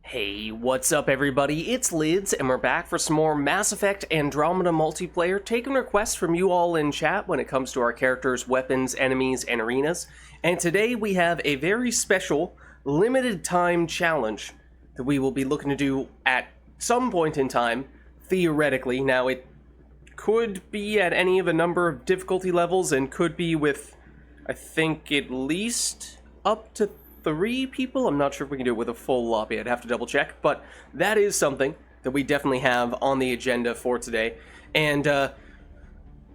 Hey, what's up everybody? It's Lids, and we're back for some more Mass Effect Andromeda multiplayer, taking requests from you all in chat when it comes to our characters, weapons, enemies, and arenas. And today we have a very special, limited time challenge that we will be looking to do at some point in time, theoretically. Now, it could be at any of a number of difficulty levels, and could be with, I think, at least up to 3 people. I'm not sure if we can do it with a full lobby. I'd have to double check, but that is something that we definitely have on the agenda for today. And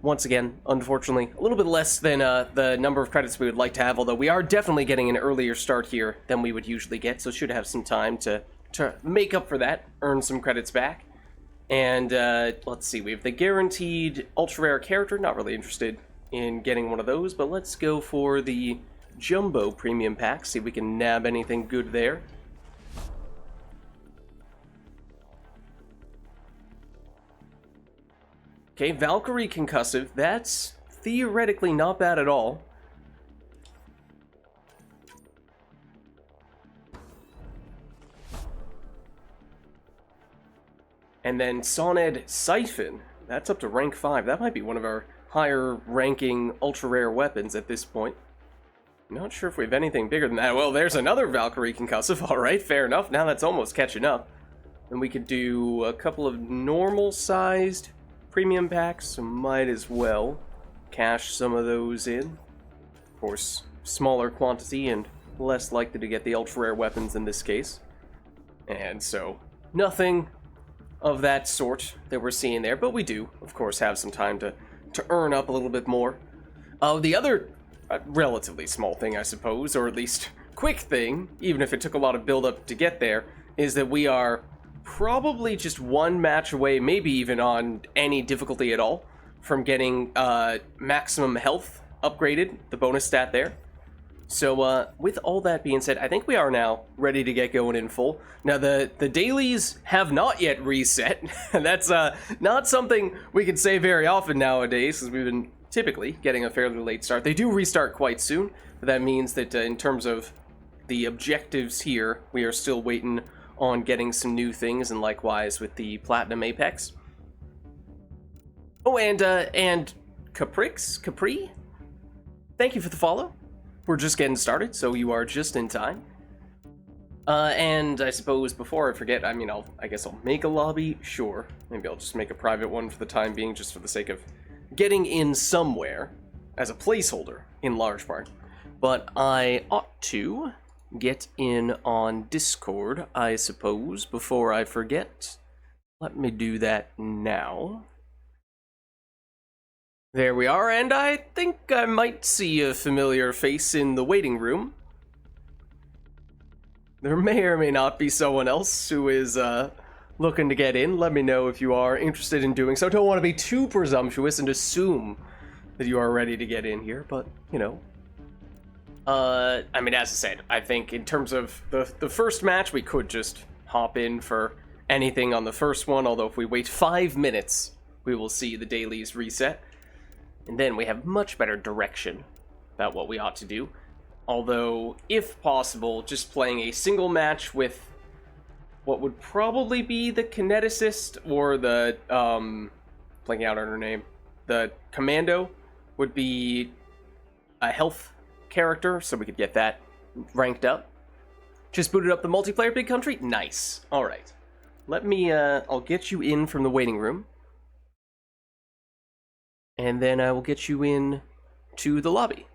once again, unfortunately, a little bit less than the number of credits we would like to have, although we are definitely getting an earlier start here than we would usually get, so should have some time to make up for that, earn some credits back. And let's see, we have the guaranteed ultra rare character. Not really interested in getting one of those, but let's go for the Jumbo Premium Pack, see if we can nab anything good there. Okay, Valkyrie Concussive, that's theoretically not bad at all. And then Soned Siphon, that's up to rank 5. That might be one of our higher ranking ultra rare weapons at this point. Not sure if we have anything bigger than that. Well, there's another Valkyrie Concussive. Alright, fair enough. Now that's almost catching up. And we could do a couple of normal-sized premium packs, so might as well cash some of those in. Of course, smaller quantity and less likely to get the ultra-rare weapons in this case. And so, nothing of that sort that we're seeing there, but we do, of course, have some time to earn up a little bit more. The other a relatively small thing, I suppose, or at least quick thing, even if it took a lot of build-up to get there, is that we are probably just one match away, maybe even on any difficulty at all, from getting maximum health upgraded, the bonus stat there. So with all that being said, I think we are now ready to get going in full. Now the dailies have not yet reset, and that's not something we can say very often nowadays, because we've been typically getting a fairly late start. They do restart quite soon, but that means that in terms of the objectives here, we are still waiting on getting some new things, and likewise with the Platinum Apex. Oh, and Capri? Thank you for the follow. We're just getting started, so you are just in time. And I suppose before I forget, I guess I'll make a lobby, sure. Maybe I'll just make a private one for the time being, just for the sake of getting in somewhere, as a placeholder, in large part. But I ought to get in on Discord, I suppose, before I forget. Let me do that now. There we are, and I think I might see a familiar face in the waiting room. There may or may not be someone else who is, looking to get in. Let me know if you are interested in doing so. Don't want to be too presumptuous and assume that you are ready to get in here, but, you know. As I said, I think in terms of the first match, we could just hop in for anything on the first one, although if we wait 5 minutes, we will see the dailies reset. And then we have much better direction about what we ought to do. Although, if possible, just playing a single match with what would probably be the kineticist or the, blanking out on her name, the commando would be a health character, so we could get that ranked up. Just booted up the multiplayer big country? Nice. Alright. Let me, I'll get you in from the waiting room. And then I will get you in to the lobby.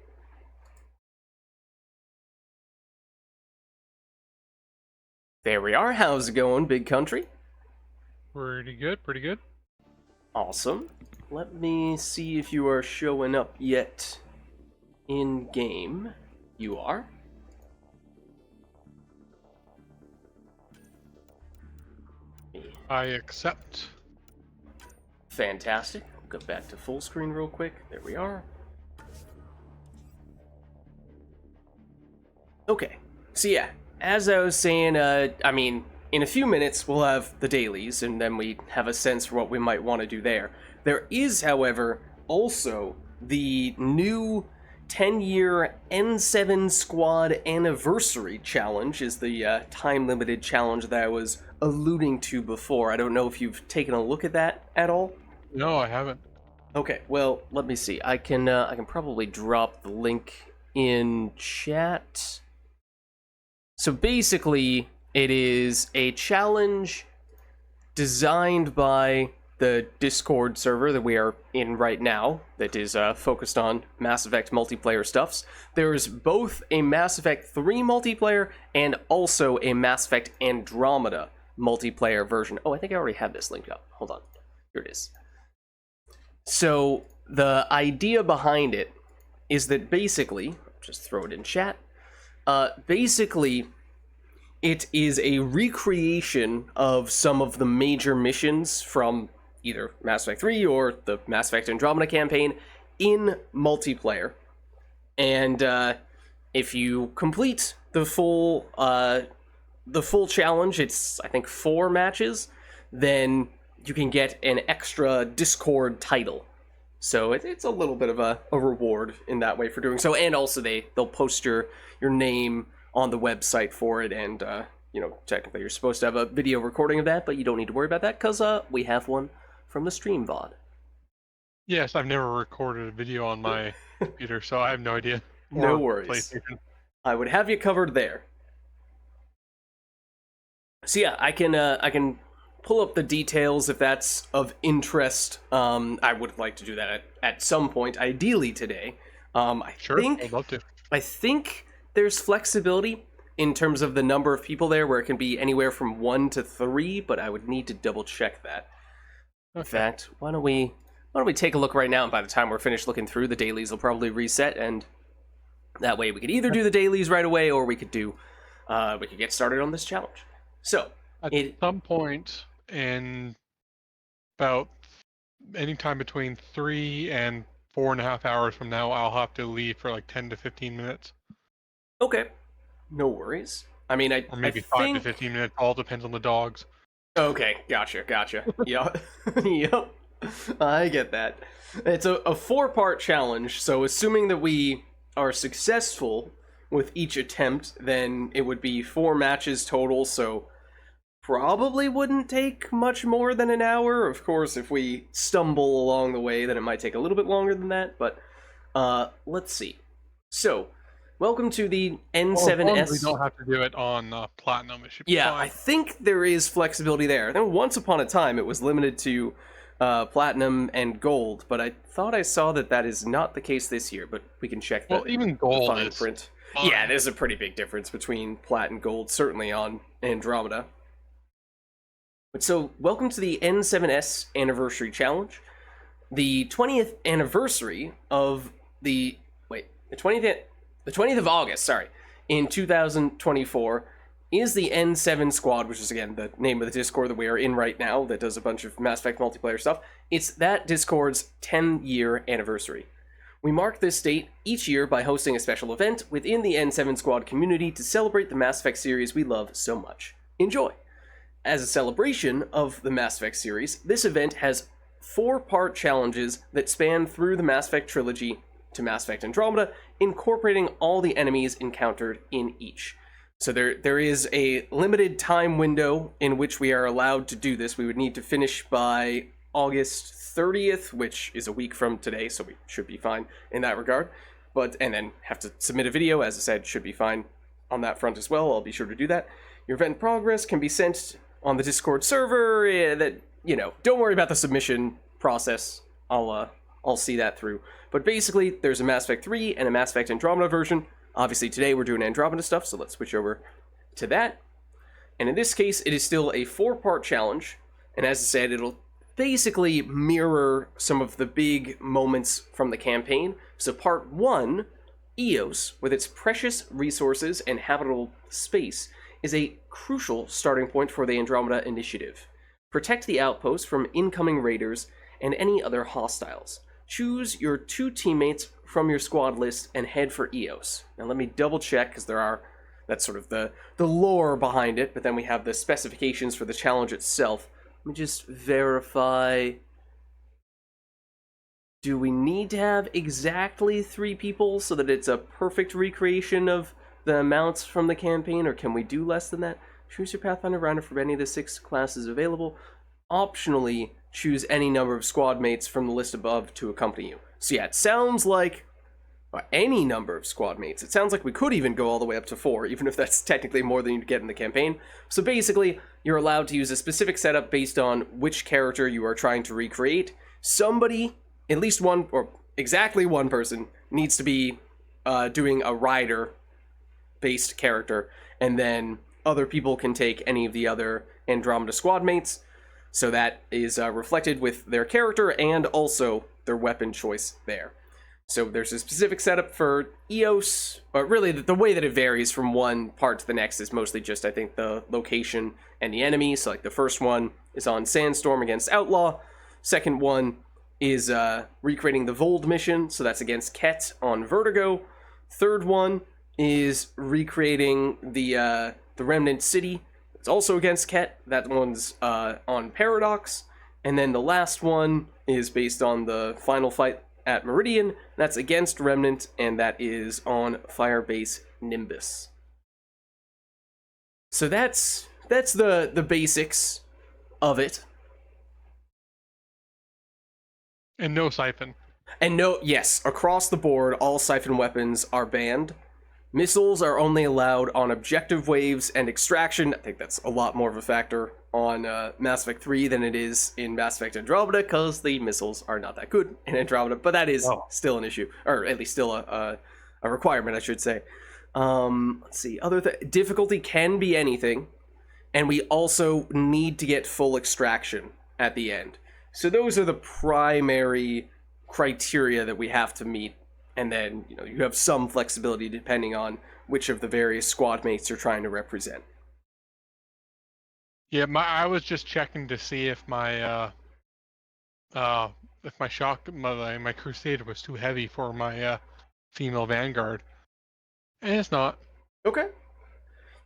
There we are. How's it going, big country? Pretty good, pretty good. Awesome. Let me see if you are showing up yet in game. You are. I accept. Fantastic. Go back to full screen real quick. There we are. Okay. So yeah, as I was saying, in a few minutes we'll have the dailies, and then we have a sense for what we might want to do there. There is, however, also the new 10-year N7 Squad Anniversary Challenge is the time-limited challenge that I was alluding to before. I don't know if you've taken a look at that at all. No, I haven't. Okay, well, let me see. I can probably drop the link in chat. So basically, it is a challenge designed by the Discord server that we are in right now that is focused on Mass Effect multiplayer stuffs. There's both a Mass Effect 3 multiplayer and also a Mass Effect Andromeda multiplayer version. Oh, I think I already have this linked up. Hold on. Here it is. So the idea behind it is that basically, just throw it in chat, basically it is a recreation of some of the major missions from either Mass Effect 3 or the Mass Effect Andromeda campaign in multiplayer. And if you complete the full challenge, it's I think 4 matches, then you can get an extra Discord title. So it's a little bit of a reward in that way for doing so. And also they'll post your name on the website for it. And, technically you're supposed to have a video recording of that, but you don't need to worry about that because we have one from the stream VOD. Yes, I've never recorded a video on my computer, so I have no idea. No worries. I would have you covered there. So yeah, I can pull up the details if that's of interest. I would like to do that at some point, ideally today. Sure, I'd love to. I think there's flexibility in terms of the number of people there, where it can be anywhere from 1 to 3, but I would need to double check that. Okay. In fact, why don't we take a look right now, and by the time we're finished looking through, the dailies will probably reset, and that way we could either do the dailies right away, or we could get started on this challenge. So at some point in about any time between 3 and 4.5 hours from now, I'll have to leave for like 10 to 15 minutes. Okay, no worries. I mean, or maybe 5 to 15 minutes. All depends on the dogs. Okay, gotcha. Yep. Yep. I get that. It's a 4-part challenge, so assuming that we are successful with each attempt, then it would be 4 matches total, so probably wouldn't take much more than an hour. Of course, if we stumble along the way, then it might take a little bit longer than that, but let's see. So, welcome to the N7S. We don't have to do it on Platinum. It should be fine. I think there is flexibility there. I think once upon a time it was limited to Platinum and Gold, but I thought I saw that is not the case this year, but we can check that. Well, even Gold fine is print. Fine. Yeah, there's a pretty big difference between Plat and Gold, certainly on Andromeda. But so, welcome to the N7S Anniversary Challenge. The 20th anniversary of the 20th of August, in 2024, is the N7 Squad, which is, again, the name of the Discord that we are in right now that does a bunch of Mass Effect multiplayer stuff. It's that Discord's 10-year anniversary. We mark this date each year by hosting a special event within the N7 Squad community to celebrate the Mass Effect series we love so much. Enjoy! As a celebration of the Mass Effect series, this event has 4-part challenges that span through the Mass Effect trilogy to Mass Effect Andromeda, incorporating all the enemies encountered in each. So there is a limited time window in which we are allowed to do this. We would need to finish by August 30th, which is a week from today, so we should be fine in that regard. And then have to submit a video, as I said, should be fine on that front as well. I'll be sure to do that. Your event progress can be sent on the Discord server. Don't worry about the submission process. I'll see that through. But basically, there's a Mass Effect 3 and a Mass Effect Andromeda version. Obviously, today we're doing Andromeda stuff, so let's switch over to that. And in this case, it is still a 4-part challenge. And as I said, it'll basically mirror some of the big moments from the campaign. So part 1, Eos, with its precious resources and habitable space, is a crucial starting point for the Andromeda Initiative. Protect the outpost from incoming raiders and any other hostiles. Choose your 2 teammates from your squad list and head for Eos. Now let me double check, because that's sort of the lore behind it, but then we have the specifications for the challenge itself. Let me just verify. Do we need to have exactly 3 people so that it's a perfect recreation of the amounts from the campaign, or can we do less than that? Choose your Pathfinder Rider from any of the 6 classes available. Optionally, choose any number of squad mates from the list above to accompany you. So yeah, it sounds like any number of squad mates. It sounds like we could even go all the way up to 4, even if that's technically more than you get in the campaign. So basically, you're allowed to use a specific setup based on which character you are trying to recreate. Somebody, at least one, or exactly one person, needs to be doing a rider-based character, and then other people can take any of the other Andromeda squad mates. So that is reflected with their character and also their weapon choice there. So there's a specific setup for EOS, but really the way that it varies from one part to the next is mostly just, I think, the location and the enemy. So like the first one is on Sandstorm against Outlaw. Second one is recreating the Vold mission, so that's against Ket on Vertigo. Third one is recreating the Remnant City. It's also against Ket. That one's on Paradox. And then the last one is based on the final fight at Meridian. That's against Remnant, and that is on Firebase Nimbus. So that's the basics of it. And no siphon. And no, yes, across the board, all siphon weapons are banned. Missiles are only allowed on objective waves and extraction. I think that's a lot more of a factor on Mass Effect 3 than it is in Mass Effect Andromeda, because the missiles are not that good in Andromeda, but that is still an issue, or at least still a requirement, I should say. Let's see, difficulty can be anything, and we also need to get full extraction at the end. So those are the primary criteria that we have to meet. And then, you have some flexibility depending on which of the various squad mates you're trying to represent. Yeah, I was just checking to see if my my Crusader was too heavy for my female Vanguard, and it's not. Okay.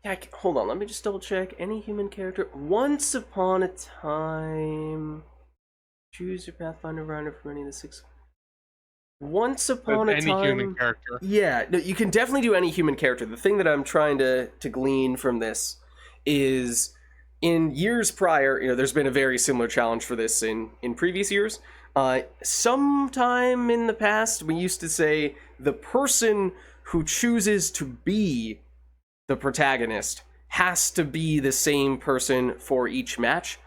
Yeah, hold on. Let me just double check. Any human character. Once upon a time, choose your Pathfinder Rider from any of the 6. Once upon a time, any human character. Yeah, no, you can definitely do any human character. The thing that I'm trying to glean from this is, in years prior, there's been a very similar challenge for this in previous years. Sometime in the past, we used to say the person who chooses to be the protagonist has to be the same person for each match.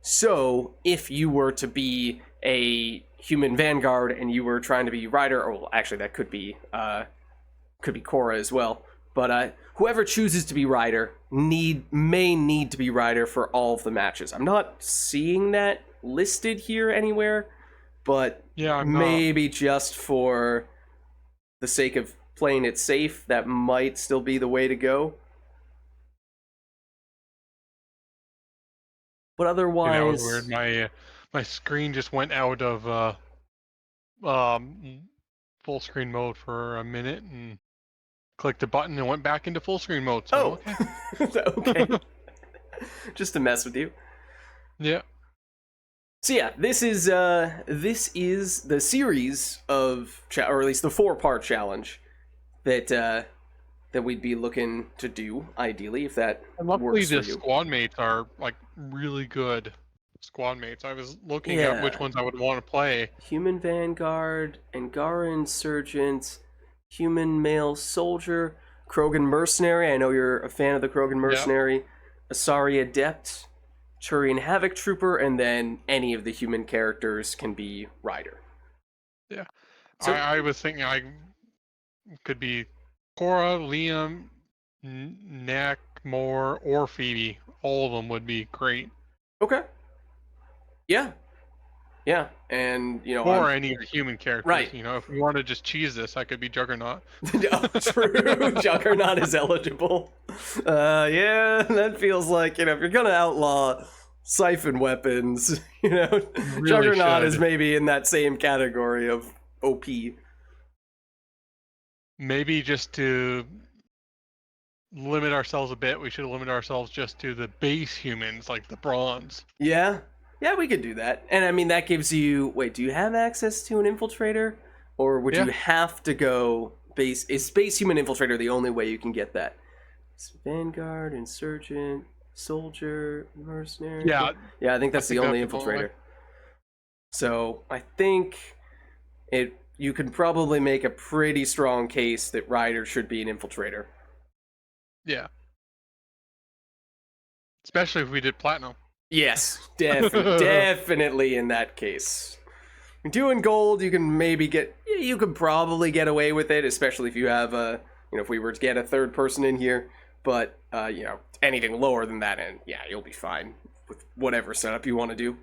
So, if you were to be a human Vanguard and you were trying to be Ryder, or well, actually that could be Korra as well, but whoever chooses to be Ryder may need to be Ryder for all of the matches. I'm not seeing that listed here anywhere, but yeah, maybe just for the sake of playing it safe, that might still be the way to go. But otherwise, that was weird. My screen just went out of full screen mode for a minute and clicked a button and went back into full screen mode. So, okay. Just to mess with you. Yeah. So yeah, this is the series of or at least the 4-part challenge that we'd be looking to do ideally, if that and luckily works for the you. squad mates are like really good squad mates. I was looking at which ones I would want to play. Human Vanguard, Angara Insurgent, Human Male Soldier, Krogan Mercenary. I know you're a fan of the Krogan Mercenary. Asari Adept, Turian Havoc Trooper, and then any of the human characters can be Ryder. Yeah. So, I was thinking I could be Cora, Liam, Nak, Moore, or Phoebe. All of them would be great. Okay. Yeah. Yeah, and or any of the human characters. Right. If we want to just cheese this, I could be Juggernaut. Oh, true. Juggernaut is eligible. Yeah, that feels like if you're gonna outlaw siphon weapons, really Juggernaut is maybe in that same category of OP. Maybe just to limit ourselves a bit, we should limit ourselves just to the base humans, like the bronze. Yeah. Yeah, we could do that. And I mean, that gives you. Wait, do you have access to an infiltrator, or would Yeah. you have to go base? Is space human infiltrator the only way you can get that? It's Vanguard, insurgent, soldier, mercenary. Yeah, Yeah, I think I that's the think only that's the only way. infiltrator. So I think it. You can probably make a pretty strong case that Ryder should be an infiltrator. Yeah. Especially if we did platinum. Yes, definitely in that case. Doing gold, you can maybe get. You could probably get away with it, especially if you have a. If we were to get a third person in here, but anything lower than that, and yeah, you'll be fine with whatever setup you want to do.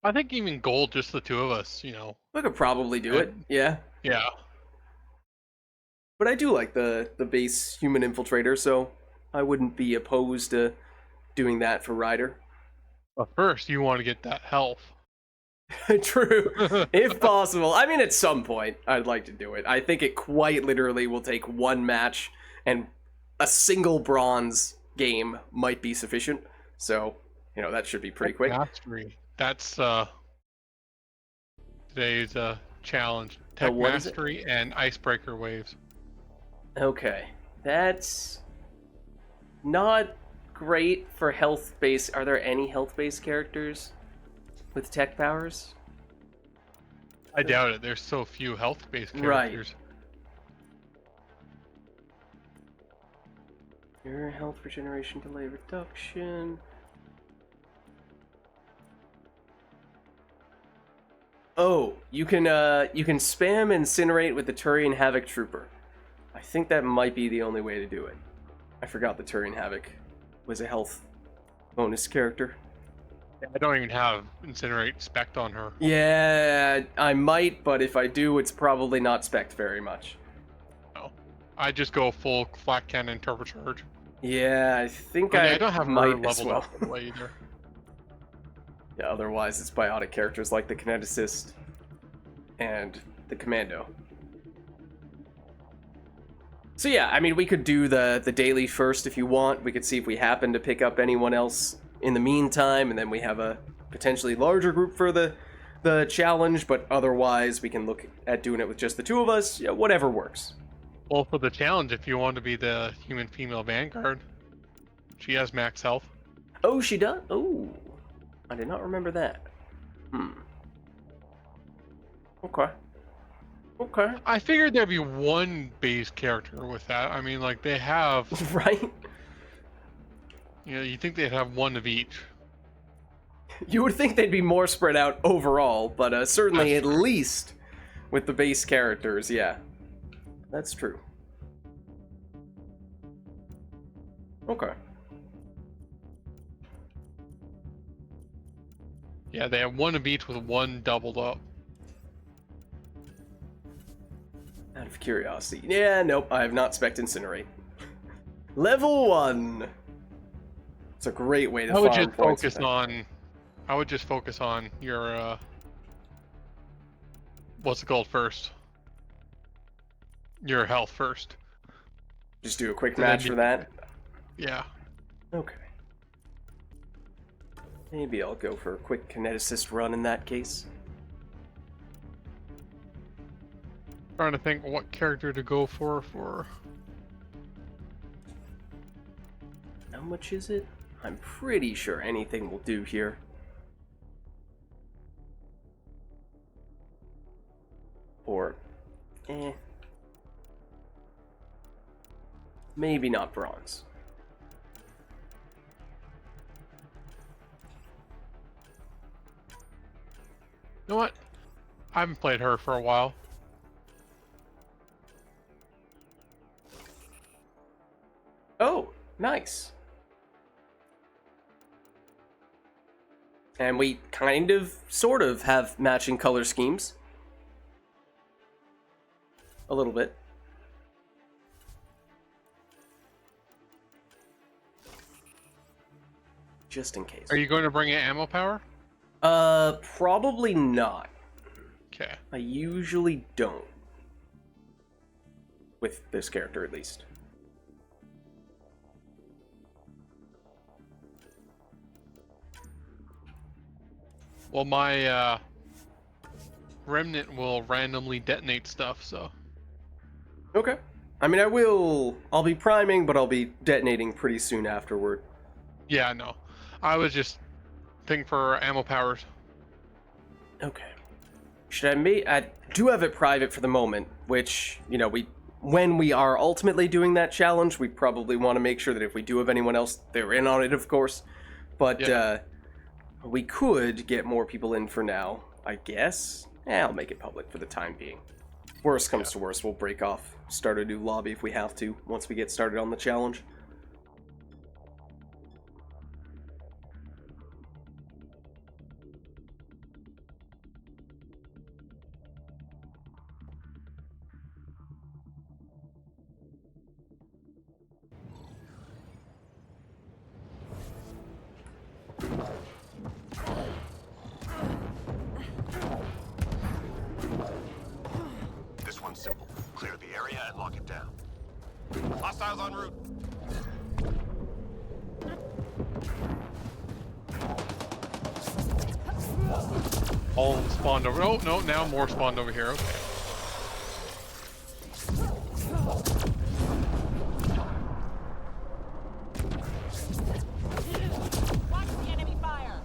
I think even gold, just the two of us, We could probably do it, and yeah. yeah. But I do like the base human infiltrator, so I wouldn't be opposed to doing that for Ryder. But first, you want to get that health. True, if possible. I mean, at some point, I'd like to do it. I think it quite literally will take one match, and a single bronze game might be sufficient. So, that should be pretty quick. Mastery. That's today's challenge. Tech What is it? mastery and icebreaker waves. Okay, that's not great for health-based. Are there any health-based characters with tech powers? I doubt it. There's so few health-based Right. characters. Your health regeneration delay reduction. Oh, you can spam incinerate with the Turian Havoc Trooper. I think that might be the only way to do it. I forgot the Turian Havoc was a health bonus character. I don't even have incinerate spec on her. Yeah, I might, but if I do, it's probably not spec'd very much. No, I just go full flat cannon turbocharge. Yeah, I think I don't have her might as leveled well. up that way either. Yeah, otherwise it's biotic characters like the kineticist and the commando. So yeah, I mean, we could do the daily first if you want. We could see if we happen to pick up anyone else in the meantime, and then we have a potentially larger group for the challenge, but otherwise we can look at doing it with just the two of us. Yeah, whatever works. Well, for the challenge, if you want to be the human female vanguard, she has max health. Oh, she does? Oh, I did not remember that. Okay. Okay. I figured there'd be one base character with that. I mean, like, they have, Right? you think they'd have one of each. You would think they'd be more spread out overall, but certainly That's at true. least with the base characters, yeah. That's true. Okay. Yeah, they have one of each with one doubled up. Out of curiosity. Yeah, nope, I have not spec'd Incinerate. Level 1! It's a great way to I would farm just points. focus on. I would just focus on your. What's it called first? Your health first. Just do a quick And then match for that? Yeah. Okay. Maybe I'll go for a quick kineticist run in that case. Trying to think what character to go for. How much is it? I'm pretty sure anything will do here. Or, maybe not bronze. You know what? I haven't played her for a while. Oh, nice. And we kind of, sort of, have matching color schemes. A little bit. Just in case. Are you going to bring in ammo power? Probably not. Okay. I usually don't. With this character, at least. Well, my remnant will randomly detonate stuff, so. Okay. I mean, I'll be priming, but I'll be detonating pretty soon afterward. Yeah, no. I was just thinking for ammo powers. Okay. I do have it private for the moment, which, you know, when we are ultimately doing that challenge, we probably want to make sure that if we do have anyone else, they're in on it, of course. But, Yeah. we could get more people in for now, I guess. I'll make it public for the time being. Worst comes to worst, we'll break off, start a new lobby if we have to, once we get started on the challenge. This one's simple. Clear the area and lock it down. Hostiles en route. All spawned over. Oh, no, now more spawned over here. Okay. Watch the enemy fire.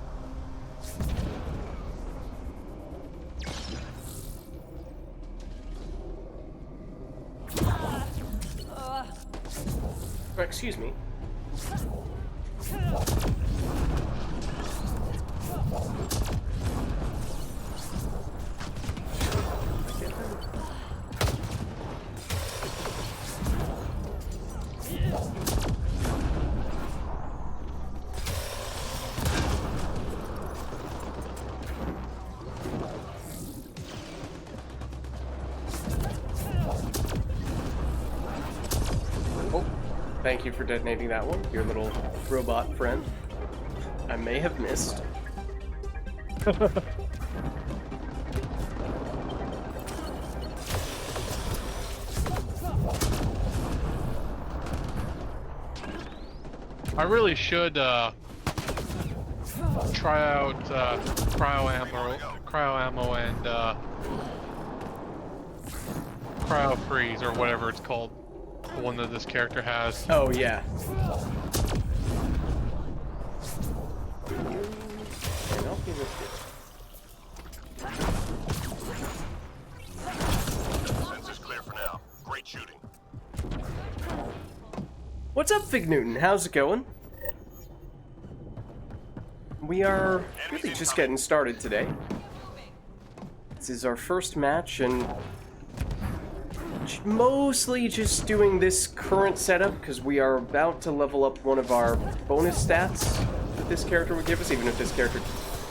Excuse me. Oh, thank you for detonating that one, your little robot friend. I may have missed. I really should try out cryo ammo and cryo freeze or whatever it's called, the one that this character has. Oh, yeah. And I'll give it Sensors clear for now. Great shooting. What's up, Fig Newton? How's it going? We are really just getting started today. This is our first match, and mostly just doing this current setup because we are about to level up one of our bonus stats that this character would give us, even if this character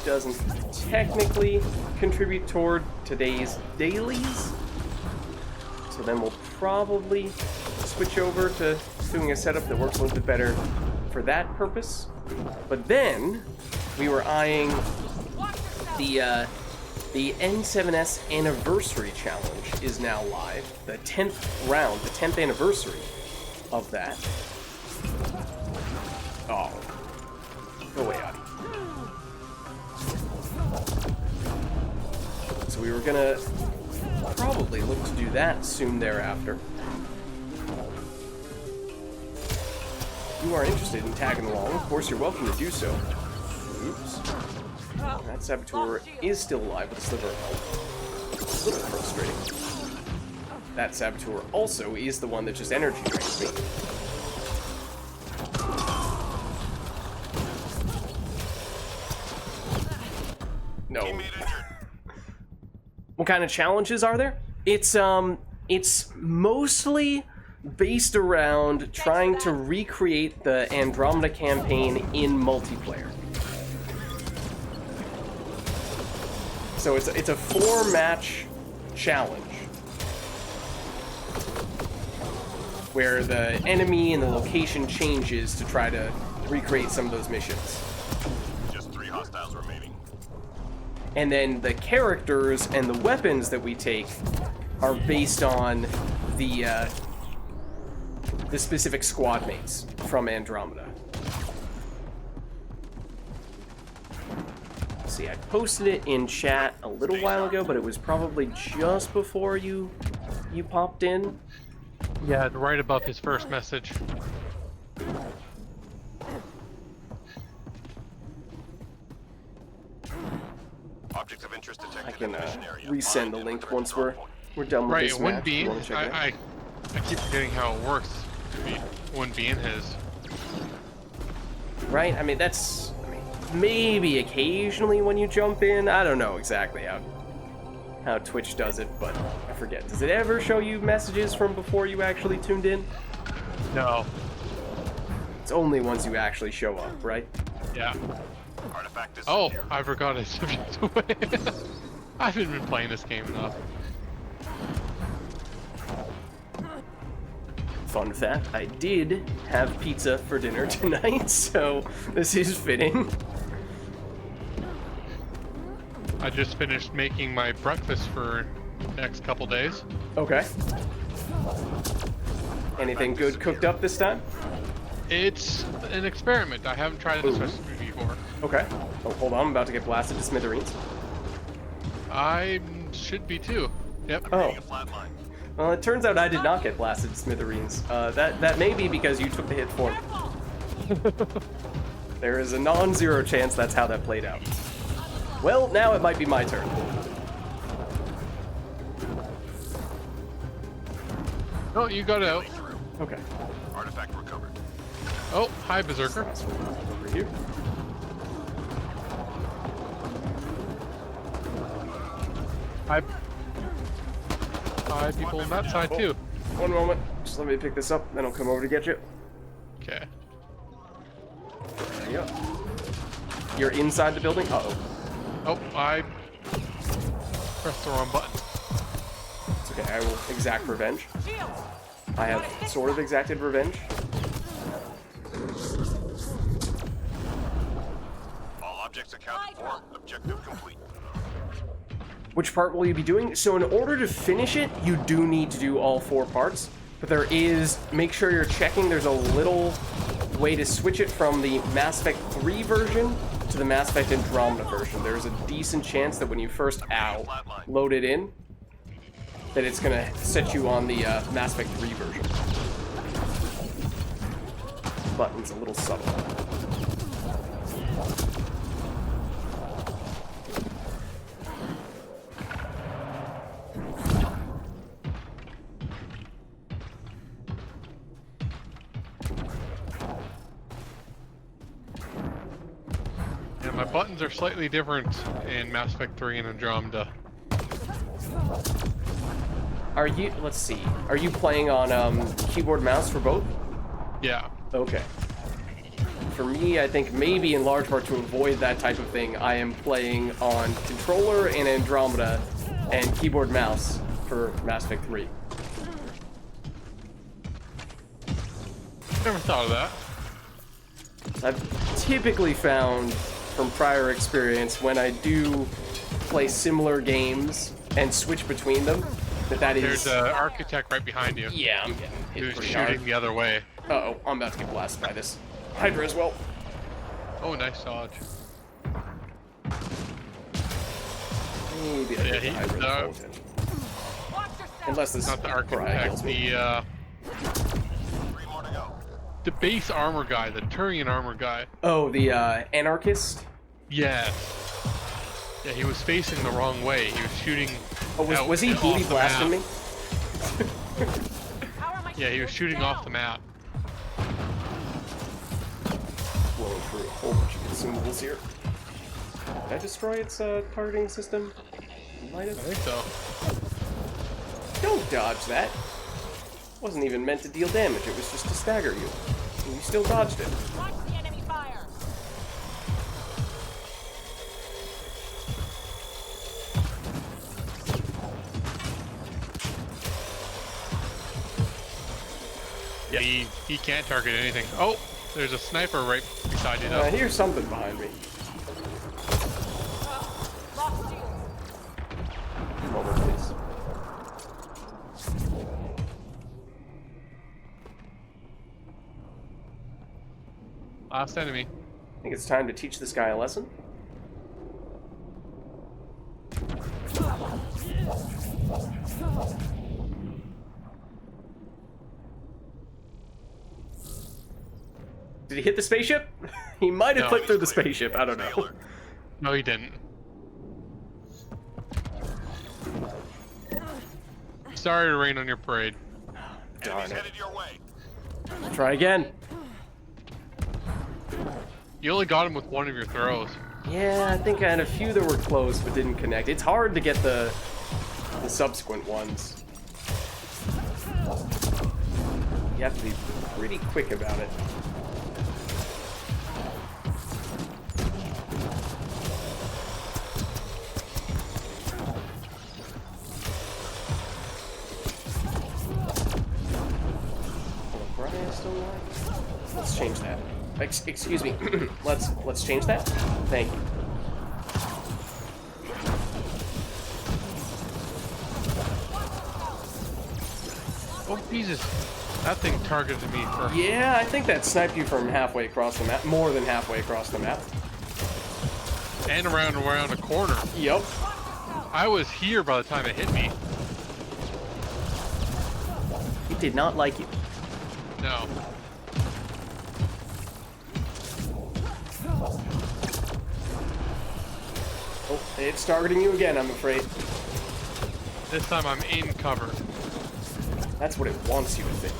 doesn't technically contribute toward today's dailies. So then we'll probably switch over to doing a setup that works a little bit better for that purpose. But then we were eyeing the N7S anniversary challenge is now live. The 10th round, the 10th anniversary of that. Oh. Go away, Adi. So we were gonna probably look to do that soon thereafter. If you are interested in tagging along, of course you're welcome to do so. Oops. That saboteur is still alive with a sliver of health. A little frustrating. That saboteur also is the one that just energy drains me. No. What kind of challenges are there? It's mostly based around trying to recreate the Andromeda campaign in multiplayer. So it's a 4-match challenge where the enemy and the location changes to try to recreate some of those missions. Just 3 hostiles remaining. And then the characters and the weapons that we take are based on the specific squad mates from Andromeda. see, I posted it in chat a little while ago, but it was probably just before you popped in. Yeah, right above his first message. Objects of interest detected I can in the mission area. resend Find the and link return once to our we're point. done with Right, this it wouldn't match. If be you in. want to check it out. I keep forgetting how it works. It wouldn't be in his. Right? I mean, that's maybe occasionally when you jump in. I don't know exactly how Twitch does it, but I forget. Does it ever show you messages from before you actually tuned in? No. It's only once you actually show up, right? Yeah. Artifact is Oh, secure. I forgot I subject away. I haven't been playing this game enough. Fun fact, I did have pizza for dinner tonight, so this is fitting. I just finished making my breakfast for the next couple days. Okay. Anything good cooked up this time? It's an experiment. I haven't tried this recipe before. Okay. Oh, hold on, I'm about to get blasted to smithereens. I should be too. Yep. Oh. A flat line. Well, it turns out I did not get blasted to smithereens. That may be because you took the hit for me. There is a non-zero chance that's how that played out. Well, now it might be my turn. Oh, you got out. Okay. Artifact recovered. Oh, hi, Berserker. Over here. Hi. Hi, people on that side too. One moment. Just let me pick this up, then I'll come over to get you. Okay. There you go. You're inside the building? Uh-oh. Oh, I pressed the wrong button. It's okay, I will exact revenge. Shields! I have sort of exacted revenge. All objects accounted for. Objective complete. Which part will you be doing? So in order to finish it, you do need to do all 4 parts. But there is, make sure you're checking, there's a little way to switch it from the Mass Effect 3 version to the Mass Effect Andromeda version. There's a decent chance that when you first, load it in, that it's gonna set you on the Mass Effect 3 version. Button's a little subtle. Yeah, my buttons are slightly different in Mass Effect 3 and Andromeda. Are you, let's see, are you playing on keyboard mouse for both? Yeah. Okay. For me, I think maybe in large part to avoid that type of thing, I am playing on controller and Andromeda and keyboard mouse for Mass Effect 3. Never thought of that. I've typically found from prior experience when I do play similar games and switch between them, that is... There's an architect right behind you. Yeah, I'm getting hit Who's pretty shooting hard. the other way. Uh-oh, I'm about to get blasted by this Hydra as well. Oh, nice dodge. Maybe I Yeah, hit the he's, Hydra. uh, full attention. Watch yourself! Unless this Not the pariah architect, kills me. Three more to go. the base armor guy, the Turian armor guy. Oh, the anarchist? Yes. Yeah, he was facing the wrong way. He was shooting. Oh, was he booty off the blasting map. me? Power my Yeah, he was shields shooting down. off the map. Blowing through a whole bunch of consumables here. Did I destroy its targeting system? Might I have. think so. Don't dodge that. Wasn't even meant to deal damage. It was just to stagger you. And you still dodged it. Watch the enemy fire! Yeah, he can't target anything. Oh, there's a sniper right beside you though. I hear something behind me. Lost shields! Moment, please. Last enemy. I think it's time to teach this guy a lesson. Did he hit the spaceship? He might have No. clipped through the spaceship. I don't Stay know. alert. No, he didn't. Sorry to rain on your parade. Darn Enemies it. headed your way. Try again. You only got him with one of your throws. Yeah, I think I had a few that were close but didn't connect. It's hard to get the subsequent ones. You have to be pretty quick about it. Brian still alive? Let's change that. Excuse me. let's change that. Thank you. Oh, Jesus. That thing targeted me for... Yeah, I think that sniped you from halfway across the map. More than halfway across the map. And around a corner. Yep. I was here by the time it hit me. He did not like you. No. Oh, it's targeting you again, I'm afraid. This time I'm in cover. That's what it wants you to think.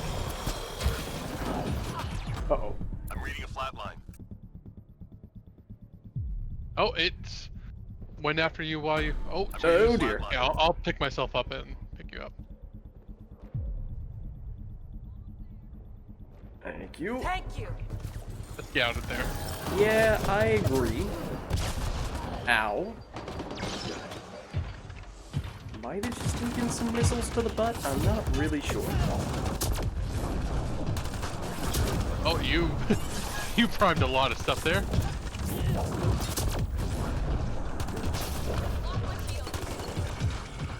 Uh-oh. I'm reading a flat line. Oh, it's... went after you while you... Oh, Oh, Jesus. dear. Yeah, I'll pick myself up and pick you up. Thank you. Thank you. Let's get out of there. Yeah, I agree. Ow. Might have just taken some missiles to the butt? I'm not really sure. Oh, you... you primed a lot of stuff there.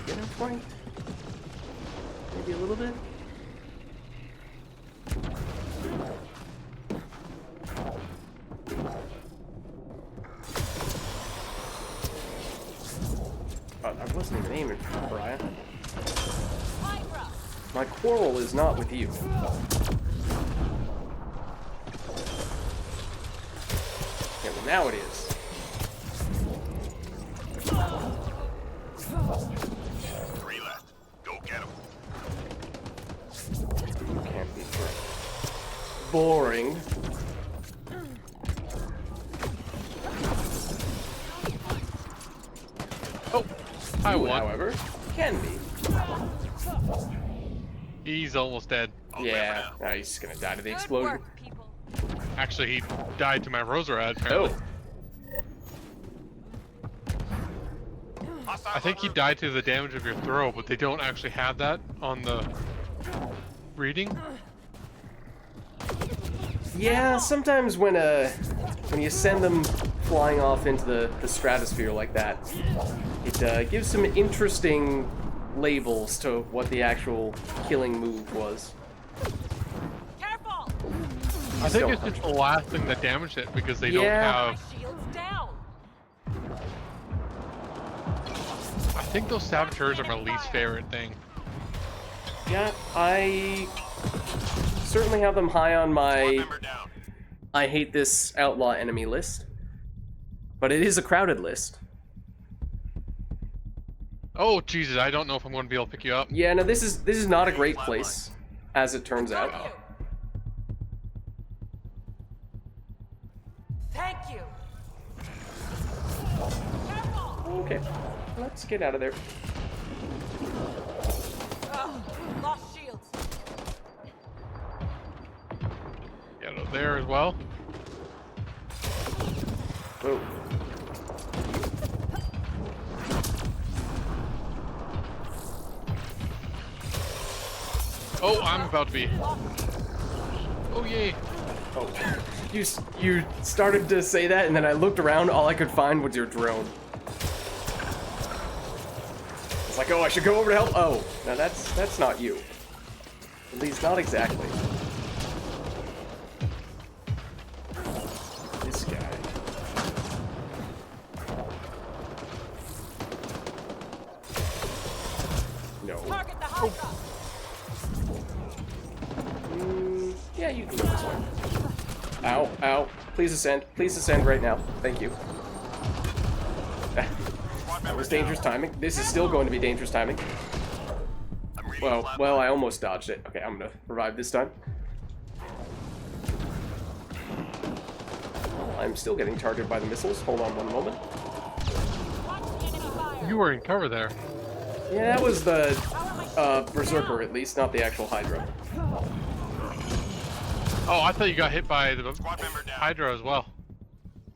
Get in flank. Maybe a little bit. Oh, I wasn't even aiming for you, Brian. Hydra. My quarrel is not with you. Yeah, well now it is. Three left. Go get them. You can't be correct. Boring. Oh, I You, won. however, can be. He's almost dead. Yeah, now he's just gonna die to the Good explosion. work, people. Actually, he died to my Roserad, apparently. Oh, I think he died to the damage of your throw, but they don't actually have that on the reading. yeah. Sometimes when you send them flying off into the stratosphere like that, it gives some interesting labels to what the actual killing move was. Careful. I think Don't it's just the last thing that damaged it because they Yeah. don't My have. shield's down. I think those saboteurs are my least favorite thing. Yeah, I certainly have them high on my Member down. I hate this outlaw enemy list, but it is a crowded list. Oh Jesus, I don't know if I'm going to be able to pick you up. Yeah, no, this is not a great place, as it turns out. Thank you. Careful. Okay, let's get out of there. Lost shields. Get out there as well. Oh. Oh, I'm about to be. Oh yay! Oh, you started to say that, and then I looked around. All I could find was your drone. It's like, oh, I should go over to help. Oh, no, that's not you. At least not exactly. This guy. No. Target the Hydra. Yeah, you can go this way. Ow. Please ascend. Please ascend right now. Thank you. That was dangerous timing. This is still going to be dangerous timing. Well, I almost dodged it. Okay, I'm gonna revive this time. I'm still getting targeted by the missiles. Hold on one moment. You were in cover there. Yeah, that was the Berserker, at least, not the actual Hydra. Oh, I thought you got hit by the Hydra as well.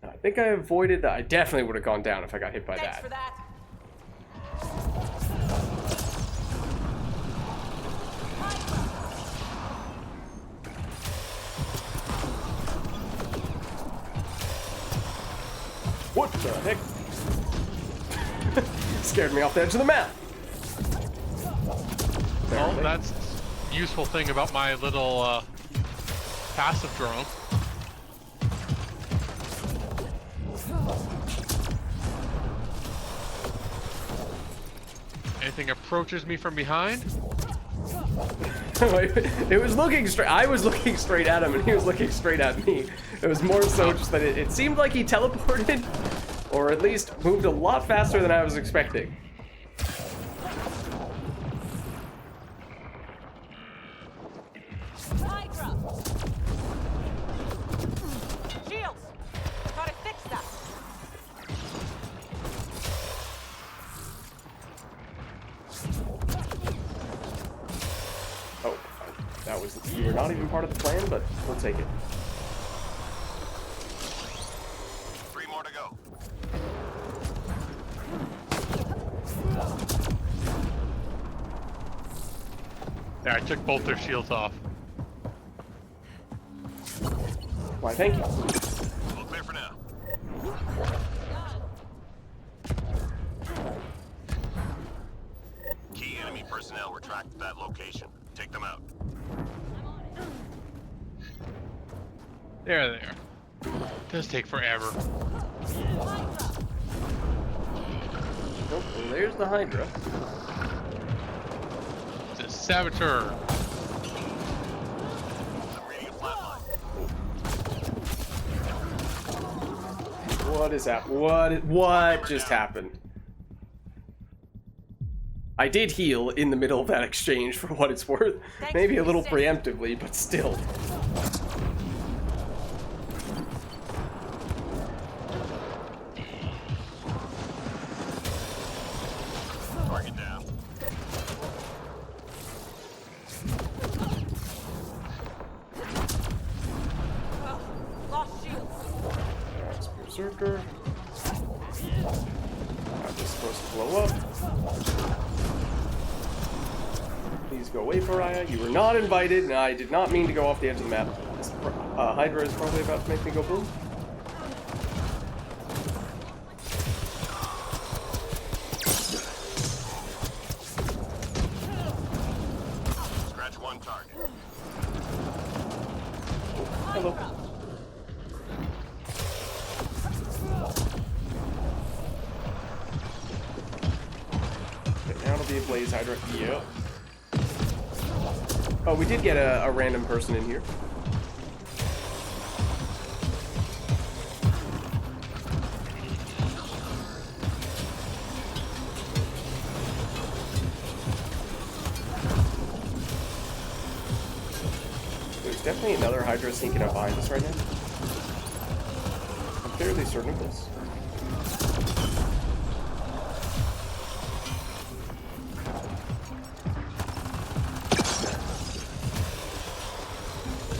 I think I avoided that. I definitely would have gone down if I got hit by Thanks that. for that. What the heck? Scared me off the edge of the map. Well, that's a useful thing about my little passive drone. Anything approaches me from behind? It was looking straight. I was looking straight at him, and he was looking straight at me. It was more so just that it seemed like he teleported, or at least moved a lot faster than I was expecting. Hydra. Shields. Gotta fix that. Oh, that was. You were not even part of the plan, but we'll take it. 3 more to go. Yeah, I took both their shields off. Why, thank you. All clear for now. Key enemy personnel were tracked to that location. Take them out. There they are. Does take forever. Oh, well, there's the Hydra. It's a saboteur. I'm reading a flatline. What is happening? What just happened? I did heal in the middle of that exchange, for what it's worth. Maybe a little preemptively, but still. Target down. Lost shields. There's Berserker. That was supposed to blow up. Please go away, Pariah. You were not invited, and I did not mean to go off the edge of the map. This Hydra is probably about to make me go boom. Scratch one target. Hello. Okay, now it'll be a Blaze Hydra. Yep. Oh, we did get a random person in here. There's definitely another Hydra sneaking up behind us right now. I'm fairly certain of this.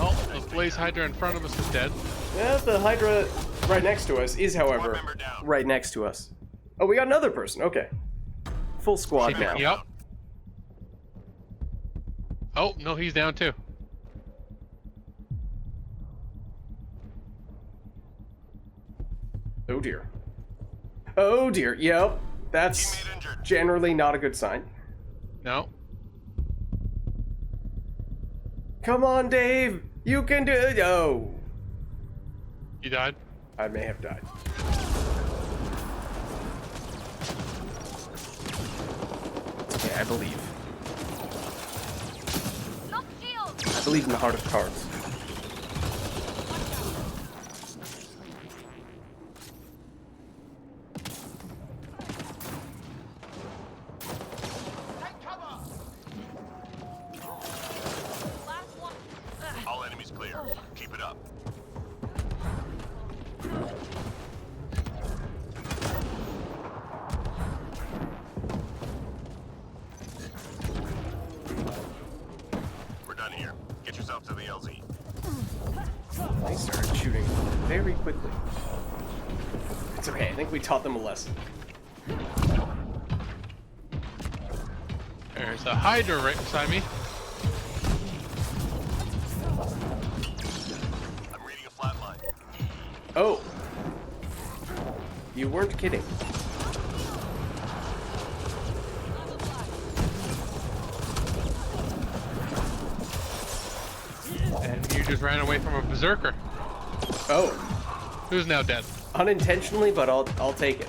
Oh, the Blaze Hydra in front of us is dead. Yeah, the Hydra right next to us is, however, right next to us. Oh, we got another person. Okay. Full squad now. Yep. Oh, no, he's down too. Oh dear. Oh dear. Yep. That's Teammate injured. generally not a good sign. No. Come on, Dave. You can do it. Oh. You died? I may have died. Okay, I believe. I believe in the heart of cards. quickly. It's okay, I think we taught them a lesson. There's a Hydra right beside me. I'm reading a flat line. Oh! You weren't kidding. And you just ran away from a berserker. Oh. Who's now dead. Unintentionally, but I'll take it.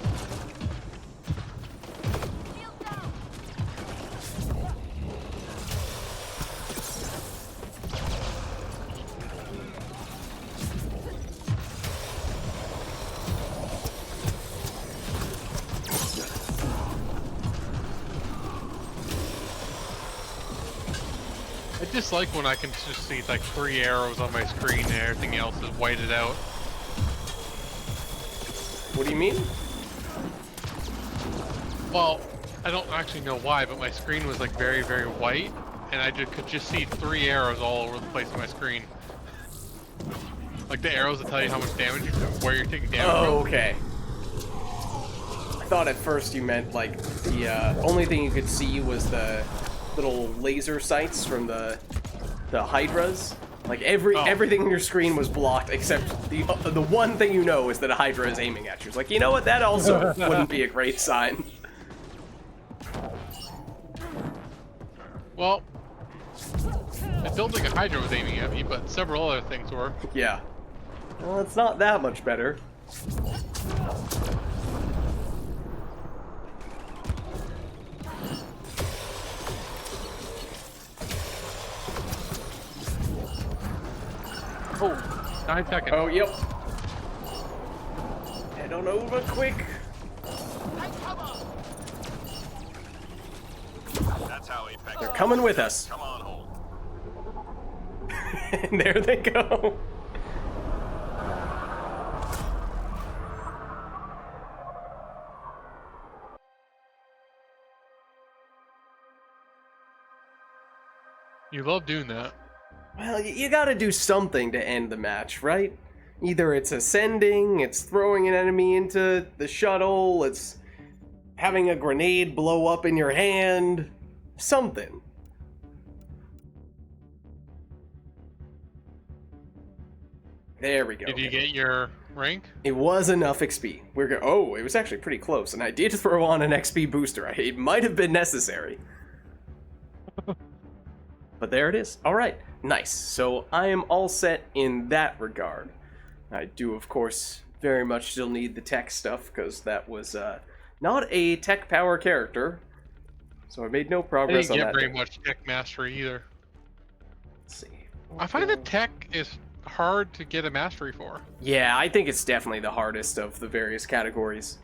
I dislike when I can just see like 3 arrows on my screen and everything else is whited out. What do you mean? Well, I don't actually know why, but my screen was like very, very white, and I could just see 3 arrows all over the place on my screen. Like the arrows that tell you how much damage, where you're taking damage Oh, from. okay. I thought at first you meant like the only thing you could see was the little laser sights from the hydras. Like everything on your screen was blocked except the one thing you know is that a hydra is aiming at you. It's like, you know what? That also wouldn't be a great sign. Well, I don't think a Hydra was aiming at me, but several other things were. Yeah. Well, it's not that much better. Oh, 9 seconds. Oh, yep. Head on over quick. That's how Apex. They're coming with us. Come on, hold. And there they go. You love doing that. Well, you gotta do something to end the match, right? Either it's ascending, it's throwing an enemy into the shuttle, it's having a grenade blow up in your hand. Something. There we go. Did you get your rank? It was enough XP. Oh, it was actually pretty close, and I did throw on an XP booster. It might have been necessary. But there it is. All right, nice. So I am all set in that regard. I do, of course, very much still need the tech stuff, because that was not a tech power character. So I made no I progress didn't on get that. very much tech mastery either. Let's see. I find that tech is hard to get a mastery for. Yeah, I think it's definitely the hardest of the various categories.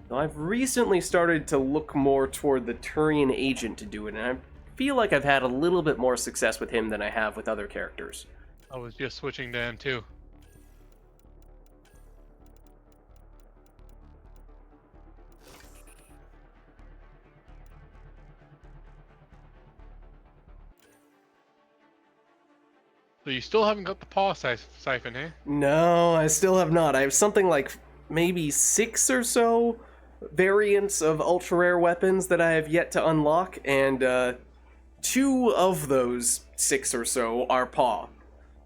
Though I've recently started to look more toward the Turian agent to do it, and I feel like I've had a little bit more success with him than I have with other characters. I was just switching to M2. So you still haven't got the paw siphon, eh? No, I still have not. I have something like maybe 6 or so variants of ultra rare weapons that I have yet to unlock, and 2 of those 6 or so are paw.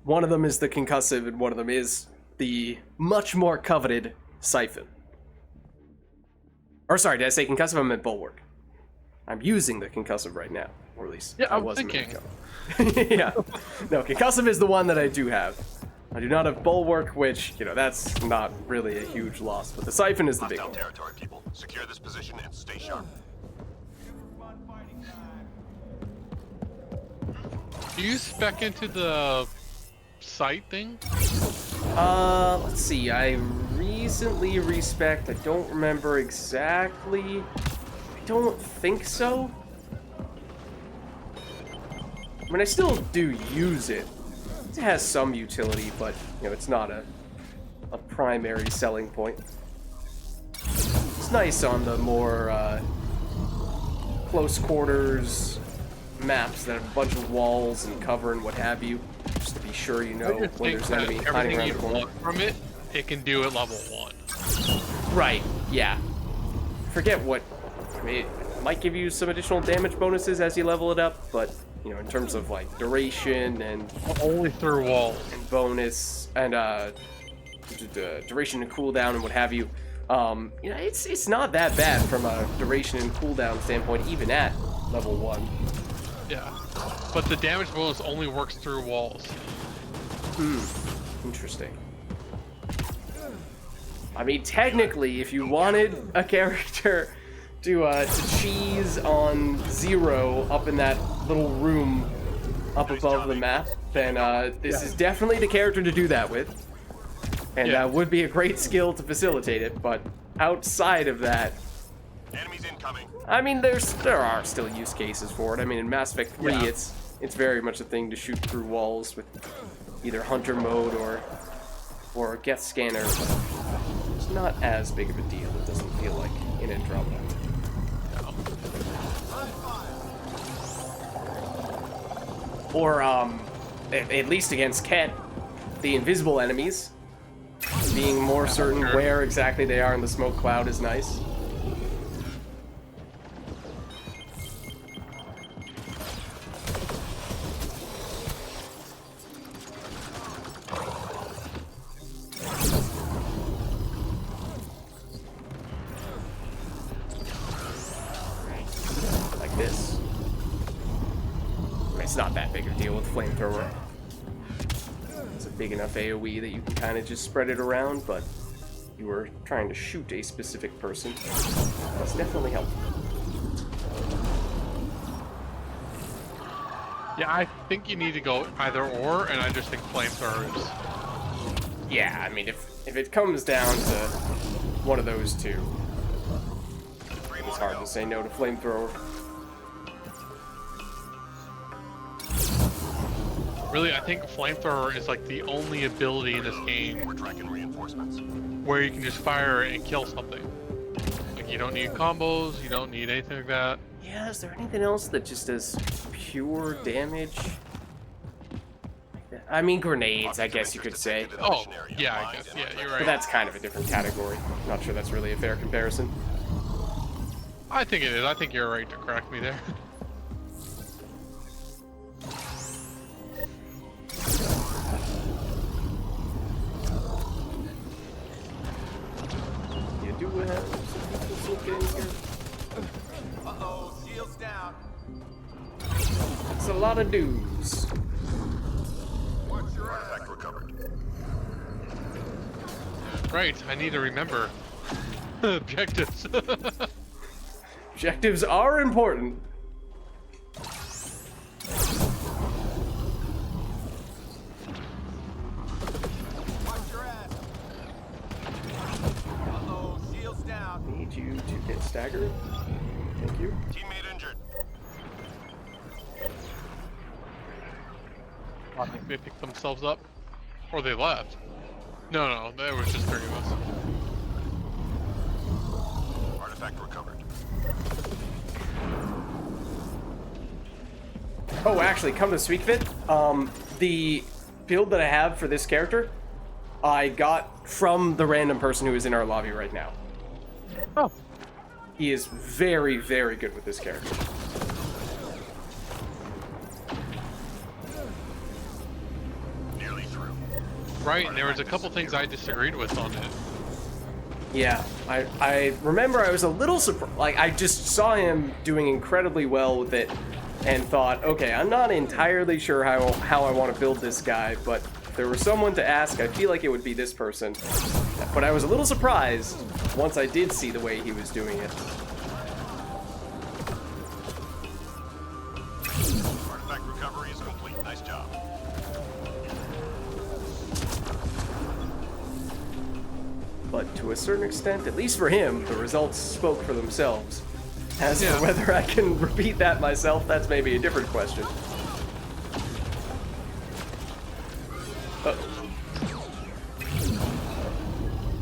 One of them is the concussive, and one of them is the much more coveted siphon. Or sorry, did I say concussive? I meant bulwark. I'm using the concussive right now, or at least Yeah, I I'm was a minute thinking. ago. Yeah, no, concussive is the one that I do have. I do not have bulwark, which, you know, that's not really a huge loss, but the siphon is the big Hostile one. territory, people. Secure this position and stay sharp. Do you spec into the sight thing? Let's see, I recently respect, I don't remember exactly. I don't think so. I mean, I still do use it. It has some utility, but, you know, it's not a primary selling point. It's nice on the more, close quarters maps that have a bunch of walls and cover and what have you. just to be sure you I know just when think there's an that enemy hiding everything around you the corner. want from it, it can do at level 1. Right, yeah. Forget what... I mean, it might give you some additional damage bonuses as you level it up, but, you know, in terms of, like, duration and Only through walls. bonus and, duration and cooldown and what have you, you know, it's not that bad from a duration and cooldown standpoint, even at level 1. Yeah. But the damage bonus only works through walls. Interesting. I mean, technically, if you wanted a character to cheese on 0 up in that little room up above the map, then this is definitely the character to do that with. And that would be a great skill to facilitate it, but outside of that, Enemies incoming. I mean, there are still use cases for it. I mean, in Mass Effect 3, Yeah. it's very much a thing to shoot through walls with either hunter mode or get scanner. But it's not as big of a deal. It doesn't feel like in Andromeda. Or at least against Ket, the invisible enemies. Being more certain where exactly they are in the smoke cloud is nice. Like this. I mean, it's not that big of a deal with flamethrower. It's a big enough AoE that you can kind of just spread it around, but you were trying to shoot a specific person. That's definitely helpful. Yeah, I think you need to go either or, and I just think flamethrowers. Yeah, I mean, if it comes down to one of those two, it's hard to say no to flamethrower. Really, I think flamethrower is like the only ability in this game We're tracking reinforcements. where you can just fire it and kill something. Like, you don't need combos, you don't need anything like that. Yeah, is there anything else that just does pure damage? I mean, grenades, I guess you could say. Oh, yeah, I guess. Yeah, you're But right. that's kind of a different category. Not sure that's really a fair comparison. I think it is. I think you're right to correct me there. You do have some people sneaking in here. Uh-oh, shields down. It's a lot of dudes. Watch your artifact recovered. Right, I need to remember objectives. Objectives are important. Watch your ass. Uh-oh, shields down. Need you to get staggered. Thank you. Teammate injured. I think they picked themselves up. Or they left. No, there was just 3 of us. Artifact recovered. Oh, actually, come to speak of it, the build that I have for this character, I got from the random person who is in our lobby right now. Oh. He is very, very good with this character. Nearly through. Right, and there was a couple things I disagreed with on it. Yeah, I remember I was a little surprised. Like, I just saw him doing incredibly well with it and thought, okay, I'm not entirely sure how I want to build this guy, but if there was someone to ask, I feel like it would be this person. But I was a little surprised once I did see the way he was doing it. Artifact recovery is complete. Nice job. But to a certain extent, at least for him, the results spoke for themselves. As Yeah. for whether I can repeat that myself, that's maybe a different question. Uh,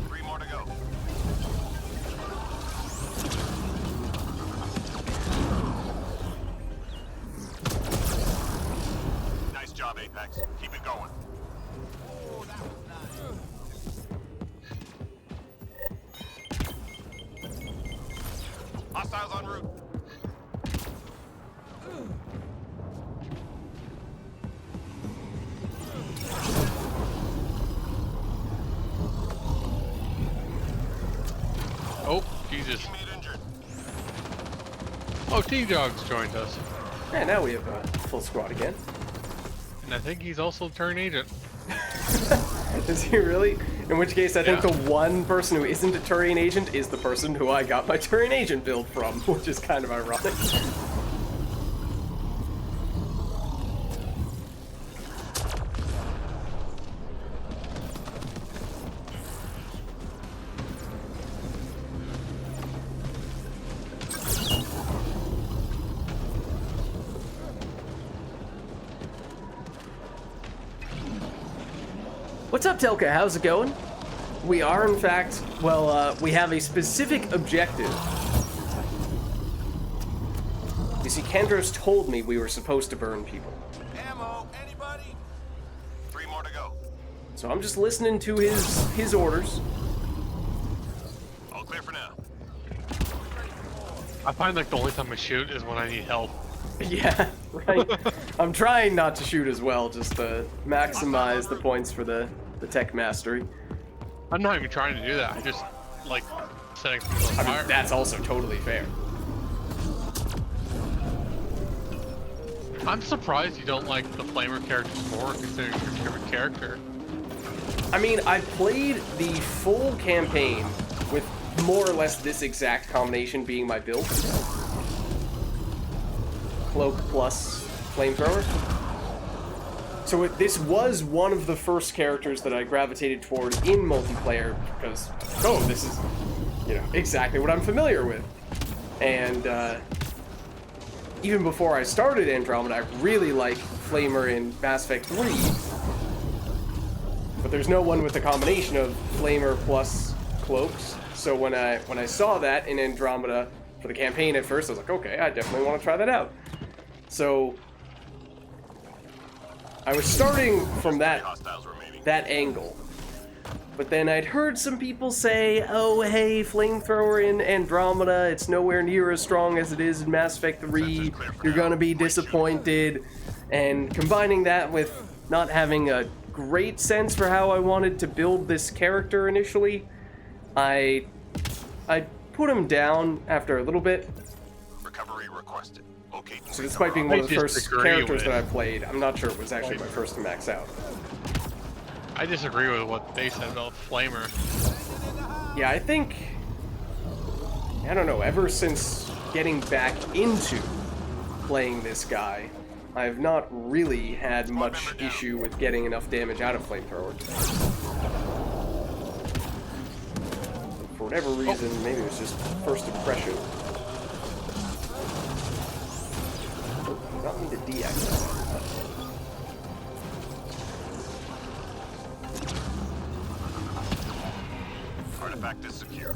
3 more to go. Nice job, Apex. Apex. Keep it going. Hostiles en route. Oh, Jesus. Teammate injured. Oh, T-Dog's joined us. Yeah, now we have a full squad again. And I think he's also a turn agent. Is he really? In which case, I think Yeah. the one person who isn't a Turian agent is the person who I got my Turian agent build from, which is kind of ironic. What's up, Telka? How's it going? We are, in fact, well, we have a specific objective. You see, Kendros told me we were supposed to burn people. Ammo, anybody? 3 more to go. So I'm just listening to his orders. All clear for now. I find like the only time I shoot is when I need help. Yeah, right. I'm trying not to shoot as well, just to maximize the points for the tech mastery. I'm not even trying to do that. I just like setting things on I fire. mean, that's also totally fair. I'm surprised you don't like the flamer characters more, considering it's your favorite character. I mean, I played the full campaign with more or less this exact combination being my build. Cloak plus flamethrower. So this was one of the first characters that I gravitated toward in multiplayer because, oh, this is, you know, exactly what I'm familiar with. And even before I started Andromeda, I really liked Flamer in Mass Effect 3. But there's no one with the combination of Flamer plus cloaks. So when I saw that in Andromeda for the campaign at first, I was like, okay, I definitely want to try that out. So I was starting from that Hostiles remaining. angle. But then I'd heard some people say, oh, hey, flamethrower in Andromeda, it's nowhere near as strong as it is in Mass Effect 3. You're gonna be disappointed. And combining that with not having a great sense for how I wanted to build this character initially, I put him down after a little bit. Recovery requested. Locate and So despite being one of the I first disagree characters with- that I played, I'm not sure it was actually my first to max out. I disagree with what they said about flamer. Yeah, I think, I don't know, ever since getting back into playing this guy, I've not really had much issue with getting enough damage out of Flamethrower. For whatever reason, maybe it was just first impression. Oh, I don't need to deactivate that. artifact is secure.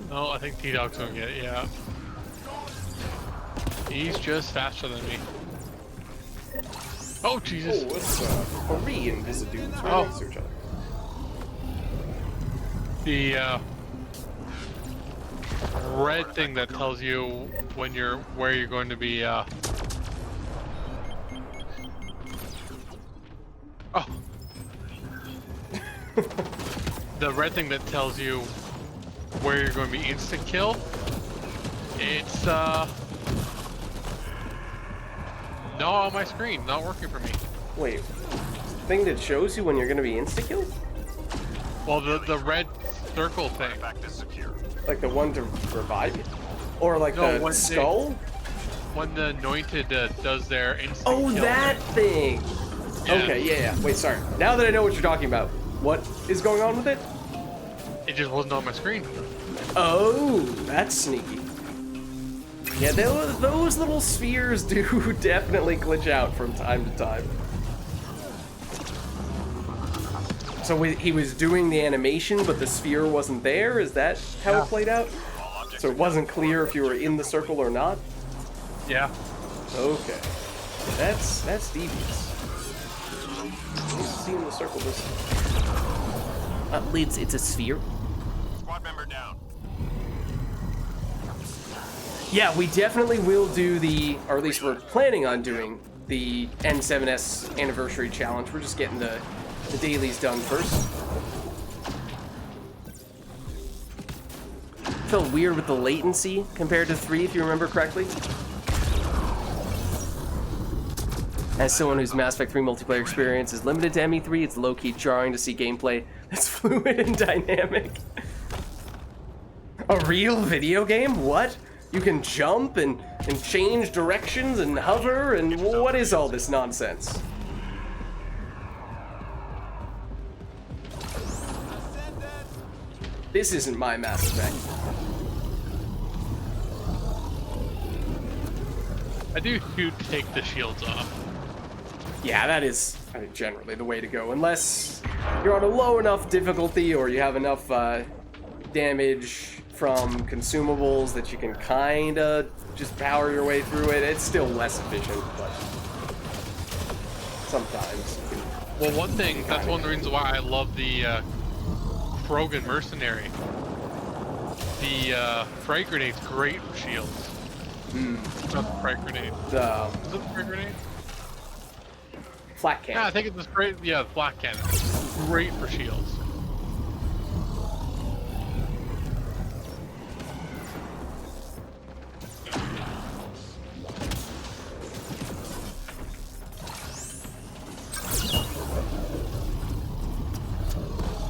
Oh, I think T-Dog's gonna get it, yeah. He's just faster than me. Oh, Jesus. Oh, it's Marie and Visidudes right Oh. next to each other. The red thing that tells you when where you're going to be oh. The red thing that tells you where you're going to be instant kill, it's not on my screen, not working for me. Wait, thing that shows you when you're gonna be insta-killed? Well, the red circle thing. Artifact is secure. Like the one to revive you? Or like No, the when skull? When the anointed does their instant Oh, kill. that thing! Yeah. Okay, yeah. Wait, sorry. Now that I know what you're talking about, what is going on with it? It just wasn't on my screen. Oh, that's sneaky. Yeah, those little spheres do definitely glitch out from time to time. So he was doing the animation, but the sphere wasn't there? Is that how Yeah. it played out? All objects So it wasn't clear if you were in the circle or not? Yeah. Okay. That's devious. See in the circle this. Lids, it's a sphere. Squad member down. Yeah, we definitely will do the, or at least we're planning on doing the N7S anniversary challenge. We're just getting the dailies done first. Felt weird with the latency compared to 3, if you remember correctly. As someone whose Mass Effect 3 multiplayer experience is limited to ME3, it's low-key jarring to see gameplay that's fluid and dynamic. A real video game? What? You can jump and change directions and hover, and what is all this nonsense? This isn't my Mass Effect. I do take the shields off. Yeah, that is, I think, generally the way to go. Unless you're on a low enough difficulty or you have enough damage from consumables that you can kind of just power your way through it. It's still less efficient, but sometimes. Well, one thing, that's one of the reasons why I love the Krogan Mercenary. The frag grenade's great for shields. Not the frag grenade. Is it the frag grenade? Flat cannon. Yeah, I think it's great. Yeah, the flat cannon. Great for shields.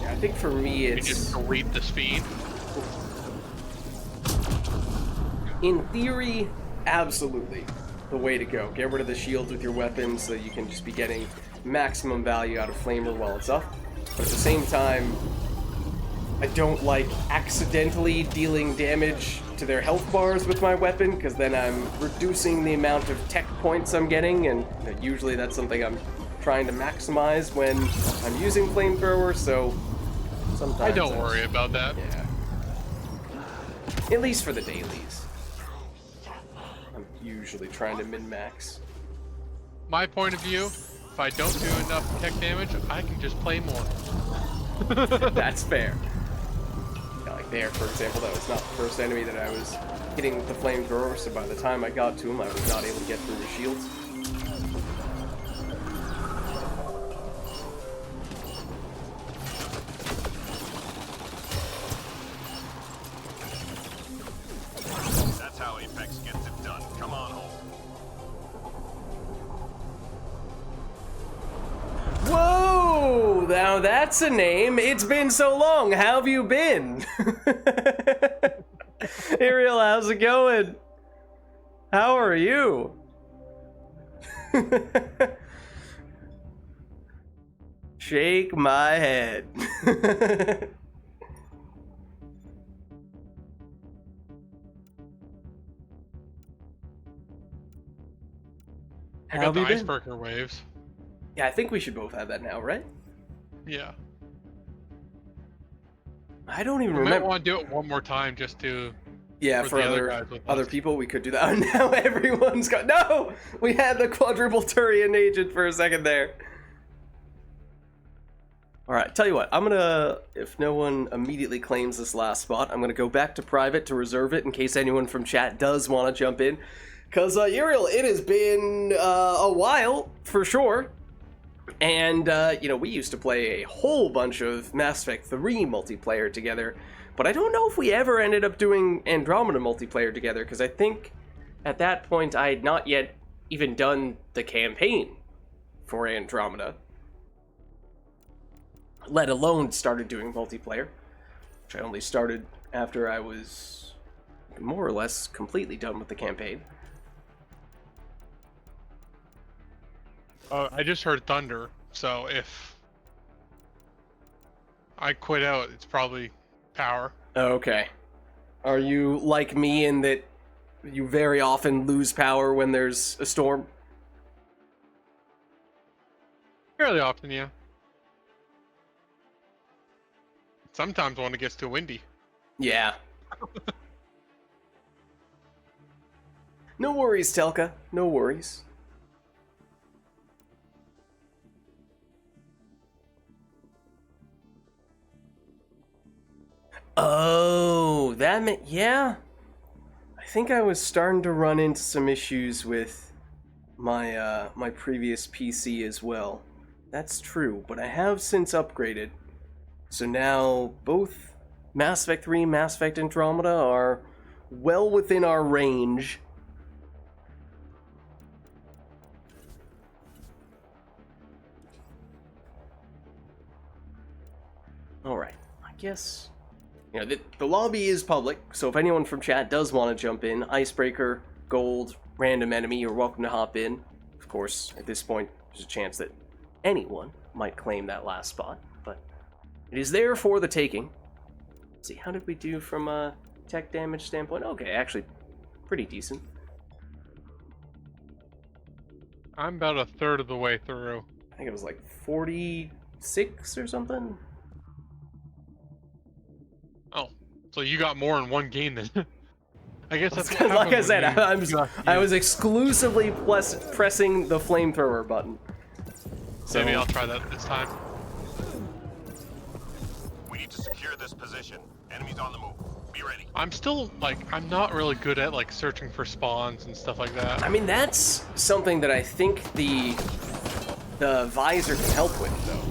Yeah, I think for me You it's... just delete the speed. In theory, absolutely the way to go. Get rid of the shields with your weapons so you can just be getting maximum value out of Flamer while it's up. But at the same time, I don't like accidentally dealing damage to their health bars with my weapon, because then I'm reducing the amount of tech points I'm getting, and usually that's something I'm trying to maximize when I'm using Flamethrower, so sometimes I don't worry about that. Yeah. At least for the dailies. I'm usually trying to min-max. My point of view, if I don't do enough tech damage, I can just play more. That's fair. Yeah, like there, for example, that was not the first enemy that I was hitting with the flamethrower, so by the time I got to him, I was not able to get through his shields. That's how Apex gets it done. Come on home. Whoa! Now that's a name. It's been so long. How have you been? Ariel, how's it going? How are you? Shake my head. I How got the have you ice been? breaker waves. Yeah, I think we should both have that now, right? Yeah. I don't even We might remember. want to do it one more time just to... Yeah, for for the other other guys with other us. people, we could do that. Oh, now everyone's got... No! We had the quadruple Turian agent for a second there. Alright, tell you what. I'm gonna... If no one immediately claims this last spot, I'm gonna go back to private to reserve it in case anyone from chat does want to jump in. Because, Uriel, it has been a while, for sure. And, we used to play a whole bunch of Mass Effect 3 multiplayer together. But I don't know if we ever ended up doing Andromeda multiplayer together, because I think at that point I had not yet even done the campaign for Andromeda. Let alone started doing multiplayer, which I only started after I was more or less completely done with the campaign. I just heard thunder, so if I quit out, it's probably power. Okay. Are you like me in that you very often lose power when there's a storm? Fairly often, yeah. Sometimes when it gets too windy. Yeah. No worries, Telka. No worries. Oh, that meant, yeah. I think I was starting to run into some issues with my my previous PC as well. That's true, but I have since upgraded. So now both Mass Effect 3 and Mass Effect Andromeda are well within our range. Alright, I guess... You know, the lobby is public, so if anyone from chat does want to jump in, Icebreaker, Gold, Random Enemy, you're welcome to hop in. Of course, at this point, there's a chance that anyone might claim that last spot, but it is there for the taking. Let's see, how did we do from a tech damage standpoint? Okay, actually, pretty decent. I'm about a third of the way through. I think it was like 46 or something. Oh, so you got more in one game then? I guess that's what Like I happens said, when I was exclusively pressing the flamethrower button. So maybe I'll try that this time. We need to secure this position. Enemies on the move. Be ready. I'm still like, I'm not really good at like searching for spawns and stuff like that. I mean, that's something that I think the visor can help with, though.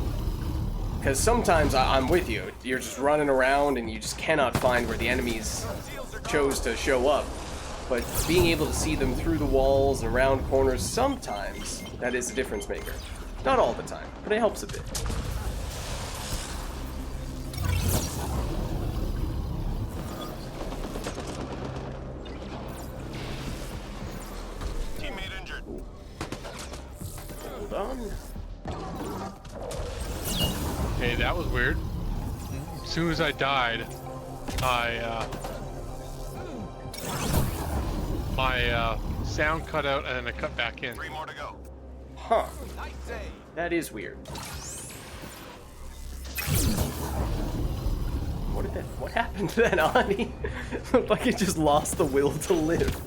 Because sometimes I'm with you. You're just running around and you just cannot find where the enemies chose to show up. But being able to see them through the walls and around corners, sometimes that is a difference maker. Not all the time, but it helps a bit. Teammate injured. Hold on. Hey, that was weird. As soon as I died, my sound cut out and then it cut back in. 3 more to go. Huh. That is weird. What happened to that Ani? Looked like it just lost the will to live.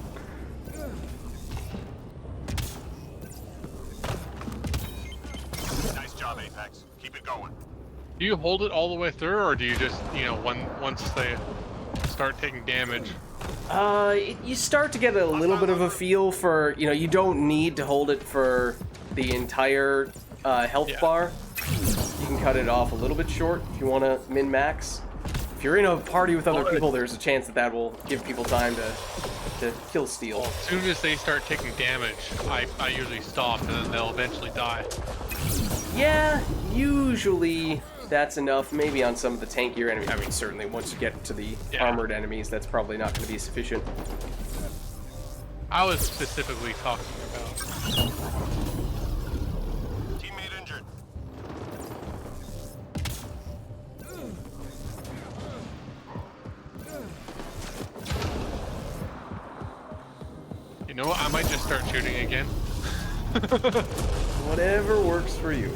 Nice job, Apex. Keep it going. Do you hold it all the way through, or do you just, you know, once they start taking damage? You start to get a little bit of a feel for, you know, you don't need to hold it for the entire health bar. You can cut it off a little bit short if you want to min-max. If you're in a party with other people, there's a chance that that will give people time to kill steal. As soon as they start taking damage, I usually stop, and then they'll eventually die. Yeah, usually that's enough. Maybe on some of the tankier enemies. I mean, certainly once you get to the armored enemies, that's probably not going to be sufficient. I was specifically talking about. Teammate injured. You know what? I might just start shooting again. Whatever works for you.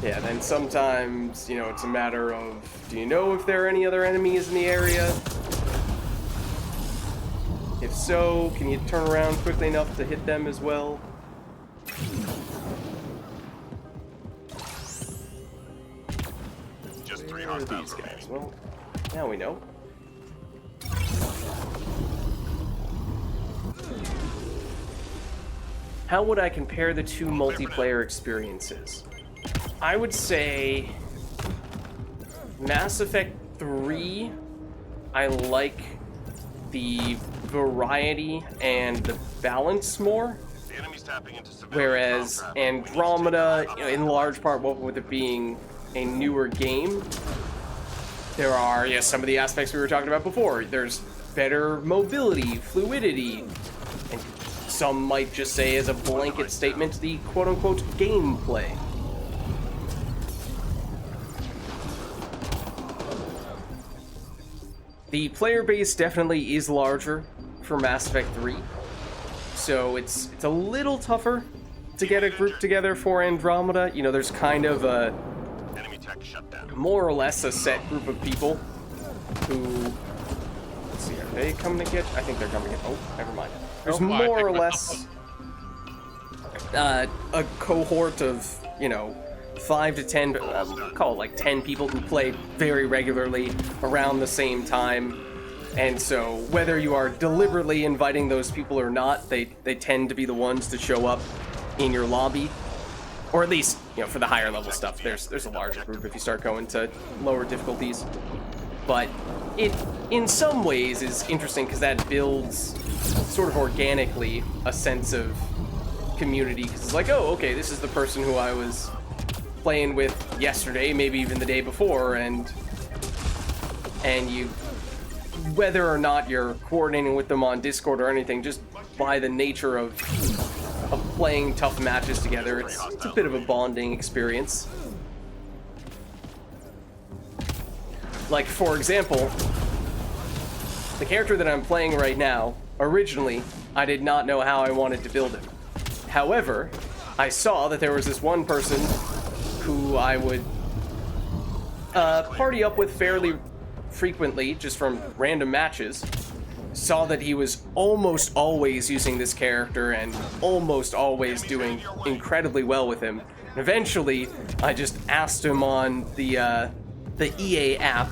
Yeah, then sometimes, you know, it's a matter of, do you know if there are any other enemies in the area? If so, can you turn around quickly enough to hit them as well? Just 3 Where are hostiles these guys? remaining. Well, now we know. How would I compare the two multiplayer experiences? I would say Mass Effect 3, I like the variety and the balance more, The enemy's tapping into civilian whereas ground traffic. We need to take Andromeda, them you know, in large part, what with it being a newer game, there are, yes, some of the aspects we were talking about before. There's better mobility, fluidity, and some might just say as a blanket statement, the quote-unquote gameplay. The player base definitely is larger for Mass Effect 3, so it's a little tougher to get a group together for Andromeda. You know, there's kind of a Enemy tech shut down. more or less a set group of people who, let's see here, they coming to get? I think they're coming to get. Oh, never mind. There's Oh, I more or think less a cohort of, 5 to 10, call it like 10 people who play very regularly around the same time. And so whether you are deliberately inviting those people or not, they tend to be the ones to show up in your lobby. Or at least, for the higher level stuff, there's a larger group if you start going to lower difficulties. But it, in some ways, is interesting because that builds sort of organically a sense of community. Because it's like, oh, okay, this is the person who I was playing with yesterday, maybe even the day before, and you, whether or not you're coordinating with them on Discord or anything, just by the nature of playing tough matches together, it's a bit of a bonding experience. Like, for example, the character that I'm playing right now, originally, I did not know how I wanted to build him. However, I saw that there was this one person who I would party up with fairly frequently, just from random matches. Saw that he was almost always using this character and almost always doing incredibly well with him. And eventually, I just asked him on the EA app,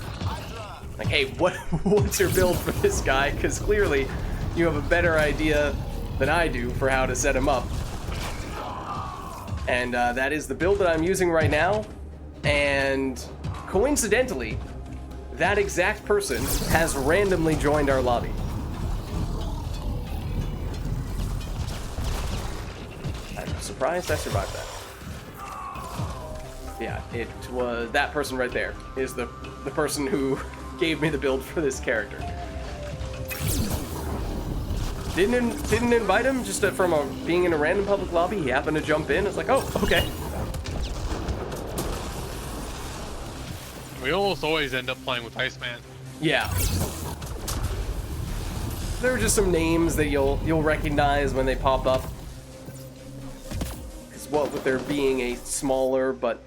like, hey, what's your build for this guy? Because clearly, you have a better idea than I do for how to set him up. And that is the build that I'm using right now. And coincidentally, that exact person has randomly joined our lobby. I'm surprised I survived that. Yeah, it was that person right there is the person who gave me the build for this character. Didn't invite him, just from being in a random public lobby. He happened to jump in. It's like, oh, okay. We almost always end up playing with Iceman. Yeah. There are just some names that you'll recognize when they pop up. Because what with there being a smaller, but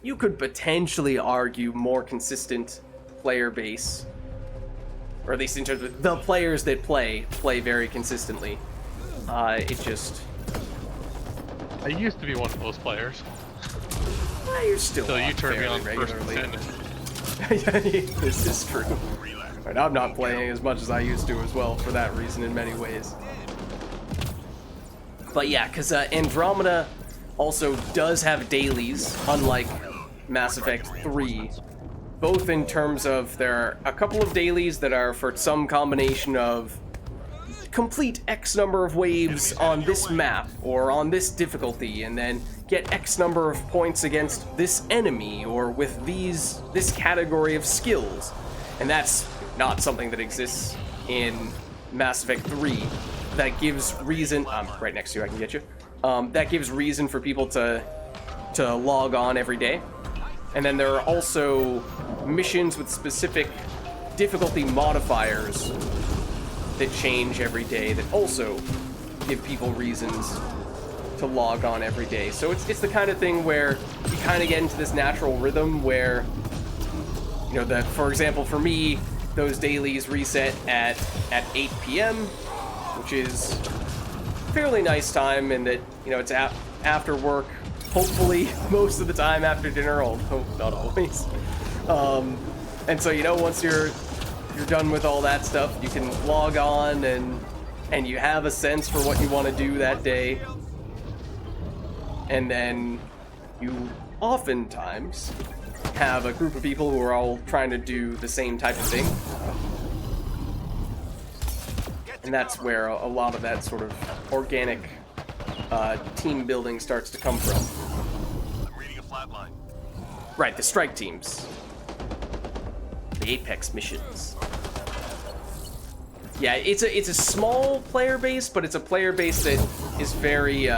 you could potentially argue more consistent player base, or at least in terms of the players that play very consistently. It just... I used to be one of those players. You're still So you on turned me fairly on first regularly. lieutenant. This is true. Right, I'm not playing as much as I used to as well for that reason in many ways. But yeah, because Andromeda also does have dailies, unlike Mass Effect 3. Both in terms of there are a couple of dailies that are for some combination of complete X number of waves on this map or on this difficulty, and then get X number of points against this enemy or with this category of skills. And that's not something that exists in Mass Effect 3. That gives reason... I'm right next to you, I can get you. That gives reason for people to log on every day. And then there are also missions with specific difficulty modifiers that change every day that also give people reasons to log on every day. So it's the kind of thing where you kind of get into this natural rhythm where, that, for example, for me, those dailies reset at 8 p.m., which is fairly nice time, and that, it's after work, hopefully most of the time after dinner, although not always. And so, once you're done with all that stuff, you can log on and you have a sense for what you want to do that day. And then you oftentimes have a group of people who are all trying to do the same type of thing. And that's where a lot of that sort of organic team building starts to come from. I'm reading a flat line. Right, the strike teams. The Apex missions. Yeah, it's a small player base, but it's a player base that is very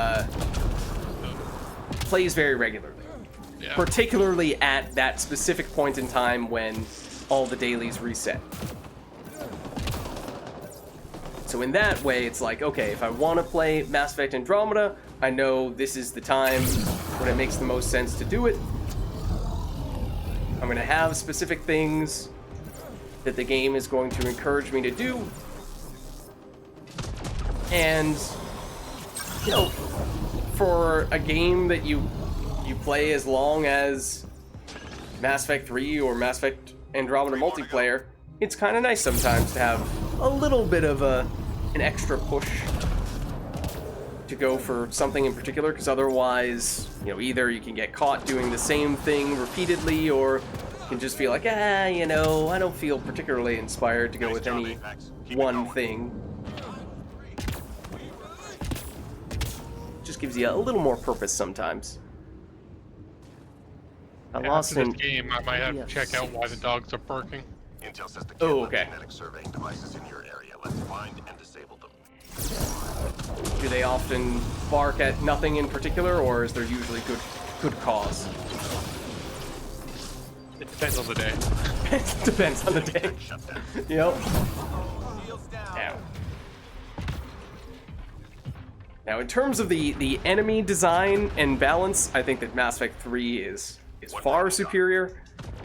plays very regularly. Yeah. Particularly at that specific point in time when all the dailies reset. So in that way, it's like, okay, if I want to play Mass Effect Andromeda, I know this is the time when it makes the most sense to do it. I'm going to have specific things that the game is going to encourage me to do. And, you know, for a game that you play as long as Mass Effect 3 or Mass Effect Andromeda multiplayer, it's kind of nice sometimes to have a little bit of an extra push to go for something in particular, because otherwise, you know, either you can get caught doing the same thing repeatedly, or you can just feel like, you know, I don't feel particularly inspired to go with any one thing. Just gives you a little more purpose sometimes. After this game, I might have to check out why the dogs are barking. Intel says the telekinetic surveying devices in your area. Let's find and disable them. Do they often bark at nothing in particular, or is there usually good cause? It depends on the day. It depends on the day. Yep. Now, in terms of the enemy design and balance, I think that Mass Effect 3 is far superior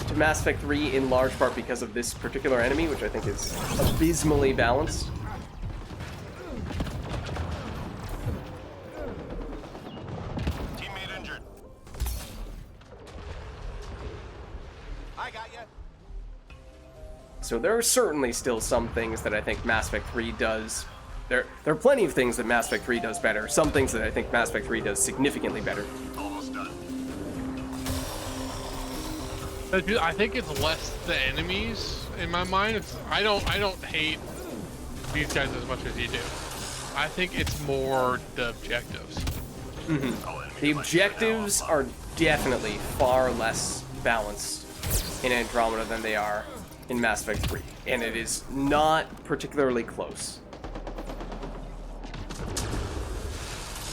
to Mass Effect 3, in large part because of this particular enemy, which I think is abysmally balanced. Teammate injured. I got you. So there are certainly still some things that I think Mass Effect 3 does. There are plenty of things that Mass Effect 3 does better. Some things that I think Mass Effect 3 does significantly better. Almost done. I think it's less the enemies in my mind. I don't hate these guys as much as you do. I think it's more the objectives. Mm-hmm. The objectives are definitely far less balanced in Andromeda than they are in Mass Effect 3, and it is not particularly close.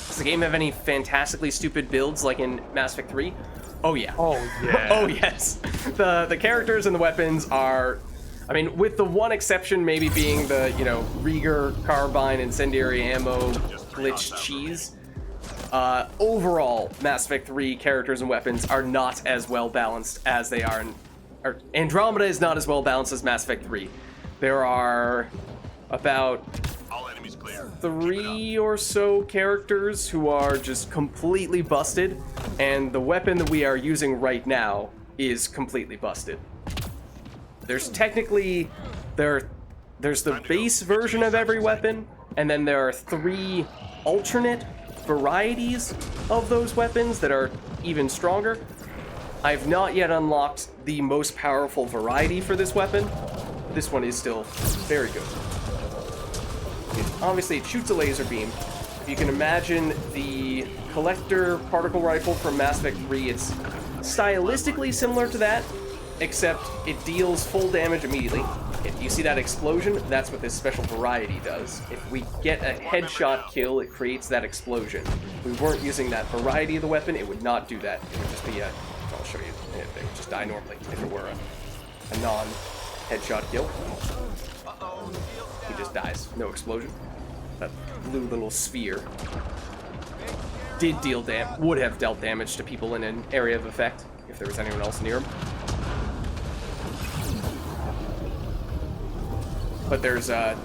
Does the game have any fantastically stupid builds like in Mass Effect 3? Oh yeah. Oh yeah. Oh yes. The characters and the weapons are, I mean, with the one exception maybe being the, you know, Rieger carbine incendiary ammo glitched cheese. Overall, Mass Effect 3 characters and weapons are not as well balanced as they are in, or Andromeda is not as well balanced as Mass Effect 3. There are about 3 or so characters who are just completely busted, and the weapon that we are using right now is completely busted. There's technically, there's the base version of every weapon, and then there are 3 alternate varieties of those weapons that are even stronger. I've not yet unlocked the most powerful variety for this weapon. This one is still very good. Obviously, it shoots a laser beam. If you can imagine the collector particle rifle from Mass Effect 3, it's stylistically similar to that, except it deals full damage immediately. If you see that explosion, that's what this special variety does. If we get a headshot kill, it creates that explosion. If we weren't using that variety of the weapon, it would not do that. It would just be a... I'll show you. It would just die normally if it were a non-headshot kill. He just dies. No explosion. That blue little sphere did deal would have dealt damage to people in an area of effect if there was anyone else near him. But there's a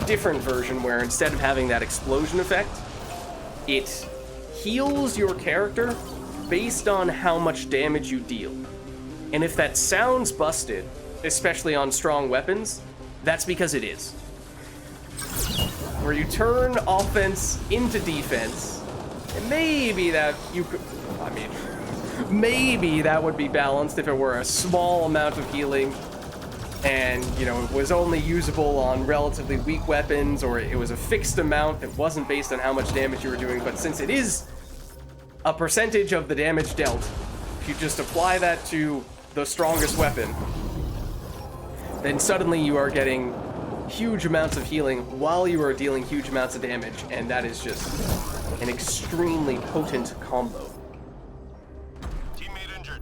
different version where instead of having that explosion effect, it heals your character based on how much damage you deal. And if that sounds busted, especially on strong weapons, that's because it is. Where you turn offense into defense, and maybe that you could, I mean, maybe that would be balanced if it were a small amount of healing and, you know, it was only usable on relatively weak weapons, or it was a fixed amount that wasn't based on how much damage you were doing. But since it is a percentage of the damage dealt, if you just apply that to the strongest weapon, then suddenly you are getting huge amounts of healing while you are dealing huge amounts of damage, and that is just an extremely potent combo. Teammate injured.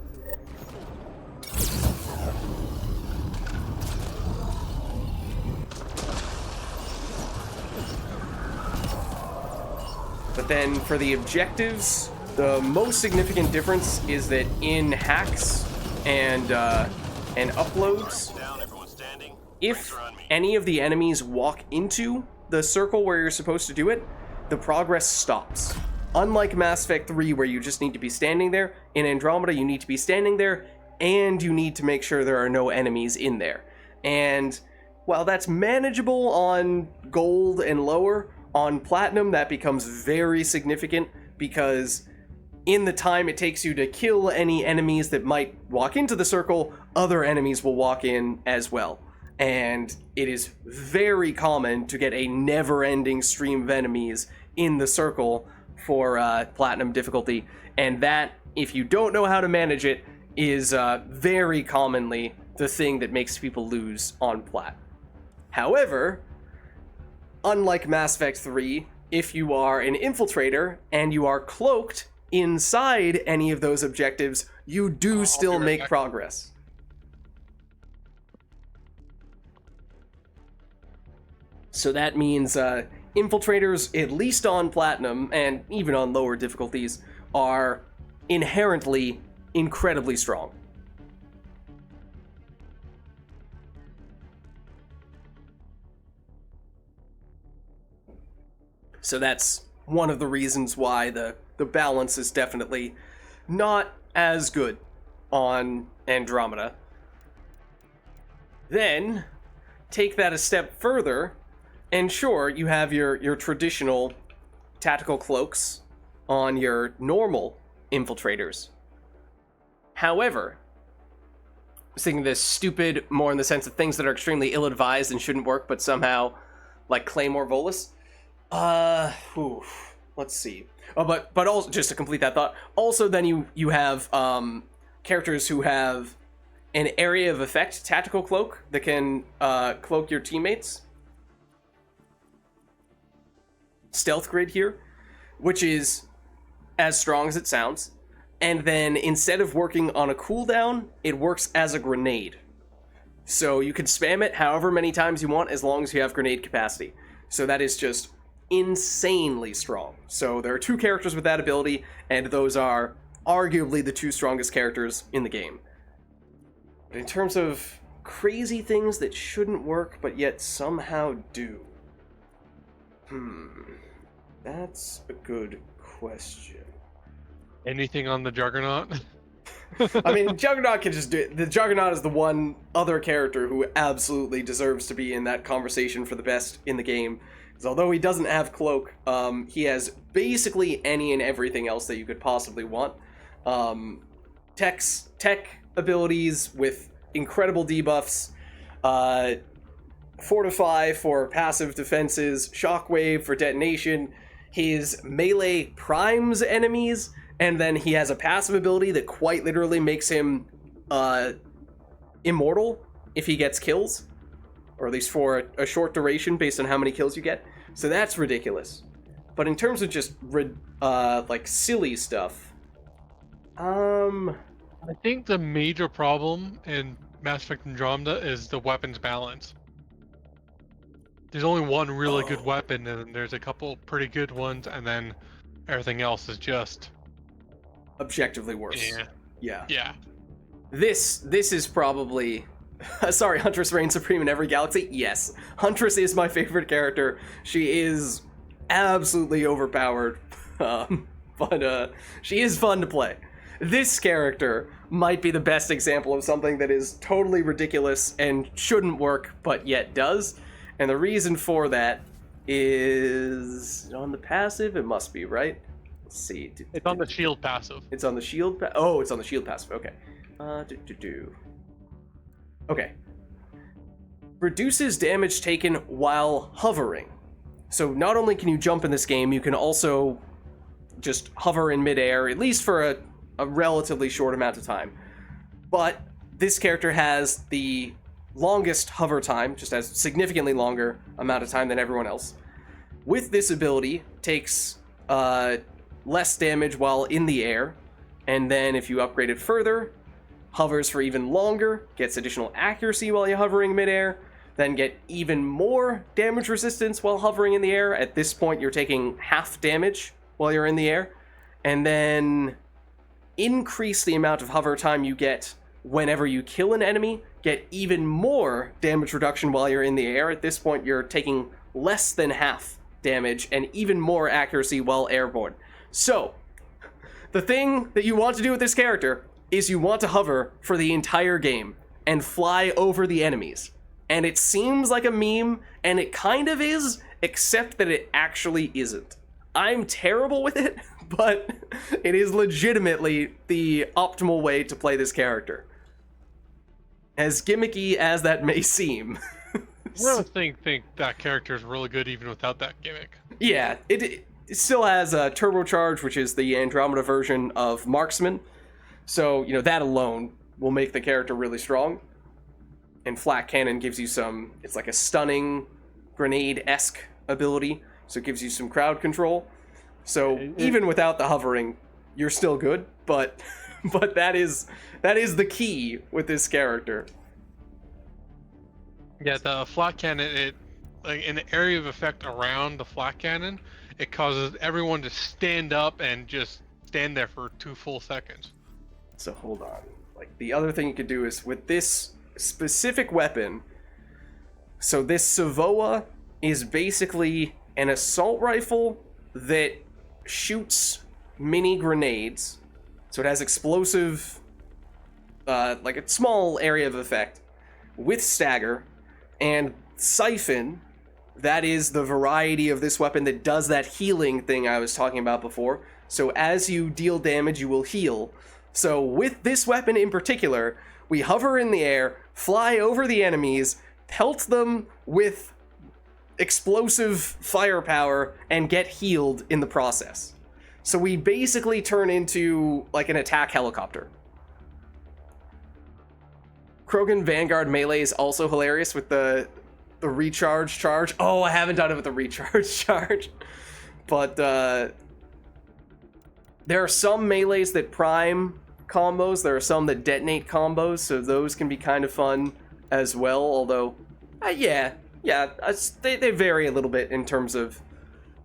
But then for the objectives, the most significant difference is that in hacks and uploads, If any of the enemies walk into the circle where you're supposed to do it, the progress stops. Unlike Mass Effect 3, where you just need to be standing there, in Andromeda you need to be standing there, and you need to make sure there are no enemies in there. And while that's manageable on Gold and lower, on Platinum that becomes very significant, because in the time it takes you to kill any enemies that might walk into the circle, other enemies will walk in as well. And it is very common to get a never-ending stream of enemies in the circle for Platinum difficulty, and that, if you don't know how to manage it, is very commonly the thing that makes people lose on Plat. However, unlike Mass Effect 3, if you are an infiltrator and you are cloaked inside any of those objectives, you do still make progress. So that means infiltrators, at least on Platinum, and even on lower difficulties, are inherently incredibly strong. So that's one of the reasons why the balance is definitely not as good on Andromeda. Then, take that a step further, and sure, you have your traditional tactical cloaks on your normal infiltrators. However, I was thinking this stupid, more in the sense of things that are extremely ill-advised and shouldn't work, but somehow, like Claymore Volus. Let's see. Oh, but also, just to complete that thought, also then you have characters who have an area of effect tactical cloak that can cloak your teammates. Stealth grid here, which is as strong as it sounds, and then instead of working on a cooldown, it works as a grenade. So you can spam it however many times you want as long as you have grenade capacity. So that is just insanely strong. So there are two characters with that ability, and those are arguably the two strongest characters in the game. But in terms of crazy things that shouldn't work but yet somehow do, that's a good question. Anything on the Juggernaut? I mean, Juggernaut can just do it. The Juggernaut is the one other character who absolutely deserves to be in that conversation for the best in the game. Because although he doesn't have Cloak, he has basically any and everything else that you could possibly want. Tech abilities with incredible debuffs, Fortify for passive defenses, Shockwave for detonation. His melee primes enemies, and then he has a passive ability that quite literally makes him immortal if he gets kills, or at least for a short duration based on how many kills you get. So that's ridiculous. But in terms of just like silly stuff, I think the major problem in Mass Effect Andromeda is the weapons balance. There's only one really good weapon, and there's a couple pretty good ones, and then everything else is just objectively worse. Yeah. This is probably... Sorry, Huntress reigns supreme in every galaxy? Yes. Huntress is my favorite character. She is absolutely overpowered, but she is fun to play. This character might be the best example of something that is totally ridiculous and shouldn't work, but yet does. And the reason for that is on the passive. It must be, right? Let's see. It's on the shield passive. It's on the shield. Oh, it's on the shield passive. Okay. Okay. Reduces damage taken while hovering. So not only can you jump in this game, you can also just hover in midair, at least for a relatively short amount of time. But this character has the longest hover time, just has significantly longer amount of time than everyone else. With this ability, takes less damage while in the air, and then if you upgrade it further, hovers for even longer, gets additional accuracy while you're hovering midair, then get even more damage resistance while hovering in the air. At this point, you're taking half damage while you're in the air, and then increase the amount of hover time you get whenever you kill an enemy, get even more damage reduction while you're in the air. At this point, you're taking less than half damage and even more accuracy while airborne. So, the thing that you want to do with this character is you want to hover for the entire game and fly over the enemies. And it seems like a meme, and it kind of is, except that it actually isn't. I'm terrible with it, but it is legitimately the optimal way to play this character. As gimmicky as that may seem. I don't think that character is really good even without that gimmick. Yeah, it still has a turbocharge, which is the Andromeda version of Marksman. So, you know, that alone will make the character really strong. And Flat Cannon gives you some, it's like a stunning grenade-esque ability. So it gives you some crowd control. So even without the hovering, you're still good. But that is the key with this character. Yeah, the flat cannon, it like in the area of effect around the flat cannon, it causes everyone to stand up and just stand there for 2 full seconds. So hold on. Like the other thing you could do is with this specific weapon. So this Savoa is basically an assault rifle that shoots mini grenades. So it has explosive, like a small area of effect with stagger, and Siphon, that is the variety of this weapon that does that healing thing I was talking about before. So as you deal damage, you will heal. So with this weapon in particular, we hover in the air, fly over the enemies, pelt them with explosive firepower, and get healed in the process. So we basically turn into like an attack helicopter. Krogan Vanguard melee is also hilarious with the recharge charge. Oh, I haven't done it with the recharge charge. But there are some melees that prime combos. There are some that detonate combos, so those can be kind of fun as well. Although, they vary a little bit in terms of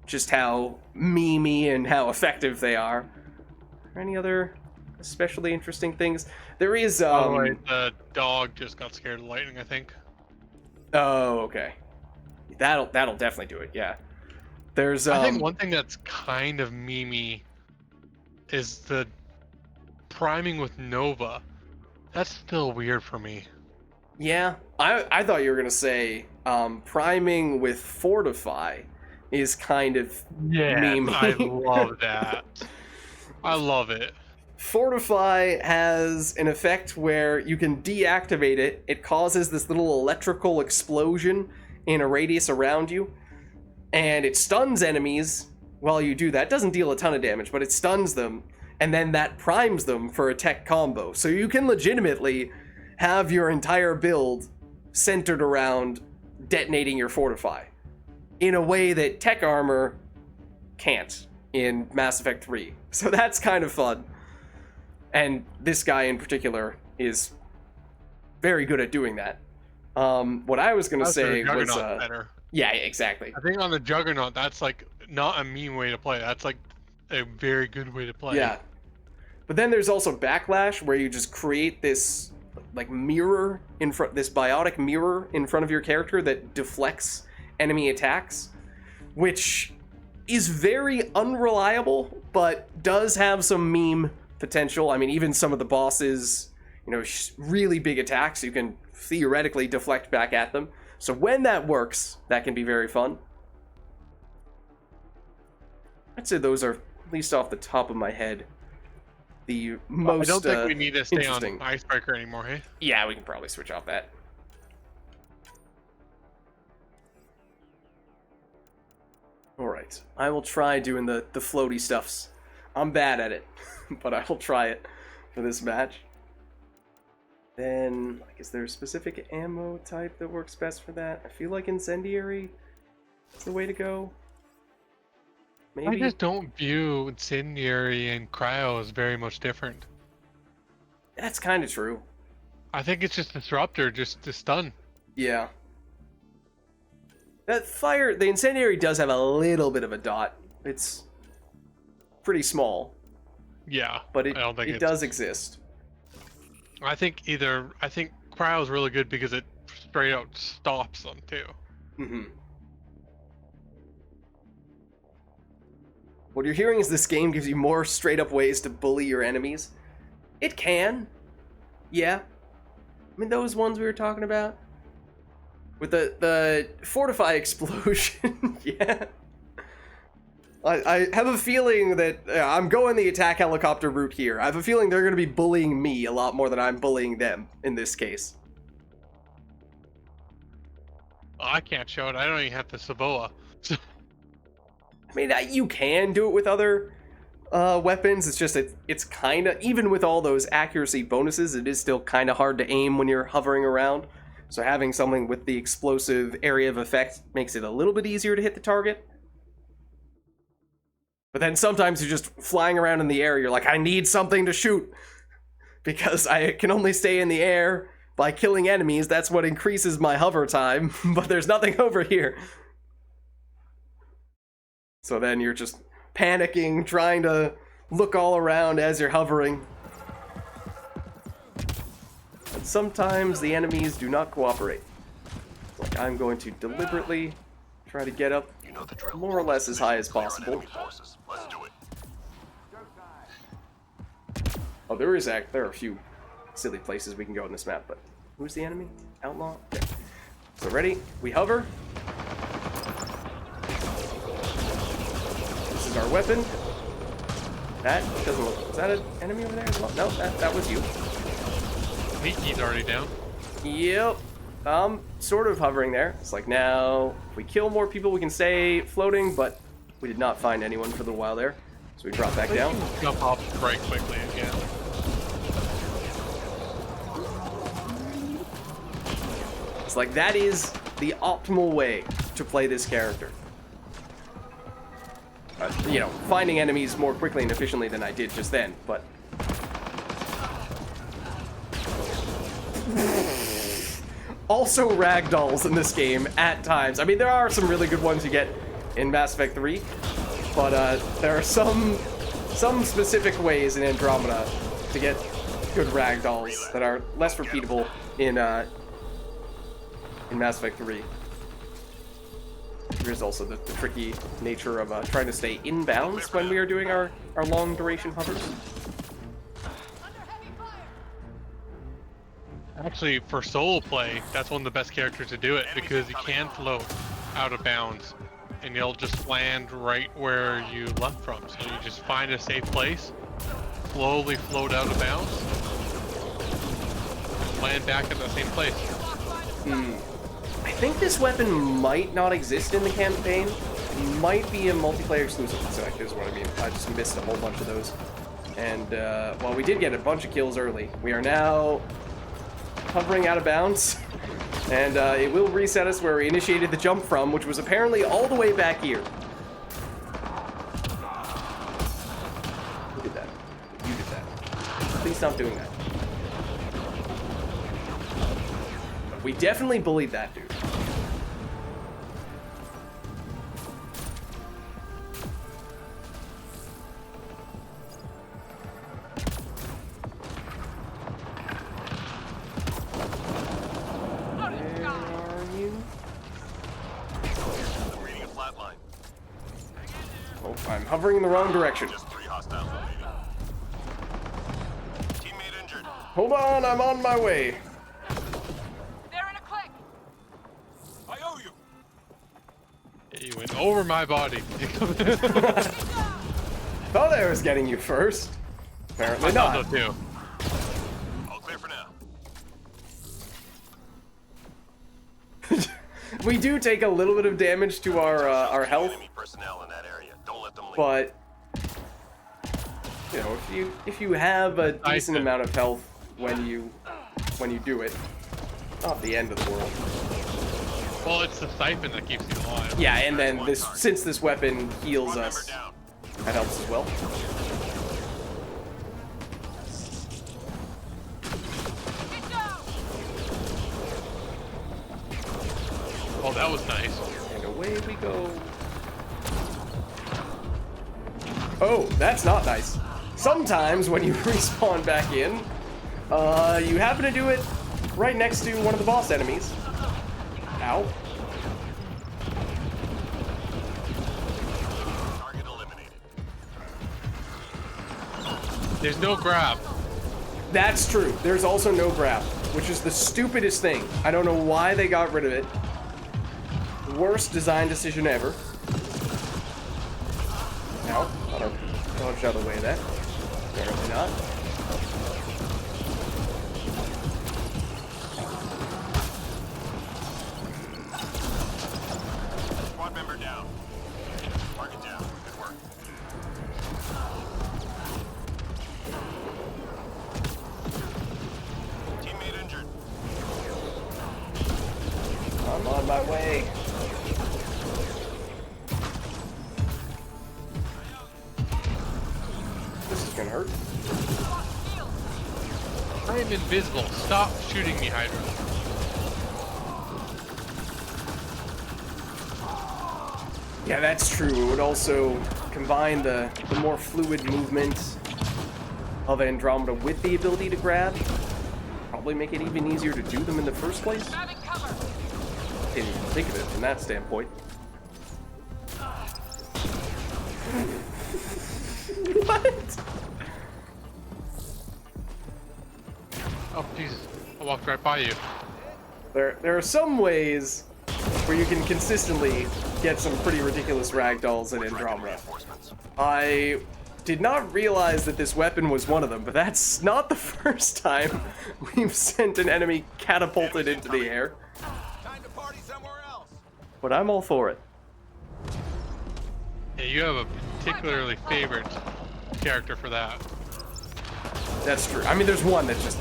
just how memey and how effective they are. Are there any other especially interesting things? There is. Oh, wait, the dog just got scared of lightning, I think. Oh, okay. That'll definitely do it. Yeah. There's. I think one thing that's kind of memey is the priming with Nova. That's still weird for me. Yeah, I thought you were gonna say priming with Fortify is kind of memey. I love that. I love it. Fortify has an effect where you can deactivate it. It causes this little electrical explosion in a radius around you, and it stuns enemies while you do that. It doesn't deal a ton of damage, but it stuns them, and then that primes them for a tech combo. So you can legitimately have your entire build centered around detonating your Fortify in a way that tech armor can't in Mass Effect 3. So that's kind of fun. And this guy in particular is very good at doing that. What I was going to say was... better. Yeah, exactly. I think on the Juggernaut, that's like not a mean way to play. That's like a very good way to play. Yeah. But then there's also Backlash, where you just create this like mirror in front, this biotic mirror in front of your character that deflects enemy attacks, which is very unreliable, but does have some meme potential. I mean, even some of the bosses, you know, really big attacks, you can theoretically deflect back at them. So when that works, that can be very fun. I'd say those are, at least off the top of my head, the most I don't think we need to stay interesting. on Icebreaker anymore, hey? Yeah, we can probably switch off that. Alright, I will try doing the floaty stuffs. I'm bad at it, but I will try it for this match. Then, like, is there a specific ammo type that works best for that? I feel like Incendiary is the way to go. Maybe? I just don't view Incendiary and Cryo as very much different. That's kind of true. I think it's just Disruptor, just to stun. Yeah. That fire, the Incendiary does have a little bit of a dot. It's pretty small. Yeah, But I don't think it does exist. I think cryo is really good because it straight out stops them too. Mm-hmm. What you're hearing is this game gives you more straight-up ways to bully your enemies. It can. Yeah. I mean, those ones we were talking about? With the Fortify explosion, yeah. I have a feeling that I'm going the attack helicopter route here. I have a feeling they're going to be bullying me a lot more than I'm bullying them in this case. Oh, I can't show it. I don't even have the Savoa. I mean, you can do it with other weapons. It's just it's kind of, even with all those accuracy bonuses, it is still kind of hard to aim when you're hovering around. So having something with the explosive area of effect makes it a little bit easier to hit the target. But then sometimes you're just flying around in the air, you're like, I need something to shoot. Because I can only stay in the air by killing enemies, that's what increases my hover time, but there's nothing over here. So then you're just panicking, trying to look all around as you're hovering. And sometimes the enemies do not cooperate. Like, I'm going to deliberately try to get up more or less as high as possible. Let's do it. Oh, there are a few silly places we can go in this map, but who's the enemy? Outlaw? Okay. So ready? We hover. This is our weapon. That doesn't look... Is that an enemy over there as well? No, that was you. Miki's already down. Yep. Sort of hovering there. It's like now, if we kill more people, we can stay floating, but we did not find anyone for a little while there. So we drop back down. Jump off right quickly again. It's like that is the optimal way to play this character. You know, finding enemies more quickly and efficiently than I did just then, but... Also ragdolls in this game at times. I mean, there are some really good ones you get in Mass Effect 3, but there are some specific ways in Andromeda to get good ragdolls that are less repeatable in Mass Effect 3. There's also the tricky nature of trying to stay inbounds when we are doing our long duration hovers. Actually, for solo play, that's one of the best characters to do it because you can float out of bounds and you'll just land right where you left from. So you just find a safe place, slowly float out of bounds, and land back at the same place. I think this weapon might not exist in the campaign. Might be a multiplayer exclusive, so that is what I mean. I just missed a whole bunch of those. And while we did get a bunch of kills early, we are now hovering out of bounds. And it will reset us where we initiated the jump from, which was apparently all the way back here. Who did that? You did that. Please stop doing that. We definitely bullied that dude. I'm hovering in the wrong direction. Just 3 hostiles remaining. Teammate injured. Hold on, I'm on my way. They're in a click. I owe you. You went over my body. Thought I was getting you first. Apparently I not. thought so too. All clear for now. We do take a little bit of damage to our health, Enemy personnel in that area. Don't let them leave. but you know, if you have a decent amount of health when you do it, not the end of the world. Well, it's the siphon that keeps you alive. Yeah, and then since this weapon heals us, Down. that helps as well. Get down. Oh, that was nice. And away we go. Oh, that's not nice. Sometimes when you respawn back in, You happen to do it right next to one of the boss enemies. Ow. Target eliminated. There's no grab. That's true. There's also no grab, which is the stupidest thing. I don't know why they got rid of it. Worst design decision ever. Ow. I'll dodge out of the way of that. Apparently not. Squad member down. Target down. Good work. Teammate injured. I'm on my way. This is gonna hurt. I am invisible. Stop shooting me, Hydra. Yeah, that's true. It would also combine the more fluid movement of Andromeda with the ability to grab. Probably make it even easier to do them in the first place. Grabbing cover. Didn't even think of it from that standpoint. What? Oh, Jesus. I walked right by you. There are some ways where you can consistently get some pretty ridiculous ragdolls in Andromeda. Reinforcements. I did not realize that this weapon was one of them, but that's not the first time we've sent an enemy catapulted into the air. Time to party somewhere else. But I'm all for it. Yeah, you have a particularly favorite character for that. That's true. I mean, there's one that just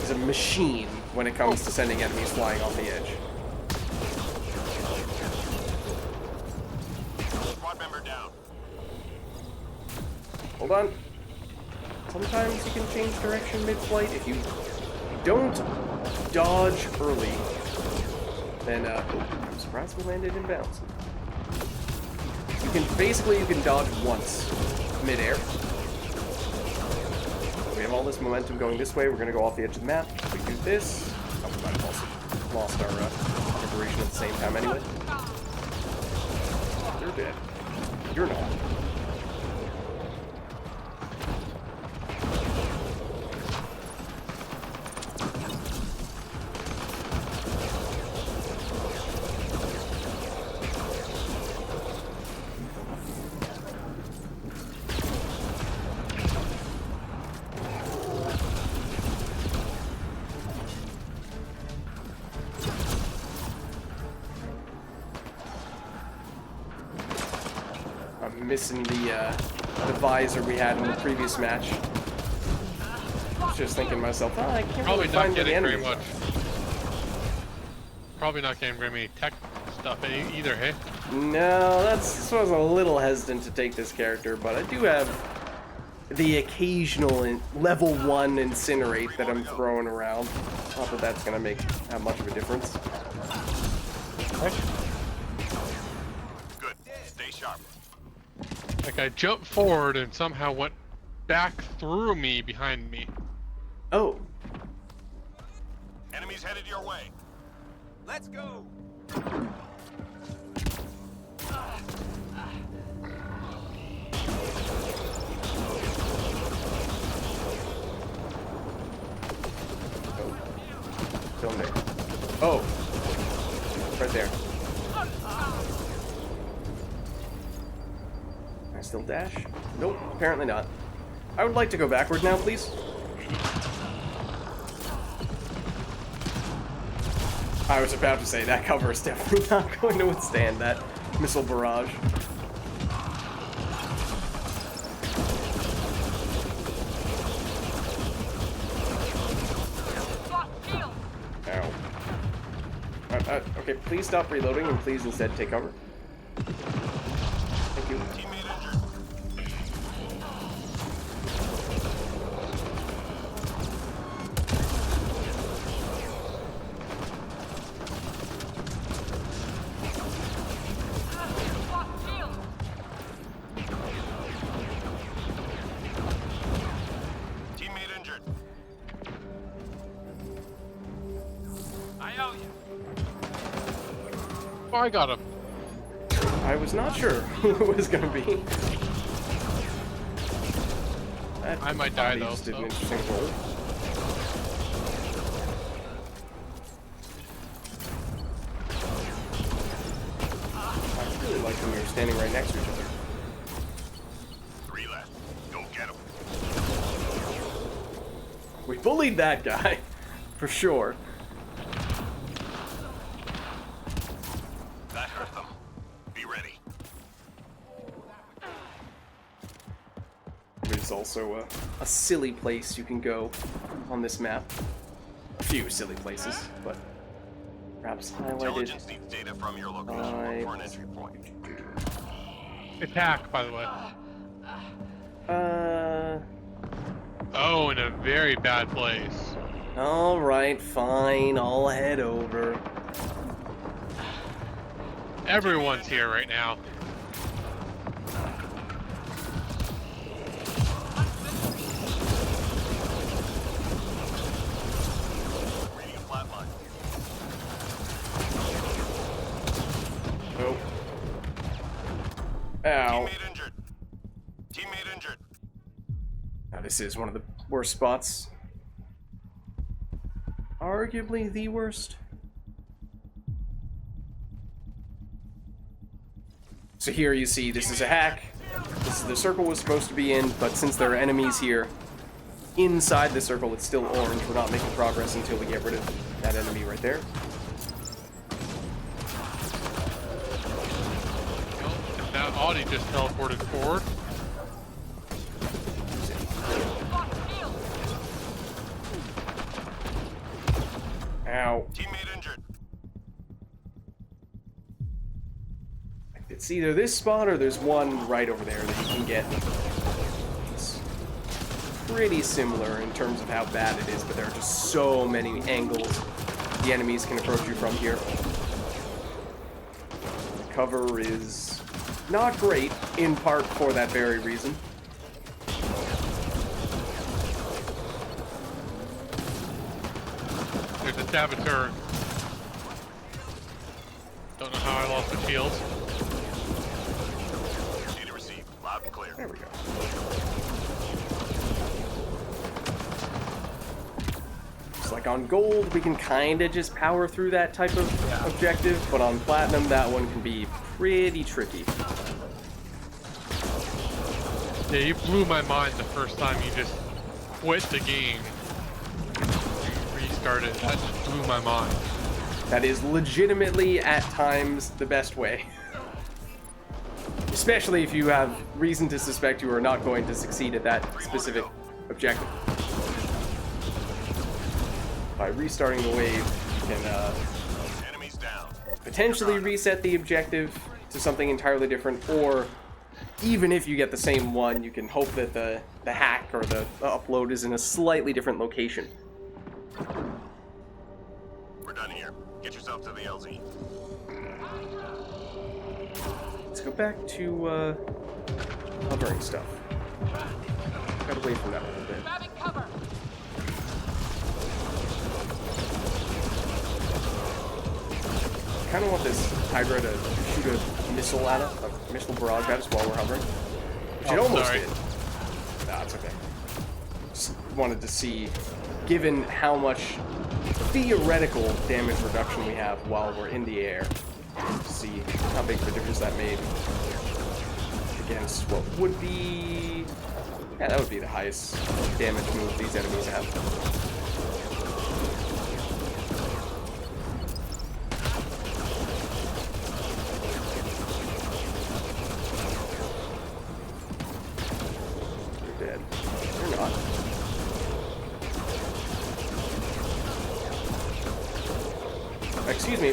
is a machine when it comes to sending enemies flying off the edge. Squad member down. Hold on. Sometimes you can change direction mid-flight. If you don't dodge early, then, I'm surprised we landed in bounds. You can dodge once mid-air. We have all this momentum going this way. We're going to go off the edge of the map. If we do this, oh, we might have also lost our preparation at the same time anyway. You're dead. You're not. I'm missing the visor we had in the previous match. Just thinking to myself, oh, I can't Probably really not find where the getting very enemies much. Probably not getting very many tech stuff either, hey? No, so I was a little hesitant to take this character, but I do have the occasional level 1 incinerate that I'm throwing around. Not that that's gonna have much of a difference. Good. Stay sharp. Like I jumped forward and somehow went back through me behind me. Oh, Enemies headed your way. Let's go. film there. Oh, right there. Can I still dash? Nope, apparently not. I would like to go backward now, please. I was about to say, that cover is definitely not going to withstand that missile barrage. Ow. Okay, please stop reloading and please instead take cover. Thank you. Teammate injured. Teammate injured. Oh, I got him. I was not sure who it was gonna be. That I might die, body though, just did an so. interesting roll. I really like when you're standing right next to each other. 3 left. Go get him. We bullied that guy, for sure. That hurt them. Be ready. There's also a silly place you can go on this map. A few silly places, but perhaps highlighted. Intelligence needs data from your location. Look for an entry point. Attack, by the way. Uh, Oh, in a very bad place. alright, fine, I'll head over. Everyone's here right now. Reading a flat line. Nope. Ow. Teammate injured. Teammate injured. Now, this is one of the worst spots. Arguably the worst. So here you see this is a hack. This is the circle was supposed to be in, but since there are enemies here inside the circle, it's still orange. We're not making progress until we get rid of that enemy right there. Well, that Audi just teleported forward. Ow. Teammate injured. It's either this spot or there's one right over there that you can get. It's pretty similar in terms of how bad it is, but there are just so many angles the enemies can approach you from here. The cover is not great, in part for that very reason. There's a saboteur. Don't know how I lost the shields. Data received. Loud and clear. There we go. It's like on gold, we can kind of just power through that type of objective, but on platinum, that one can be pretty tricky. Yeah, you blew my mind the first time you just quit the game. You restarted. That just blew my mind. That is legitimately, at times, the best way. Especially if you have reason to suspect you are not going to succeed at that specific objective. By restarting the wave, you can Enemies down. potentially reset the objective to something entirely different, or even if you get the same one, you can hope that the hack or the upload is in a slightly different location. We're done here. Get yourself to the LZ. Let's go back to hovering stuff. Got away from that a little bit. Grabbing cover. Kind of want this Hydra to shoot a missile at us, a missile barrage at us while we're hovering. Which it Oh, almost sorry. did. Nah, it's okay. Just wanted to see, given how much theoretical damage reduction we have while we're in the air, to see how big of a difference that made against what would be... Yeah, that would be the highest damage move these enemies have. They're dead. They're not. Excuse me.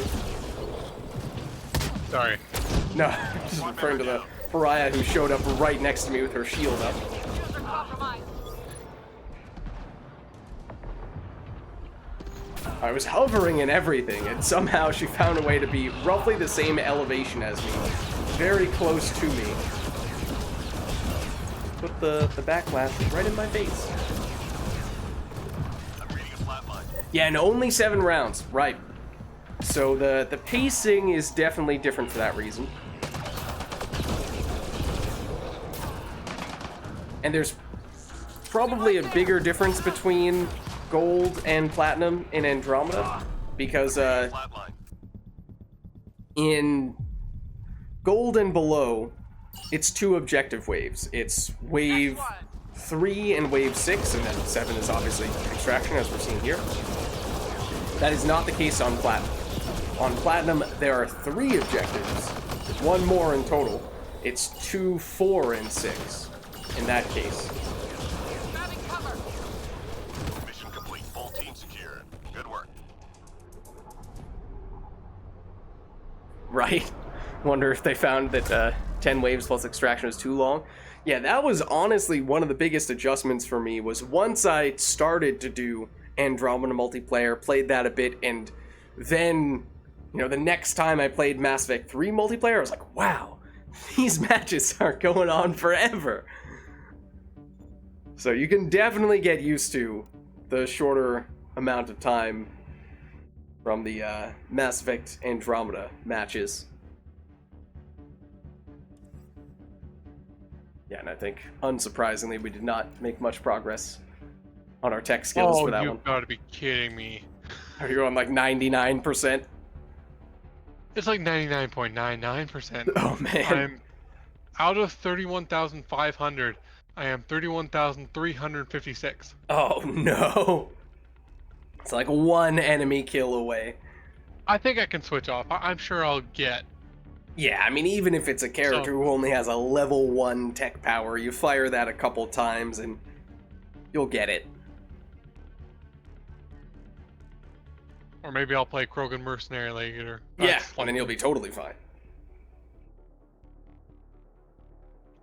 Sorry. No, just referring to the pariah who showed up right next to me with her shield up. Shields are compromised. I was hovering and everything, and somehow she found a way to be roughly the same elevation as me, very close to me. Put the backlash right in my face. I'm reading a flat line. Yeah, and only 7 rounds, right. So the pacing is definitely different for that reason. And there's probably a bigger difference between gold and platinum in Andromeda, because Flatline. in gold and below, it's 2 objective waves. It's wave 3 and wave 6, and then 7 is obviously extraction, as we're seeing here. That is not the case on platinum. On platinum, there are 3 objectives, 1 more in total. It's 2, 4, and 6 in that case. Grabbing cover. Mission complete. Full team secure. Good work. Right? Wonder if they found that 10 waves plus extraction is too long. Yeah, that was honestly one of the biggest adjustments for me, was once I started to do Andromeda multiplayer, played that a bit, and then, you know, the next time I played Mass Effect 3 multiplayer, I was like, wow, these matches are going on forever. So you can definitely get used to the shorter amount of time from the Mass Effect Andromeda matches. Yeah, and I think, unsurprisingly, we did not make much progress on our tech skills for that one. You've got to be kidding me. Are you on like 99%? It's like 99.99%. Oh man. I'm out of 31,500. I am 31,356. Oh no. It's like 1 enemy kill away. I think I can switch off. I'm sure I'll get. Yeah, I mean, even if it's a character who only has a level 1 tech power, you fire that a couple times and you'll get it. Or maybe I'll play Krogan Mercenary later. Yeah, and then you'll be totally fine.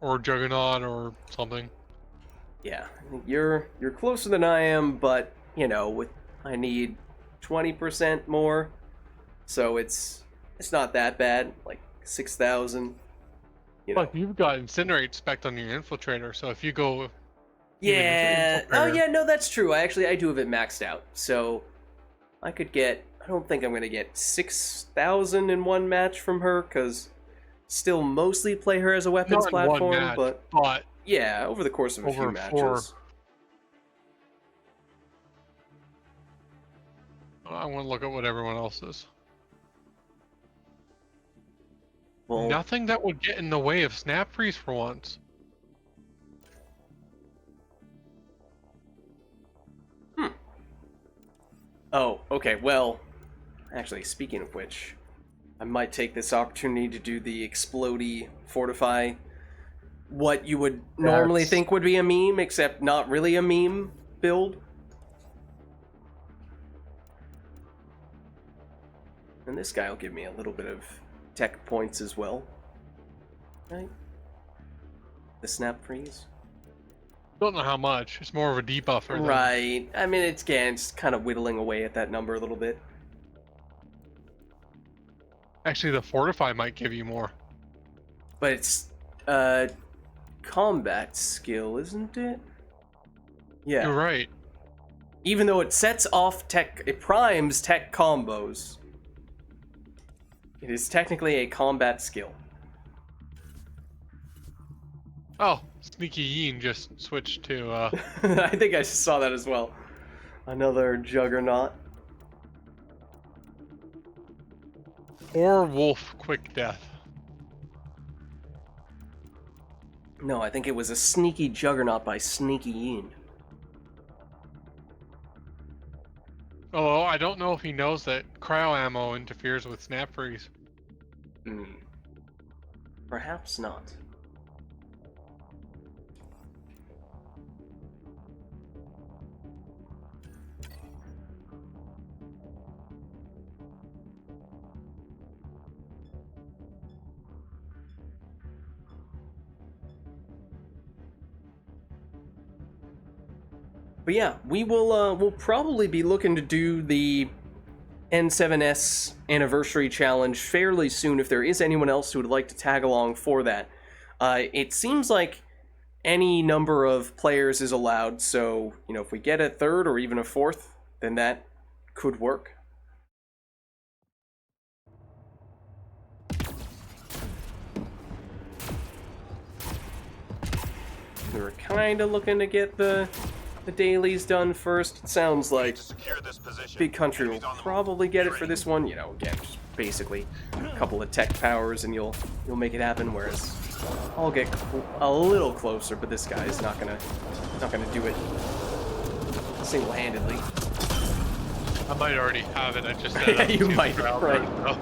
Or Juggernaut or something. Yeah, I think you're closer than I am, but, you know, I need 20% more, so it's not that bad, like 6,000, you know. But you've got Incinerate spec on your Infiltrator, so if you go... Yeah, oh Infiltrator- yeah, no, that's true. I do have it maxed out, so I could get, I don't think I'm going to get 6,000 in one match from her, because still mostly play her as a weapons Not in one platform, match, but yeah, over the course of a few over matches. 4. I want to look at what everyone else is. Well, Nothing that would get in the way of Snap Freeze for once. oh, okay, well, actually, speaking of which, I might take this opportunity to do the Explodey Fortify, what you would normally think would be a meme, except not really a meme build. And this guy will give me a little bit of tech points as well. Right? The snap freeze. Don't know how much. It's more of a debuffer. than- Right. I mean, it's kind of whittling away at that number a little bit. Actually, the Fortify might give you more. But it's combat skill, isn't it? Yeah. You're right. Even though it sets off tech, it primes tech combos. It is technically a combat skill. Oh, Sneaky Yeen just switched to, I think I saw that as well. Another Juggernaut. or Wolf Quick Death. No, I think it was a Sneaky Juggernaut by Sneaky Yeen. Although I don't know if he knows that cryo ammo interferes with snap freeze. Perhaps not. But yeah, we'll probably be looking to do the N7S anniversary challenge fairly soon if there is anyone else who would like to tag along for that. It seems like any number of players is allowed, so, you know, if we get a third or even a fourth, then that could work. We were kind of looking to get the dailies done first. It sounds like To secure this position, Big Country will enemies on the probably get it for this one. You know, again, just basically a couple of tech powers and you'll make it happen. Whereas I'll get a little closer, but this guy is not gonna do it single-handedly. I might already have it. I just Yeah, you might, right. Oh.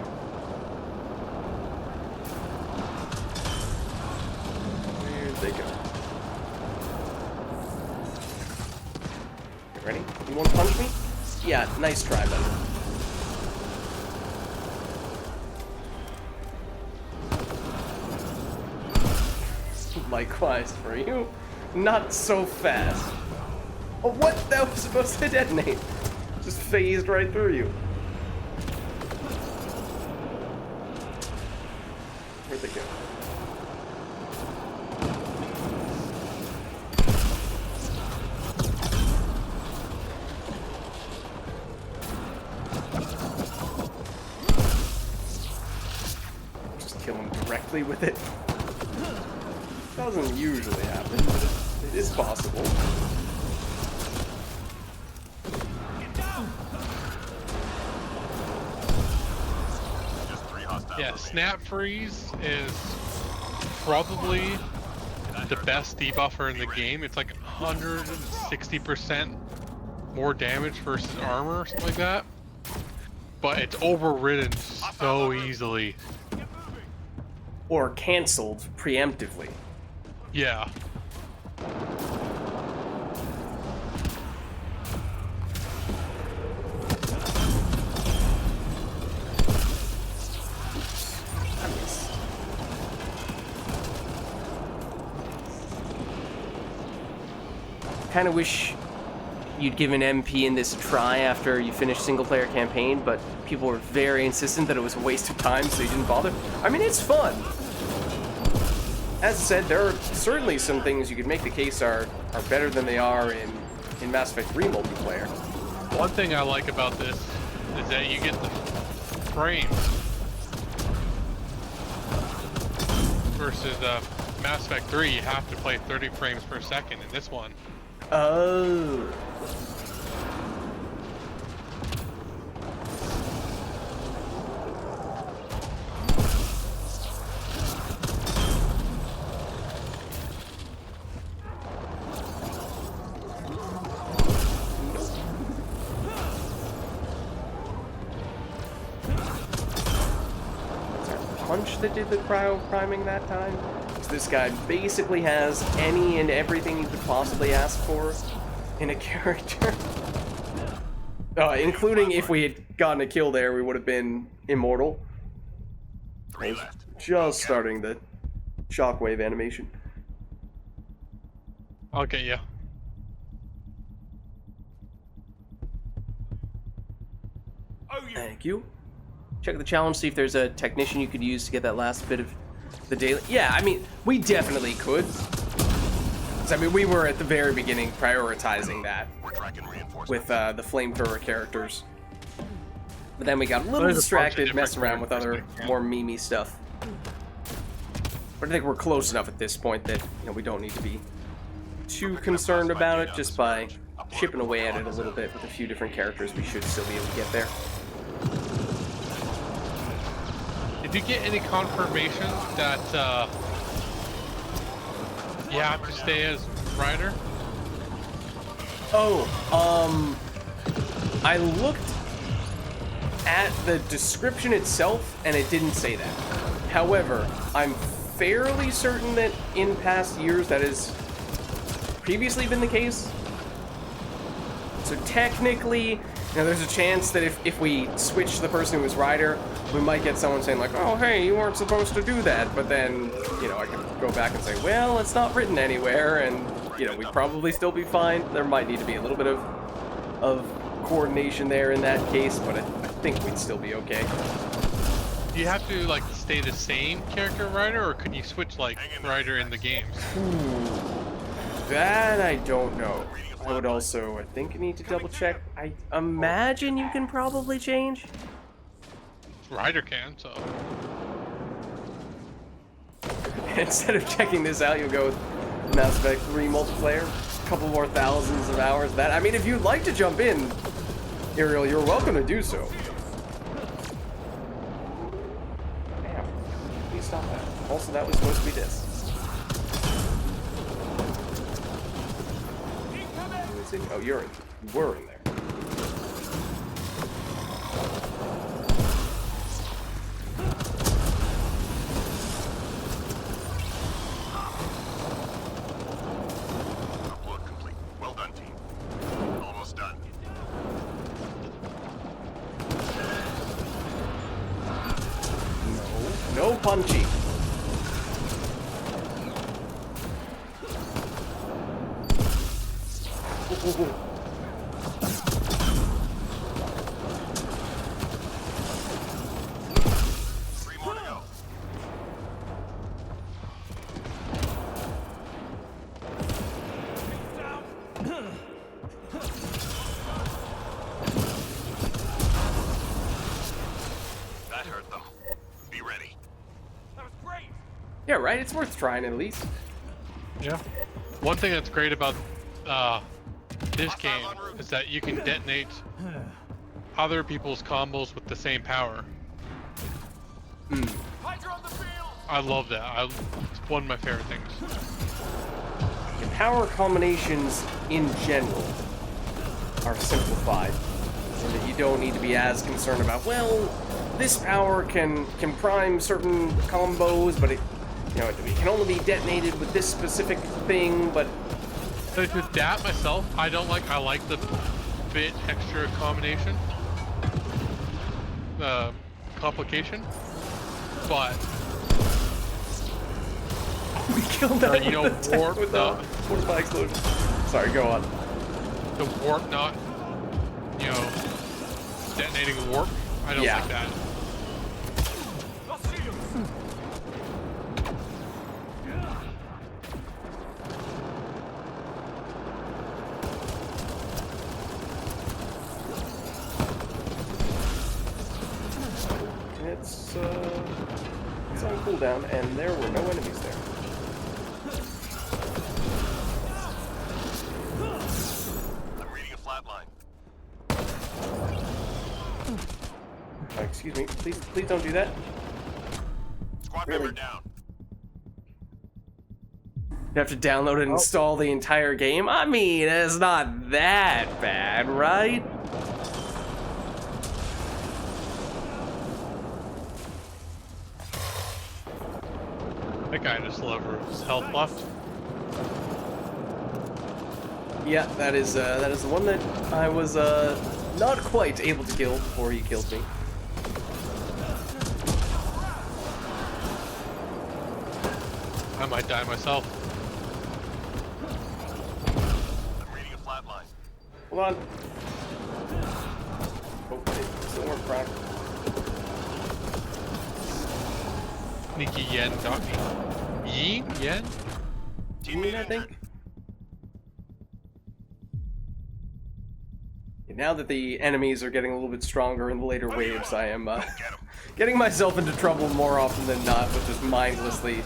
There they go. You ready? You want to punch me? Yeah, nice try, buddy. Likewise for you. Not so fast. Oh, what? That was supposed to detonate. Just phased right through you. Where'd they go? Just kill him directly with it. Doesn't usually happen, but it is possible. Just 3 hostiles Yeah, remaining. Snap Freeze is probably the best debuffer in the game. It's like 160% more damage versus armor or something like that. But it's overridden so easily. Or canceled preemptively. Yeah. Kind of wish you'd give an MP in this a try after you finish single-player campaign, but people were very insistent that it was a waste of time, so you didn't bother. I mean, it's fun. As I said, there are certainly some things you could make the case are better than they are in Mass Effect 3 multiplayer. One thing I like about this is that you get the frames versus Mass Effect 3. You have to play 30 frames per second in this one. Oh. Punch that did the cryo priming that time? So this guy basically has any and everything you could possibly ask for in a character. Including if we had gotten a kill there, we would have been immortal. 3 left. Just starting the shockwave animation. I'll get you. Thank you. Check the challenge, see if there's a technician you could use to get that last bit of the daily. Yeah, I mean, we definitely could. 'Cause, I mean, we were at the very beginning prioritizing that We're tracking reinforcements. with the flamethrower characters. But then we got a little There's a bunch of distracted different messing around with other characters, yeah. more memey stuff. But I think we're close enough at this point that, you know, we don't need to be too concerned about it. Just by chipping away at it a little bit with a few different characters, we should still be able to get there. Did you get any confirmation that you have to stay as Ryder? Oh, I looked at the description itself and it didn't say that. However, I'm fairly certain that in past years that has previously been the case. So technically, you know, there's a chance that if we switch the person who was Ryder, we might get someone saying like, oh, hey, you weren't supposed to do that. But then, you know, I can go back and say, well, it's not written anywhere, and, you know, we'd probably still be fine. There might need to be a little bit of coordination there in that case, but I think we'd still be okay. Do you have to like stay the same character Ryder, or can you switch like Ryder in the games? That I don't know. I would also, I think, need to double check. I imagine you can probably change. Ryder can, so. Instead of checking this out, you'll go with Mass Effect 3 multiplayer. A couple more thousands of hours. That, I mean, if you'd like to jump in, Ariel, you're welcome to do so. Damn. Please stop that. Also, that was supposed to be this. Who is in? Oh, you were in there. Upload complete. Well done, team. Almost done. No punchy. Ooh. Three more to go. That hurt them. Be ready. Yeah, right? It's worth trying at least. Yeah. One thing that's great about this game is that you can detonate other people's combos with the same power. I love that. It's one of my favorite things. And power combinations in general are simplified, so that you don't need to be as concerned about, well, this power can prime certain combos, but it can only be detonated with this specific thing, but So with that myself, I like the bit extra combination, complication, but we killed that you know, warp with the force explosion. Sorry, go on. the warp not, detonating warp, I don't like that. It's on cooldown, and there were no enemies there. I'm reading a flat line. Excuse me, please don't do that. Squad Really? member down. You have to download and install the entire game? I mean, it's not that bad, right? That guy just lever his health left. Yeah, that is the one that I was not quite able to kill before he killed me. I might die myself. I'm reading a flat line. Hold on. Oh, it still work, Brian. Sneaky Yen got me. Yen? Teammate I think. injured. Now that the enemies are getting a little bit stronger in the later waves, I am Get him. getting myself into trouble more often than not with just mindlessly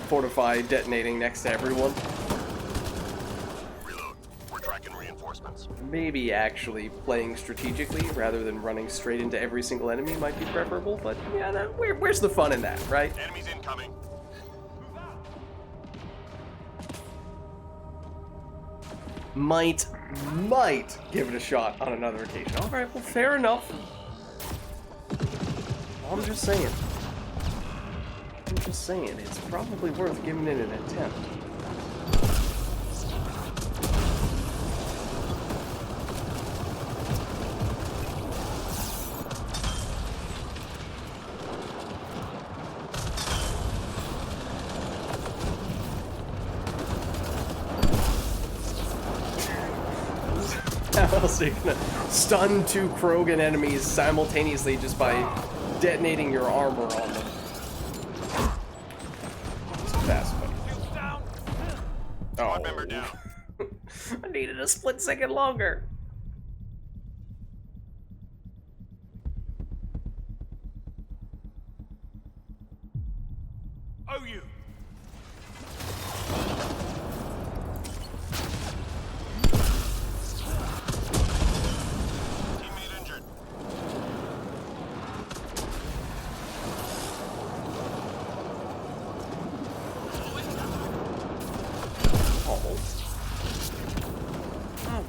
fortify detonating next to everyone. Reload. We're tracking reinforcements. Maybe actually playing strategically rather than running straight into every single enemy might be preferable, but yeah, where's the fun in that, right? Enemies incoming. Might give it a shot on another occasion. Alright, well, fair enough. I'm just saying. It's probably worth giving it an attempt. How else are you gonna stun two Krogan enemies simultaneously just by detonating your armor on them? So fast, buddy. Squad member down. I needed a split second longer. Oh, you.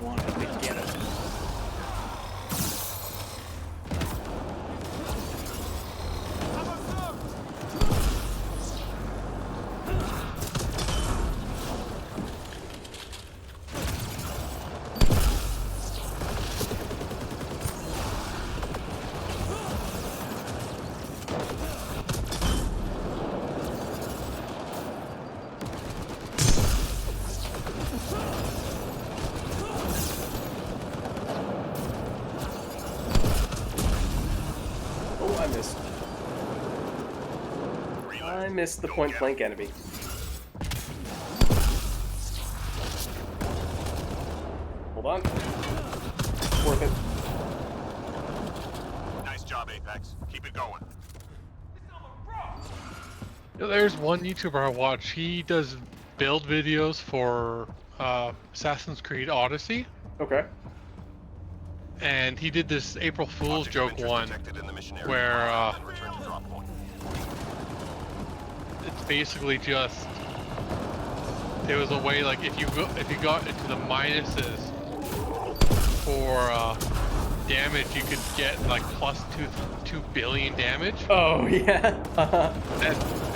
wanted to get it. I missed the point blank enemy. Hold on. Worth it. Nice job, Apex. Keep it going. There's one YouTuber I watch. He does build videos for Assassin's Creed Odyssey. Okay. And he did this April Fool's Object of joke interest one detected in the mission area. where Then return to drop point. it's basically just there was a way like if you got into the minuses for damage, you could get like plus 2 billion damage. Oh yeah.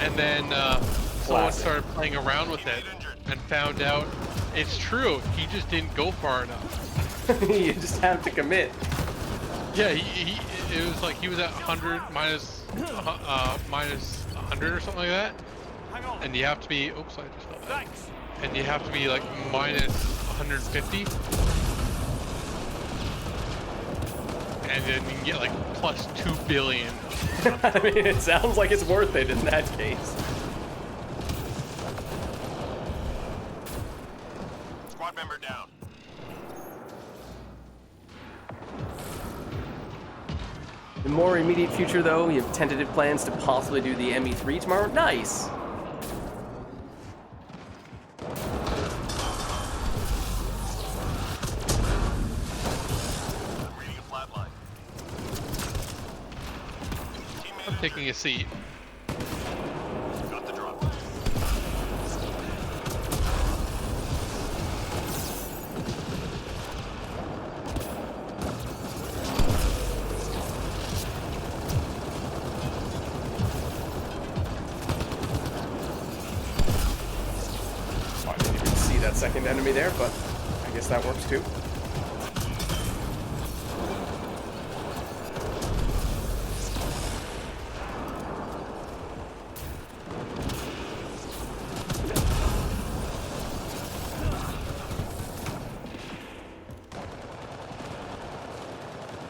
and then someone Classic. started playing around with it and found out it's true. He just didn't go far enough. You just have to commit. Yeah, it was like he was at 100 minus 100 or something like that. And you have to be, oops, I just fell back. And you have to be like minus 150. And then you can get like plus 2 billion. I mean, it sounds like it's worth it in that case. Squad member down. In the more immediate future, though, you have tentative plans to possibly do the ME3 tomorrow. Nice! Reading a flat line. Teammate I'm taking a seat. got the drop. Oh, I didn't even see that second enemy there, but I guess that works too.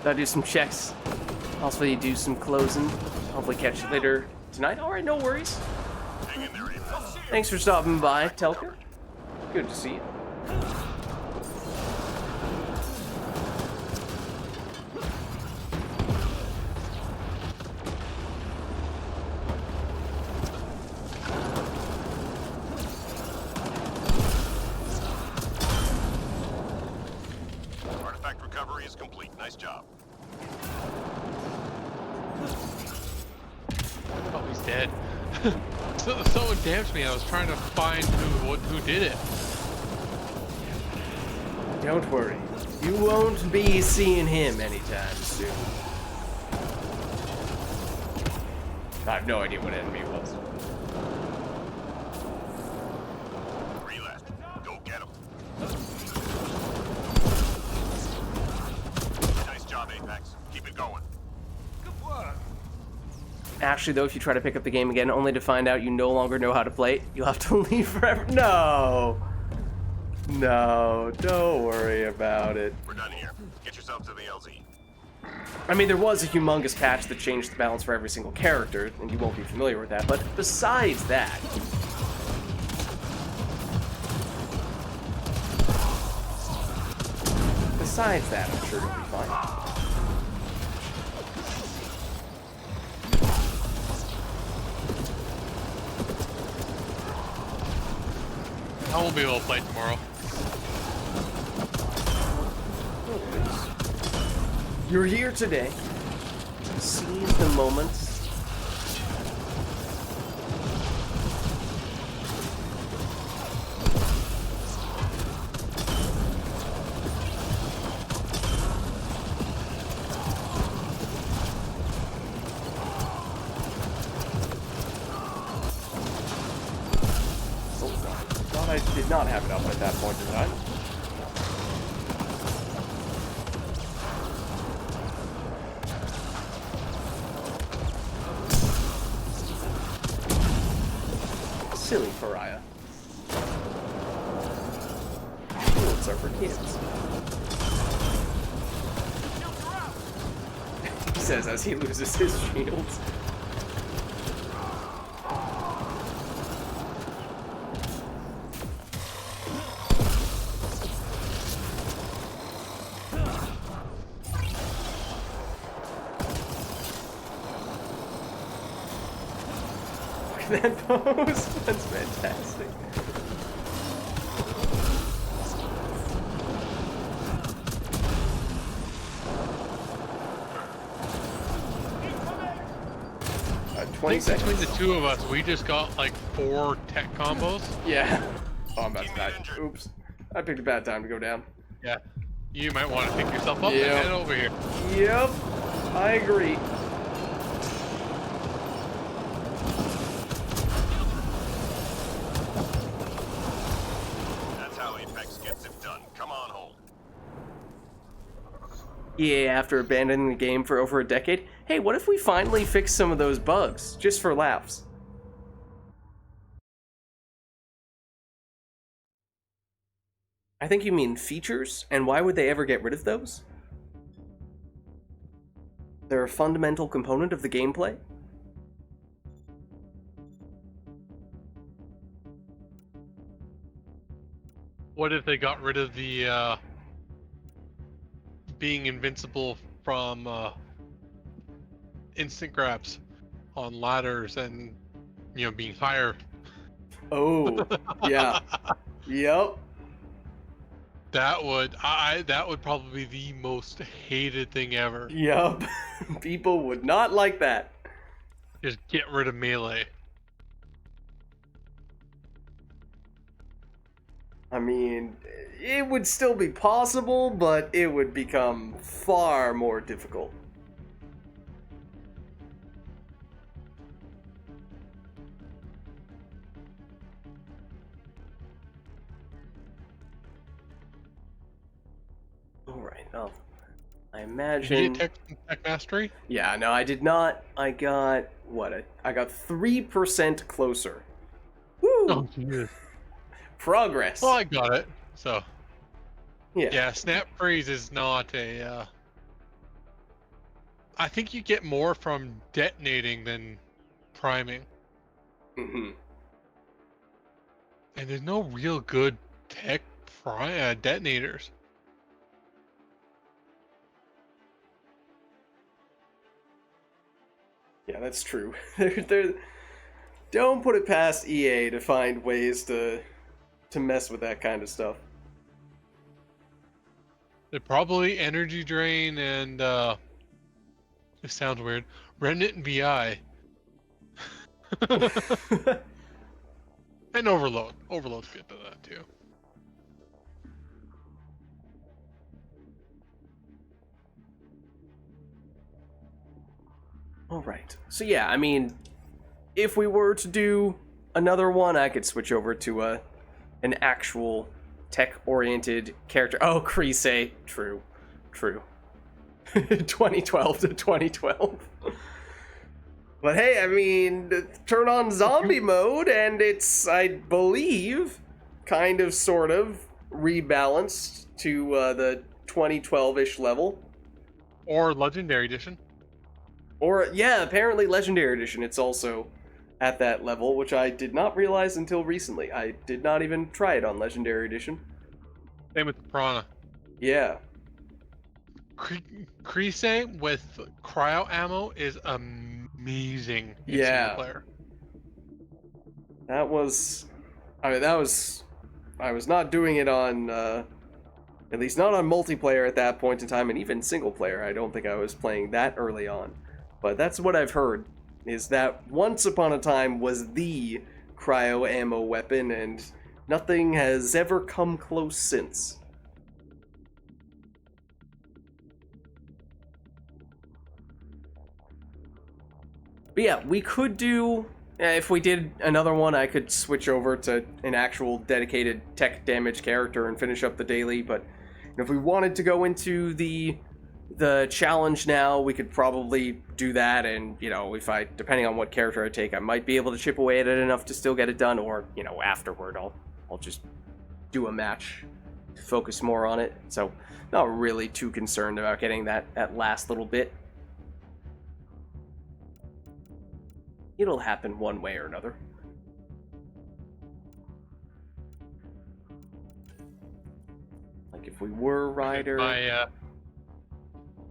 Gotta do some checks. Possibly do some closing. Hopefully catch you later tonight. Alright, no worries. Hang in there, Apex. Thanks for stopping by, Telka. Good to see you. Artifact recovery is complete. Nice job. Oh, he's dead. Someone damaged me. I was trying to find who did it. Don't worry. You won't be seeing him anytime soon. I have no idea what enemy it was. 3 left. Go get him. Nice job, Apex. Keep it going. Actually, though, if you try to pick up the game again, only to find out you no longer know how to play it, you'll have to leave forever. No! No, don't worry about it. We're done here. Get yourself to the LZ. I mean, there was a humongous patch that changed the balance for every single character, and you won't be familiar with that, but besides that... Besides that, I'm sure you'll be fine. I won't be able to play tomorrow. You're here today. Seize the moment. not have it up at that point in time. Silly pariah. Shields are for kids. He says as he loses his shields. That pose. That's fantastic. I 20 think seconds. between the two of us, we just got like 4 tech combos. Yeah. Oh, I'm about to die. Oops. I picked a bad time to go down. Yeah. You might want to pick yourself up Yep. and head over here. Yep. I agree. That's how Apex gets it done. Come on home. EA, after abandoning the game for over a decade, hey, what if we finally fix some of those bugs, just for laughs? I think you mean features, and why would they ever get rid of those? They're a fundamental component of the gameplay? What if they got rid of the being invincible from instant grabs on ladders and being higher? Oh, yeah. Yep. That would probably be the most hated thing ever. Yep. People would not like that. Just get rid of melee. I mean, it would still be possible, but it would become far more difficult. Alright, well, I imagine... Did you get tech mastery? Yeah, no, I did not. I got, I got 3% closer. Woo! Oh, Jesus. Progress. Well, I got it. So, Yeah. yeah, snap freeze is not a. I think you get more from detonating than priming. Mm-hmm. And there's no real good tech detonators. Yeah, that's true. Don't put it past EA to find ways to mess with that kind of stuff. They're probably energy drain and this sounds weird. Remnant and VI. And overload. Overload's good to that too. Alright. So yeah, I mean, if we were to do another one, I could switch over to an actual tech-oriented character. Oh, Crease. True. True. 2012 to 2012. But hey, I mean, turn on zombie mode, and it's, I believe, kind of, sort of, rebalanced to the 2012-ish level. Or Legendary Edition. Or, yeah, apparently Legendary Edition, it's also at that level, which I did not realize until recently. I did not even try it on Legendary Edition. Same with Piranha. Yeah. Crease with cryo ammo is amazing in Yeah. single player. That was... I mean, I was not doing it on... at least not on multiplayer at that point in time, and even single player. I don't think I was playing that early on. But that's what I've heard, is that once upon a time was the cryo ammo weapon, and nothing has ever come close since. But yeah, we could do If we did another one, I could switch over to an actual dedicated tech damage character and finish up the daily, but if we wanted to go into the challenge now, we could probably do that, and, if I, depending on what character I take, I might be able to chip away at it enough to still get it done, or, afterward, I'll just do a match, focus more on it, so not really too concerned about getting that last little bit. It'll happen one way or another. Like if we were Ryder... My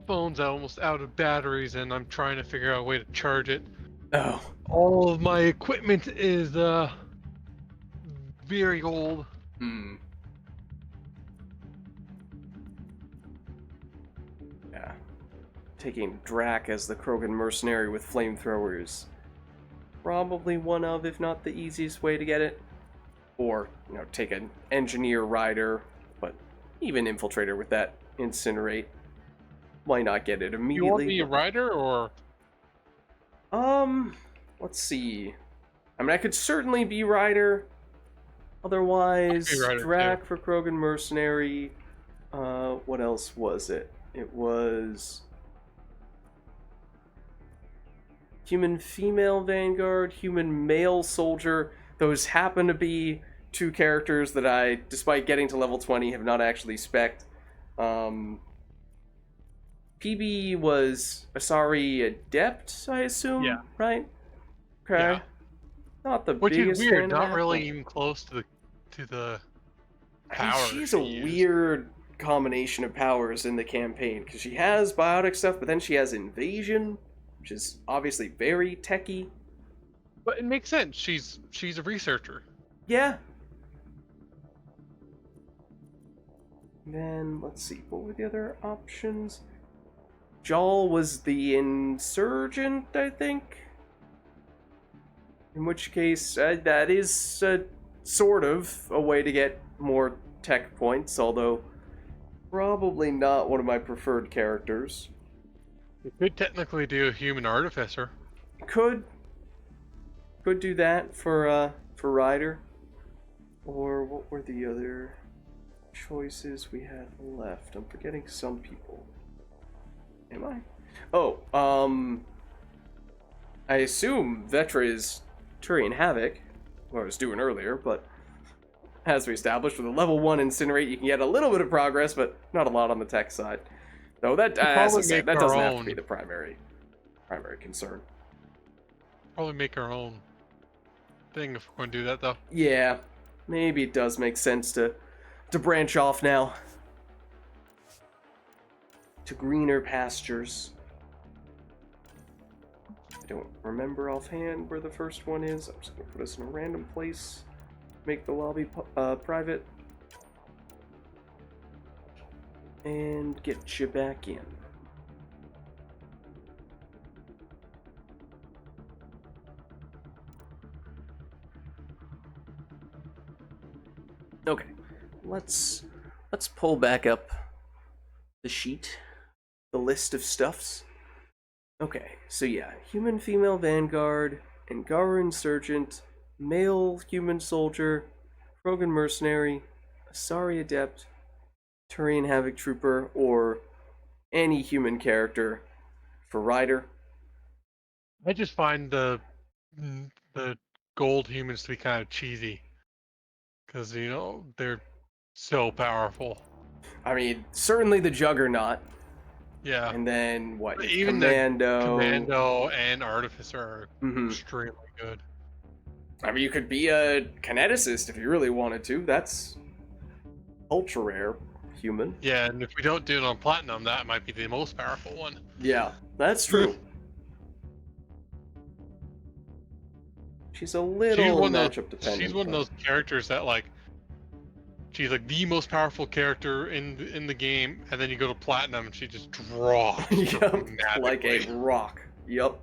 phone's almost out of batteries, and I'm trying to figure out a way to charge it. Oh. All of my equipment is very old. Yeah. Taking Drac as the Krogan mercenary with flamethrowers. Probably one of, if not the easiest way to get it. Or, take an engineer rider, but even infiltrator with that incinerate. Why not get it immediately? You want me a rider, or? Let's see. I mean, I could certainly be rider. Otherwise, Drac for Krogan mercenary. What else was it? It was human female vanguard, human male soldier. Those happen to be two characters that I, despite getting to level 20, have not actually spec'd. PB was Asari Adept, I assume? Yeah. Right? Okay. Yeah. Not the Which biggest is weird, fan of not that, really but... even close to the I mean, power. she's a weird combination of powers in the campaign, because she has biotic stuff, but then she has invasion, which is obviously very techy. But it makes sense. She's a researcher. Yeah. Then, let's see, what were the other options? Jal was the insurgent, I think? In which case, that is sort of a way to get more tech points, although probably not one of my preferred characters. You could technically do a human artificer. Could do that for Ryder. Or what were the other choices we had left? I'm forgetting some people. Am I? Oh, I assume Vetra is Turian Havoc, what I was doing earlier, but as we established, with a level 1 Incinerate, you can get a little bit of progress, but not a lot on the tech side. Though that, as I said, that doesn't have to be the primary concern. Probably make our own thing if we're going to do that, though. Yeah, maybe it does make sense to branch off now to greener pastures. I don't remember offhand where the first one is. I'm just gonna put us in a random place, make the lobby private, and get you back in. Okay, let's pull back up the sheet, the list of stuffs. Okay, so yeah, human female vanguard, Angara insurgent, male human soldier, Krogan mercenary, Asari adept, Turian havoc trooper, or any human character for Ryder. I just find the gold humans to be kind of cheesy, because they're so powerful. I mean, certainly the Juggernaut. Yeah. And then what? Even Commando. The Commando and Artificer are extremely good. I mean, you could be a kineticist if you really wanted to. That's ultra rare human. Yeah, and if we don't do it on Platinum, that might be the most powerful one. Yeah, that's true. She's a little matchup dependent. She's one of those characters that, like, she's like the most powerful character in the game, and then you go to Platinum and she just drops. Yep, like a rock. Yep.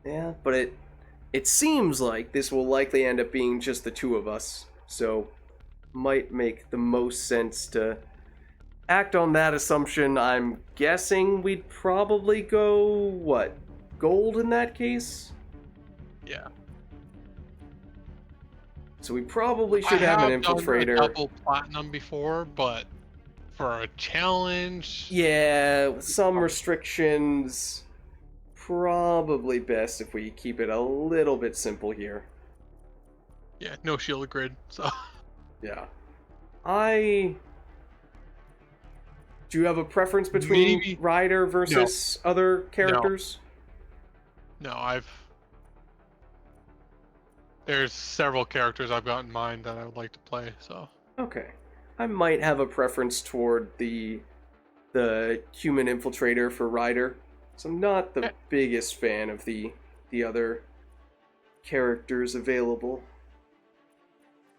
Yeah, but it seems like this will likely end up being just the two of us, so might make the most sense to act on that assumption, I'm guessing we'd probably go, what, gold in that case? Yeah. So we probably should I have an have done a infiltrator. double platinum before, but for a challenge, Yeah, with some restrictions. Probably best if we keep it a little bit simple here. yeah, no shield grid. So Yeah. Do you have a preference between maybe Ryder versus other no, characters? no. There's several characters I've got in mind that I would like to play. So Okay. I might have a preference toward the human infiltrator for Ryder. So I'm not the Eh, biggest fan of the other characters available.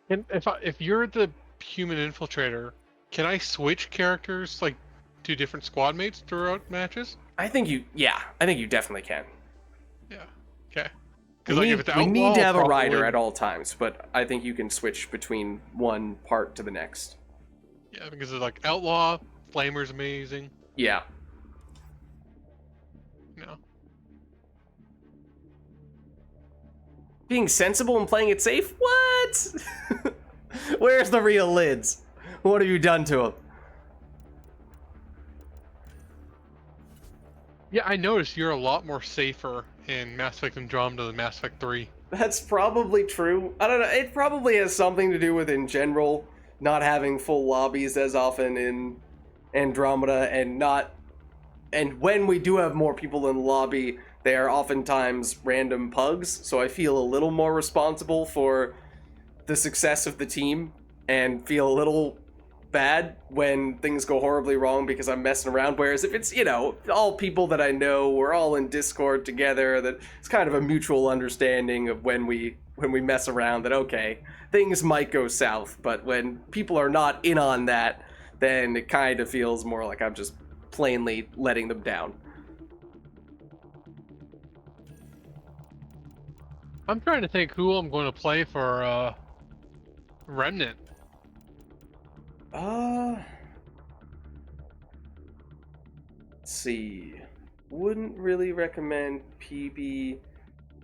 and if you're the human infiltrator, can I switch characters like to different squad mates throughout matches? I think you definitely can. Yeah. Okay. We Because like if need, it's we outlaw, need to have a probably, rider at all times, but I think you can switch between one part to the next. Yeah, because it's like outlaw, flamer's amazing. Yeah. You know. Being sensible and playing it safe? What? Where's the real lids? What have you done to them? Yeah, I noticed you're a lot more safer in Mass Effect Andromeda than Mass Effect 3. That's probably true. I don't know. It probably has something to do with, in general, not having full lobbies as often in Andromeda, and when we do have more people in the lobby, they are oftentimes random pugs, so I feel a little more responsible for the success of the team and feel a little bad when things go horribly wrong because I'm messing around. Whereas if it's, all people that I know, we're all in Discord together, that it's kind of a mutual understanding of when we mess around that, okay, things might go south. But when people are not in on that, then it kind of feels more like I'm just plainly letting them down. I'm trying to think who I'm going to play for Remnant. Let's see. Wouldn't really recommend PB.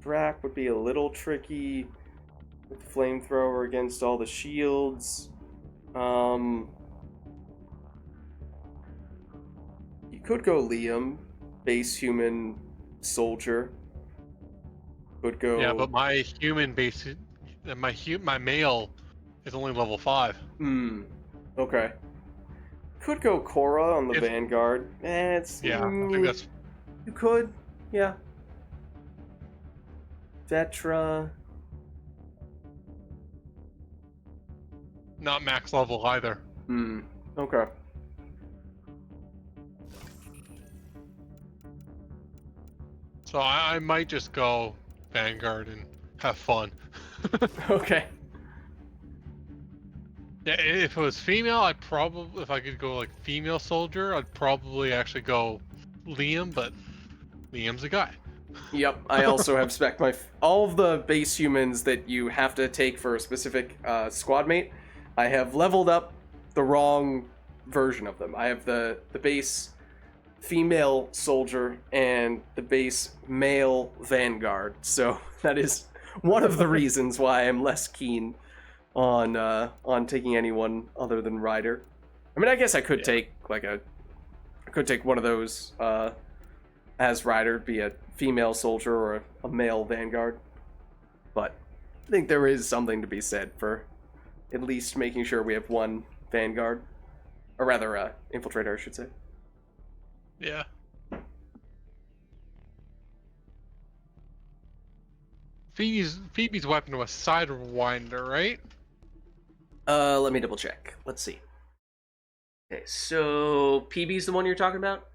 Brack would be a little tricky with the flamethrower against all the shields. You could go Liam, base human soldier. Could go. Yeah, but my human base, my male is only level 5. Okay. Could go Korra on the If- Vanguard. Yeah, I think that's You could, yeah. Vetra. not max level either. Okay. So I might just go Vanguard and have fun. Okay. Yeah, if it was female, I'd probably, if I could go like female soldier, I'd probably actually go Liam, but Liam's a guy. Yep, I also have spec all of the base humans that you have to take for a specific squad mate. I have leveled up the wrong version of them. I have the base female soldier and the base male Vanguard. So that is one of the reasons why I'm less keen on taking anyone other than Ryder. I mean, I guess I could take one of those as Ryder, be a female soldier or a male Vanguard. But I think there is something to be said for at least making sure we have one Vanguard, or rather, infiltrator, I should say. Yeah. Phoebe's weapon was Sidewinder, right? Let me double check. Let's see. Okay, so PB's the one you're talking about?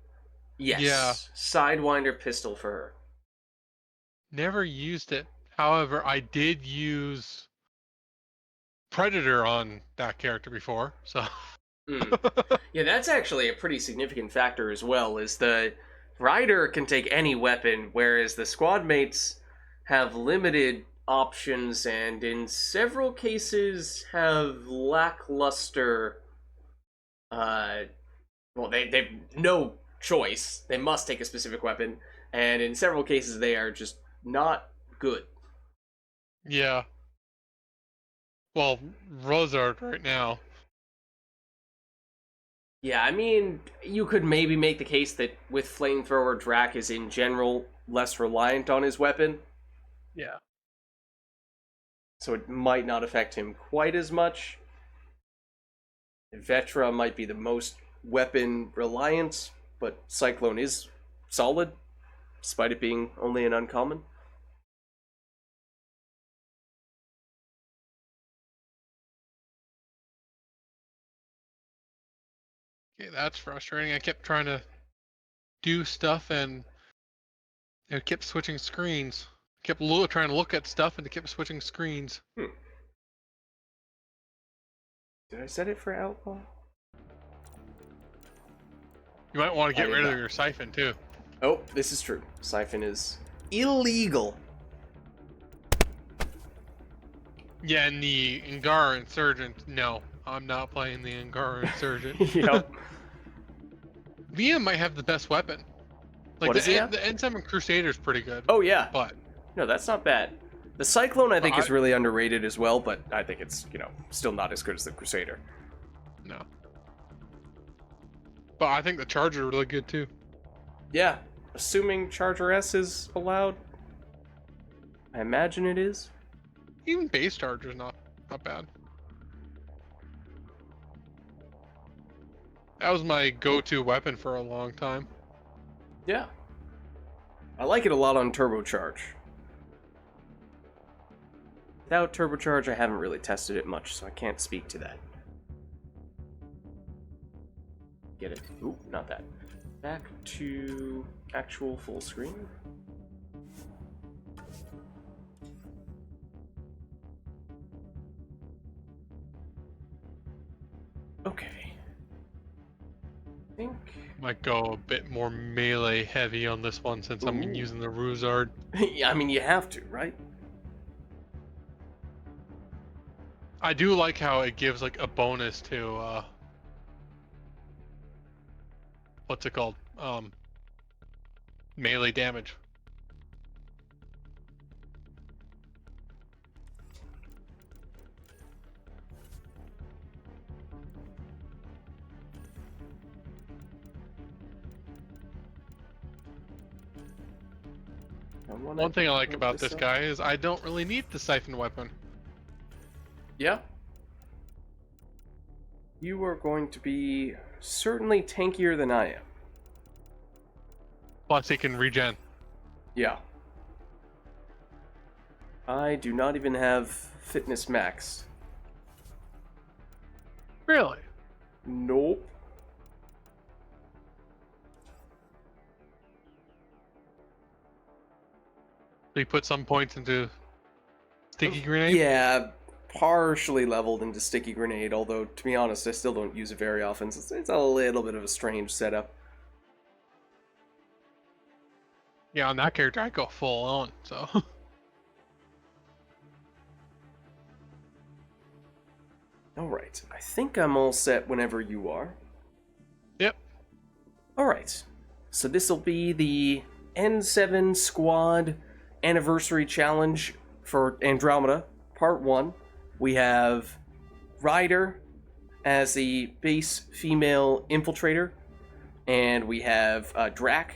Yes. Yeah. Sidewinder pistol for her. Never used it. However, I did use Predator on that character before, so. Yeah, that's actually a pretty significant factor as well, is the Rider can take any weapon, whereas the squad mates have limited options and in several cases have lackluster well, they've no choice. They must take a specific weapon, and in several cases they are just not good. Yeah. Well, Rosard right now. Yeah, I mean, you could maybe make the case that with Flamethrower, Drac is in general less reliant on his weapon, Yeah. so it might not affect him quite as much. Vetra might be the most weapon reliant, but Cyclone is solid, despite it being only an uncommon. Okay, that's frustrating. I kept trying to do stuff and it kept switching screens. Kept trying to look at stuff and it kept switching screens. Did I set it for Outlaw? You might want to I get did rid of not. your siphon too. Oh, this is true. Siphon is illegal. Yeah, and the Angara Insurgent. No, I'm not playing the Angara Insurgent. Yep. Liam might have the best weapon. Like What the, does he have? the N7 Crusader's pretty good. Oh, yeah. But No, that's not bad. The Cyclone, I think, I- is really underrated as well, but I think it's, still not as good as the Crusader. no. But I think the Charger is really good too. Yeah, assuming Charger S is allowed. I imagine it is. Even base Charger's not bad. That was my go-to weapon for a long time. Yeah. I like it a lot on Turbocharge. Without Turbocharge, I haven't really tested it much, so I can't speak to that. Get it? Ooh, not that. Back to actual full screen. Okay. I think... Might go a bit more melee heavy on this one since I'm Ooh. using the Ruzard. Yeah, I mean, you have to, right? I do like how it gives like a bonus to what's it called? Melee damage. One thing I like about this guy is I don't really need the siphon weapon. Yeah. You are going to be certainly tankier than I am. Plus he can regen. Yeah. I do not even have fitness max. Really? Nope. So you put some points into sticky grenade? Yeah, partially leveled into sticky grenade, although to be honest, I still don't use it very often. So it's a little bit of a strange setup. Yeah, on that character I go full on, so. Alright, I think I'm all set whenever you are. Yep. Alright, so this will be the N7 Squad Anniversary Challenge for Andromeda, Part 1. We have Ryder as the base female infiltrator, and we have Drac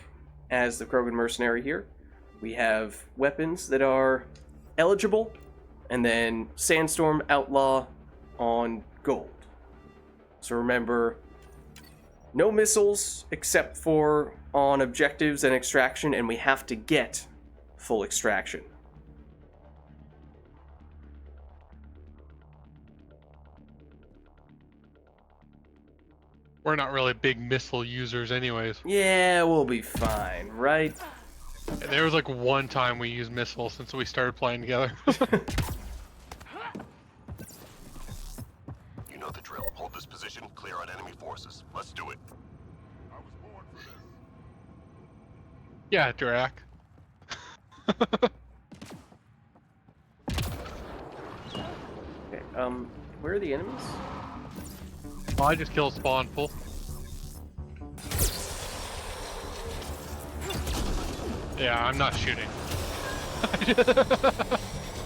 as the Krogan mercenary here. We have weapons that are eligible, and then Sandstorm Outlaw on gold. So remember, no missiles except for on objectives and extraction, and we have to get full extraction. We're not really big missile users anyways. Yeah, we'll be fine, right? There was like one time we used missiles since we started playing together. You know the drill. Hold this position, clear out enemy forces. Let's do it. I was born for this. Yeah, Drac. Okay, where are the enemies? Well, I just killed spawn full. Yeah, I'm not shooting.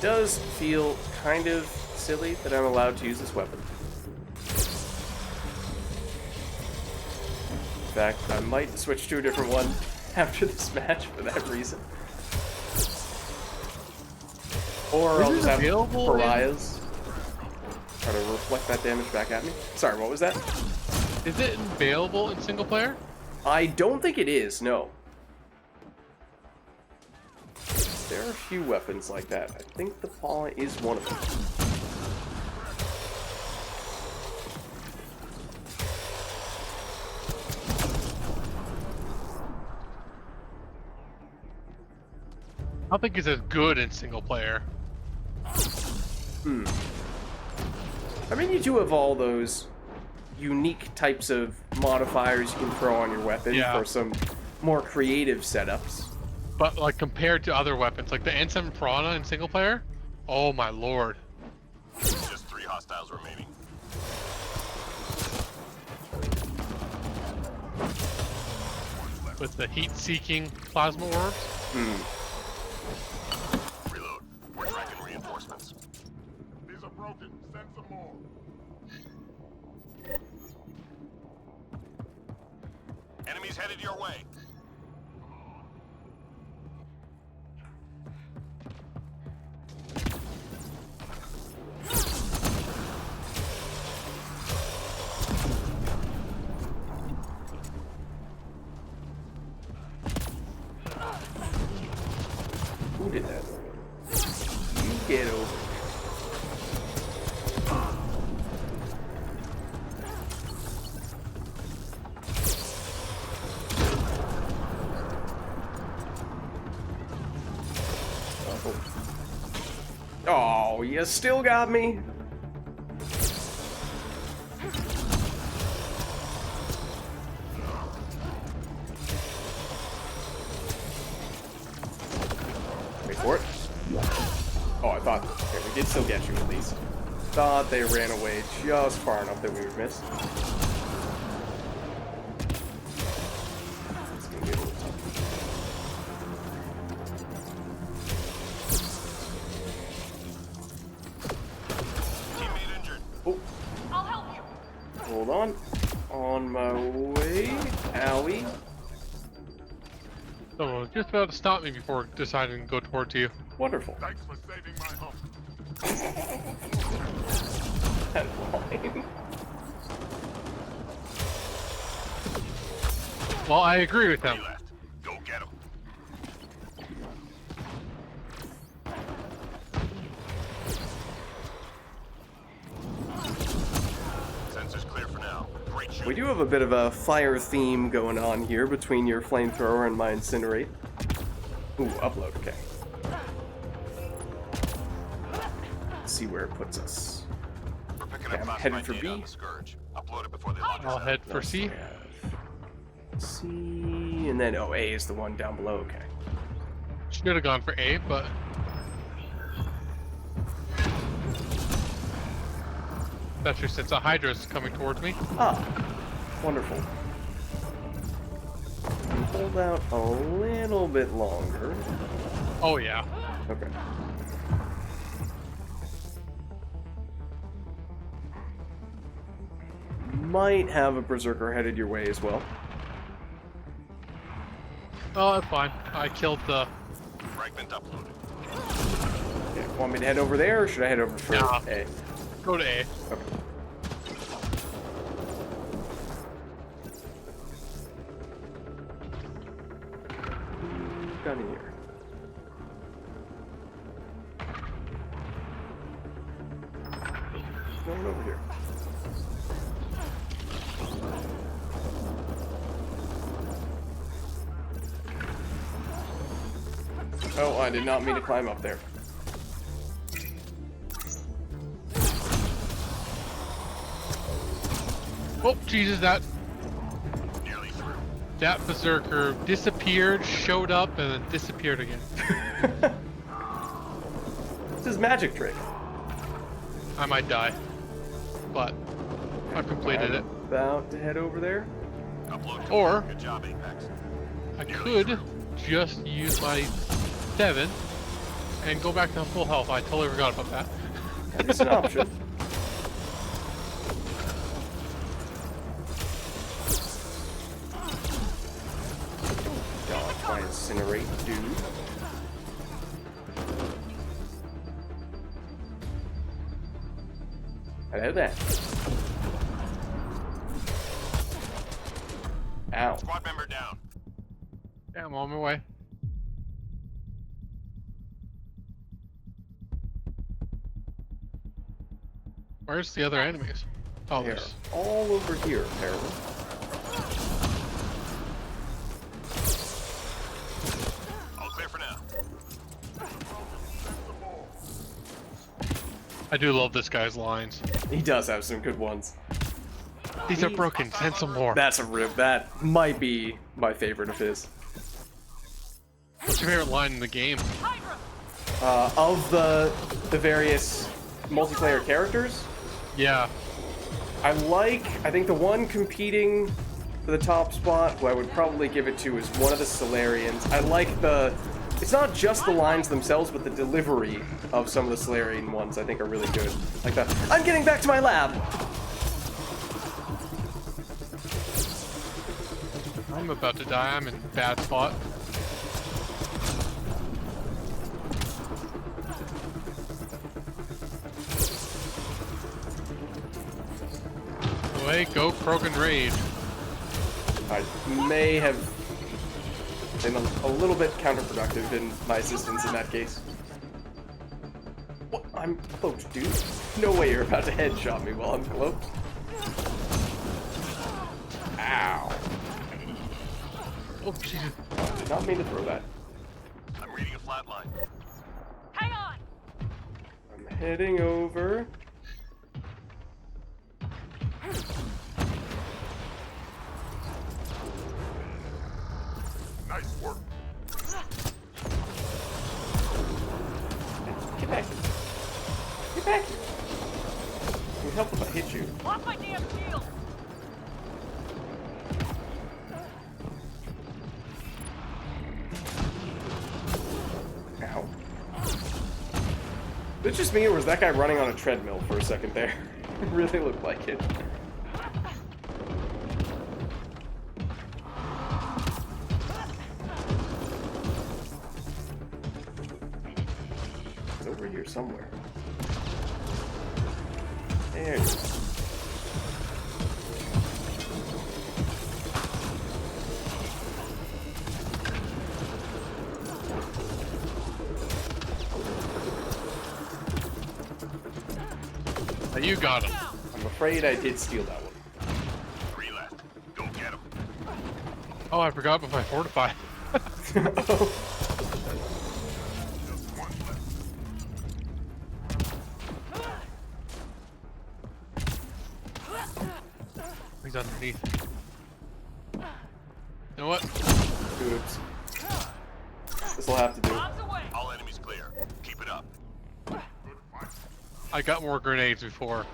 Does feel kind of silly that I'm allowed to use this weapon. In fact, I might switch to a different one after this match for that reason. Or I'll Is just it have available in- pariahs try to reflect that damage back at me. Sorry, what was that? Is it available in single player? I don't think it is, no. There are a few weapons like that. I think the paw is one of them. I don't think it's as good in single player. I mean, you do have all those unique types of modifiers you can throw on your weapon Yeah. for some more creative setups. But like compared to other weapons, like the N7 Piranha in single player, oh my lord. Just 3 hostiles remaining. With the heat-seeking plasma orbs. Reload. We're tracking reinforcements. These are broken. Send some more. Enemies headed your way. Who did that? You get over. Oh, you still got me? Wait for it. Oh, I thought... Okay, we did still get you at least. Thought they ran away just far enough that we would miss. It's gonna be a little tough. Teammate injured. Oh, I'll help you. hold on. On my way. Owie. Someone was just about to stop me before deciding to go towards you. Wonderful. Thanks for saving my home. That line. Well, I agree with them. Three left. Go get him. Sensors clear for now. Great shooting. We do have a bit of a fire theme going on here between your flamethrower and my incinerate. Ooh, upload, okay. Let's see where it puts us. We're picking Okay, up I'm headed classified for data B. on the Scourge. Upload it before they launch us I'll out. head for C. C, and then, oh, A is the one down below, okay. Should have gone for A, but especially since a Hydra is coming towards me. Ah, wonderful. Hold out a little bit longer. Oh yeah. Okay. Might have a Berserker headed your way as well. Oh, that's fine. I killed the. Fragment uploaded. Okay, want me to head over there, or should I head over for Nah. A? Go to A. Okay. Got in here. No one over here. Oh, I did not mean to climb up there. Oh Jesus, that Nearly through. Berserker disappeared, showed up, and then disappeared again. It's his magic trick. I might die, but I've completed it. About to head over there. Upload. Or Good job, Apex. I could just use my 7 and go back to full health. I totally forgot about that. That is an option. Dodge my incinerate, dude. Hello there. Ow. Squad member down. Yeah, I'm on my way. Where's the other enemies? Oh, They're there's... all over here, apparently. All clear for now. I do love this guy's lines. He does have some good ones. These are broken. Send some more. That's a rip. That might be my favorite of his. What's your favorite line in the game? Of the various multiplayer characters, Yeah. I think the one competing for the top spot, who I would probably give it to, is one of the Solarians. I like it's not just the lines themselves, but the delivery of some of the Solarian ones I think are really good. Like that, I'm getting back to my lab! I'm about to die. I'm in a bad spot. Away, go Krogan Raid. I may have been a little bit counterproductive in my assistance in that case. What? I'm cloaked, dude. No way you're about to headshot me while I'm cloaked. Ow. Oh, Jesus. Did not mean to throw that. I'm reading a flat line. Hang on! I'm heading over. Nice work. Get back here. Get back here. It would help if I hit you. Off my damn shield! Ow. Was it just me, or was that guy running on a treadmill for a second there? It really looked like it. It's over here somewhere. There it is. You got him. I'm afraid I did steal that one. 3 left. Go get him. Oh, I forgot about my fortify. Oh. Just 1 left. He's underneath. You know what? Oops. This'll have to do. Bombs away! All enemies clear. Keep it up. I got more grenades before.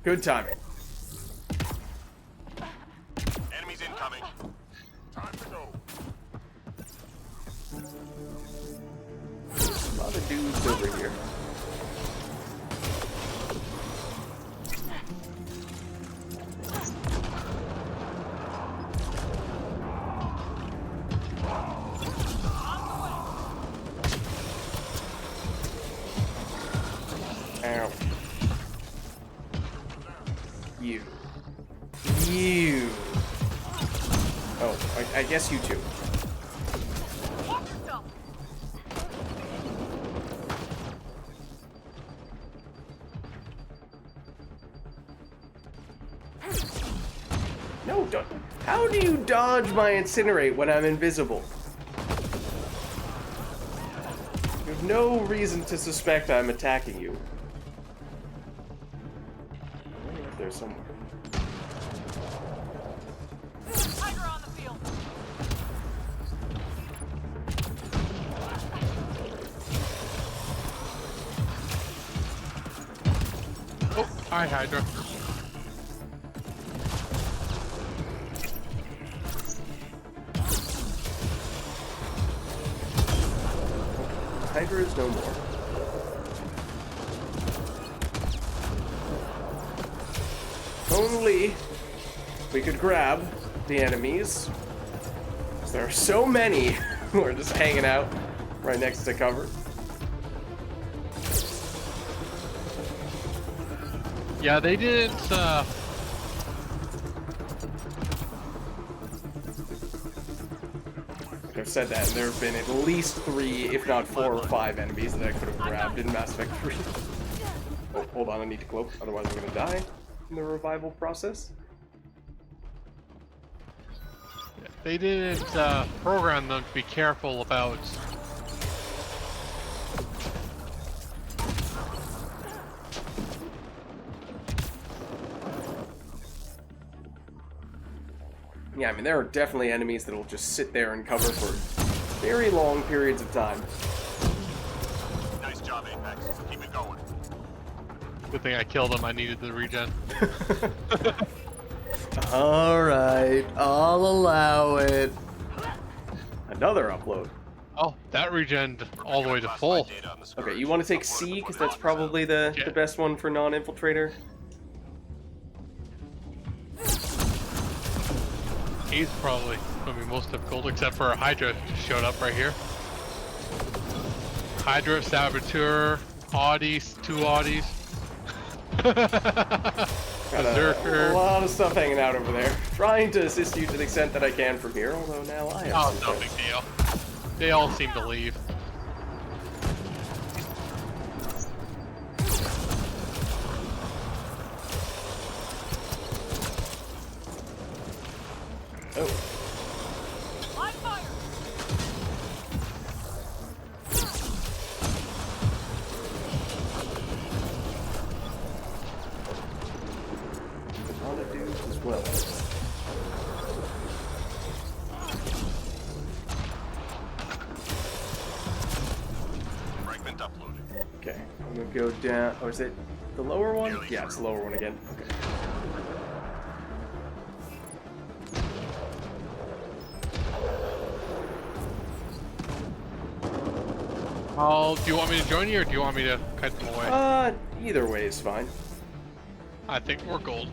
Good timing. Enemies incoming. Time to go. A lot of dudes over here. Ow. You. You. Oh, I guess you too. Watch yourself! No, don't. How do you dodge my incinerate when I'm invisible? You have no reason to suspect I'm attacking you. I wonder if there's somewhere. Tiger on the field! Oh, hi, Hydra. Hydra is no more. Only we could grab the enemies. 'Cause there are so many who are just hanging out right next to cover. Yeah, they didn't. I've said that, and there have been at least 3, if not 4 or 5 enemies that I could have grabbed in Mass Effect 3. Oh, hold on, I need to cloak, otherwise I'm gonna die in the revival process. They didn't program them to be careful about. Yeah, I mean, there are definitely enemies that will just sit there and cover for very long periods of time. Nice job, Apex. Keep it going. Good thing I killed them. I needed the regen. Alright, I'll allow it. Another upload. Oh, that regen all the way to full. Okay, you want to take C, because that's probably the best one for non-infiltrator. A's probably going to be most difficult, except for a Hydra just showed up right here. Hydra, Saboteur, Audis, 2 Audis. Got a lot of stuff hanging out over there. Trying to assist you to the extent that I can from here, although now I have Oh, some no things. big deal. They all seem to leave. Oh. Live fire! A lot of dudes as well. Fragment uploaded. Okay, I'm gonna go down. Oh, is it the lower one? Yeah, it's the lower one again. Okay. Do you want me to join you, or do you want me to cut them away? Either way is fine. I think we're gold.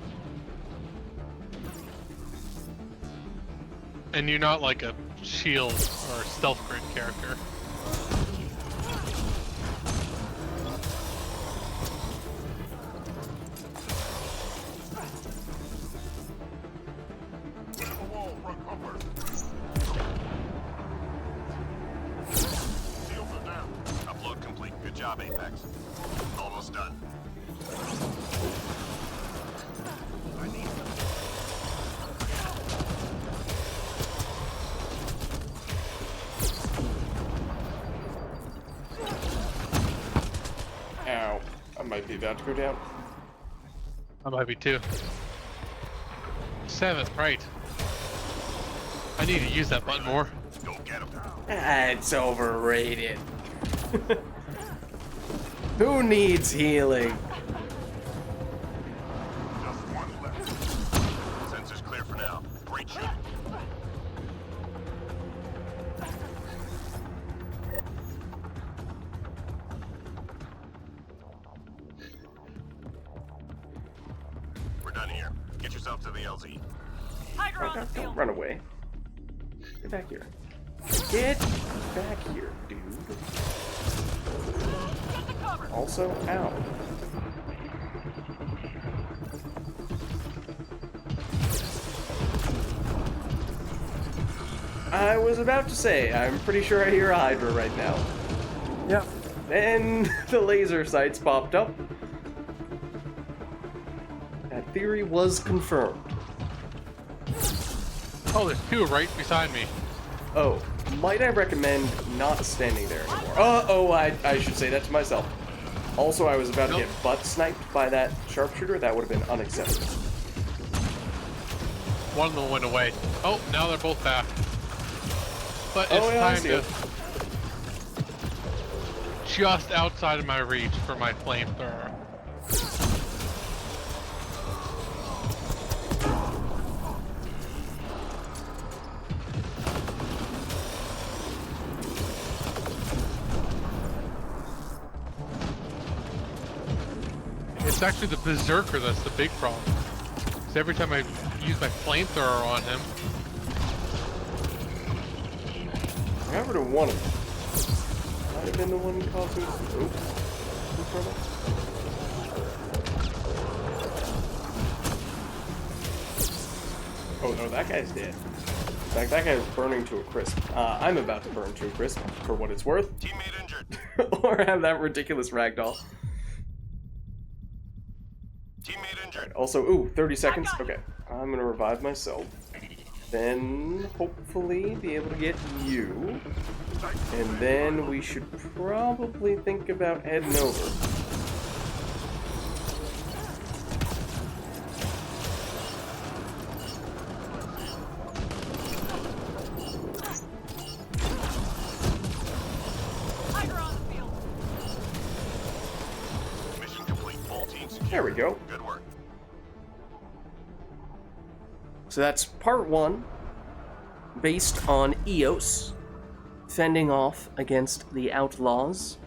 And you're not like a shield or stealth grid character. Upload complete. Good job, Apex. Almost done. I need Ow. I might be about to go down. I might be too. 7, right. I need to use that button more. Go get him. It's overrated. Who needs healing? Just one left. Sensors clear for now. Great shooting. We're done here. Get yourself to the LZ. Hydra on the Don't field. run away. Get back here. Get back here, dude. Get the cover. Also, ow. I was about to say, I'm pretty sure I hear a Hydra right now. Yeah. Then the laser sights popped up. That theory was confirmed. Oh, there's 2 right beside me. Oh, might I recommend not standing there anymore? I should say that to myself. Also, I was about to Nope. get butt sniped by that sharpshooter. That would have been unacceptable. One of them went away. Oh, now they're both back. But it's Oh, yeah, I time see to... it. Just outside of my reach for my flamethrower. It's actually the Berserker that's the big problem. Because every time I use my flamethrower on him, I got rid of one of them. Might have been the one causing. Oops. Oh no, that guy's dead. In fact, that guy's burning to a crisp. I'm about to burn to a crisp, for what it's worth. Teammate injured. Or have that ridiculous ragdoll. Teammate injured. Also, ooh, 30 seconds. Okay, I'm gonna revive myself. Then, hopefully, be able to get you. And then we should probably think about heading over. Tiger on the field. Mission complete. Full team secure. There we go. Good work. So that's part one, based on Eos, fending off against the outlaws.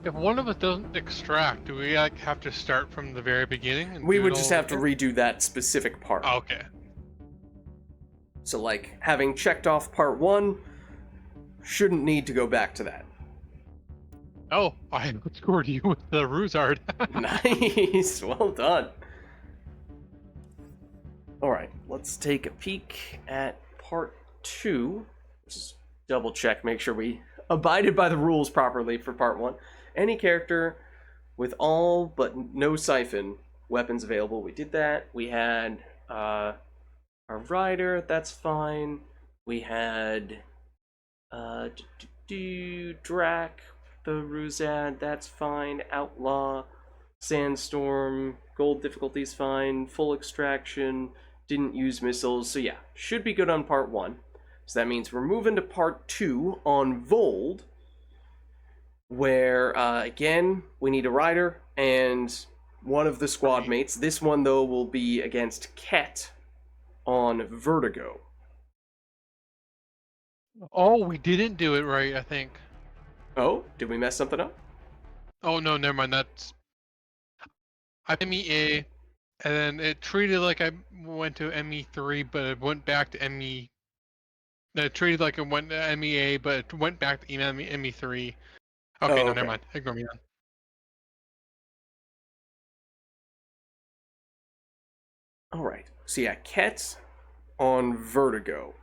if one of us doesn't extract, do we like have to start from the very beginning? And We do would it just all have to over? redo that specific part. Oh, okay. So, like, having checked off part one, shouldn't need to go back to that. Oh, I scored you with the Ruzard. Nice, well done. Alright, let's take a peek at part two. Just double check, make sure we abided by the rules properly for part one. Any character with all but no siphon weapons available. We did that. We had our rider, that's fine. We had Drac, the Ruzad, that's fine. Outlaw, Sandstorm, gold difficulty's fine. Full extraction, didn't use missiles. So yeah, should be good on part one. So that means we're moving to part two on Vold, where again we need a rider and one of the squad mates. This one though will be against Ket on Vertigo. Oh, we didn't do it right, I think. Oh, did we mess something up? Oh no, never mind. That's I MEA, and then it treated like I went to ME3, but it went back to ME. It treated like it went to MEA, but it went back to ME3. Okay, Oh, no, okay. never mind. Ignore me then. Alright, so yeah, Ket on Vertigo.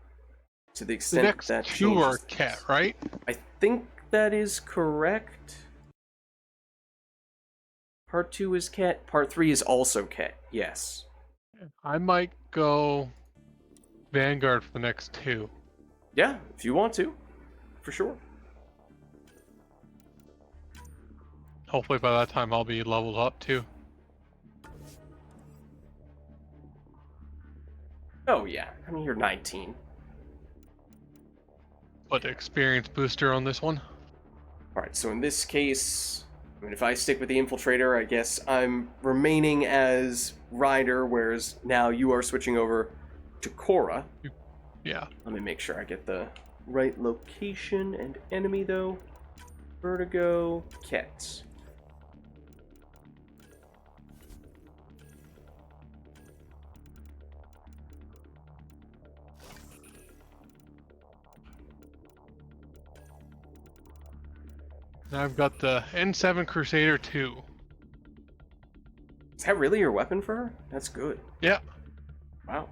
To the The extent next that two are changes. Cat, right? I think that is correct. Part 2 is Ket. Part 3 is also Ket. Yes. I might go Vanguard for the next two. Yeah, if you want to. For sure. Hopefully by that time I'll be leveled up too. Oh yeah, I mean you're 19. But experience booster on this one. Alright, so in this case, I mean if I stick with the Infiltrator, I guess I'm remaining as Rider, whereas now you are switching over to Korra. Yeah. Let me make sure I get the right location and enemy though. Vertigo, Ket. Now I've got the N7 Crusader 2. Is that really your weapon for her? That's good. Yeah. Wow.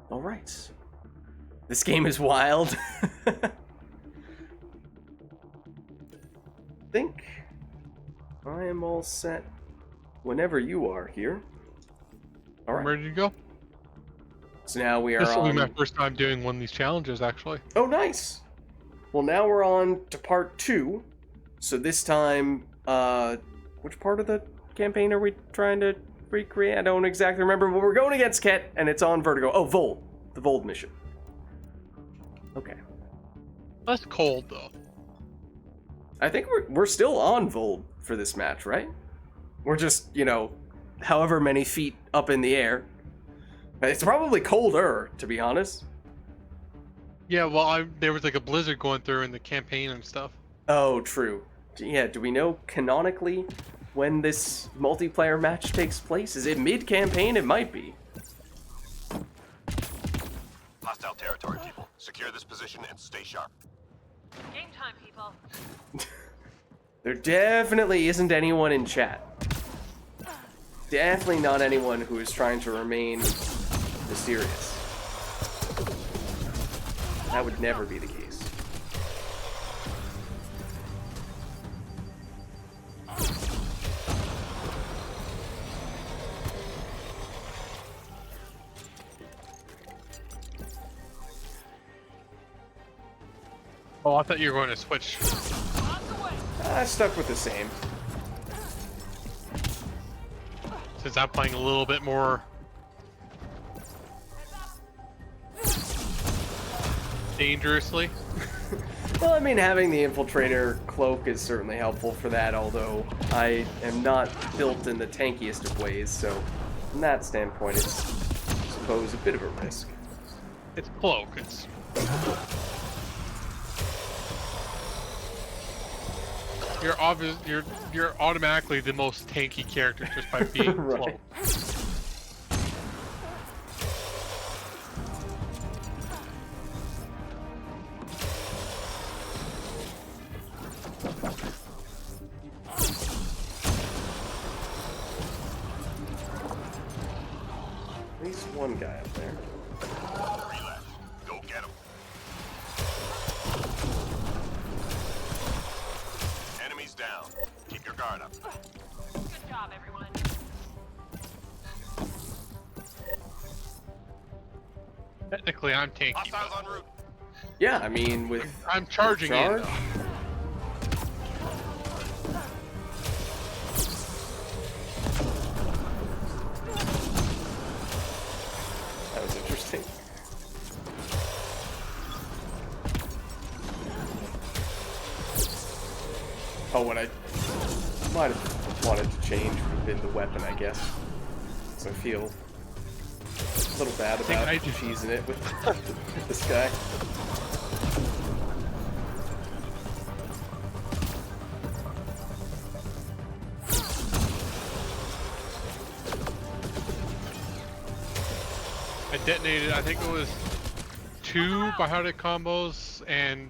Alright. This game is wild. I think I am all set whenever you are here. I'm Alright. ready to go. So now we are This will be on... my first time doing one of these challenges, actually. Oh, nice. Well, now we're on to part 2. So this time, which part of the campaign are we trying to recreate? I don't exactly remember, but we're going against Ket, and it's on Vertigo. Oh, Vold. The Vold mission. Okay. That's cold, though. I think we're still on Vold for this match, right? We're just, you know, however many feet up in the air. It's probably colder, to be honest. Yeah, well, there was like a blizzard going through in the campaign and stuff. Oh, true. Yeah, do we know canonically when this multiplayer match takes place? Is it mid-campaign? It might be. Hostile territory, people. Secure this position and stay sharp. Game time, people. There definitely isn't anyone in chat. Definitely not anyone who is trying to remain mysterious. That would never be the case. Oh, I thought you were going to switch. On the way. I stuck with the same. Since I'm playing a little bit more dangerously. Well, I mean, having the infiltrator cloak is certainly helpful for that, although I am not built in the tankiest of ways, so from that standpoint, it's, I suppose, a bit of a risk. It's cloak. It's you're obvious. You're automatically the most tanky character just by being Right. cloak. At least one guy up there. 3 left. Go get him. Enemies down. Keep your guard up. Good job, everyone. Technically, I'm tanky. Hostiles But en route. Yeah, I mean, with I'm charging in. charge? Though. That was interesting. Oh, what I might have wanted to change would have been the weapon, I guess. So I feel a little bad think about I do. cheesing it with this guy. I detonated. I think it was 2 biotic combos and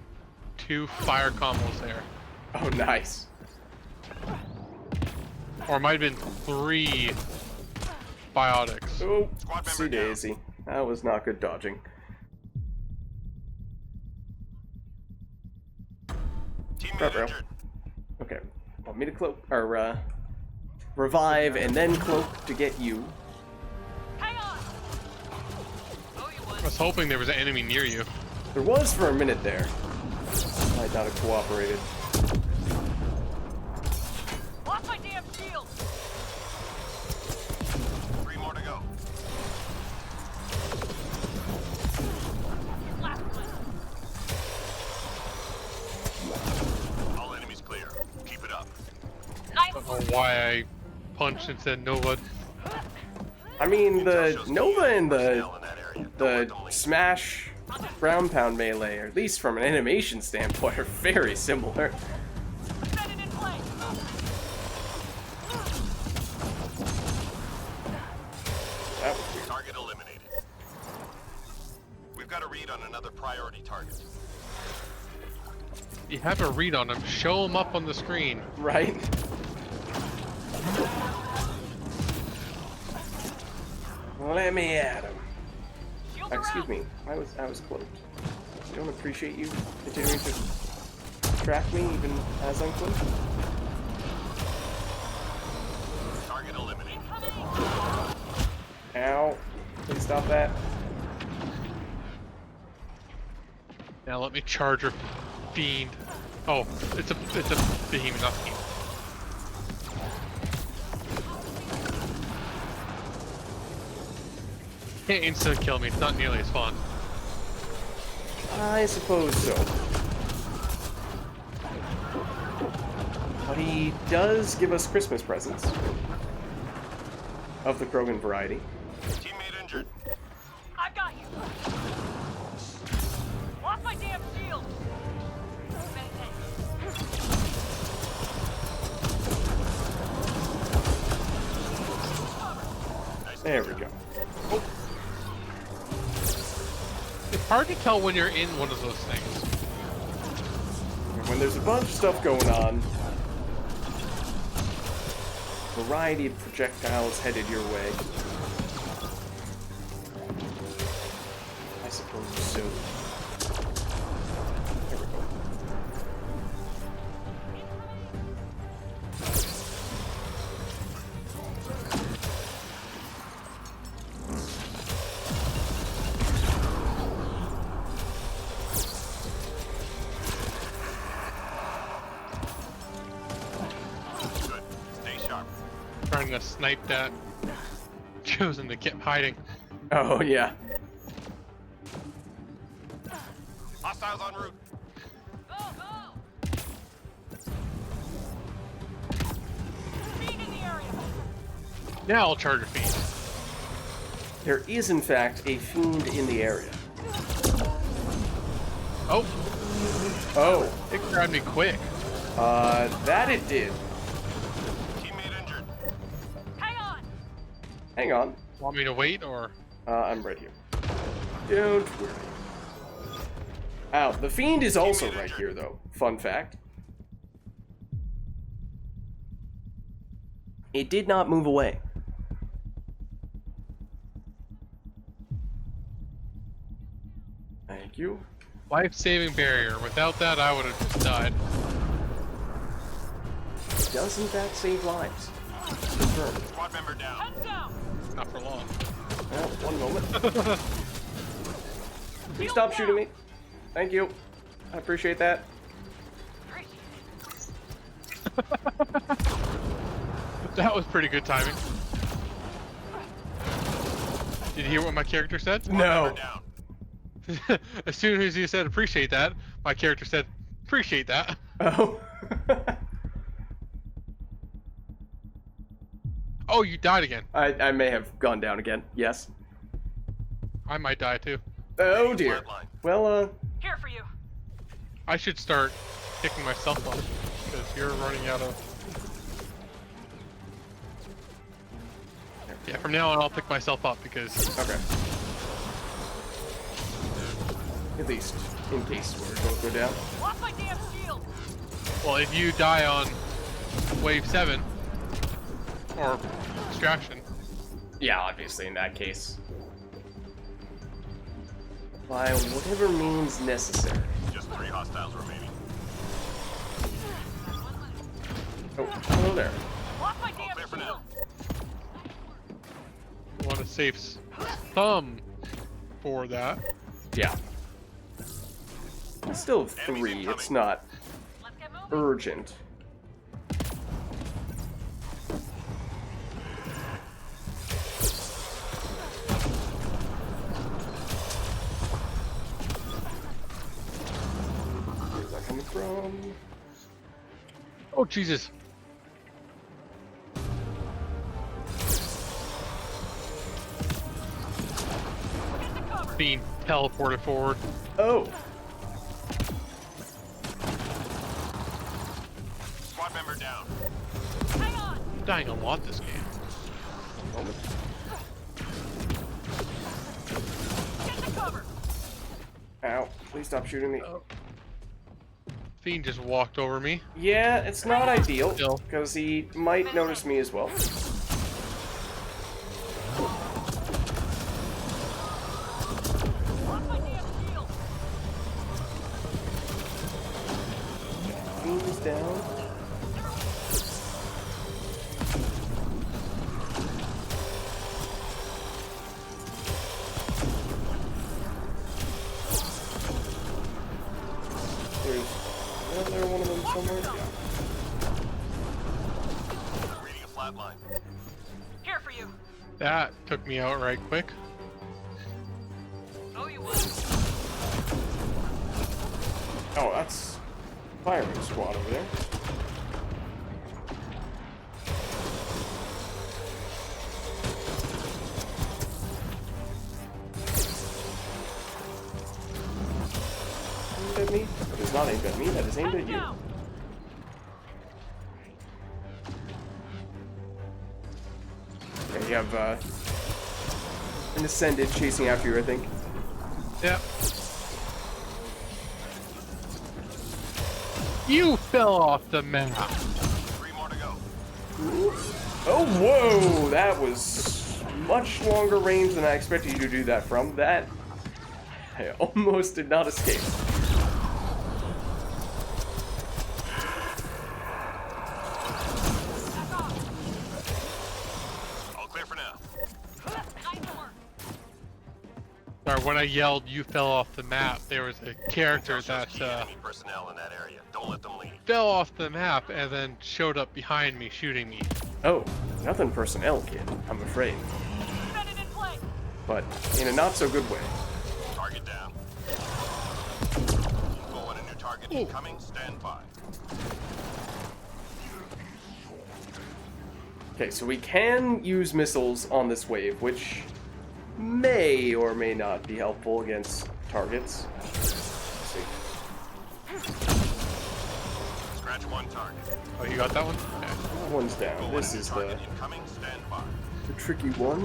2 fire combos there, Oh, nice. or it might have been 3 biotics. Oh, Squad member see down. Daisy. That was not good dodging. Teammate Ruh-roh. injured. Okay, want me to cloak, or, revive and then cloak to get you. Hang on. Oh, you I would. was hoping there was an enemy near you. There was for a minute there. Might not have cooperated. Lost my damn shield. 3 more to go. Last one. All enemies clear. Keep it up. Nice. I don't know why I punched and said Nova. I mean, the Shows Nova and personnel in that area. Don't let the them leave. smash ground pound melee, or at least from an animation standpoint, are very similar. Set it in place. That was weird. Target eliminated. We've got a read on another priority target. You have a read on him. Show him up on the screen. Right? Let me at him. Shield Excuse around. me, I was close. I don't appreciate you continuing to track me even as I'm close. Target eliminated. Ow. Please stop that. Now let me charge her, fiend. Oh, it's a behemoth, not fiend. Can't instant kill me. It's not nearly as fun. I suppose so. But he does give us Christmas presents. Of the Krogan variety. Teammate injured. I've got you. Lost There we go. It's hard to tell when you're in one of those things. And when there's a bunch of stuff going on, variety of projectiles headed your way. I suppose so. There we go. Good. Stay sharp. Trying to snipe that. Chosen to keep hiding. Oh, yeah. Hostiles en route. Go, go! Fiend in the area! Now I'll charge a fiend. There is, in fact, a fiend in the area. Oh, Oh, it grabbed me quick. that it did. Teammate injured. Hang on! Hang on. Want me to wait or? I'm right here. Don't worry. Ow, the fiend is also right here, though. Fun fact. It did not move away. Thank you. Life-saving barrier. Without that, I would have just died. Doesn't that save lives? Confirmed. Squad member down. Heads down! Not for long. Well, one moment. Please stop shooting me. Thank you. I appreciate that. That was pretty good timing. Did you hear what my character said? No. Down. As soon as you said appreciate that, my character said appreciate that. Oh. Oh, you died again. I may have gone down again. Yes. I might die too. Oh dear. Flatline. Well, Here for you. I should start kicking myself off because you're running out of. Yeah, from now on I'll pick myself up because okay. At least, in case we're going to go down. Lost my damn shield! well, if you die on wave 7 or extraction, Yeah, obviously in that case. By whatever means necessary. Just 3 hostiles remaining. Oh, hello there. Lost my damn clear for shield! now. you want to save some for that. Yeah. It's still 3. It's not Let's get moving! urgent. Where's that coming from? Oh Jesus! Get to cover! Being teleported forward. Oh! Squad member down. Hang on! I'm dying a lot this game. Moment. Get to cover! Ow. Please stop shooting me. Fiend just walked over me. Yeah, it's not ideal, Still. because he might notice me as well. Lost my damn shield! Fiend is down. There's another one of them somewhere. Yeah. Reading a flatline. Here for you! That took me out right quick. Oh, you would! Oh, that's firing squad over there. Aimed at me? That is not aimed at me, that is aimed at Heads you. down! Okay, you have An Ascended chasing after you, I think. Yep. You fell off the map. 3 more to go. Oh, whoa! That was much longer range than I expected you to do that from. That I almost did not escape. All clear for now. Or when I yelled, "You fell off the map," there was a character that Key enemy personnel in that area. Don't let them leave. fell off the map and then showed up behind me, shooting me. Oh, nothing personnel, kid, I'm afraid. But in a not-so-good way. Target down. Info on a new target incoming. Stand by. Okay, so we can use missiles on this wave, which may or may not be helpful against targets. Let's see. Scratch 1 target. Oh, you got that one? Okay. That one's down. This is Target incoming. Stand by. the tricky one.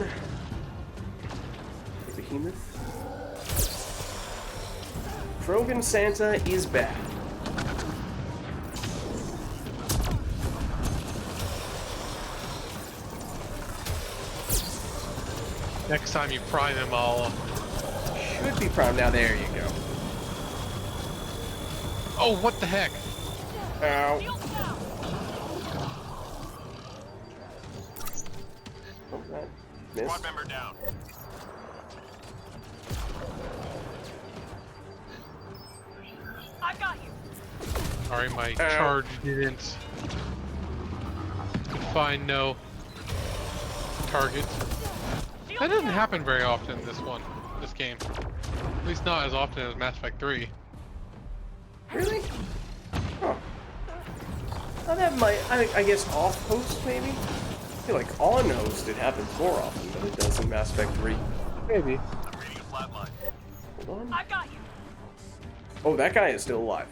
The behemoth. Krogan Santa is back. Next time you prime him, I'll... Should be primed now. There you go. Oh, what the heck? Ow. Oh, that missed. Squad member down. I got you. Sorry, my charge didn't find no target. That doesn't happen very often this game. At least not as often as Mass Effect 3. Really? Huh. Well, that might, I guess off-host, maybe? I feel like on-host it happens more often than it does in Mass Effect 3. Maybe. I'm reading a flat line. Hold on. I got you. Oh, that guy is still alive.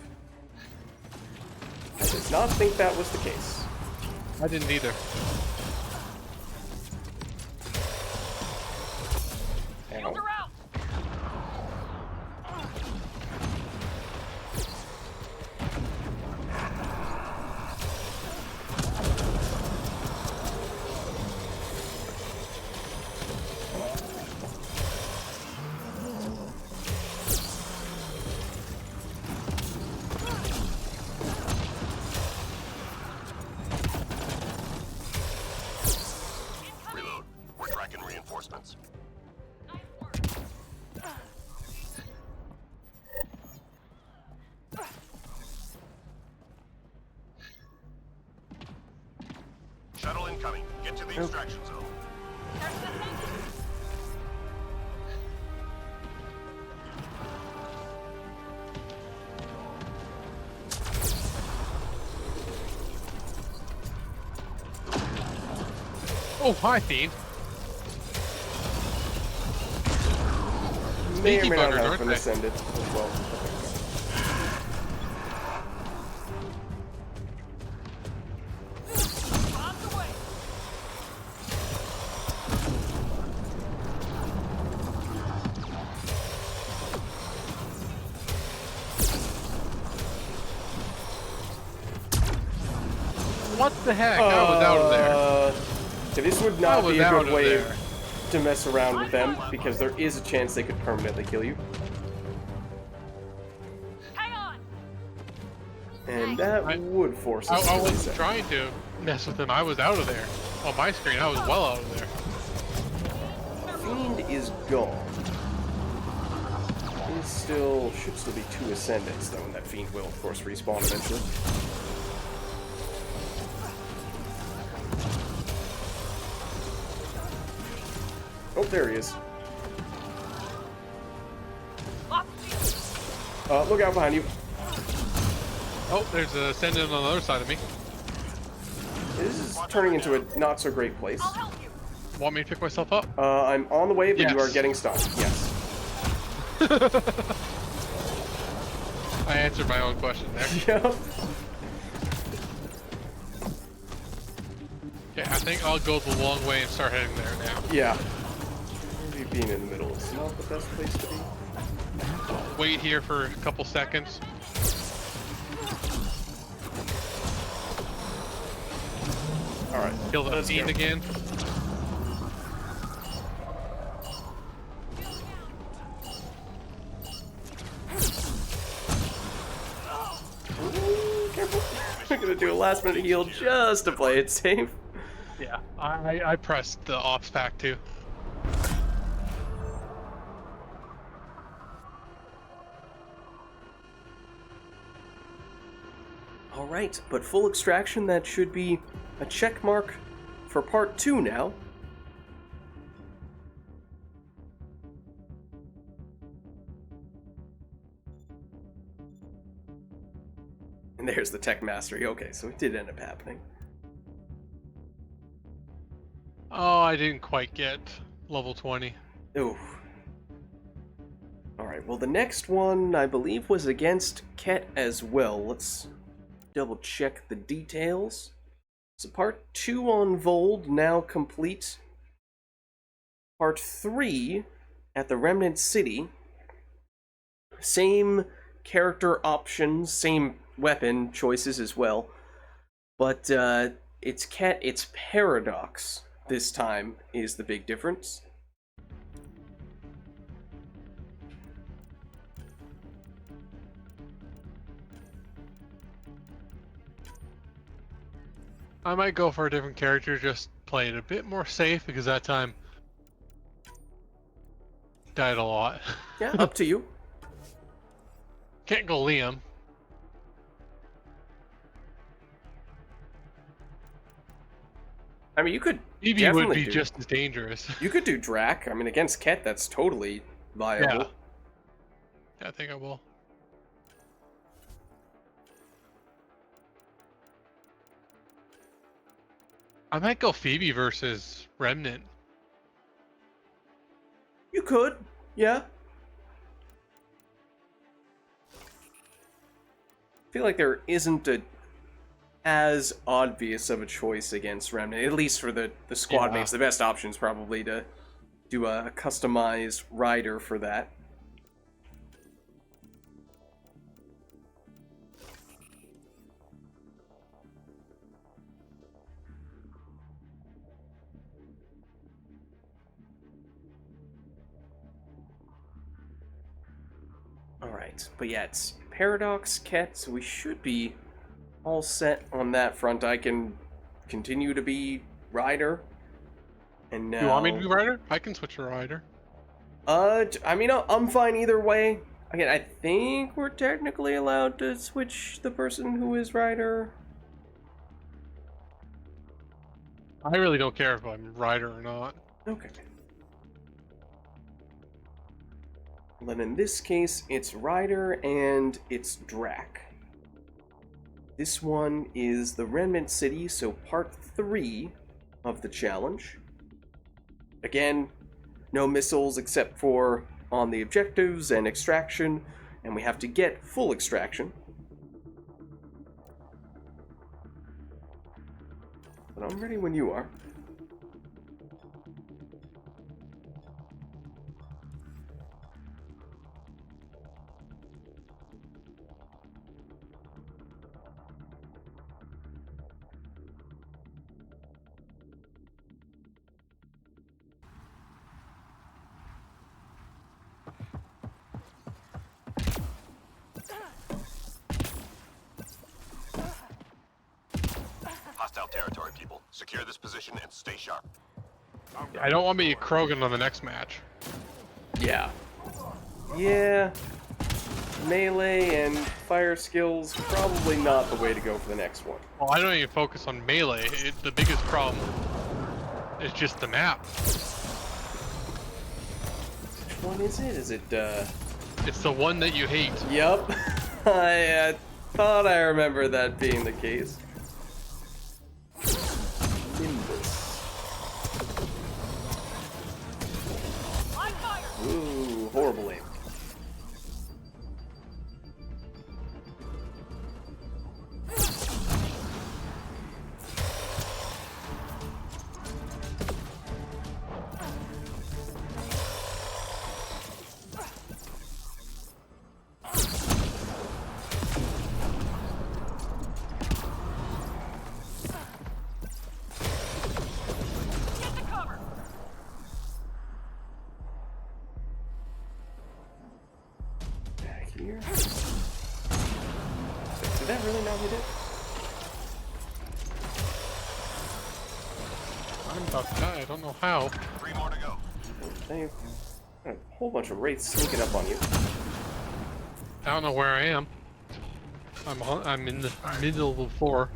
I did not think that was the case. I didn't either. Ow. You're out. Reload. We're tracking reinforcements. Nice work. Shuttle incoming. Get to the extraction zone. There's the thing. Oh, hi, Fiend. May or Sneaky may not buggers, have aren't been they? ascended as well. Bombs away. What the heck? I was out of there. Okay, this would I not was be a out good of way there. to mess around with them, because there is a chance they could permanently kill you. Hang on. And that I- would force us I to was reset. trying to mess with him. I was out of there. On my screen, I was well out of there. Fiend is gone. He still should still be 2 ascendants though, and that Fiend will of course respawn eventually. Oh, there he is. Lost you. Look out behind you. Oh, there's a ascendant on the other side of me. This is turning into a not so great place. I'll help you. Want me to pick myself up? I'm on the way, but you Yes. are getting stuck. Yes. I answered my own question there. Yep. Okay, I think I'll go the long way and start heading there now. Yeah. Maybe like being in the middle is not the best place to be. Wait here for a couple seconds. Alright, Kill the fiend again. Ooh, careful. I'm gonna do a last minute heal just to play it safe. Yeah, I pressed the ops pack too. Alright, but full extraction, that should be a check mark for part 2 now. And there's the tech mastery. Okay, so it did end up happening. Oh, I didn't quite get level 20. Ooh. Alright, well the next one, I believe, was against Ket as well. Let's double check the details. So part 2 on Vold, now complete. Part 3 at the Remnant City. Same character options, same weapon choices as well. But it's Ket, it's Paradox this time is the big difference. I might go for a different character, just play it a bit more safe because that time died a lot. Yeah, up to you. Can't go Liam. I mean, you could Evie would definitely be do, just as dangerous. You could do Drac. I mean, against Ket, that's totally viable. Yeah, I think I will. I might go Phoebe versus Remnant. You could, yeah. I feel like there isn't a as obvious of a choice against Remnant, at least for the squad mates. The best option is probably to do a customized rider for that. Alright, but yeah, it's Paradox, Ket, so we should be all set on that front. I can continue to be Rider. And now... You want me to be Rider? I can switch to Rider. I mean, I'm fine either way. Again, I think we're technically allowed to switch the person who is Rider. I really don't care if I'm Rider or not. Okay. Then in this case, it's Rider and it's Drac. This one is the Remnant City, so part 3 of the challenge. Again, no missiles except for on the objectives and extraction, and we have to get full extraction. But I'm ready when you are. Hostile territory, people. Secure this position and stay sharp. I don't want me Krogan on the next match. Yeah. Yeah. Melee and fire skills, probably not the way to go for the next one. Well, I don't even focus on melee. The biggest problem is just the map. Which one is it? Is it, It's the one that you hate. Yep. I thought I remember that being the case. Nimbus. On fire! Ooh, horrible aim. that really not hit it? I'm about to die. I don't know how. 3 more to go. They've got a whole bunch of wraiths sneaking up on you. I don't know where I am. I'm in the middle of the floor.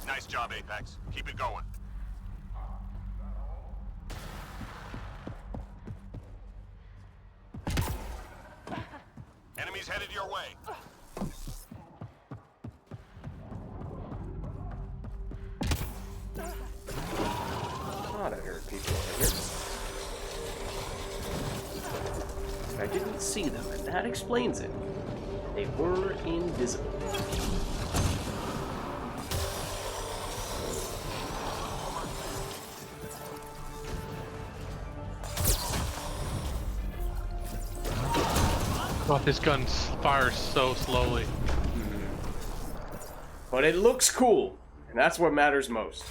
Nice job, Apex. Keep it going. Enemies headed your way. God, I heard people over here. I didn't see them, and that explains it. They were invisible. Oh, this gun fires so slowly. But it looks cool, and that's what matters most.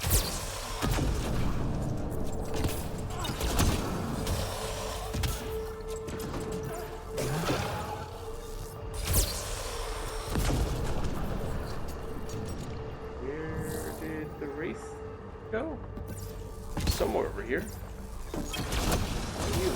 Where did the wraith go? Somewhere over here. You.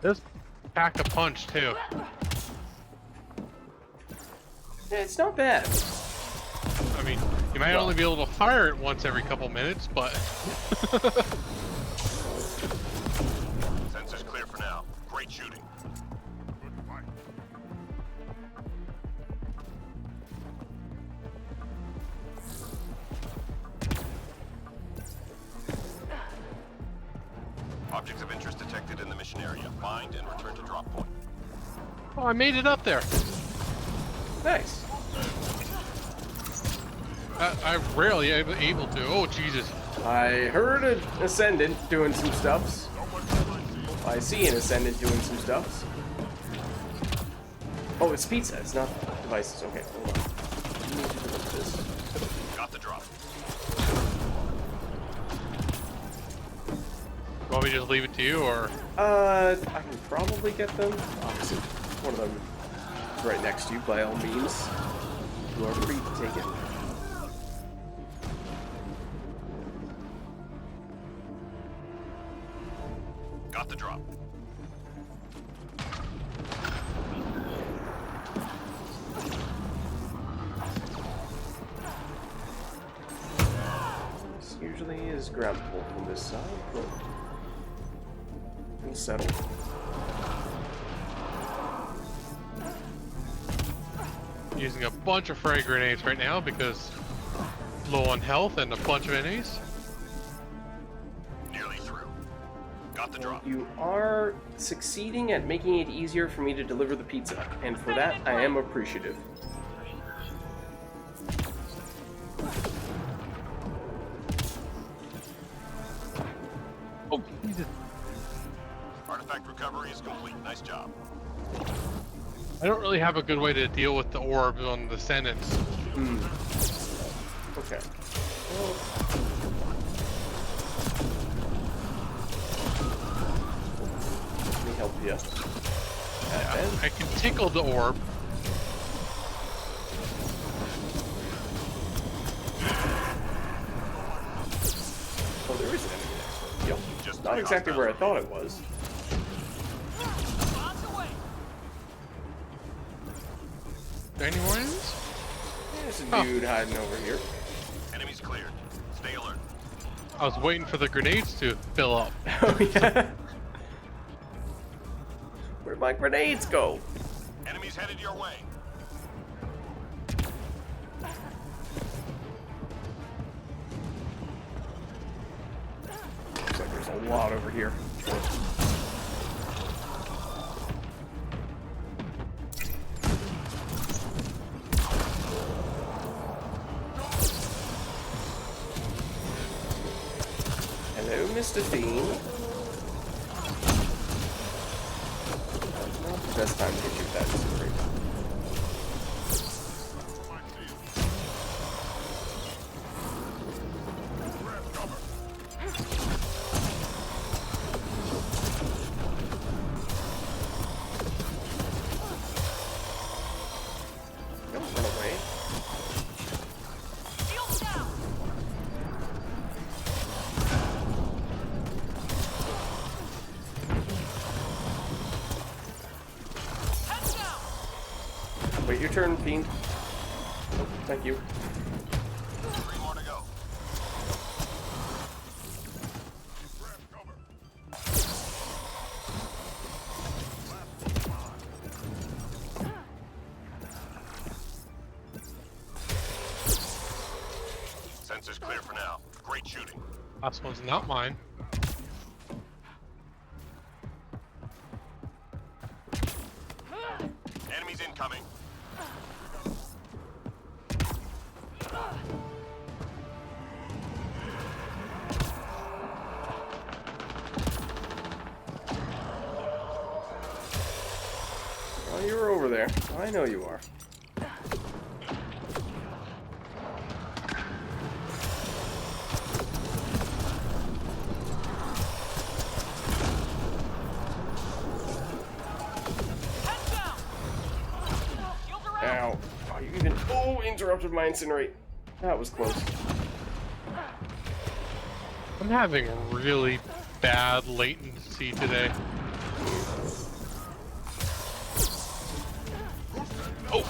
This packed a punch too. Yeah, it's not bad. I mean, you might only be able to fire it once every couple minutes, but Sensors clear for now. Great shooting. Objects of interest detected in the mission area. Find and return to drop point. oh, I made it up there. Nice. I rarely am able to. Oh Jesus! I heard an Ascendant doing some stuffs. I see an Ascendant doing some stuffs. Oh, it's pizza. It's not devices. Okay, hold on. I need to deliver this. Got the drop. Want me to just leave it to you, or I can probably get them. Obviously, one of them is right next to you, by all means. You are free to take it. Got the drop. This usually is groundable from this side, but we'll settle. using a bunch of frag grenades right now because low on health and a bunch of enemies. Nearly through. Got the drop. You are succeeding at making it easier for me to deliver the pizza, and for that I am appreciative. Oh, Jesus. Artifact recovery is complete. Nice job. I don't really have a good way to deal with the orbs on the sentence. Okay. Well, let me help you. I can tickle the orb. Oh, there is an enemy next to it. Yep. Just Not exactly where I thought it was. Bombs away. Any more enemies? There's a Oh. dude hiding over here. Enemies cleared. Stay alert. I was waiting for the grenades to fill up. Oh, yeah. Where'd my grenades go? Enemies headed your way. Looks like there's a lot over here. Hello, Mr. Fiend. Not the best time to hit you with that disintegrate. Don't run away. Shield down. Head down. Wait your turn, Fiend. Oh, thank you. 3 more to go. Sensors clear for now. Great shooting. Last one's not mine. Enemies incoming. Oh, you're over there. I know you are. Head down. Shield around. Ow. Oh, you even... Oh, interrupted my incinerate. That was close. I'm having really bad latency today.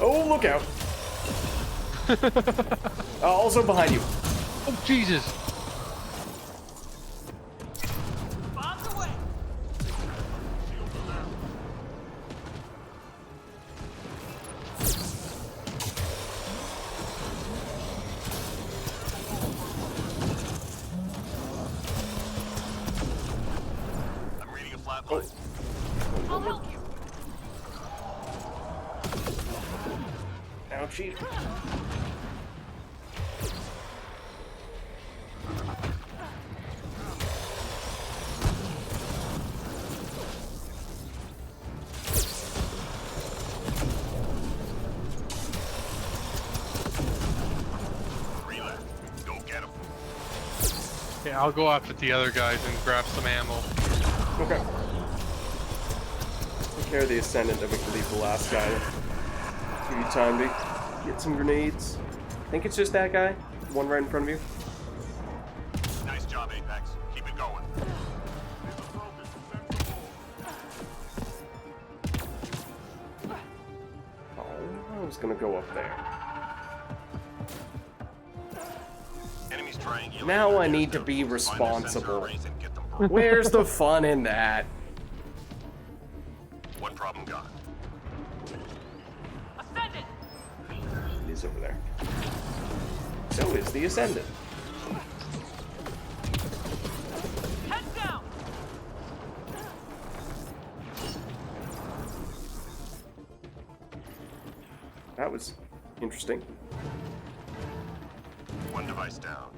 Oh, look out. Also behind you. Oh, Jesus! Bombs away. I'm reading a flat line. I'll help you. Ouchie. Relay. Go get him. Yeah, I'll go after the other guys and grab some ammo. Okay. Take care of the Ascendant, then we can leave the last guy. Give you time to get some grenades. I think it's just that guy. One right in front of you. Nice job, Apex. Keep it going. Oh, I was gonna go up there. Enemies triangulating. Now I need to be Find their sensor responsible. arrays and get them broken. Where's the fun in that? One problem gone. Ascendant. It is over there. So is the Ascendant. Head down. That was interesting. One device down.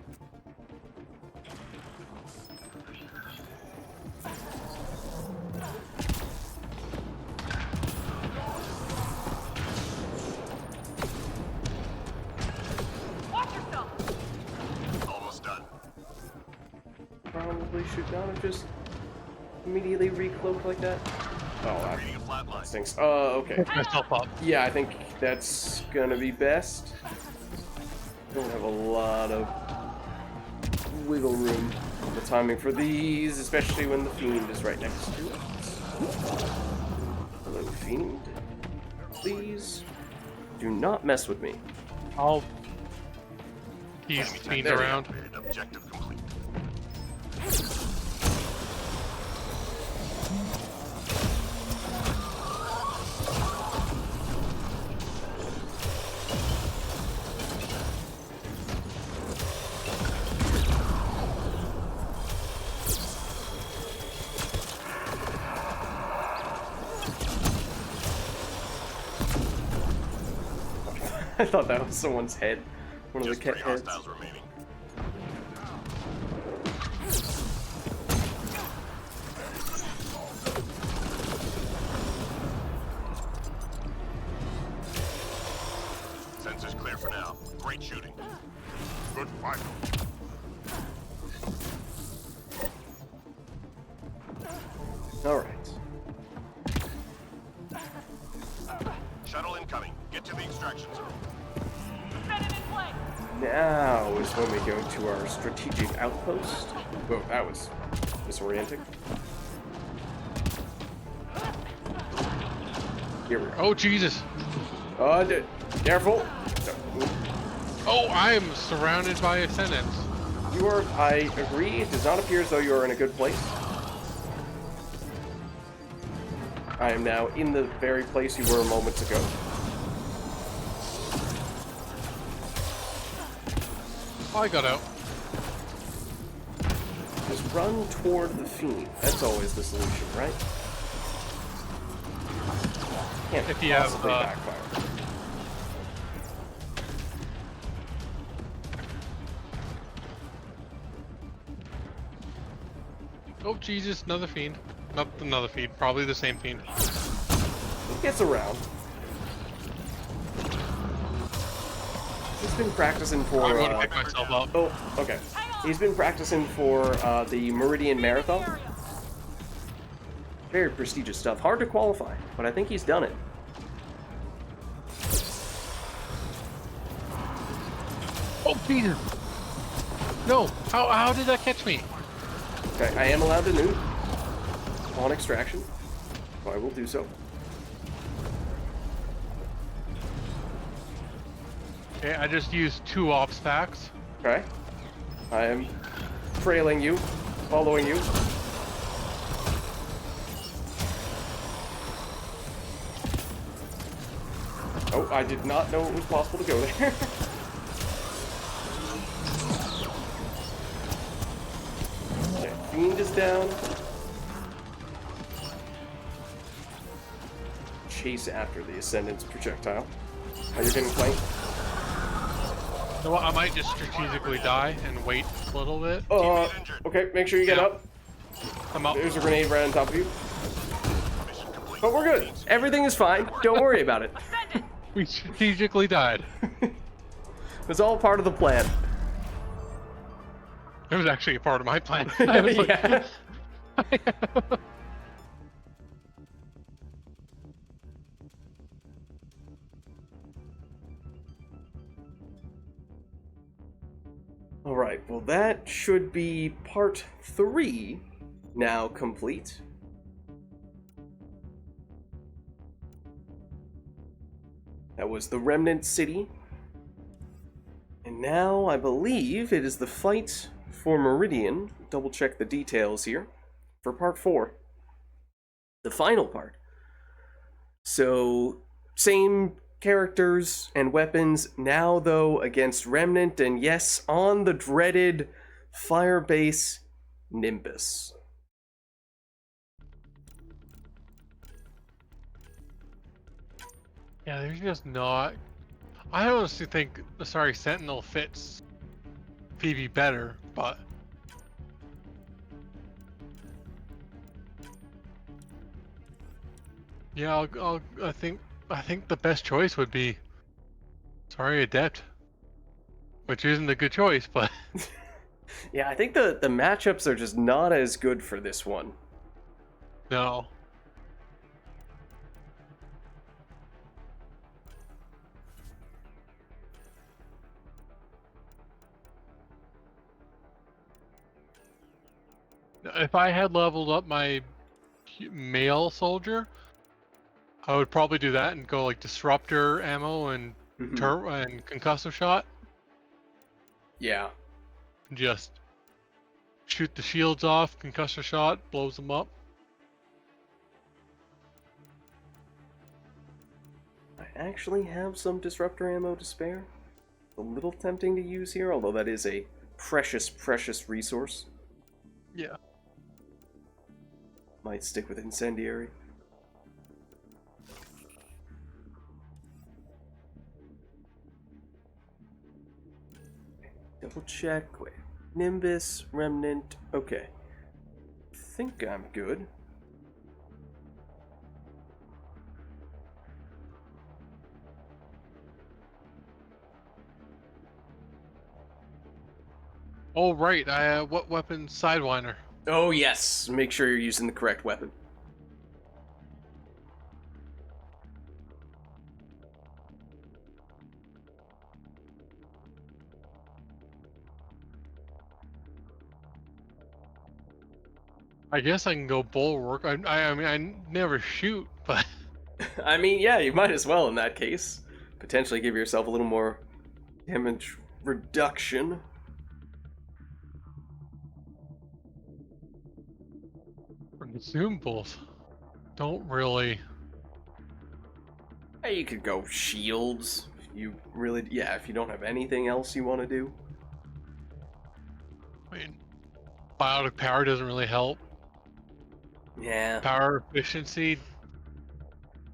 Watch yourself. Almost done. Probably should not have just immediately recloaked like that. Oh, that Reading a flat line. stinks. Okay. Hook myself up. Yeah, I think that's gonna be best. Don't have a lot of wiggle room. The timing for these, especially when the Fiend is right next to it. Hello, Fiend. Please do not mess with me. I'll tease Enemy Fiend there we around. activated. Objective complete. I thought that was someone's head. One of Just the cat 3 heads. hostiles remaining. Alright. Shuttle incoming. Get to the extraction zone. Set it in place. Now is when we go to our strategic outpost. Whoa, that was disorienting. Here we go. Oh, Jesus. Careful! Oh, I am surrounded by ascendants. You are, I agree, it does not appear as though you are in a good place. I am now in the very place you were moments ago. Oh, I got out. Just run toward the fiend. That's always the solution, right? Can't If you have, possibly backfire. Oh, Jesus, another fiend. Not another fiend, probably the same fiend. He gets around. He's been practicing for. I'm gonna pick myself up. Oh, okay. He's been practicing for the Meridian Marathon. Very prestigious stuff. Hard to qualify, but I think he's done it. Oh, Jesus! No! How did that catch me? Okay, I am allowed to nuke on extraction, so I will do so. Okay, I just used 2 ops packs. Okay. I am trailing you, following you. Oh, I did not know it was possible to go there. Okay, Fiend is down. Chase after the Ascendant's projectile. Oh, you're getting flanked? So I might just strategically die and wait a little bit. Okay, make sure you get up. I'm up. There's a grenade right on top of you. But we're good. Everything is fine. Don't worry about it. We strategically died. It's all part of the plan. It was actually a part of my plan. I was like, Yeah. All right, well that should be part 3 now complete. That was the Remnant City. And now I believe it is the fight for Meridian. Double check the details here for part 4. The final part. So, same characters and weapons, now though against Remnant, and yes, on the dreaded Firebase Nimbus. yeah, there's just not. I honestly think Sentinel fits PV better, but yeah, I think the best choice would be Adept, which isn't a good choice, but Yeah, I think the matchups are just not as good for this one. no. If I had leveled up my male soldier, I would probably do that and go like disruptor ammo and and concussive shot. Yeah. Just shoot the shields off, concussive shot, blows them up. I actually have some disruptor ammo to spare. A little tempting to use here, although that is a precious, precious resource. Yeah. Might stick with incendiary. Double check. Wait. Nimbus, Remnant. Okay. Think I'm good. Oh right, what weapon? Sidewinder. Oh yes. Make sure you're using the correct weapon. I guess I can go bulwark. I mean, I never shoot, but I mean, yeah, you might as well in that case. Potentially give yourself a little more damage reduction. consumables don't really. Yeah, you could go shields. If you really, yeah, if you don't have anything else you want to do. I mean, biotic power doesn't really help. Yeah. Power efficiency,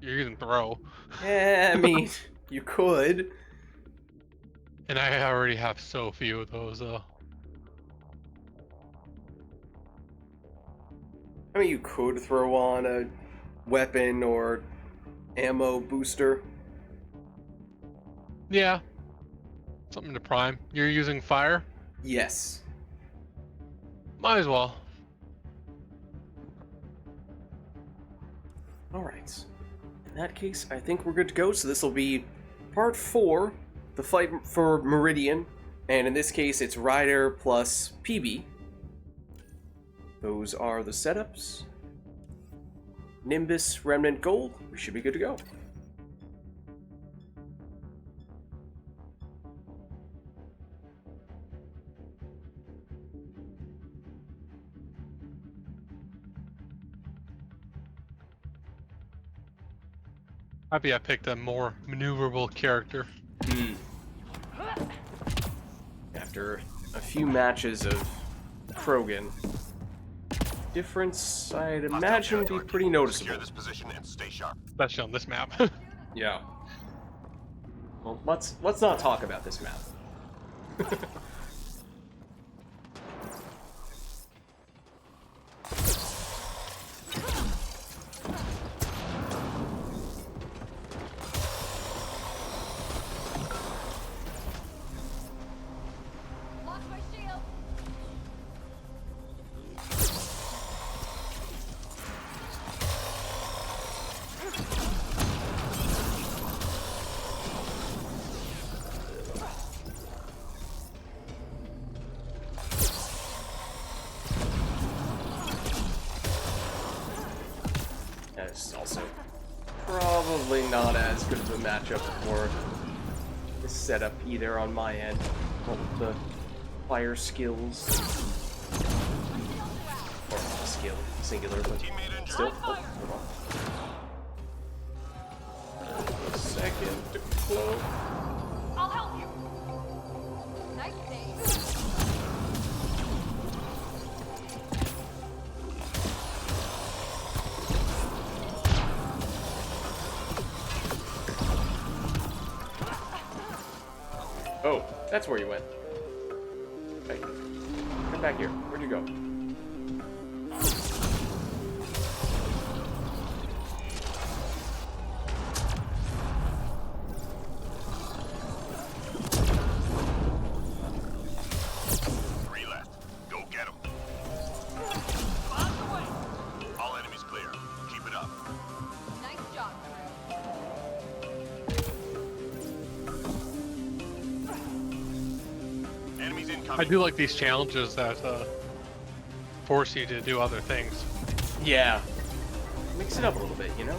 you're using throw, Yeah, I mean, you could. and I already have so few of those. I mean, you could throw on a weapon or ammo booster. Yeah, something to prime. You're using fire? Yes. Might as well. Alright. In that case, I think we're good to go. So this will be part 4, the fight for Meridian. And in this case, it's Ryder plus PB. Those are the setups. Nimbus, Remnant, Gold. We should be good to go. Happy I picked a more maneuverable character. After a few matches of Krogan, difference I'd imagine would be pretty noticeable. Secure this position and stay sharp. Especially on this map. Yeah. Well, let's not talk about this map. Lock my shield. That's also probably not as good of a matchup for this setup either on my end. What with the fire skills. Or the skill, singular, but still. Oh, hold on. A second to close. I'll help you. Nice save. Oh, that's where you went. Hey, come back here. Where'd you go? Three left. Go get them. On the way. All enemies clear. Keep it up. Nice job, crew. Enemies I incoming. do like these challenges that force you to do other things. Yeah. Mix it up a little bit, you know?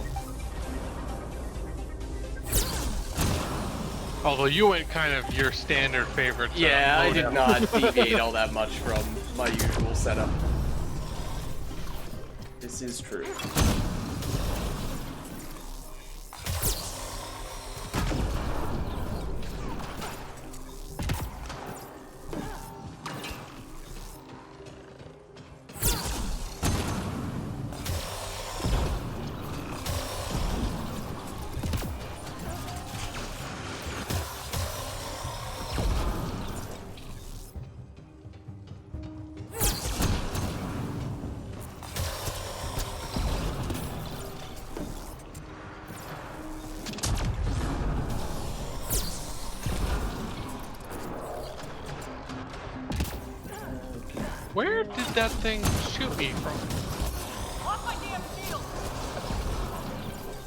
Although you went kind of your standard favorite. Yeah, I did loadout. not deviate all that much from my usual setup. This is true. Where did that thing shoot me from? Lock my damn shield.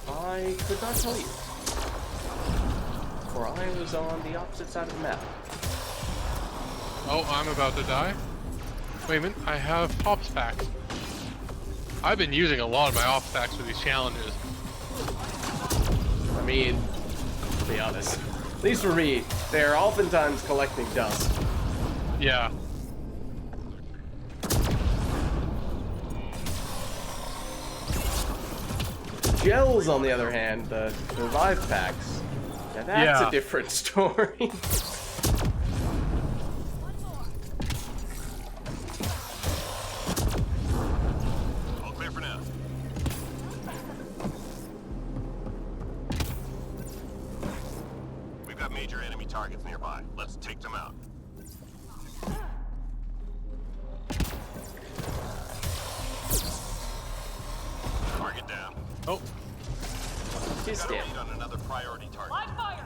I could not tell you. For I was on the opposite side of the map. Oh, I'm about to die. Wait a minute, I have hops packs. I've been using a lot of my off stacks for these challenges. I mean, to be honest, at least for me, they're oftentimes collecting dust. Yeah. Gels, on the other hand, the revive packs, now that's Yeah. a different story. All clear for now. We've got major enemy targets nearby. Let's take them out. Target down. Oh, His Got a dead. lead on another priority target. Live fire!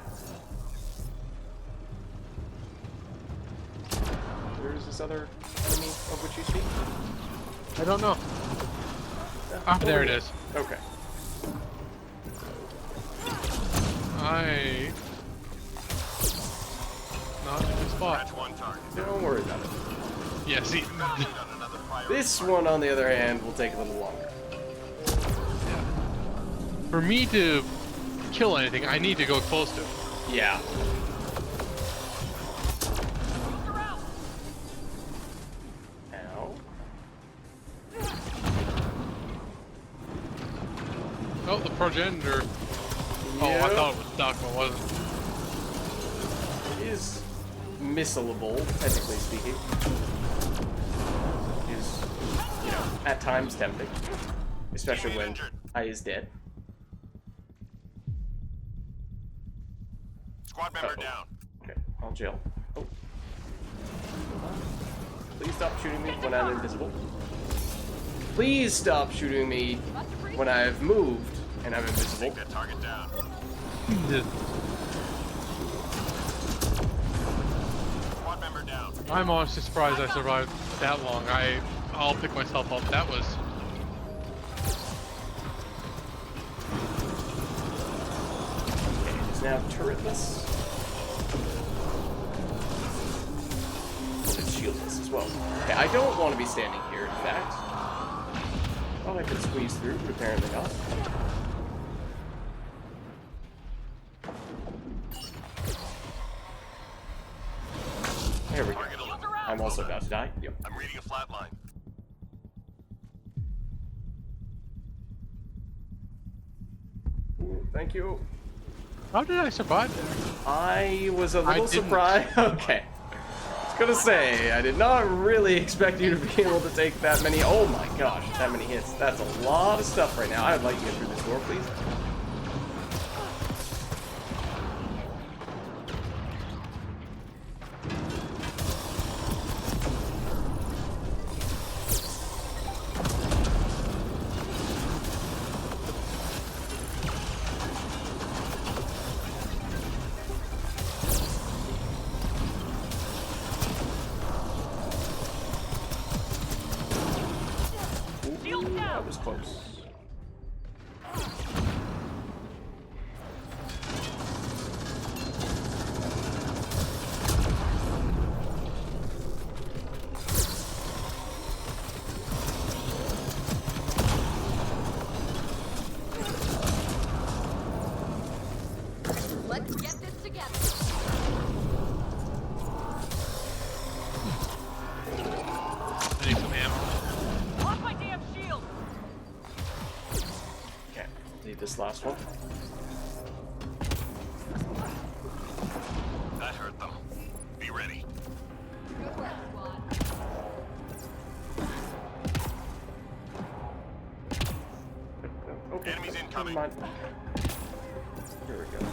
Where's this other enemy of which you speak? I don't know. Ah, there it is. Okay. Not in a good spot. Catch one target. Don't worry about it. Yeah, see. Got a lead on another priority This target. one, on the other hand, will take a little longer. For me to kill anything, I need to go close to it. Yeah. Booster out! Ow. Oh, the progenitor. Oh, I Yep. thought it was stuck, but it wasn't. It is missable, technically speaking. Is, you know, at times tempting. Especially when I is dead. Squad member Uh-oh. down. Okay, I'll jail. Oh. Please stop shooting me when I'm invisible. Please stop shooting me when I've moved and I'm invisible. Take that target down. Squad member down. I'm honestly surprised I survived that long. I'll pick myself up. That was. Okay, it is now turretless. It's shieldless as well. Okay, I don't want to be standing here, in fact. Thought I could squeeze through, but apparently not. There we go. Target alert. I'm also about to die. Yep. I'm reading a flat line. Ooh, thank you. How did I survive there? I was a little didn't. surprised. Okay. I was gonna say, I did not really expect you to be able to take that many. Oh my gosh, that many hits. That's a lot of stuff right now. I'd like to get through this door, please. Ooh, that was close. Let's get this together. I need some ammo. Off my damn shield! Okay, need this last one. That hurt them. Be ready. Good work, squad. Okay, Enemies never incoming. mind. Here we go.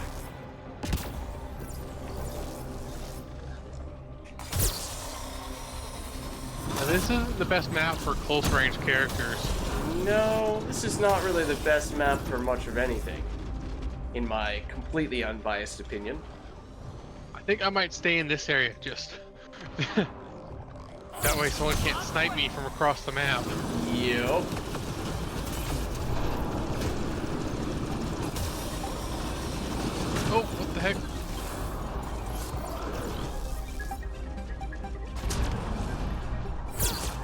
Now, this isn't the best map for close range characters. No, this is not really the best map for much of anything, in my completely unbiased opinion. I think I might stay in this area just. That way someone can't snipe me from across the map. Yep. Oh, what the heck?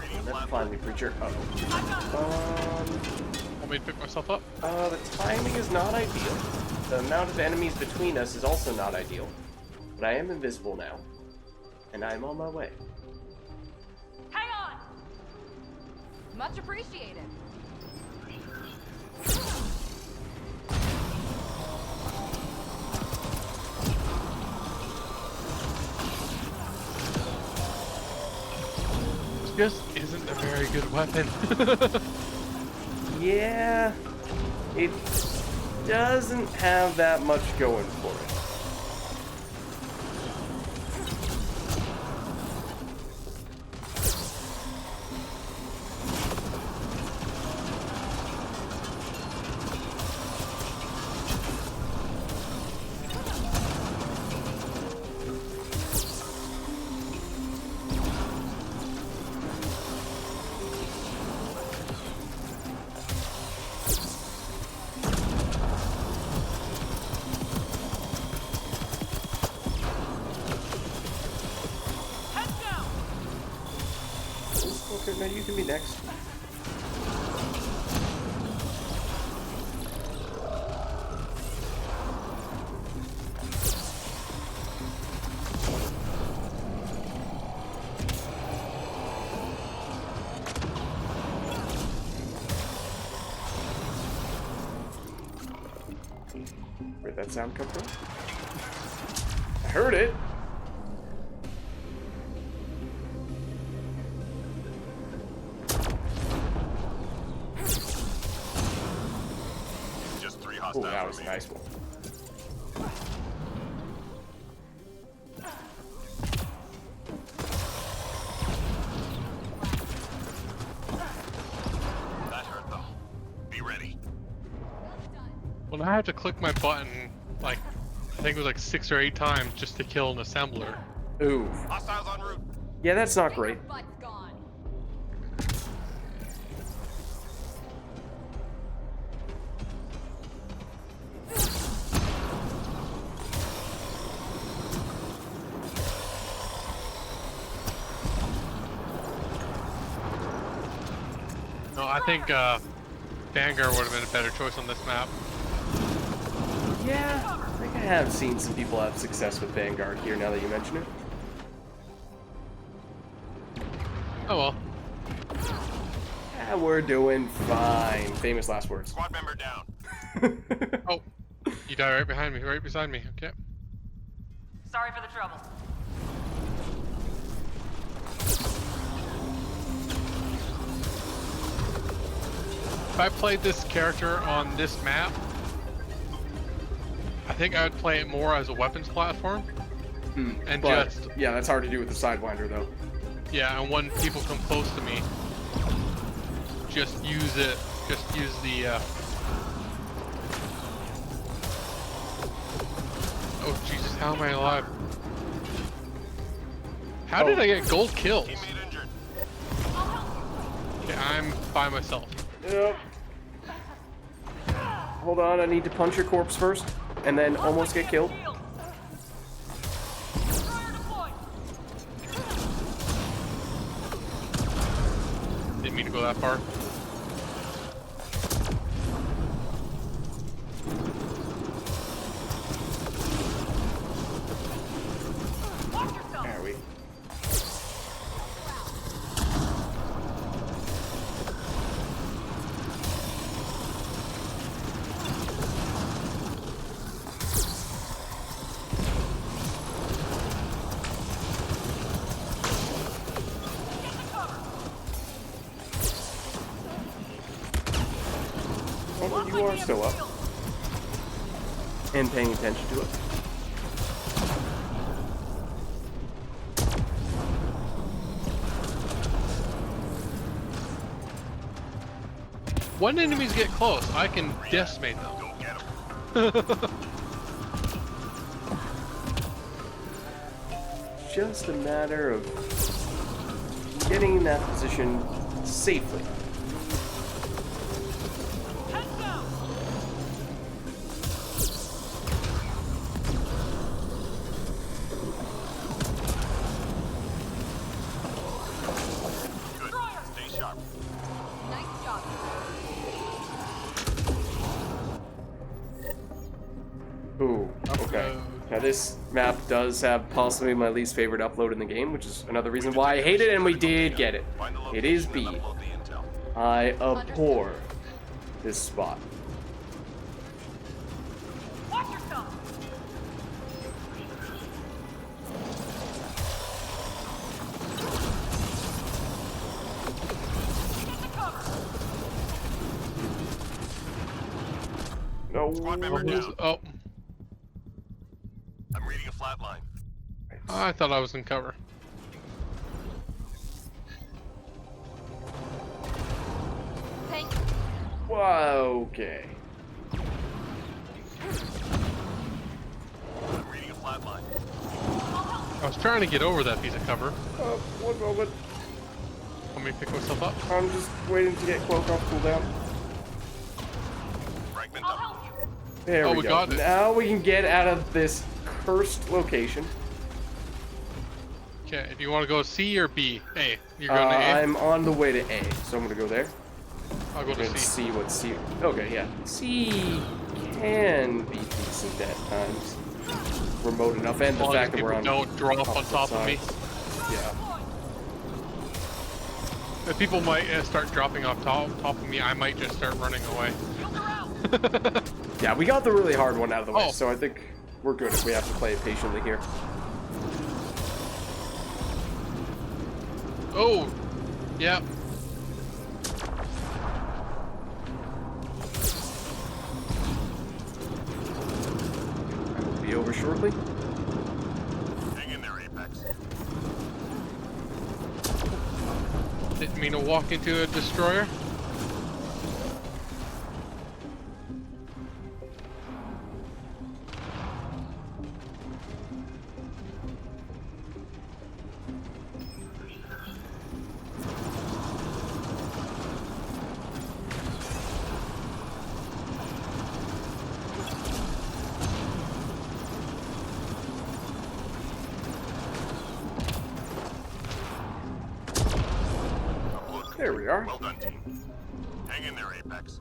Reading a That flat Find me, creature. Uh-oh. Want me to pick myself up? The timing is not ideal. The amount of enemies between us is also not ideal. But I am invisible now. And I'm on my way. Hang on! Much appreciated. Just isn't a very good weapon. Yeah, it doesn't have that much going for it. Okay, man, you can be next. Where'd that sound come from? I heard it! Just 3 Oh, hostiles that was a remaining. nice one. That hurt them. Be ready. Well, I have to click my button, like, I think it was like 6 or 8 times just to kill an assembler. Ooh. Hostiles en route. Yeah, that's not great. Your butt's gone. No, I think Vanguard would have been a better choice on this map. Yeah, I think I have seen some people have success with Vanguard here now that you mention it. Oh well. Yeah, we're doing fine. Famous last words. Squad member down. Oh, you died right behind me, right beside me. Okay. Sorry for the trouble. If I played this character on this map, I think I would play it more as a weapons platform. And But, just, yeah, that's hard to do with the Sidewinder, though. yeah, and when people come close to me, just use it, just use the, oh Jesus, how am I alive? How did I get gold kills? Teammate injured. Okay, I'm by myself. Yep. Hold on, I need to punch your corpse first, and then almost get killed. Destroyer deployed. Didn't mean to go that far. Watch yourself. There we. Oh, you are still up and paying attention to it. When enemies get close, I can decimate them. Go get them. Just a matter of getting in that position safely. Heads down. Good. Stay sharp. Nice job. Ooh, okay. Upload. Now this map does have possibly my least favorite upload in the game, which is another reason why I hate it, and we did get it. Find the It is location B. and upload the intel. I abhor this spot. Watch yourself. Get the cover. No. Squad member down. Oh, I'm reading a flat line. I thought I was in cover. Thank you. Whoa, okay. I'm reading a flat line. I was trying to get over that piece of cover. One moment. Let me pick myself up. I'm just waiting to get cloak off cooldown. Fragment I'll up. help you. There Oh, we we go. got it. Now we can get out of this cursed location. Okay, do you want to go C or B? A. You're going to A? I'm on the way to A, so I'm gonna go there. I'll go to And C. see what C. Okay, yeah. C can be decent at times. Remote enough, and As the long fact as that we're people on. don't drop on opposite top of me. sides. Yeah. If people might start dropping off top of me, I might just start running away. Shields are out. Yeah, we got the really hard one out of the way, Oh. so I think we're good if we have to play it patiently here. Oh, yeah. Will be over shortly. Hang in there, Apex. Didn't mean to walk into a destroyer. Upload There we are. Well done, team. Hang in there, Apex.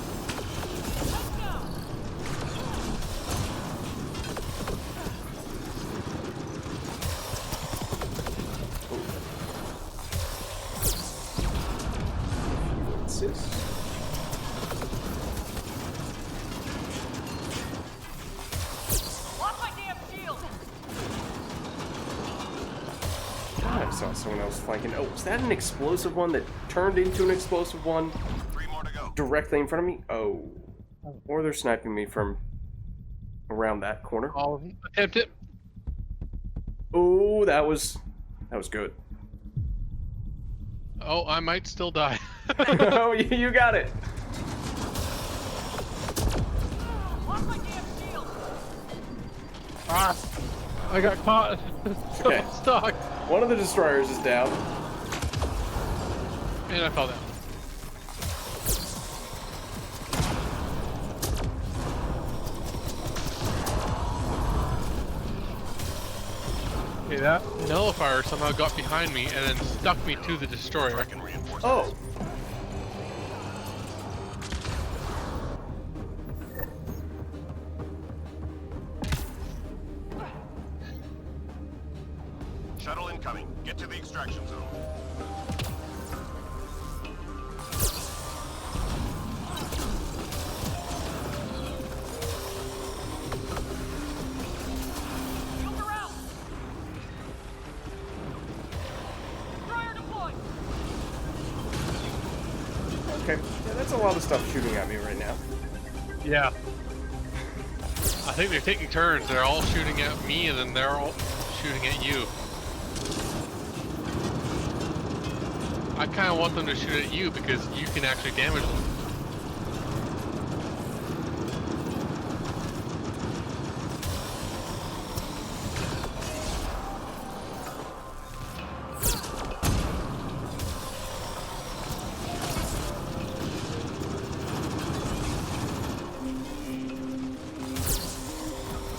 Let's go. Assist. Lost my damn shield. God, I saw someone else flanking. Oh, was that an explosive one that turned into an explosive one 3 more to go. directly in front of me? Oh. Or they're sniping me from around that corner. I'll attempt it. Oh, that was good. Oh, I might still die. Oh, you got it. Lost my damn shield. Ah, I got caught. So Okay. stuck. One of the destroyers is down. And I fell down. Okay, that nullifier somehow got behind me and then stuck me to the destroyer. Can reinforce Oh. Shuttle incoming. Get to the extraction zone. Shields are out. Destroyer deployed. Okay. Yeah, that's a lot of stuff shooting at me right now. Yeah. I think they're taking turns. They're all shooting at me and then they're all shooting at you. I kind of want them to shoot at you because you can actually damage them.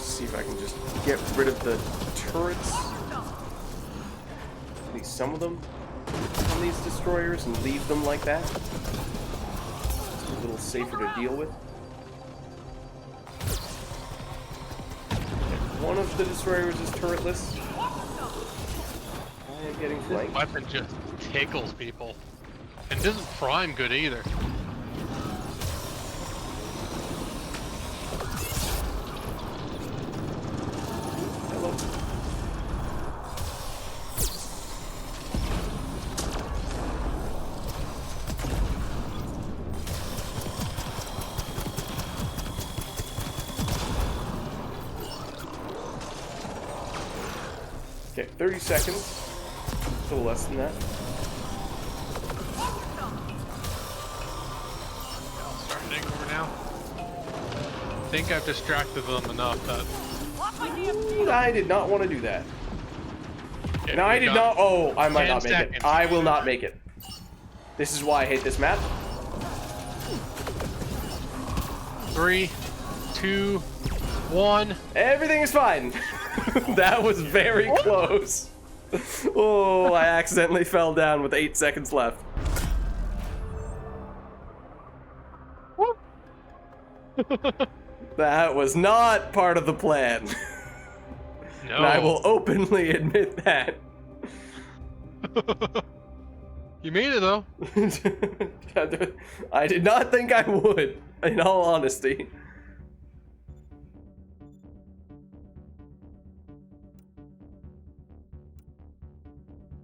See if I can just get rid of the turrets. least some of them on these destroyers and leave them like that. It's a little safer to deal with. One of the destroyers is turretless. I am getting flanked. This weapon just tickles people. And doesn't prime good either. Hello. Okay, 30 seconds. A little less than that. Starting to take over now. I think I've distracted them enough that... Lock my damn shield. I did not want to do that. Okay, No, I we did got not. Oh, I might 10 not make seconds. it. I will not make it. This is why I hate this map. 3, 2, 1. Everything is fine. That was very close. Oh, I accidentally fell down with 8 seconds left. That was not part of the plan. No. And I will openly admit that. You made it though. I did not think I would, in all honesty.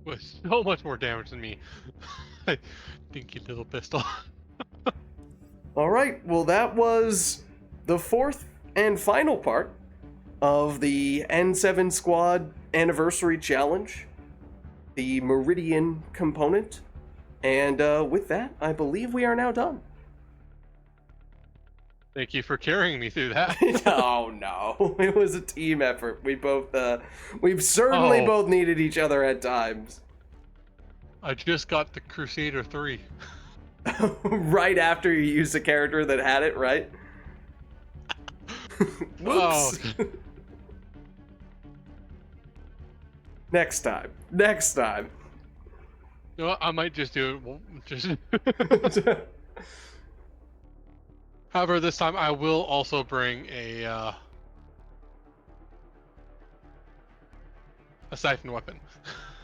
With so much more damage than me. I think you little pistol. Alright, well that was the 4th and final part of the N7 Squad Anniversary Challenge, the Meridian component, and with that, I believe we are now done. Thank you for carrying me through that. Oh no, it was a team effort. We've certainly Oh. both needed each other at times. I just got the Crusader 3. Right after you used a character that had it, right? Whoops. Oh. Next time. Next time. You know what? I might just do it. Well, just. However, this time I will also bring a siphon weapon.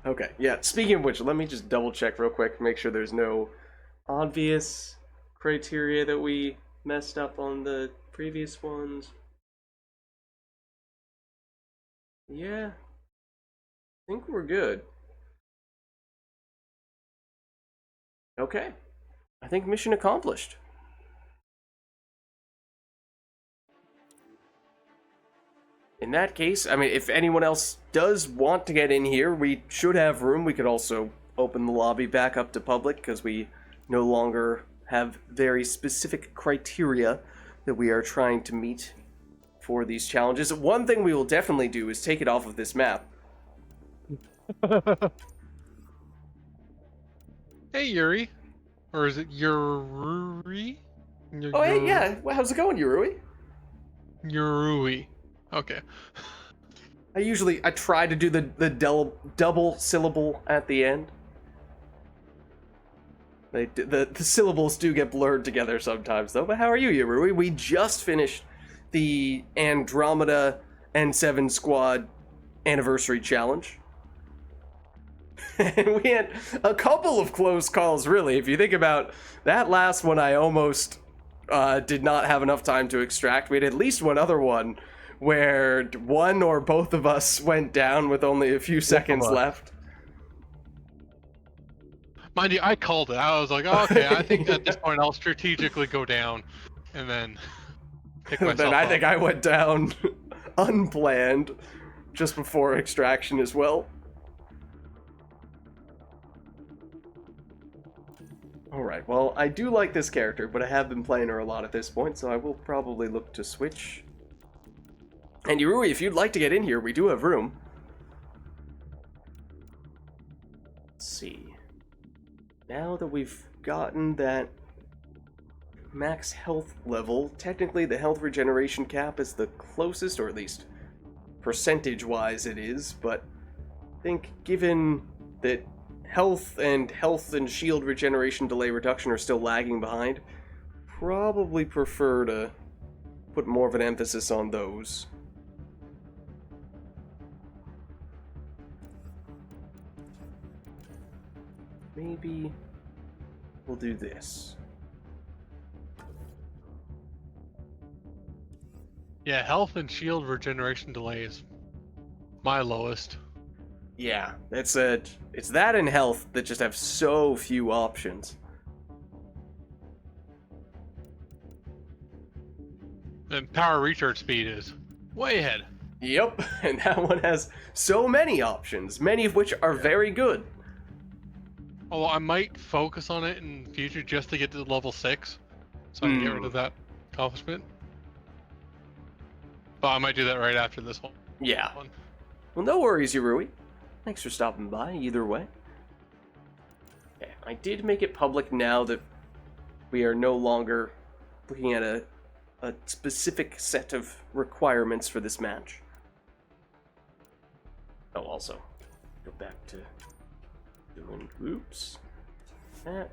Okay, yeah, speaking of which, let me just double check real quick, make sure there's no obvious criteria that we messed up on the previous ones. Yeah, I think we're good. Okay, I think mission accomplished. In that case, I mean, if anyone else does want to get in here, we should have room. We could also open the lobby back up to public because we no longer have very specific criteria that we are trying to meet for these challenges. One thing we will definitely do is take it off of this map. Hey, Yuri. Or is it Yuri? Oh, hey, yeah. Well, how's it going, Yurui? Yurui. Okay. I try to do the double syllable at the end. The syllables do get blurred together sometimes, though. But how are you, Yurui? We just finished the Andromeda N7 Squad Anniversary Challenge. And we had a couple of close calls, really. If you think about that last one, I almost did not have enough time to extract. We had at least one other one where one or both of us went down with only a few seconds left. Mind you, I called it. I was like, oh, okay, I think at this point I'll strategically go down and then pick myself Then I up. think I went down unplanned just before extraction as well. Alright, well, I do like this character, but I have been playing her a lot at this point, so I will probably look to switch. And Yurui, if you'd like to get in here, we do have room. Let's see. Now that we've gotten that max health level, technically the health regeneration cap is the closest, or at least percentage-wise it is, but I think given that health and shield regeneration delay reduction are still lagging behind. Probably prefer to put more of an emphasis on those. Maybe we'll do this. Yeah, health and shield regeneration delay is my lowest. Yeah, it's that and health that just have so few options. And power recharge speed is way ahead. Yep, and that one has so many options, many of which are very good. Although I might focus on it in the future just to get to level 6, so I can get rid of that accomplishment. But I might do that right after this one. Yeah. Well, no worries, Yurui. Thanks for stopping by, either way. Okay, I did make it public now that we are no longer looking at a specific set of requirements for this match. Oh, also, go back to doing, oops, that.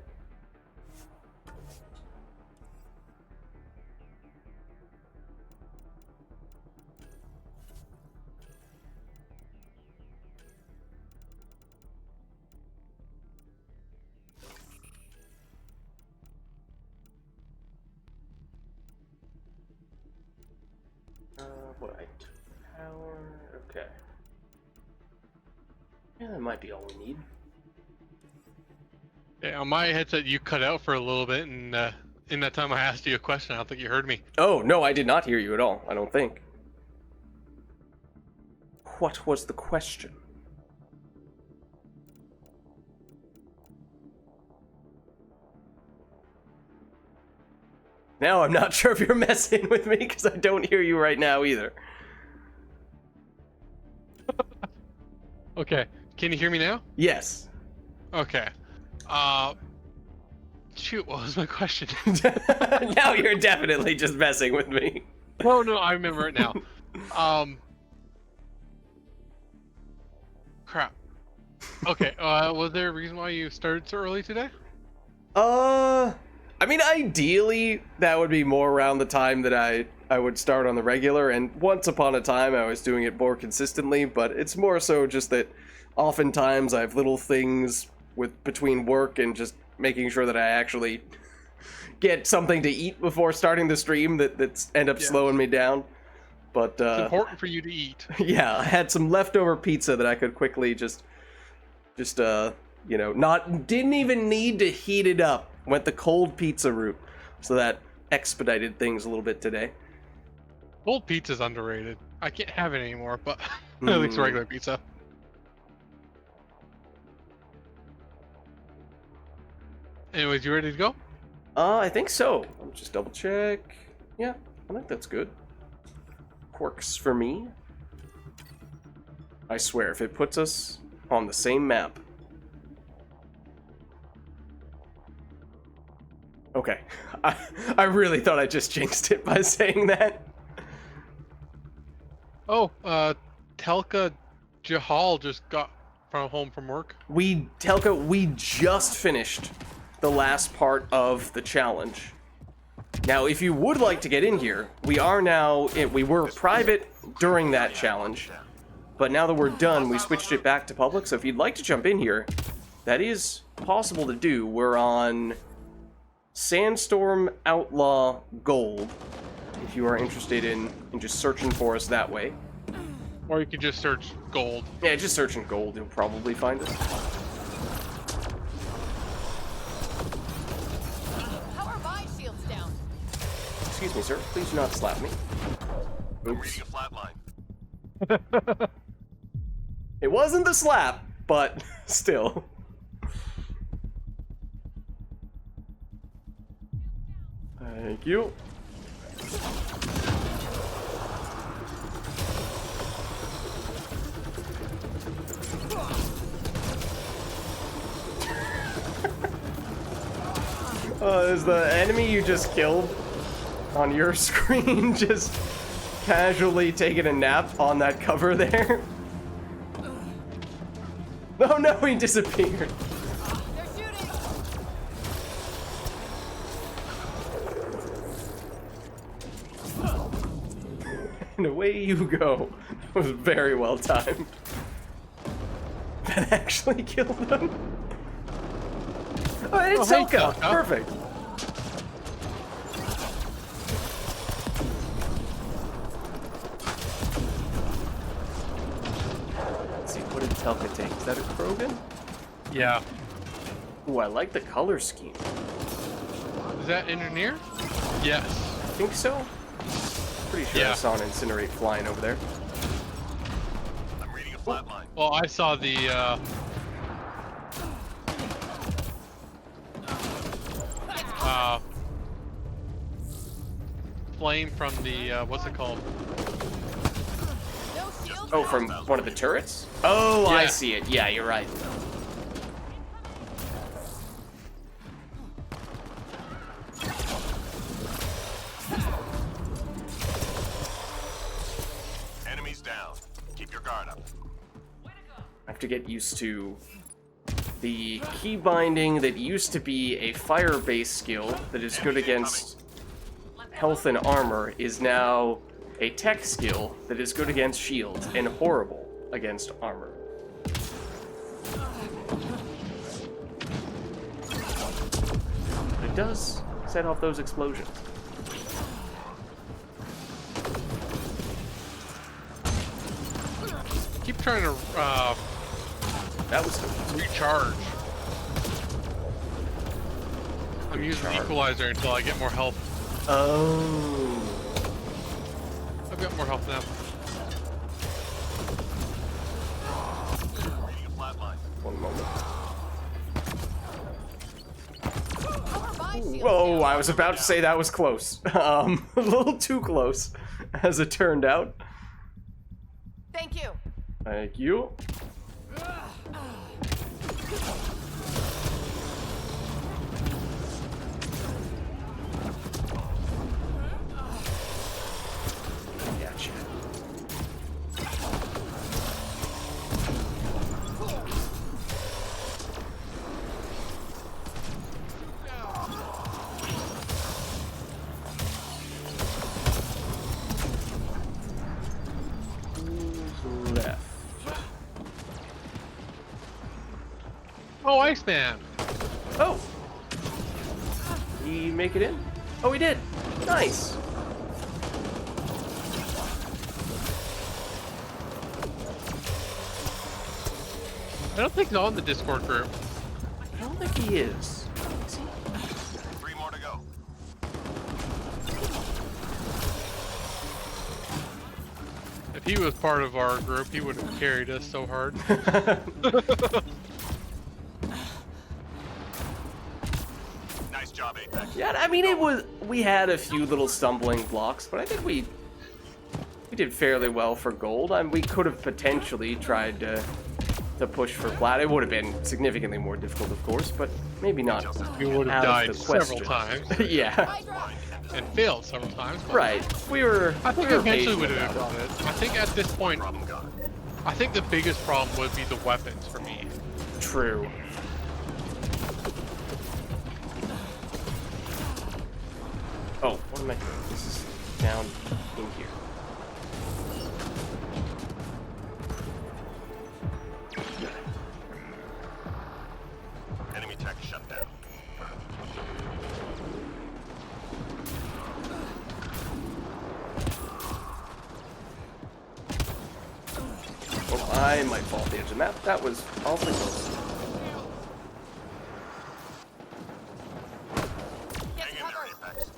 What? Power. Okay. Yeah, that might be all we need. Yeah, on my headset you cut out for a little bit, and in that time I asked you a question. I don't think you heard me. Oh, no, I did not hear you at all, I don't think. What was the question? Now I'm not sure if you're messing with me, because I don't hear you right now either. Okay, can you hear me now? Yes. Okay. Shoot, what was my question? Now you're definitely just messing with me. Oh no, I remember it now. Crap. Okay, was there a reason why you started so early today? I mean, ideally, that would be more around the time that I would start on the regular, and once upon a time I was doing it more consistently, but it's more so just that oftentimes I have little things between work and just making sure that I actually get something to eat before starting the stream that's end up slowing me down. But it's important for you to eat. Yeah, I had some leftover pizza that I could quickly just you know, didn't even need to heat it up. Went the cold pizza route, so that expedited things a little bit today. Cold pizza's underrated. I can't have it anymore, but at least regular pizza. Anyways, you ready to go? I think so. I'll just double check. Yeah, I think that's good. Works for me. I swear, if it puts us on the same map. Okay, I really thought I just jinxed it by saying that. Oh, Telka Jahal just got home from work. Telka, we just finished the last part of the challenge. Now, if you would like to get in here, we were private during that challenge, but now that we're done, we switched it back to public, so if you'd like to jump in here, that is possible to do. We're on Sandstorm Outlaw Gold, if you are interested in just searching for us that way. Or you could just search gold. Yeah, just searching gold, you'll probably find us. How are my shields down? Excuse me, sir. Please do not slap me. Oops. Flatline. It wasn't the slap, but still. Thank you. Is the enemy you just killed on your screen just casually taking a nap on that cover there? Oh no, he disappeared. They're shooting. And away you go. That was very well timed. That actually killed them. Oh, it's hey, Telka. Telka. Perfect. Let's see, what did Telka take? Is that a Krogan? Yeah. Ooh, I like the color scheme. Is that engineer? Yes. I think so. Pretty sure I Yeah. saw an Incinerate flying over there. I'm reading a flat line. Well, I saw the flame from the what's it called? No shields Oh, out. from one of the turrets? Oh, I Yeah. see it. Yeah, you're right. Enemies down. Keep your guard up. I have to get used to the key binding that used to be a fire-based skill that is good against health and armor is now a tech skill that is good against shields and horrible against armor. It does set off those explosions. Keep trying to That was recharge. I'm using the Recharge. equalizer until I get more health. oh. I've got more health now. Reading a flat line. One moment. How are my shields Whoa, down? I was about to say that was close. A little too close, as it turned out. Thank you. Thank you. Gotcha. Who's left? Oh, Iceman! Oh! He make it in? Oh, he did! Nice! I don't think he's on the Discord group. I don't think he is. Is he? 3 more to go. If he was part of our group, he would have carried us so hard. Nice job, Apex. Yeah, I mean, it was. We had a few little stumbling blocks, but I think we did fairly well for gold. I mean, we could have potentially tried to push for plat. It would have been significantly more difficult, of course, but maybe not. We would have Out of died the several question. times Yeah, Hydra. and failed several times. But right. We were. I think we were eventually patient would have about done it. I think at this point, Problem gone. I think the biggest problem would be the weapons for me. it. True. Oh, what am I doing? This is down in here. Enemy tech shut down. Oh, I might fall off the edge of the map. That was awfully close. Get Hang in there, cover. Apex.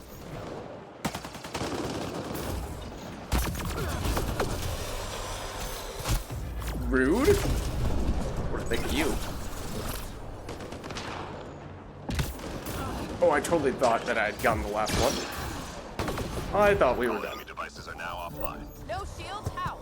Rude? What do I think of you? Oh, I totally thought that I had gotten the last one. I thought we were All done. enemy devices are now offline. No shields out.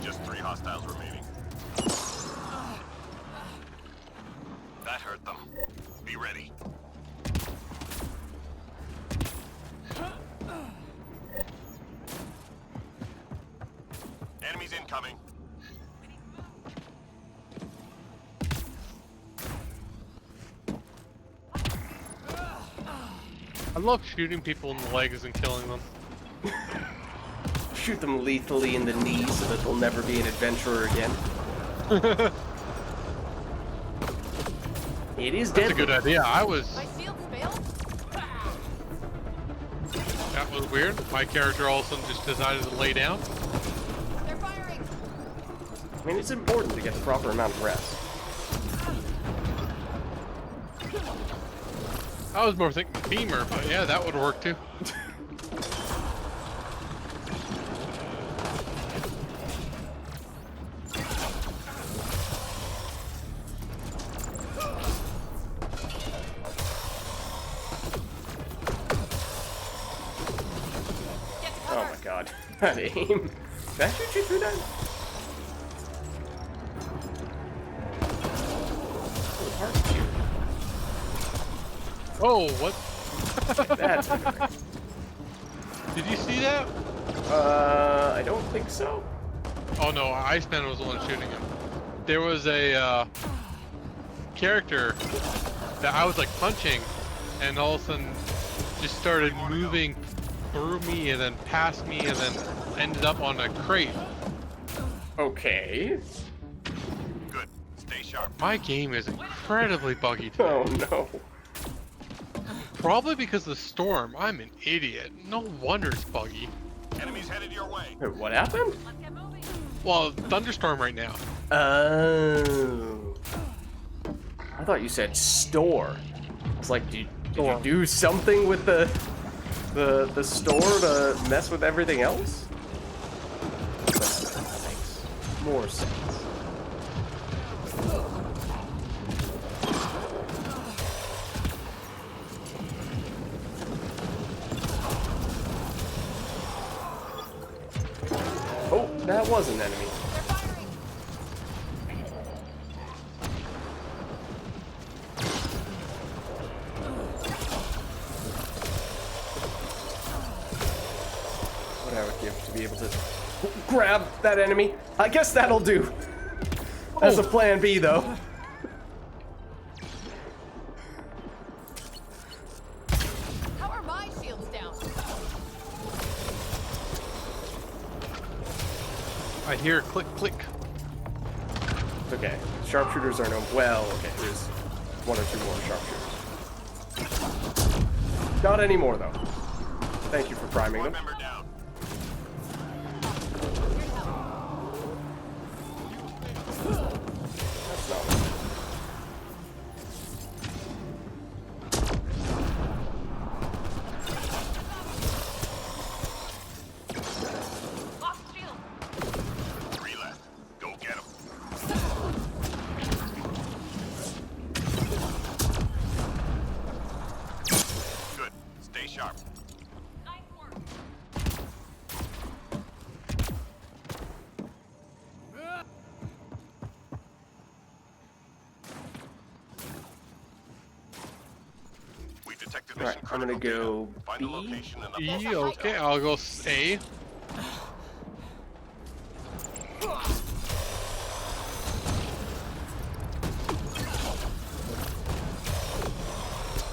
Just 3 hostiles remaining. That hurt them. Be ready. Enemies incoming. I love shooting people in the legs and killing them. Shoot them lethally in the knee so that they'll never be an adventurer again. It is That's deadly. a good idea. My shields failed? That was weird. My character all of a sudden just decided to lay down. They're firing. I mean, it's important to get the proper amount of rest. I was more thinking beamer, but yeah, that would work too. Get to Oh cover. my god. That aim. Did I shoot you through that? Oh, hard to shoot. Oh, what? That's Did you see that? I don't think so. Oh no, Iceman was the one shooting him. There was a character that I was like punching, and all of a sudden just started moving through me and then past me and then ended up on a crate. Okay. Good. Stay sharp. My game is incredibly buggy today. Oh no. Probably because of the storm. I'm an idiot. No wonder it's buggy. Enemies headed your way. Wait, what happened? Let's get moving. Well, thunderstorm right now. Oh. I thought you said store. It's like, did you do something with the store to mess with everything else? That makes more sense. Oh, that was an enemy. They're firing. What I would give to be able to grab that enemy. I guess that'll do. As a plan B, though. How are my shields down? I hear click click. Okay, sharpshooters are no. Well, okay, there's one or two more sharpshooters. Not anymore, though. Thank you for priming One them. member down. That's not what. Lost shield. 3 left. Go get them. Good. Stay sharp. Nice work. We've detected Alright, mission I'm gonna critical go data. Find the B. location and the E, okay, I'll go A.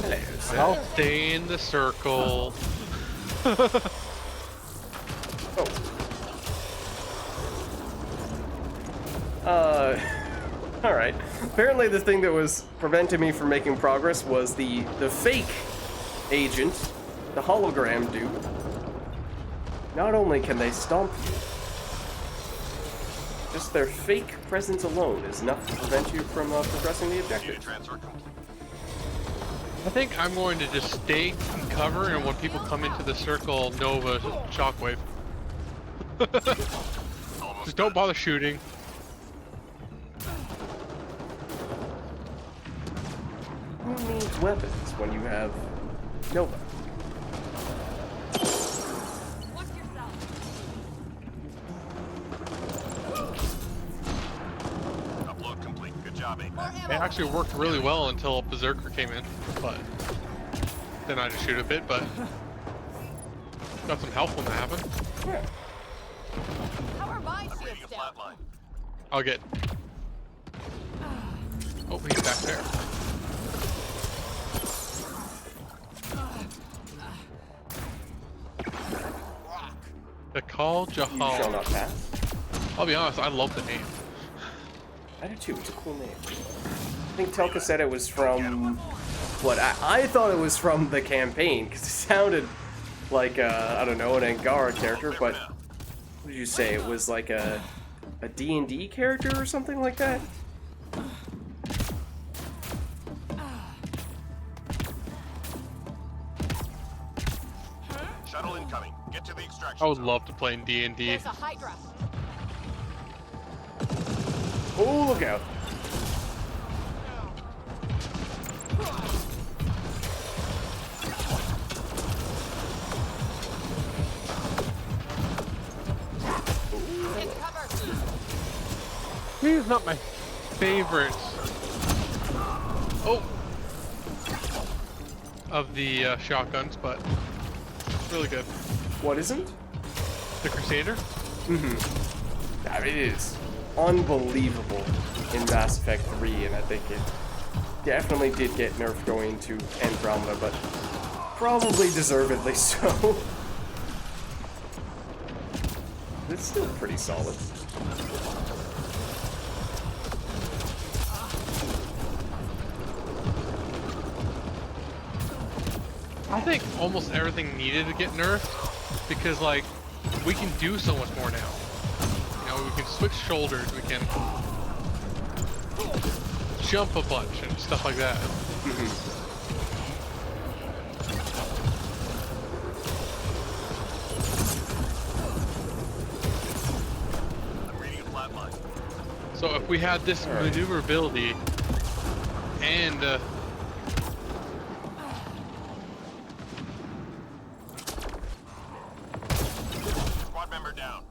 Hello, sir. I'll stay in the circle. Oh. Alright. Apparently the thing that was preventing me from making progress was the fake agent, the hologram dude. Not only can they stomp you, just their fake presence alone is enough to prevent you from progressing the data objective. transfer complete. I think I'm going to just stay in cover, and when people come into the circle, Nova shockwave. Almost Just don't bother shooting. Who needs weapons when you have Nova? Watch yourself. upload complete. Good job, More Apex. It actually worked really well until a berserker came in, but then I just shoot a bit, but got some health when that happened. Yeah. How are my Reading shields a down? flatline. I'll get. Oh, he's back there. The Call You shall Jahal. not pass. I'll be honest, I love the name. I do too. It's a cool name. I think Telka said it was from what I thought it was from the campaign because it sounded like I don't know, an Angara character, but what did you say? It was like a D&D character or something like that? Shuttle incoming. Get to the extraction I would zone. love to play in D&D. There's a Hydra. Oh, look out. Get cover. He's not my favorite. Oh, of the shotguns, but really good. What isn't? The Crusader. I mean, it is unbelievable in Mass Effect 3, and I think it definitely did get nerfed going into Andromeda, but probably deservedly so. It's still pretty solid. I think almost everything needed to get nerfed because, like, we can do so much more now. You know, we can switch shoulders, we can jump a bunch and stuff like that. I'm reading a flatline. So if we had this maneuverability and Squad member down.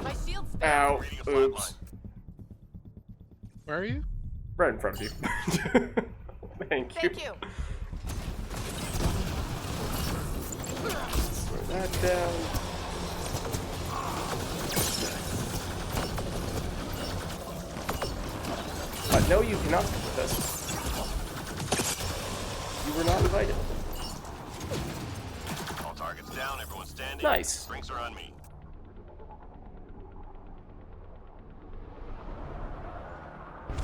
My shield's down. Ow. Reading a Oops. flatline. where are you? Right in front of you. Thank you. Thank you. Slow that down. No, you cannot come with us. You were not invited. All targets down. Everyone standing. Nice. Drinks are on me.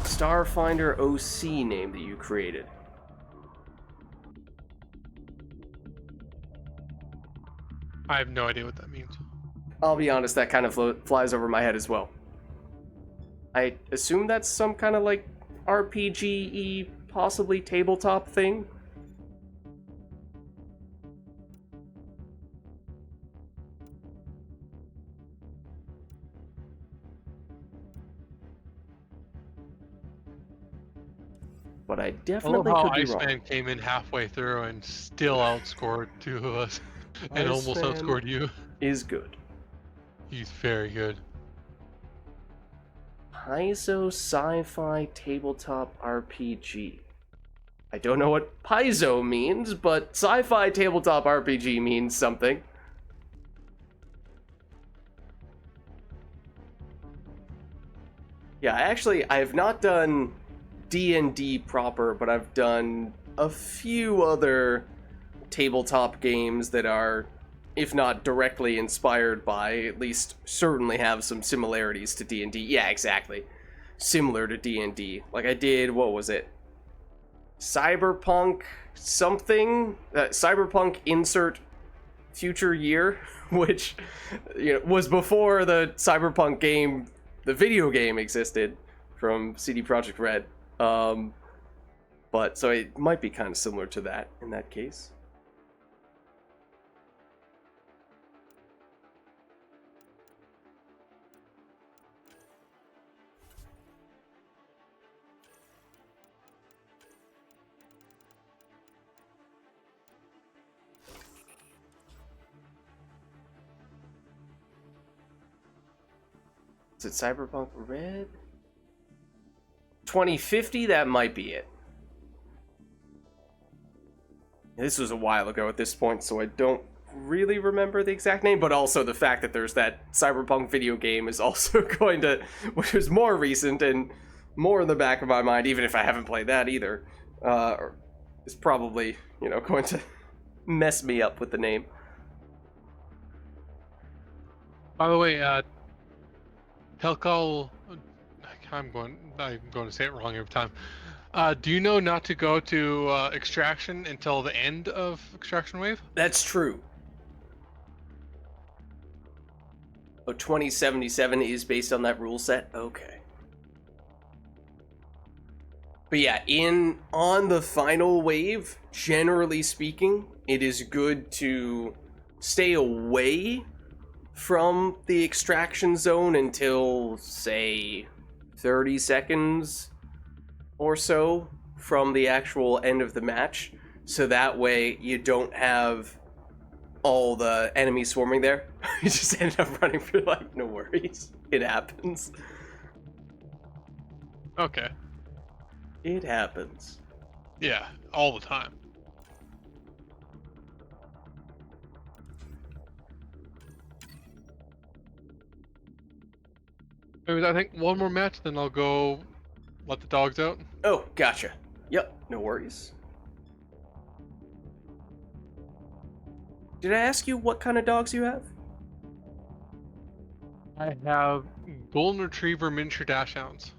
Starfinder OC name that you created. I have no idea what that means. I'll be honest, that kind of flies over my head as well. I assume that's some kind of like RPG-y, possibly tabletop thing. But I I definitely love how could be wrong. Iceman came in halfway through and still outscored two of us and almost Iceman outscored you. Is good. He's very good. Paizo sci-fi tabletop RPG. I don't know what Paizo means, but sci-fi tabletop RPG means something. Yeah, I have not done D&D proper, but I've done a few other tabletop games that are, if not directly inspired by, at least certainly have some similarities to D&D. Yeah, exactly. Similar to D&D. Like I did, what was it? Cyberpunk something? Cyberpunk insert future year, which was before the Cyberpunk game, the video game existed from CD Projekt Red. But so it might be kind of similar to that in that case. Is it Cyberpunk Red? 2050? That might be it. This was a while ago at this point, so I don't really remember the exact name, but also the fact that there's that Cyberpunk video game is also going to, which is more recent and more in the back of my mind, even if I haven't played that either, is probably, you know, going to mess me up with the name. By the way, Telcal, I'm going to say it wrong every time. Do you know not to go to extraction until the end of extraction wave? That's true. Oh, 2077 is based on that rule set? Okay. But yeah, on the final wave, generally speaking, it is good to stay away from the extraction zone until, say, 30 seconds or so from the actual end of the match. So that way you don't have all the enemies swarming there. You just ended up running for like, no worries. It happens. Okay. It happens. Yeah, all the time. Maybe I think one more match, then I'll go let the dogs out. Oh, gotcha. Yep, no worries. Did I ask you what kind of dogs you have? I have golden retriever miniature dachshunds.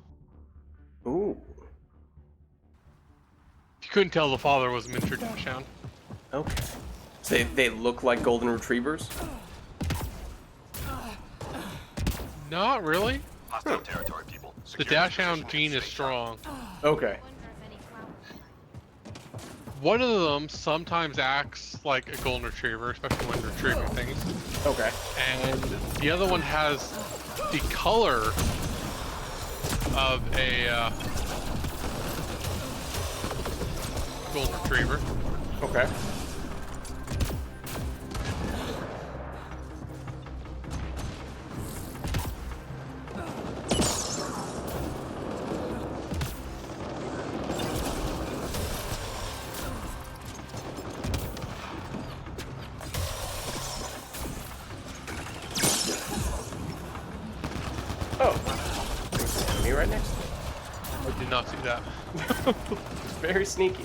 Ooh. You couldn't tell the father was a miniature dachshund. Okay. So they look like golden retrievers? Not really. Hostile territory, people. The Secure dachshund position gene and is stay strong. Okay. One of them sometimes acts like a golden retriever, especially when retrieving things. Okay. And the other one has the color of a golden retriever. Okay. Oh. There's an enemy right next to me. I did not see that. Very sneaky.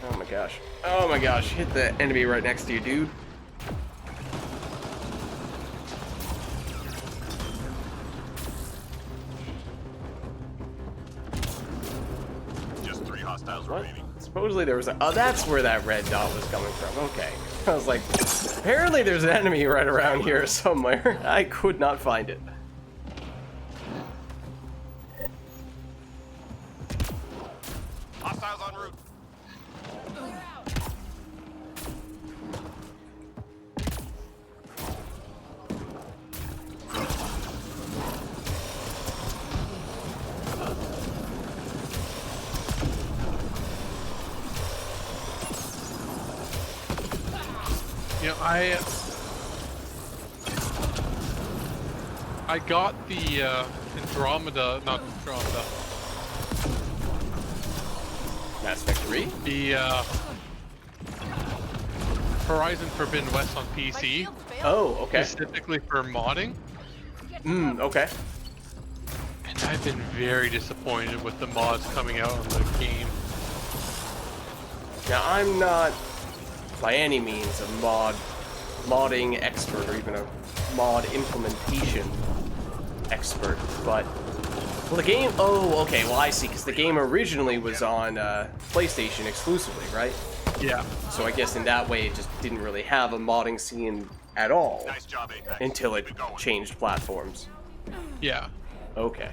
Oh my gosh. Oh my gosh. Hit the enemy right next to you, dude. Just 3 hostiles What? remaining. Supposedly there was a... Oh, that's where that red dot was coming from. Okay. I was like, apparently there's an enemy right around here somewhere. I could not find it. Hostiles en route. You know, I got the Andromeda, not Andromeda, Mass Effect 3? the Horizon Forbidden West on My PC, shields failed. Oh, okay. specifically for modding, Okay. and I've been very disappointed with the mods coming out on the game. Now, I'm not by any means a modding expert or even a mod implementation expert, but well, the game. Oh, okay. Well, I see, because the game originally was on PlayStation exclusively, right? Yeah. So I guess in that way, it just didn't really have a modding scene at all Nice job, Apex. until it Keep going. changed platforms. Yeah. Okay.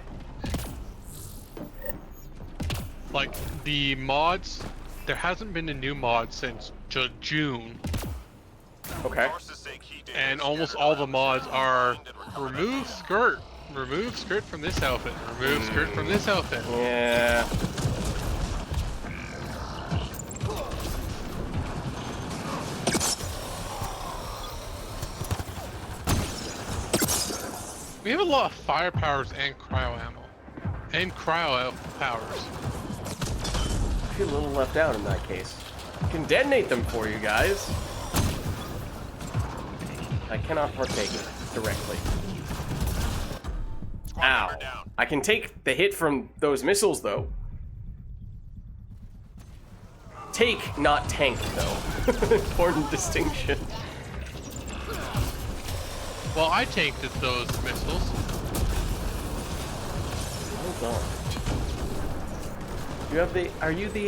Like, the mods, there hasn't been a new mod since June, Okay. Force's sake, heat data and is almost scattered all the around mods the are find and recover remove skirt from this outfit, remove skirt from this outfit. Yeah. We have a lot of fire powers and cryo ammo. And cryo powers. I feel a little left out in that case. I can detonate them for you guys. I cannot partake directly. Squad Ow. member down. I can take the hit from those missiles, though. Take, not tank, though. Important distinction. Well, I tanked at those missiles. Hold on. You have the... Are you the,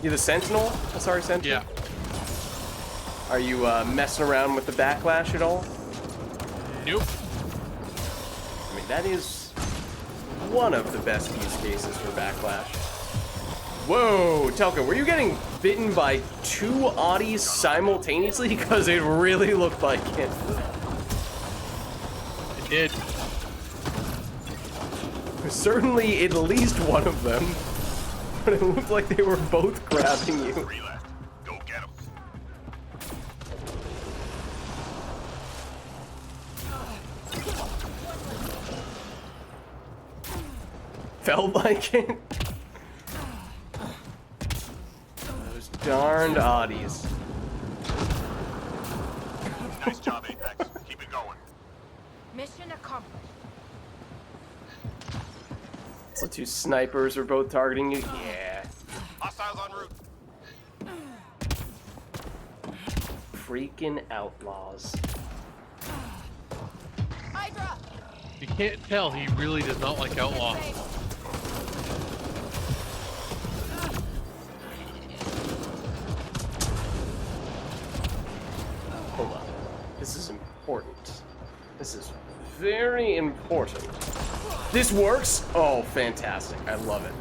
You the Sentinel? Oh, sorry, Sentinel? Yeah. Are you, messing around with the backlash at all? Nope. I mean, that is one of the best use cases for backlash. Whoa, Telka, were you getting bitten by 2 Audis simultaneously? Because it really looked like it. It did. Certainly at least one of them. But it looked like they were both grabbing you. 3 left. Go get him. Felt like it. Those darned Audis. Nice job, Apex. Keep it going. Mission accomplished. So 2 snipers are both targeting you. Yeah. Hostiles en route. Freaking outlaws. Hydra! You can't tell he really does not like Outlaw. Hold on. This is important. This is very important. This works? Oh, fantastic. I love it.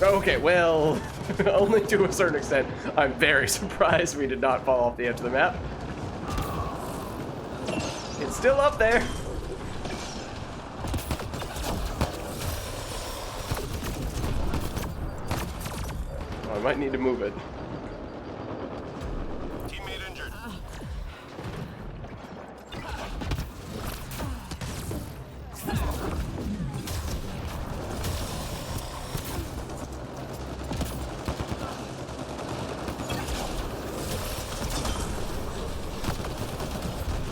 Okay, well, only to a certain extent. I'm very surprised we did not fall off the edge of the map. It's still up there. Oh, I might need to move it. Teammate injured.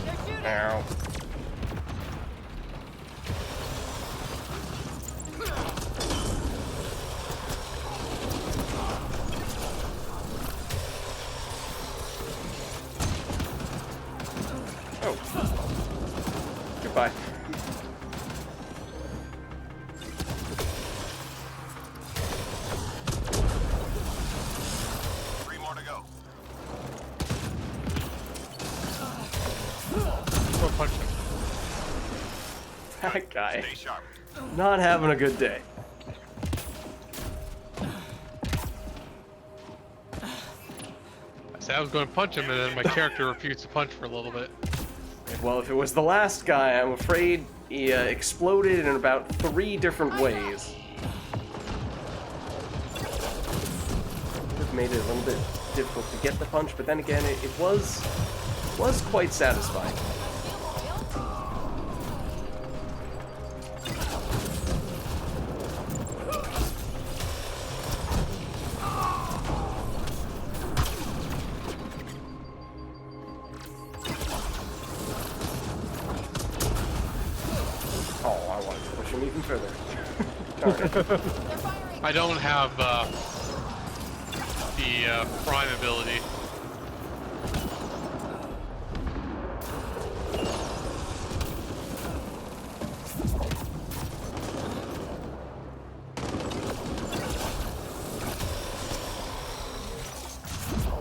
They're shooting! Ow. Oh. Goodbye. Three more to go. Go punch him. That guy. Stay sharp. Not having a good day. I said I was going to punch him, and then my character refused to punch for a little bit. Well, if it was the last guy, I'm afraid he exploded in about 3 different ways. Would have made it a little bit difficult to get the punch, but then again, it was quite satisfying. Oh, I wanted to push him even further. Darn it. They're firing! I don't have the prime ability.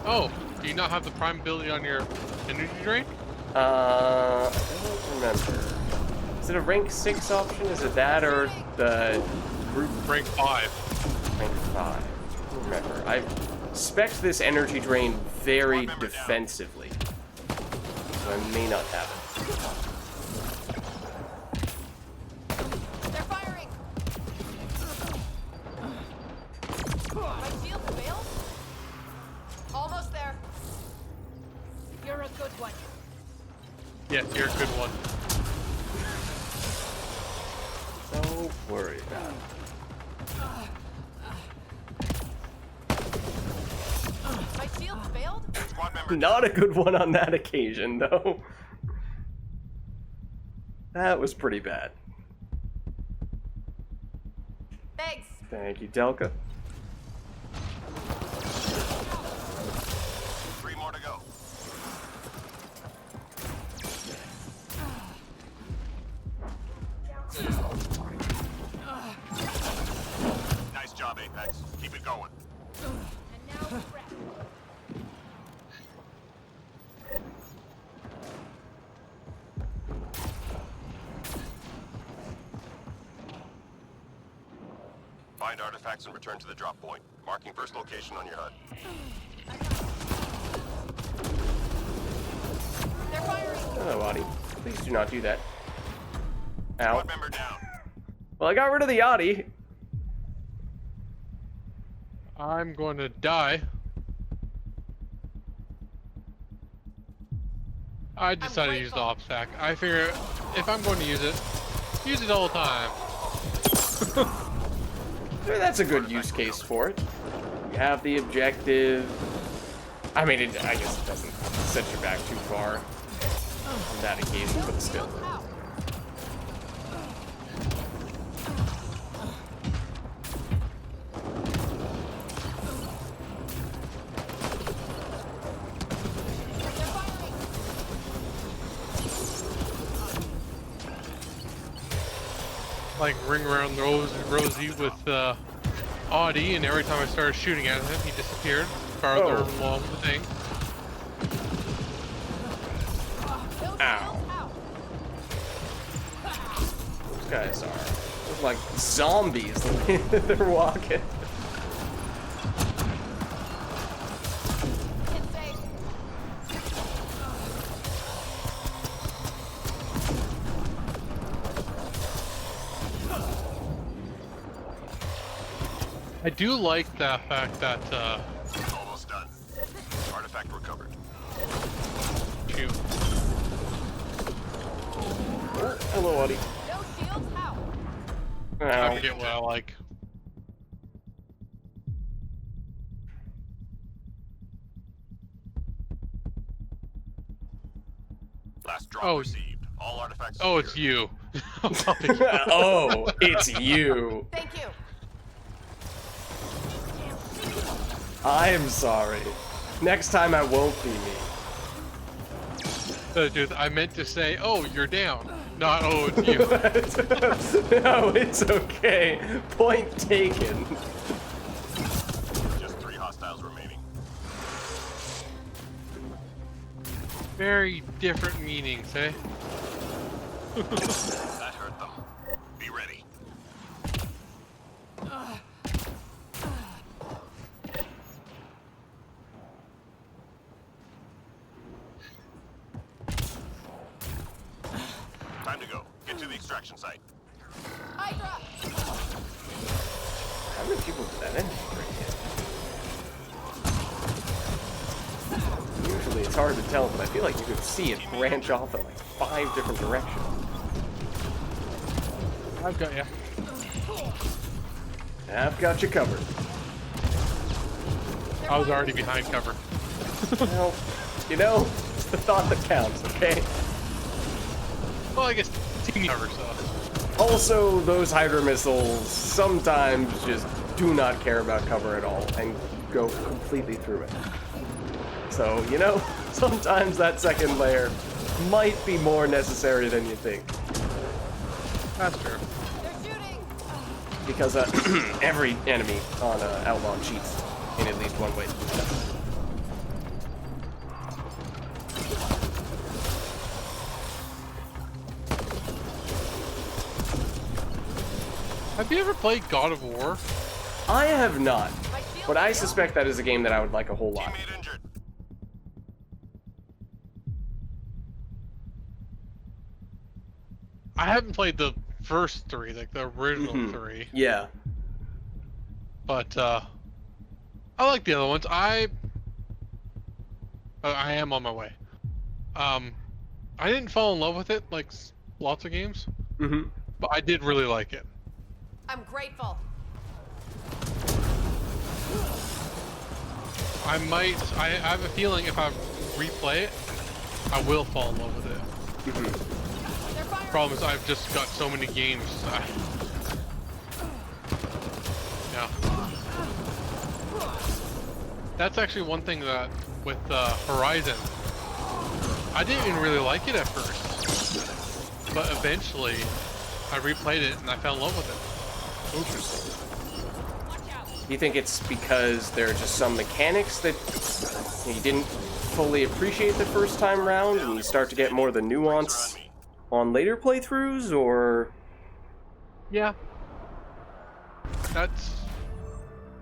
Oh, do you not have the prime ability on your energy drink? I don't remember. Is it a rank 6 option? Is it that or the group Rank 5. rank 5? I don't remember. I spec'd this energy drain very defensively, so I may not have it. They're firing! My shield failed? Almost there. You're a good one. Yes, you're a good one. worry about. My shield failed? Squad member Not a good one on that occasion, though. That was pretty bad. Thanks. Thank you, Delka. 3 more to go. Nice job, Apex. Keep it going. And now we're wrapped. Find artifacts and return to the drop point. Marking first location on your HUD. They're firing. Hello, Audie. Please do not do that. Ow. Squad member down. Well, I got rid of the Audie. I'm going to die. I decided to use the op stack. I figure if I'm going to use it all the time. Well, that's a good use case for it. You have the objective. I mean, I guess it doesn't set you back too far on that occasion, but still. Shields out. They're firing. Like ring around Rosie with Audie, and every time I started shooting at him, he disappeared farther along the thing. Those Ow. shields out. Those guys look like zombies the way that they're walking. It's safe. I do like the fact that Almost done. Artifact recovered. shoot. Oh, hello, Audie. No shields out. I Ow. forget what I like. Last drop Oh. received. All artifacts Oh, it's secured. you. Oh, it's you. Thank you. I'm sorry. Next time I won't be me. Dude, I meant to say, oh, you're down. Not, oh, it's you. No, it's okay. Point taken. Just 3 hostiles remaining. Very different meanings, eh? That hurt them. Be ready. Time to go. Get to the extraction site. Hydra. How many people did that engine bring in? Usually it's hard to tell, but I feel like you could see it branch off in like 5 different directions. I've got ya. I've got you covered. I was already behind cover. Well, you know, it's the thought that counts, okay? Well, I guess team cover, so. Also, those Hydra missiles sometimes just do not care about cover at all and go completely through it. So, you know, sometimes that second layer might be more necessary than you think. That's true. They're shooting. Because every enemy on Outlaw cheats in at least one way to do stuff. Have you ever played God of War? I have not, My shield but I failed. suspect that is a game that I would like a whole lot. Teammate injured. I haven't played the first 3, like the original Mhm. 3, Yeah. but I like the other ones. I am on my way. I didn't fall in love with it like lots of games, Mm-hmm. but I did really like it. I'm grateful. I have a feeling if I replay it, I will fall in love with it. They're firing. Problem is, I've just got so many games. Yeah. That's actually one thing that with Horizon, I didn't even really like it at first, but eventually I replayed it and I fell in love with it. Interesting. Do you think it's because there are just some mechanics that you didn't fully appreciate the first time around, and you start to get more of the nuance on later playthroughs, or? Yeah. That's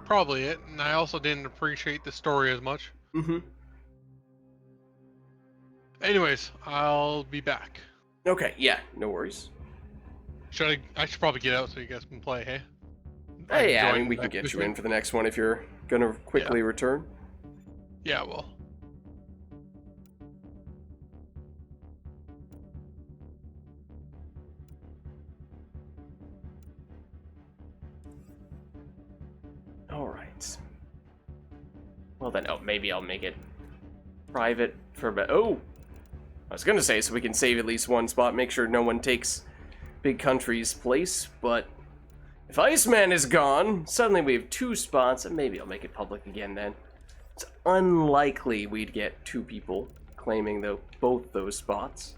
probably it, and I also didn't appreciate the story as much. Mm-hmm. Anyways, I'll be back. Okay, yeah, no worries. I should probably get out so you guys can play, hey? Hey, yeah, I join mean, we can next get you week. in for the next one if you're gonna quickly return. Yeah, well. Alright. Well then, oh, maybe I'll make it private for a bit. Oh! I was gonna say, so we can save at least one spot, make sure no one takes Big Country's place, but if Iceman is gone, suddenly we have 2 spots, and maybe I'll make it public again then. It's unlikely we'd get 2 people claiming both those spots.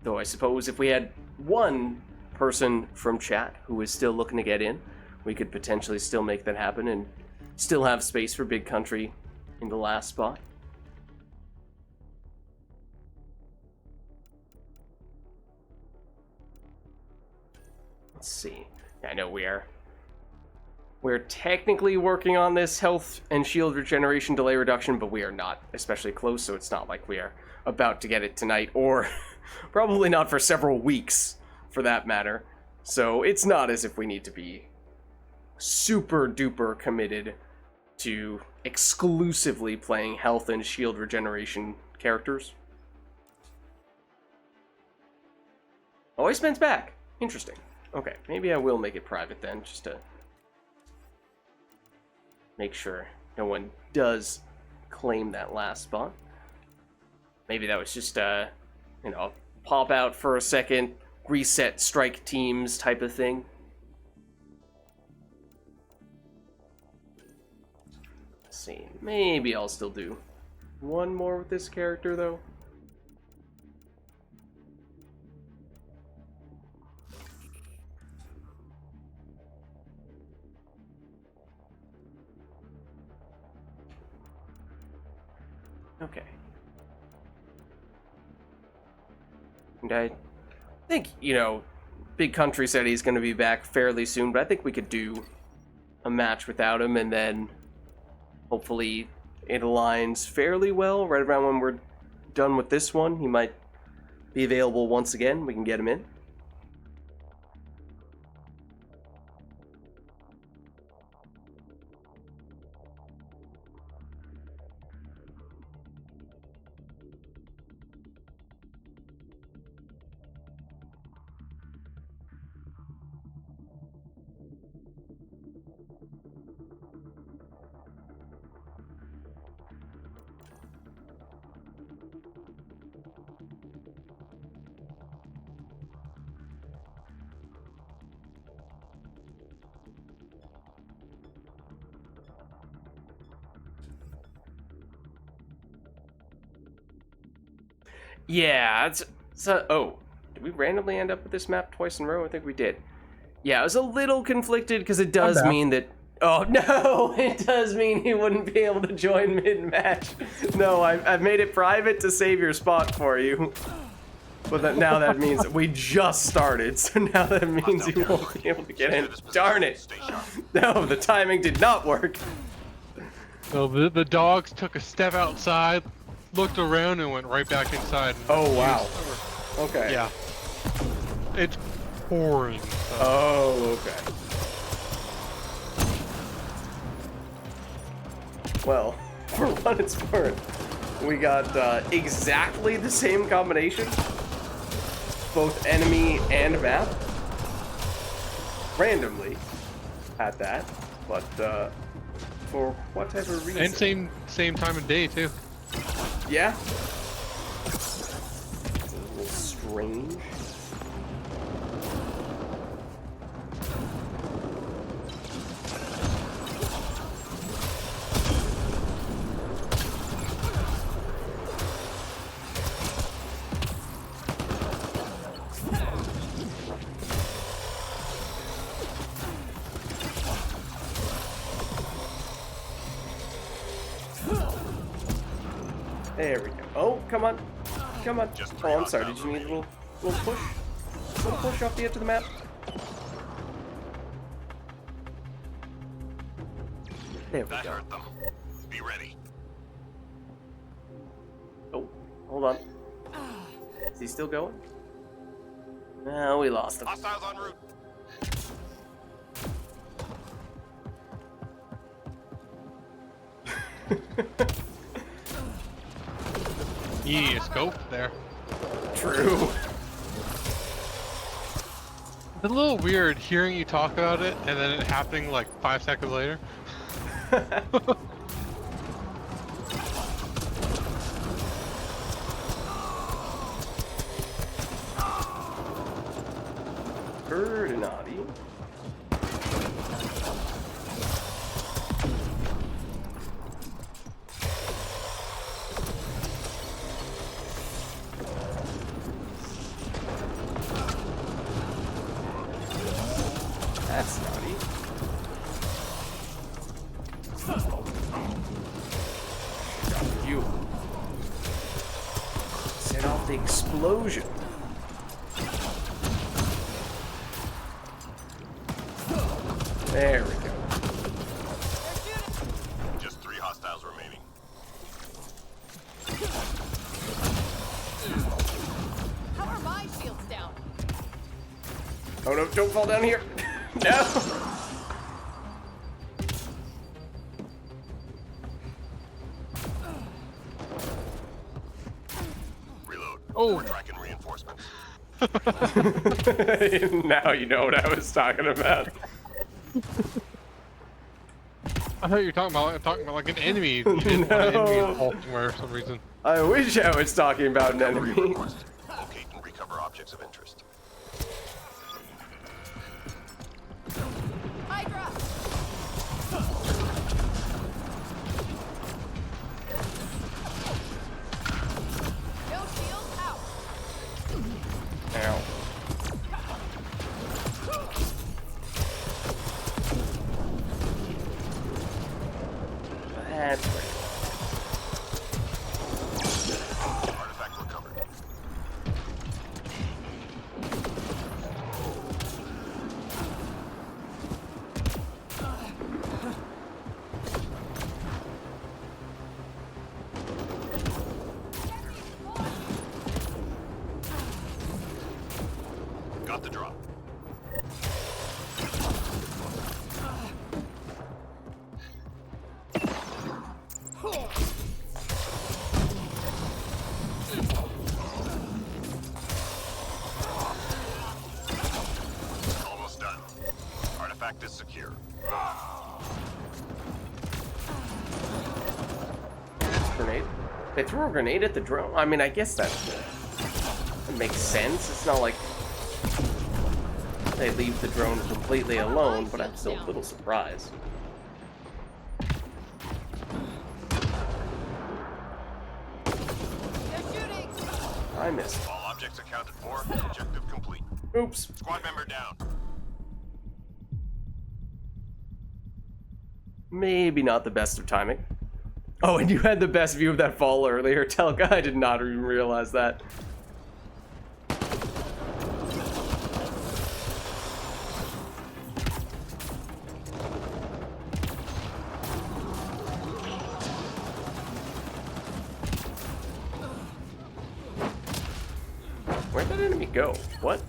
Though I suppose if we had one person from chat who is still looking to get in, we could potentially still make that happen and still have space for Big Country in the last spot. Let's see. I know we're technically working on this health and shield regeneration delay reduction, but we are not especially close, so it's not like we are about to get it tonight, or probably not for several weeks, for that matter. So it's not as if we need to be super duper committed to exclusively playing health and shield regeneration characters. Oh, Iceman's back. Interesting. Okay, maybe I will make it private then, just to make sure no one does claim that last spot. Maybe that was just pop out for a second, reset strike teams type of thing. Let's see, maybe I'll still do one more with this character though. Okay. And I think, Big Country said he's going to be back fairly soon, but I think we could do a match without him, and then hopefully it aligns fairly well. Right around when we're done with this one, he might be available once again. We can get him in. Yeah, oh, did we randomly end up with this map twice in a row? I think we did. Yeah, I was a little conflicted because it does mean that... Oh, no! It does mean he wouldn't be able to join mid-match. No, I've made it private to save your spot for you. But now that means that we just started, so now that means you won't be able to get in. Darn it! No, the timing did not work. So the dogs took a step outside, looked around, and went right back inside. Oh, wow. Okay. Yeah. It's pouring. So. Oh, okay. Well, for what it's worth, we got exactly the same combination. both enemy and map. Randomly at that, but for whatever reason. And same time of day too. Yeah. It's a little strange. There we go. Oh, come on. Come on. Oh, I'm sorry. Did you need a little push? A little push off the edge of the map? There we That go. hurt them. Be ready. Oh, hold on. Is he still going? No, we lost him. Hostiles en route. You need a scope there. True. It's a little weird hearing you talk about it and then it happening like 5 seconds later. Birdinati. That's naughty. Got you. Set off the explosion. There we go. Just 3 hostiles remaining. How are my shields down? Oh no, don't fall down here. No. Reload. Oh. We're tracking reinforcements. Now you know what I was talking about. I thought you were talking about like an enemy. You didn't want an enemy involved somewhere for some reason. I wish I was talking about an enemy. Requested. Locate and recover objects of interest. Hydra! No shields out. Ow. That's right. Artifact recovered. Got the drop. Almost done. Artifact is secure. Grenade. They threw a grenade at the drone. I mean, I guess that makes sense. It's not like they leave the drone completely alone, but I'm still a little surprised. They're shooting. I missed. All objects accounted for. Objective complete. Oops. Squad member down. Maybe not the best of timing. Oh, and you had the best view of that fall earlier. Telka, I did not even realize that. Where'd that enemy go? What?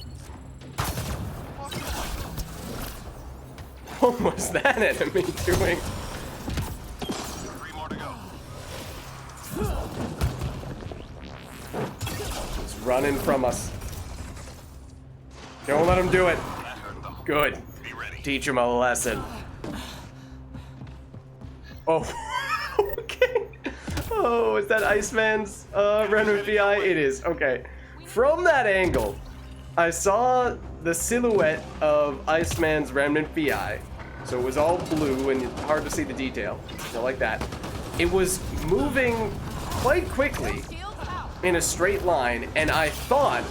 What was that enemy doing? 3 more to go. It's running from us. Don't let him do it. That hurt them. Good. Be ready. Teach him a lesson. Oh. Okay. Oh, is that Iceman's Remnant VI? It is. Okay. From that angle, I saw the silhouette of Iceman's Remnant VI. So it was all blue and hard to see the detail. Like that. It was moving quite quickly Shields out. in a straight line, and I thought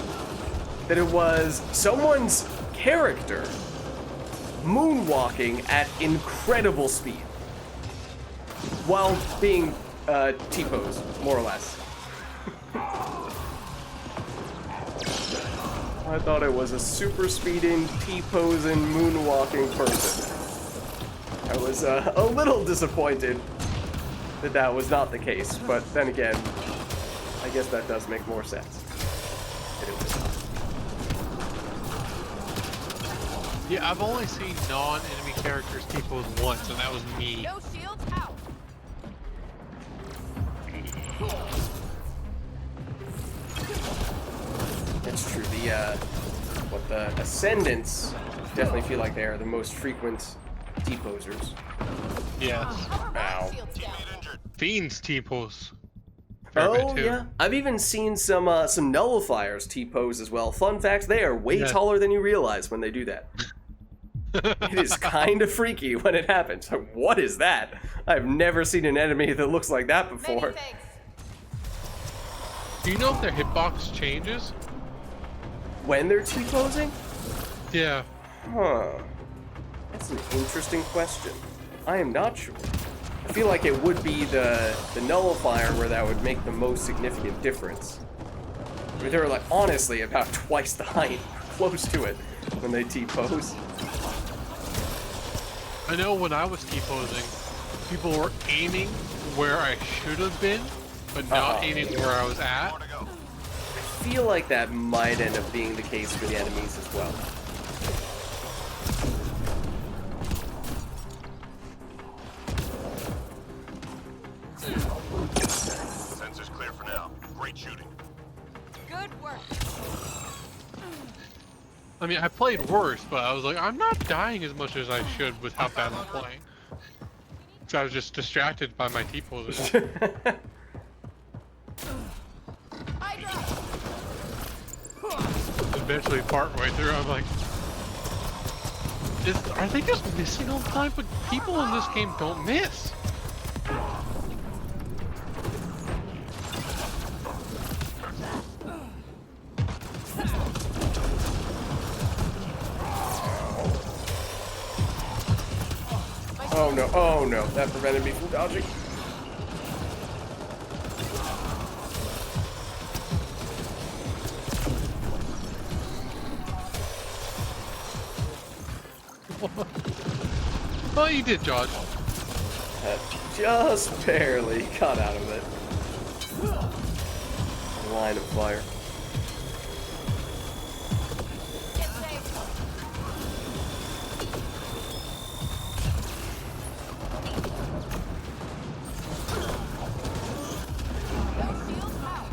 that it was someone's character moonwalking at incredible speed while being T-posed, more or less. I thought it was a super speeding, T-posing, moonwalking person. I was a little disappointed that that was not the case, but then again, I guess that does make more sense. Yeah, I've only seen non-enemy characters T-pose once, and that was me. No shields out. That's true. The Ascendants definitely feel like they are the most frequent T-posers. Yes. How are my Ow. shields down? Teammate injured. Fiends T-pose. Fair bit, Oh too. yeah, I've even seen some nullifiers T-pose as well. Fun fact: they are way Yeah. taller than you realize when they do that. It is kind of freaky when it happens. Like, what is that? I've never seen an enemy that looks like that Many before. thanks. Do you know if their hitbox changes? When they're T-posing? Yeah. Huh. That's an interesting question. I am not sure. I feel like it would be the nullifier where that would make the most significant difference. I mean, they're like honestly about twice the height, close to it, when they T-pose. I know when I was T-posing, people were aiming where I should have been, but not aiming where I was at. More to go. I feel like that might end up being the case for the enemies as well. Sensors clear for now. Great shooting. Good work. I mean, I played worse, but I was like, I'm not dying as much as I should with how bad I'm playing. So I was just distracted by my T-poses. Hydra. Eventually, partway through, I'm like, are they just missing all the time? But people in this game don't miss. Oh no, that prevented me from dodging. Well, you did, Josh. That just barely got out of it. Line of fire. Get safe. No shields out.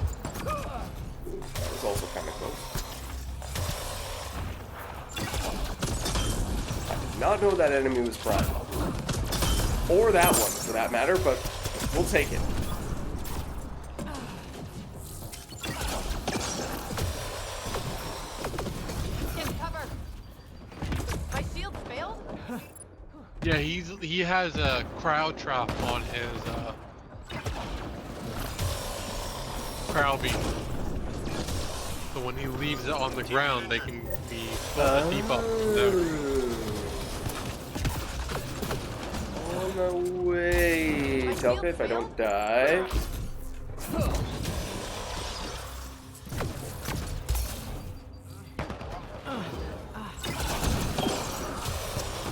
That was also kind of close. I did not know that enemy was prime. Or that one, for that matter, but we'll take it. Get cover. My shield failed. Yeah, he has a crowd trap on his crowd beam. So when he leaves it on the ground, they can be full debuff from there. On the way. Tell me if I don't die.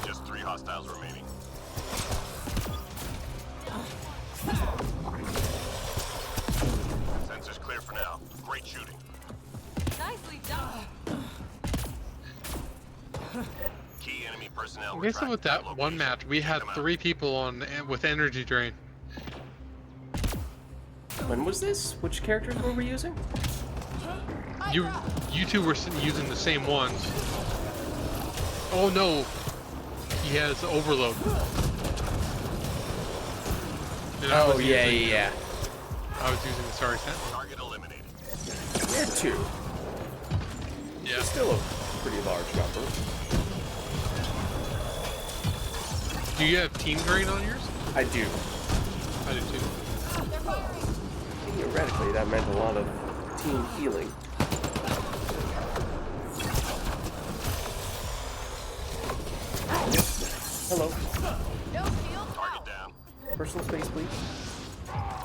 Just 3 hostiles remaining. Sensors clear for now. Great shooting. Nicely done. Key enemy personnel. I guess retract with to that location. one match, we had Take them out. 3 people on with energy drain. When was this? Which characters were we using? You two were using the same ones. Oh no, he has overload. And I was yeah. I was using the Sorry Sentinel. Target eliminated. Yeah, 2. Yeah. Still a pretty large number. Do you have Team Drain on yours? I do. I do too. They're firing. Theoretically, that meant a lot of team healing. Hello. No shields Target out. down. Personal space, please.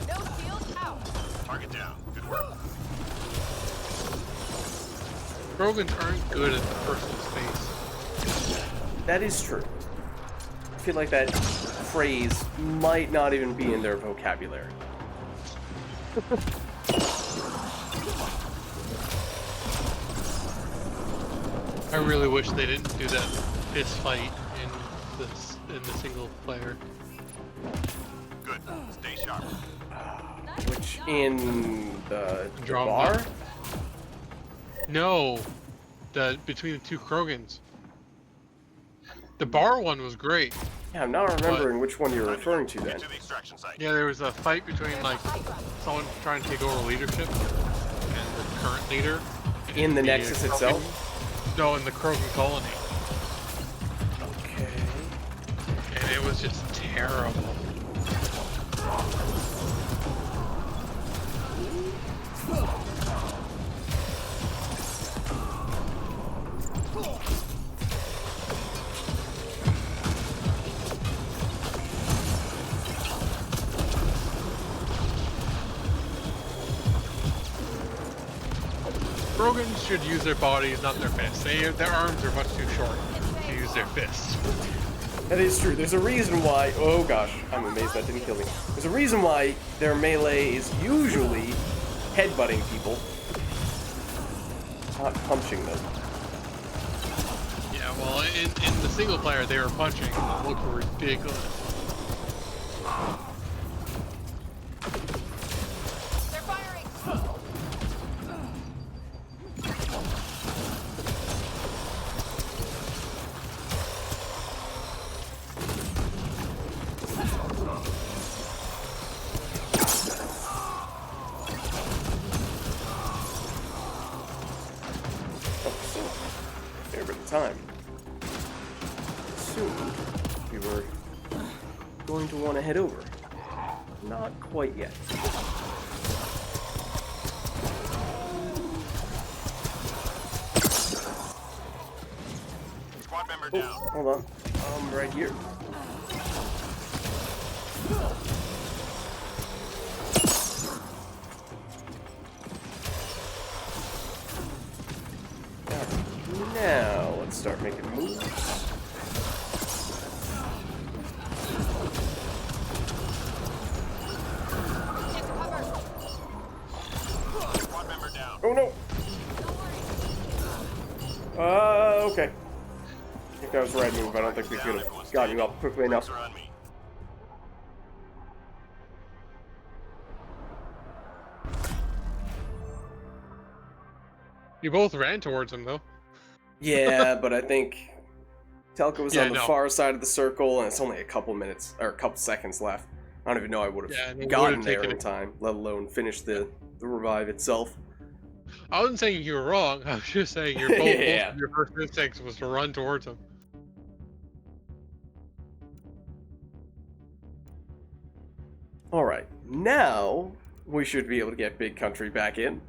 No shields out. Target down. Good work. Krogans aren't good at the personal space. That is true. I feel like that phrase might not even be in their vocabulary. I really wish they didn't do that fist fight in the single player. Good. Stay sharp. Which in the Andromeda. bar? No, between the two Krogans. The bar one was great. Yeah, I'm not remembering which one you're referring to then. Get to the extraction site. Yeah, there was a fight between like someone trying to take over leadership and the current leader. In the Nexus Krogan- itself? No, in the Krogan colony, Okay. and it was just terrible. Krogans should use their bodies, not their fists. Their arms are much too short to use their fists. That is true. There's a reason why. Oh gosh, I'm amazed that didn't kill me. There's a reason why their melee is usually headbutting people, not punching them. Yeah, well, in the single player, they were punching. It looked ridiculous. They're firing. Fair bit of time. Soon, we were going to want to head over. Not quite yet. Squad member Oh, down. hold on. I'm right here. Now, let's start making moves. Get to cover. Squad member down. Oh no! Don't worry. Okay. I think that was the right move. I don't think we could have gotten you up quickly enough. Are on me. You both ran towards him, though. Yeah, but I think Telka was Yeah, on the no. far side of the circle, and it's only a couple minutes or a couple seconds left. I don't even know I would have Yeah, and it gotten would've there taken in time, let alone finish the revive itself. I wasn't saying you were wrong. I was just saying your both Yeah. of your first instincts was to run towards him. All right, now we should be able to get Big Country back in.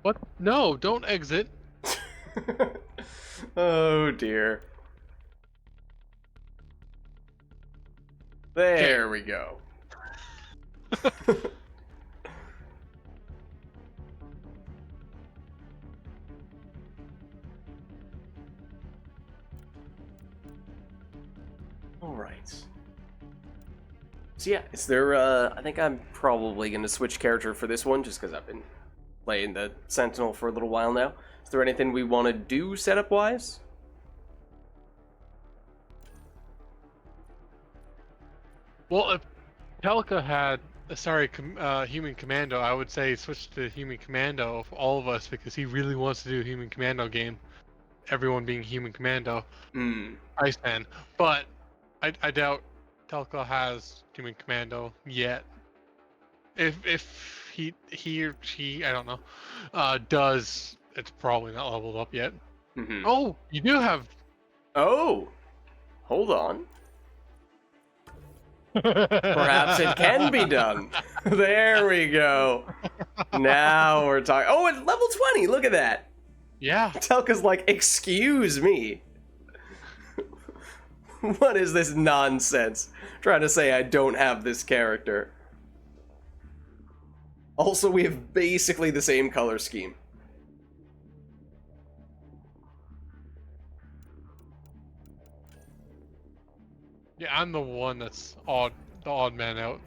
What? No, don't exit. Oh dear. There we go. Alright. So yeah, is there, I think I'm probably going to switch character for this one, just because I've been playing the Sentinel for a little while now. Is there anything we want to do setup-wise? Well, if Telka had, Human Commando, I would say switch to Human Commando for all of us because he really wants to do a Human Commando game. Everyone being Human Commando. Iceman. But I doubt Telka has Human Commando yet. If he or she, I don't know, does, it's probably not leveled up yet. Oh, you do have. Oh! Hold on. Perhaps it can be done. There we go. Now we're talking. Oh, it's level 20. Look at that. Yeah. Telka's like, excuse me. What is this nonsense? Trying to say I don't have this character. Also, we have basically the same color scheme. Yeah, I'm the one that's the odd man out.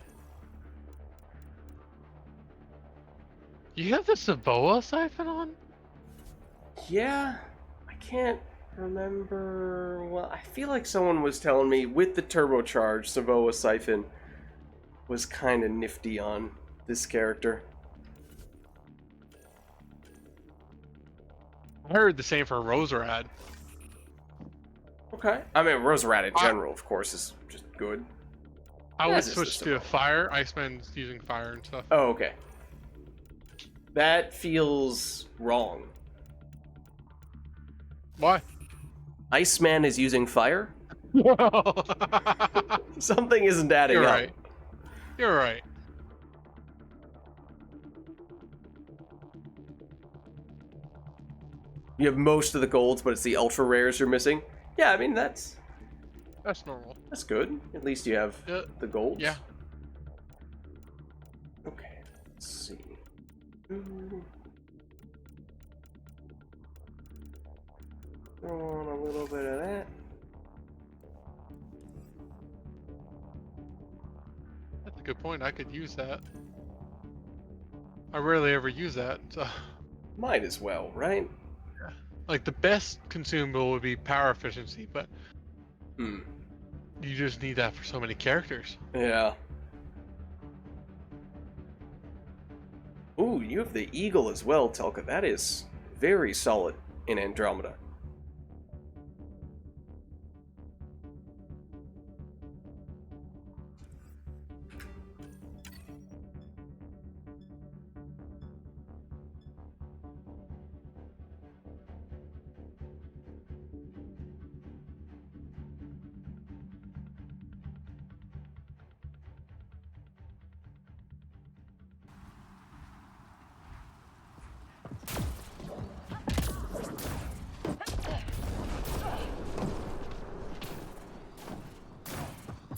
You have the Saboa siphon on? Yeah, I can't remember. Well, I feel like someone was telling me with the turbocharged Saboa siphon was kind of nifty on this character. I heard the same for Roserad. Okay. I mean, Roserad in general, of course, is just good. I would As is the switch to fire. Iceman's using fire and stuff. Oh, okay. That feels wrong. Why? Iceman is using fire? Something isn't adding You're up. right. You're right. You have most of the golds, but it's the ultra rares you're missing. Yeah, I mean, that's normal. That's good. At least you have the golds. Yeah. Okay, let's see. Throw on a little bit of that. That's a good point. I could use that. I rarely ever use that. So. Might as well, right? Like, the best consumable would be power efficiency, but you just need that for so many characters. Yeah. Ooh, you have the eagle as well, Telka. That is very solid in Andromeda.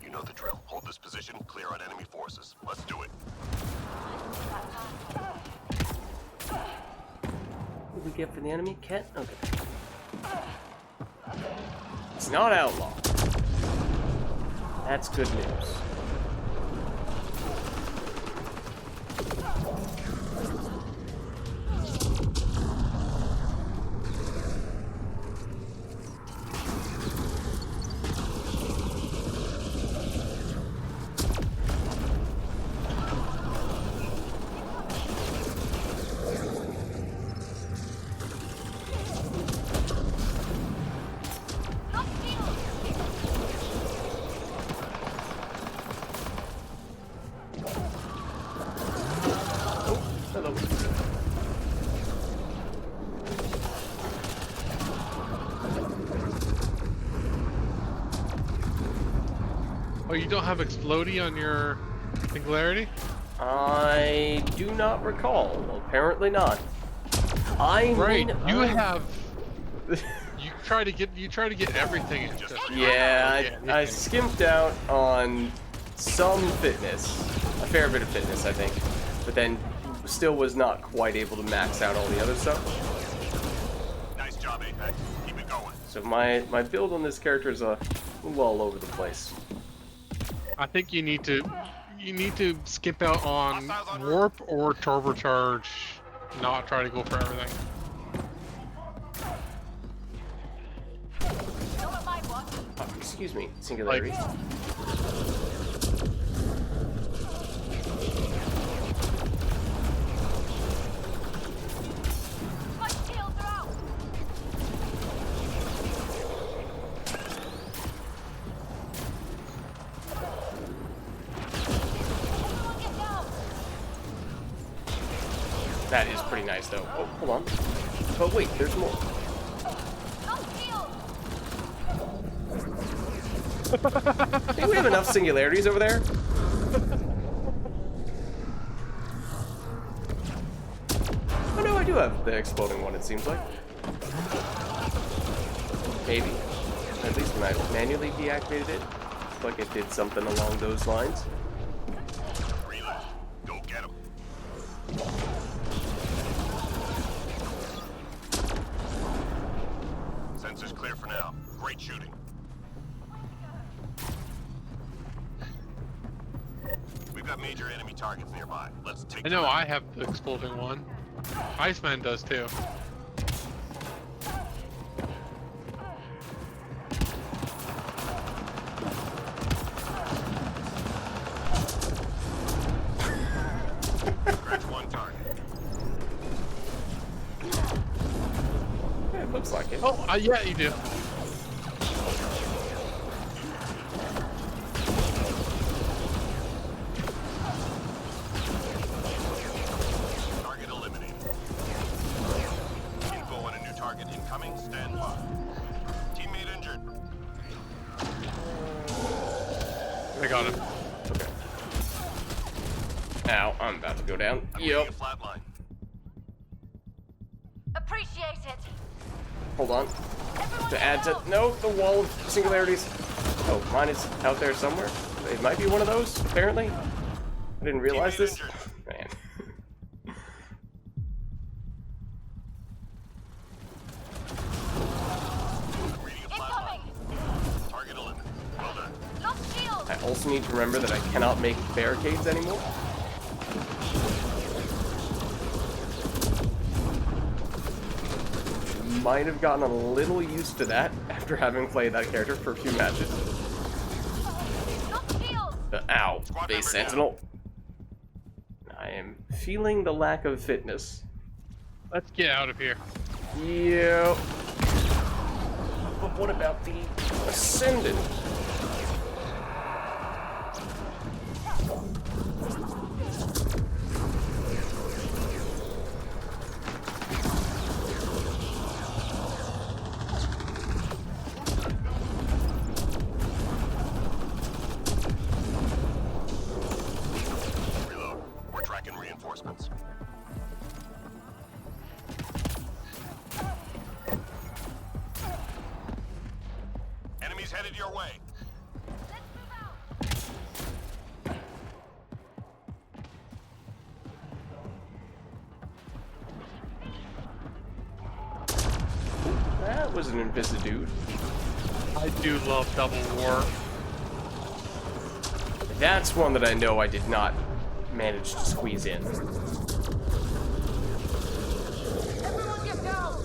You know the drill. Hold this position, clear on enemy forces. Let's do it. What did we get for the enemy? Ket? Okay. It's not outlaw. That's good news. Oh, you don't have Explodey on your Singularity? I do not recall. Apparently not. I Right, mean, you have. You try to get everything. In just Yeah, I skimped out on some fitness, a fair bit of fitness, I think, but then still was not quite able to max out all the other stuff. Nice job, Apex. Keep it going. So my build on this character is a Ooh, all over the place. I think you need to skip out on warp or turbocharge, not try to go for everything. Don't mind what. Oh, excuse me, singularity. My shields are out. Everyone get down. That is pretty nice, though. Oh, hold on. But wait, there's more. No shields. I think we have enough singularities over there. Oh no, I do have the exploding one, it seems like. Maybe. At least when I manually deactivated it. Looks like it did something along those lines. Reload. Go get him. Sensors clear for now. Great shooting. We've got major enemy targets nearby. Let's take I know them out. I have the exploding one. Iceman does too. Scratch one target. Yeah, it looks like it. Oh, yeah, you do. Target eliminated. Info on a new target incoming. Stand by. Teammate injured. I got him. Okay. Ow, I'm about to go down. I'm Yep. reading a flatline. Appreciate it. Hold on. Everyone To get add to... down. No, the wall of singularities. Oh, mine is out there somewhere. It might be one of those, apparently. I didn't realize Teammate this. injured. Man. I'm reading a Incoming. flatline. Target eliminated. Well done. Lost shield. I also need to remember that I cannot make barricades anymore. Might have gotten a little used to that after having played that character for a few matches. Lost shield. Ow, Squad base member sentinel. I am feeling the lack of fitness. Let's get out of here. Yep. But what about the Ascendant? Reload. We're tracking reinforcements. Enemies headed your way. Let's move out. That was an Invisidude. I do love double warp. That's one that I know I did not manage to squeeze in. Everyone get down.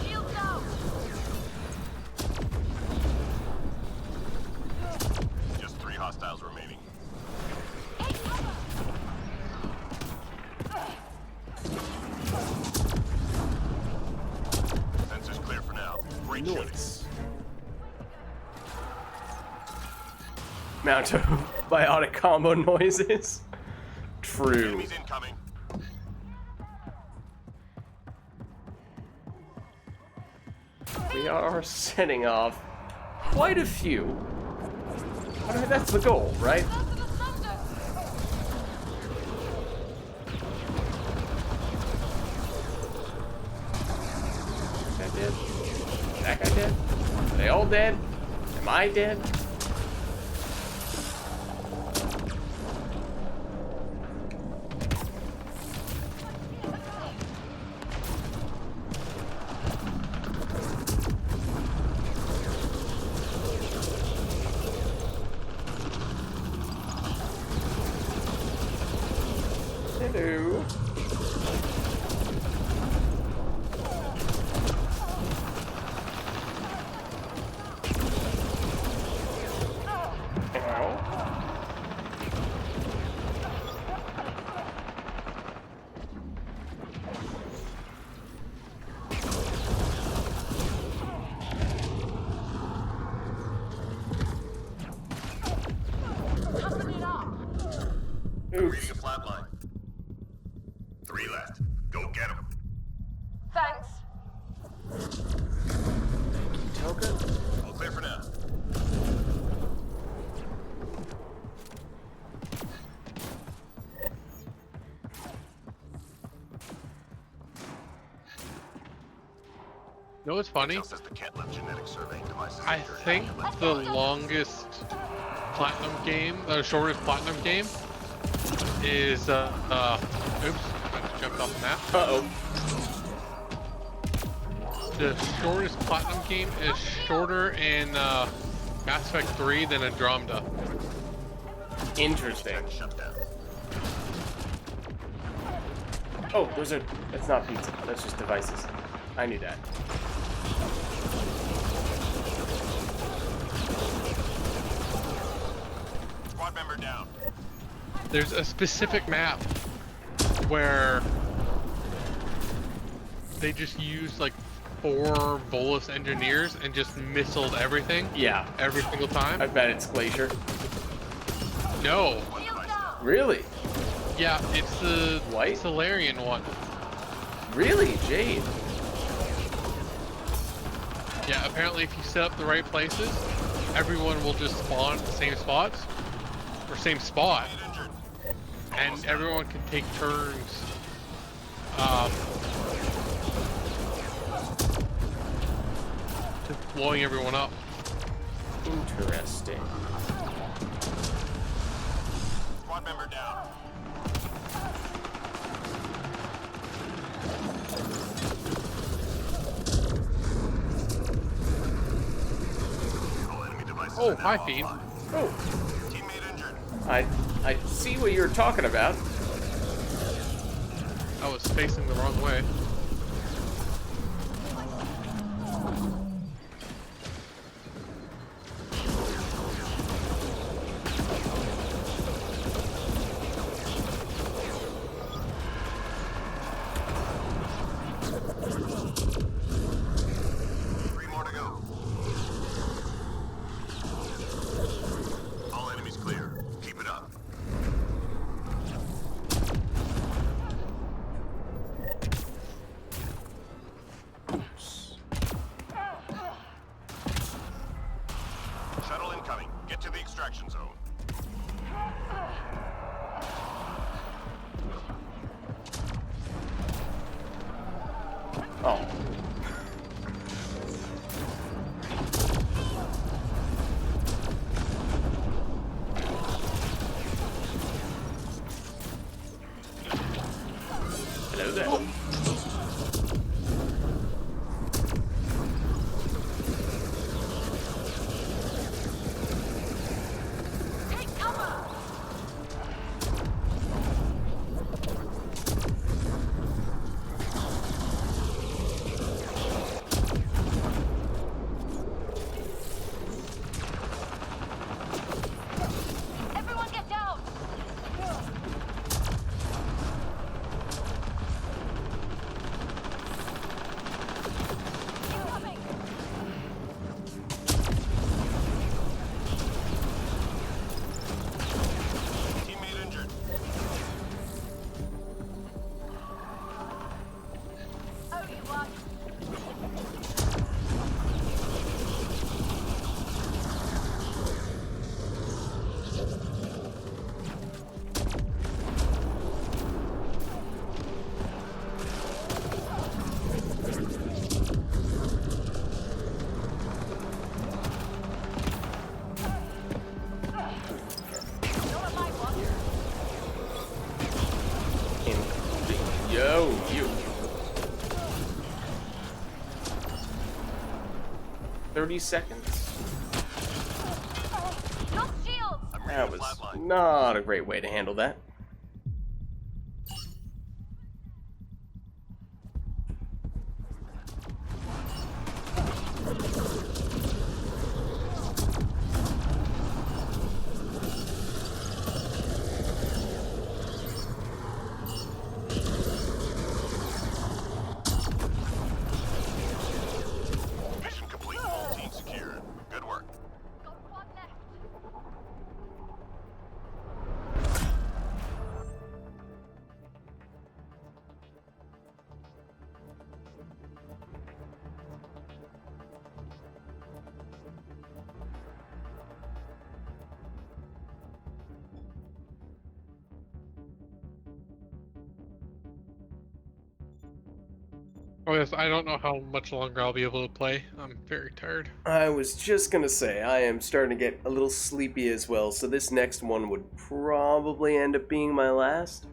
Shields out. Just 3 hostiles remaining. Take cover. Sensors clear for now. Great shooting. Noise. Amount of biotic combo noises. True. Enemies incoming. We are setting off quite a few. I mean, that's the goal, right? Go to the center. That guy dead? That guy dead? Are they all dead? Am I dead? Hello. Toughen it up. Reading a flatline. 3 left. Go get them. Thanks. Toka? All clear for now. You know what's funny? Intel says the cat left genetic surveying devices I in your think area. the longest platinum game, the shortest platinum game, is oops, I just jumped off the map. Uh-oh. The shortest platinum game is shorter in Mass Effect 3 than Andromeda. Interesting. Shut down. Oh, those are... That's not pizza. That's just devices. I knew that. Squad member down. There's a specific map where they just used like 4 Volus engineers and just missiled everything Yeah. every single time. I bet it's Glacier. No. Shield down. Really? Yeah, it's the White? Solarian one. Really? Jade? Yeah, apparently if you set up the right places, everyone will just spawn at the same spots, or same spot, and everyone can take turns to blowing everyone up. Interesting. Squad member down. All enemy devices Oh, are now hi, Fiend. offline. Oh, Teammate injured. I see what you're talking about. I was facing the wrong way. Three more to go. All enemies clear. Keep it up. Shuttle incoming. Get to the extraction zone. Oh. Hello there. Take cover. 30 seconds. Lost shields. That was not a great way to handle that. Mission complete. All teams secured. Good work. Got one left. Oh yes, I don't know how much longer I'll be able to play. I'm very tired. I was just gonna say, I am starting to get a little sleepy as well, so this next one would probably end up being my last.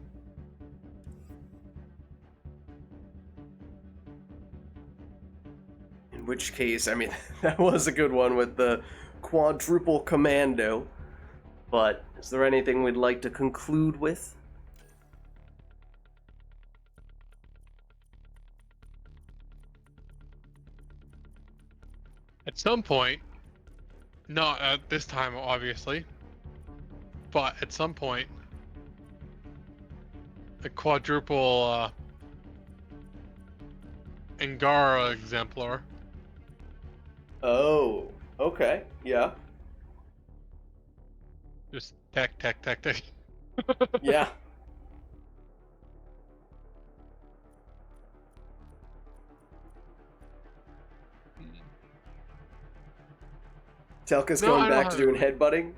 In which case, I mean, that was a good one with the quadruple commando. But is there anything we'd like to conclude with? At some point, not at this time obviously, but at some point, a quadruple Angara exemplar. Oh, okay, yeah. Just tech. Yeah. Telka's No, going I don't back to have- doing headbutting.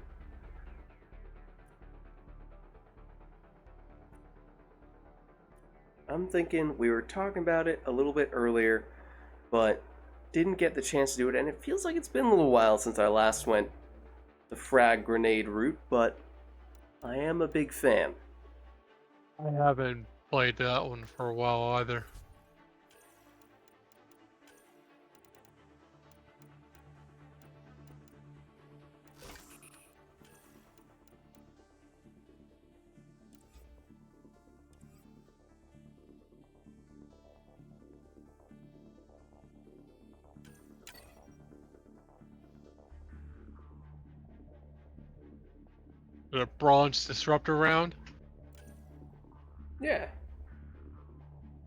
I'm thinking we were talking about it a little bit earlier, but didn't get the chance to do it, and it feels like it's been a little while since I last went the frag grenade route, but I am a big fan. I haven't played that one for a while either. The bronze disruptor round. Yeah.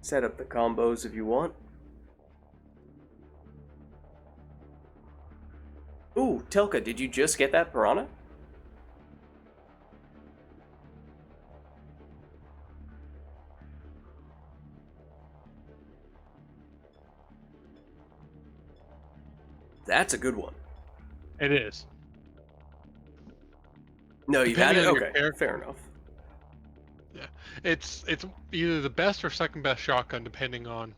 Set up the combos if you want. Ooh, Telka, did you just get that piranha? That's a good one. It is. No, you've had it? Depending on your Okay, character. fair enough. Yeah, it's either the best or second best shotgun depending on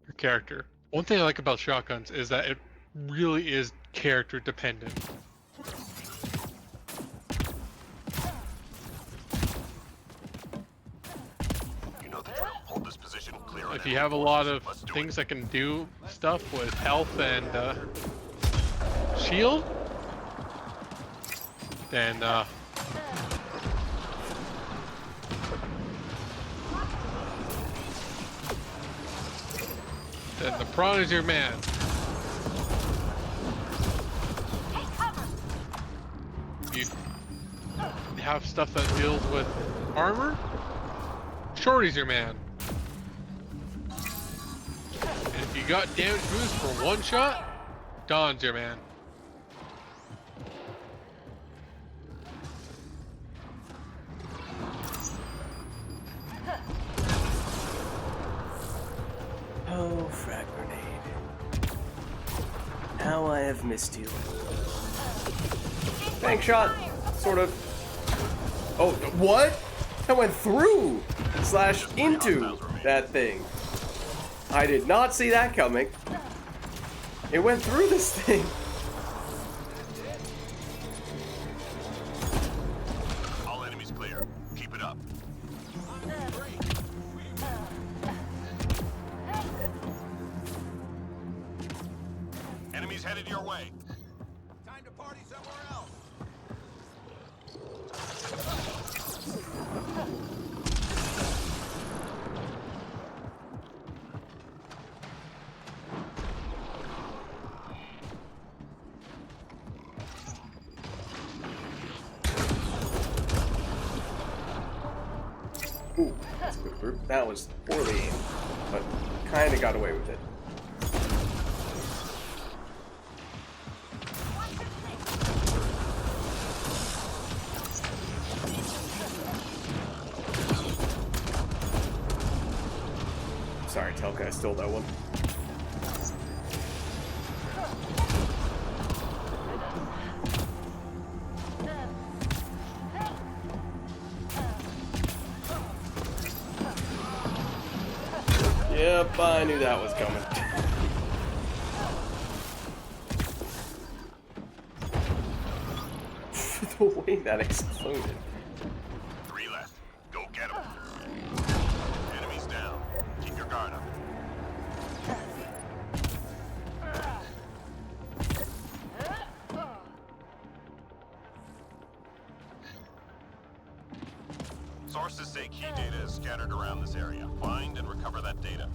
your character. One thing I like about shotguns is that it really is character dependent. You know the drill. Hold this position clear. on If you enemy have a lot of forces. Let's do things that can do stuff with health and shield, then the prawn is your man. Take cover. You have stuff that deals with armor, Shorty's your man. And if you got damage boost for one shot, Don's your man. Oh, frag grenade. How I have missed you. Bank shot, sort of. Oh, what? That went through slash into that thing. I did not see that coming. It went through this thing. All enemies clear. Keep it up. headed your way. Time to party somewhere else. Ooh, that's a good group. That was poorly aimed, but kind of got away with it. Sorry, Telka, I stole that one. Yep, I knew that was coming. The way that exploded. 3 left. Go get them. Enemies down. Keep your guard up. Sources say key data is scattered around this area. Find and recover that data.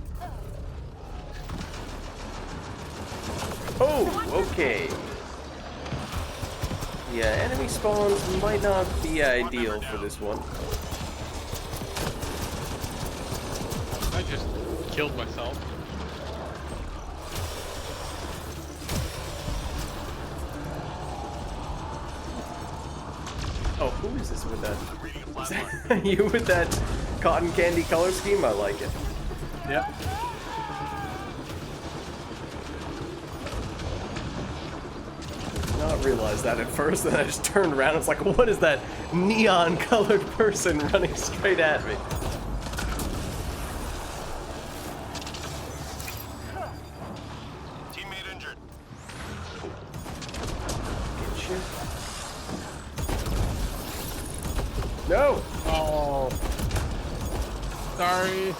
Oh, okay. Yeah, enemy spawns might not be ideal for this one. I just killed myself. Oh, who is this with that? Reading a Is flat that you with that cotton candy color scheme? I like it. Yep. Not realize that at first, and I just turned around and was like, what is that neon colored person running straight at me? Teammate injured. Get you. No! Oh. Sorry.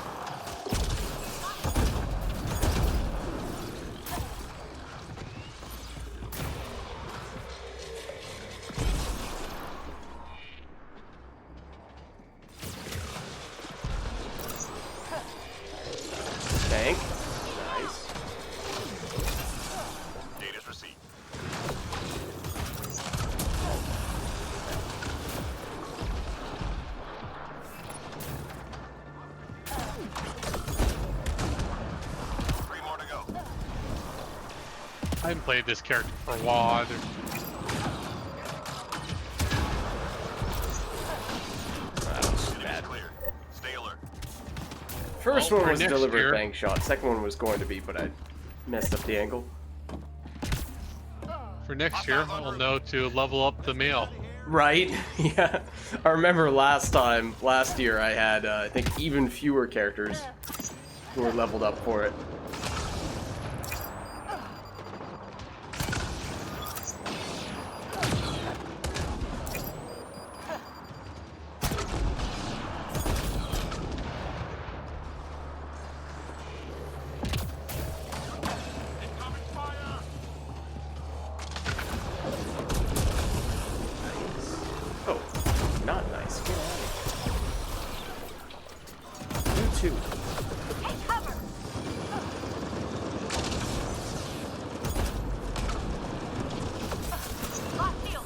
Tank. Nice. Data's received. Three more to go. I haven't played this character for a while either. That was Enemies bad. clear. Stay alert. First Well, one for was a next deliberate year- bank shot. Second one was going to be, but I messed up the angle. For next year, I'll know to level up the male. Right? Yeah. I remember last year, I had, I think, even fewer characters who were leveled up for it. Oh, not nice. Get out of here. You too. Take cover. Lock field.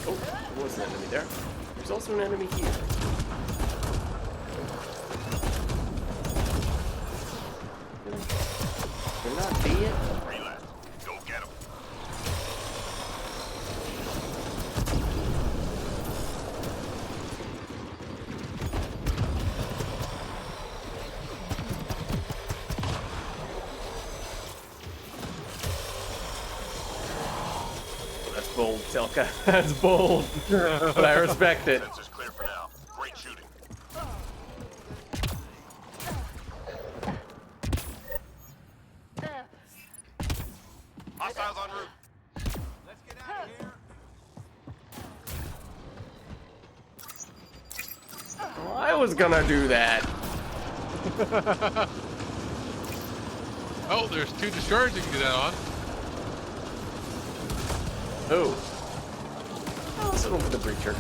Oh, there was an enemy there. There's also an enemy here. They're not dead. 3 left. Go get them. That's bold, Telka. That's bold. But I respect it. Sensors clear for now. Great shooting. Hostiles en route. was gonna do that. Oh, there's 2 destroyers you can do that on. Oh. Oh, let's go for the breacher.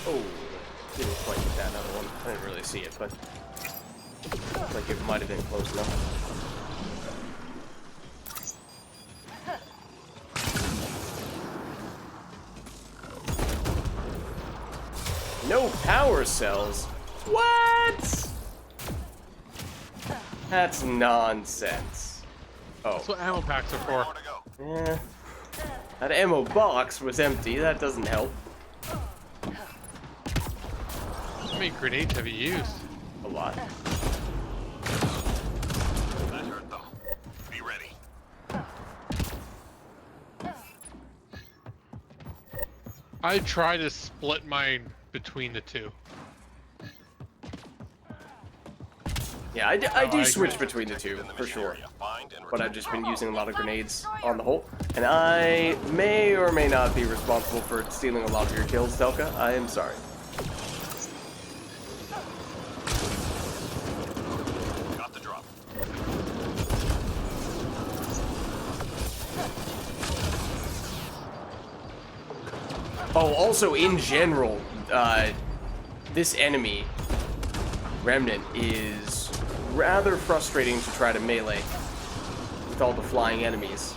Oh, didn't quite get that other one. I didn't really see it, but looks like it might have been close enough. No power cells? What? That's nonsense. Oh, That's what ammo packs are for. More to go. yeah. That ammo box was empty. That doesn't help. How many grenades have you used? A lot. That hurt them. Be ready. I try to split mine between the 2. Yeah, I do I switch agree. between the two, In the for mission sure. area, find and But I've return just been to using a lot of They found grenades the destroyer. on the whole. And I may or may not be responsible for stealing a lot of your kills, Telka. I am sorry. Got the drop. Oh, also in general, this enemy, Remnant, is rather frustrating to try to melee with all the flying enemies.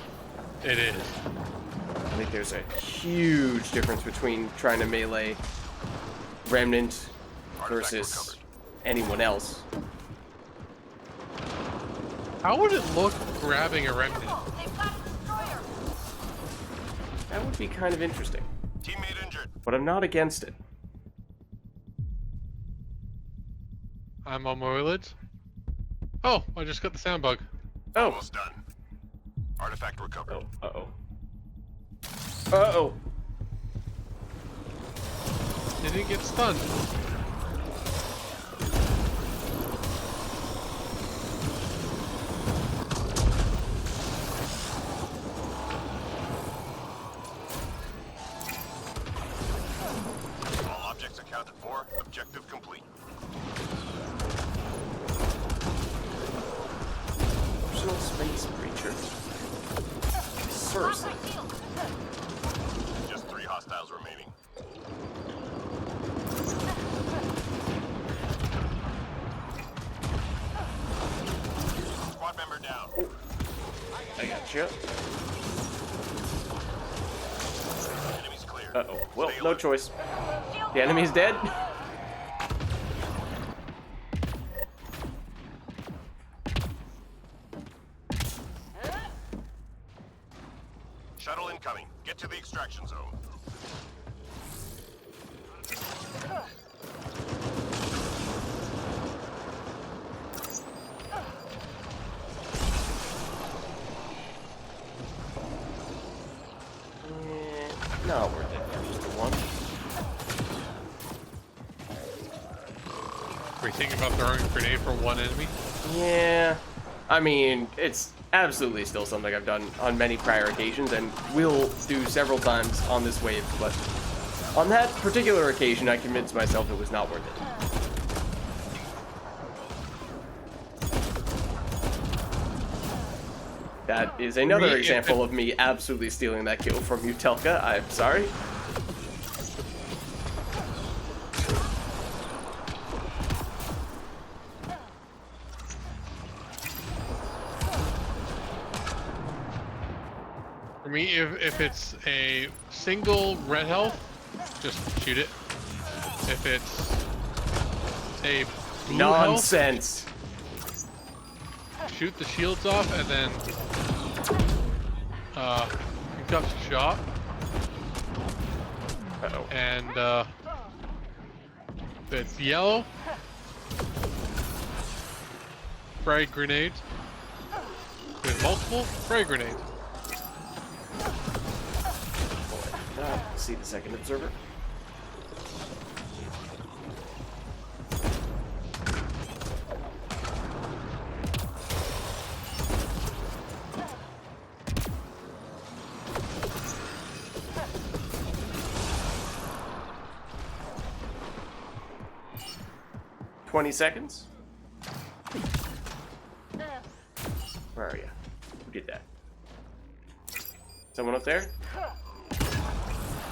It is. I think there's a huge difference between trying to melee Remnant versus anyone else. How would it look grabbing a remnant? They've got a destroyer. That would be kind of interesting, Teammate injured. but I'm not against it. I'm on my lids. Oh, I just got the sound bug. Oh, Almost done. Artifact recovered. uh-oh. Uh-oh. They didn't get stunned. All objects accounted for. Objective complete. Personal space breacher. Seriously. Lock my shield. Just 3 hostiles remaining. Squad member down. I gotcha. Enemies clear. Uh-oh. Well, Stay no alert. choice. Shield The enemy's dead? Shuttle incoming. Get to the extraction zone. Not worth it for just the one. Were you thinking about throwing a grenade for one enemy? Yeah. I mean, it's absolutely still something I've done on many prior occasions and will do several times on this wave, but on that particular occasion, I convinced myself it was not worth it. That is another Me, example of me absolutely stealing that kill from you, Telka. I'm sorry. For me, if it's a single red health, just shoot it. If it's a blue Nonsense. health, shoot the shields off and then concuss the shot. Uh-oh. And It's yellow. Frag grenade. There's multiple frag grenades. See the second observer. "20 seconds. Where are you? Who did that? Someone up there?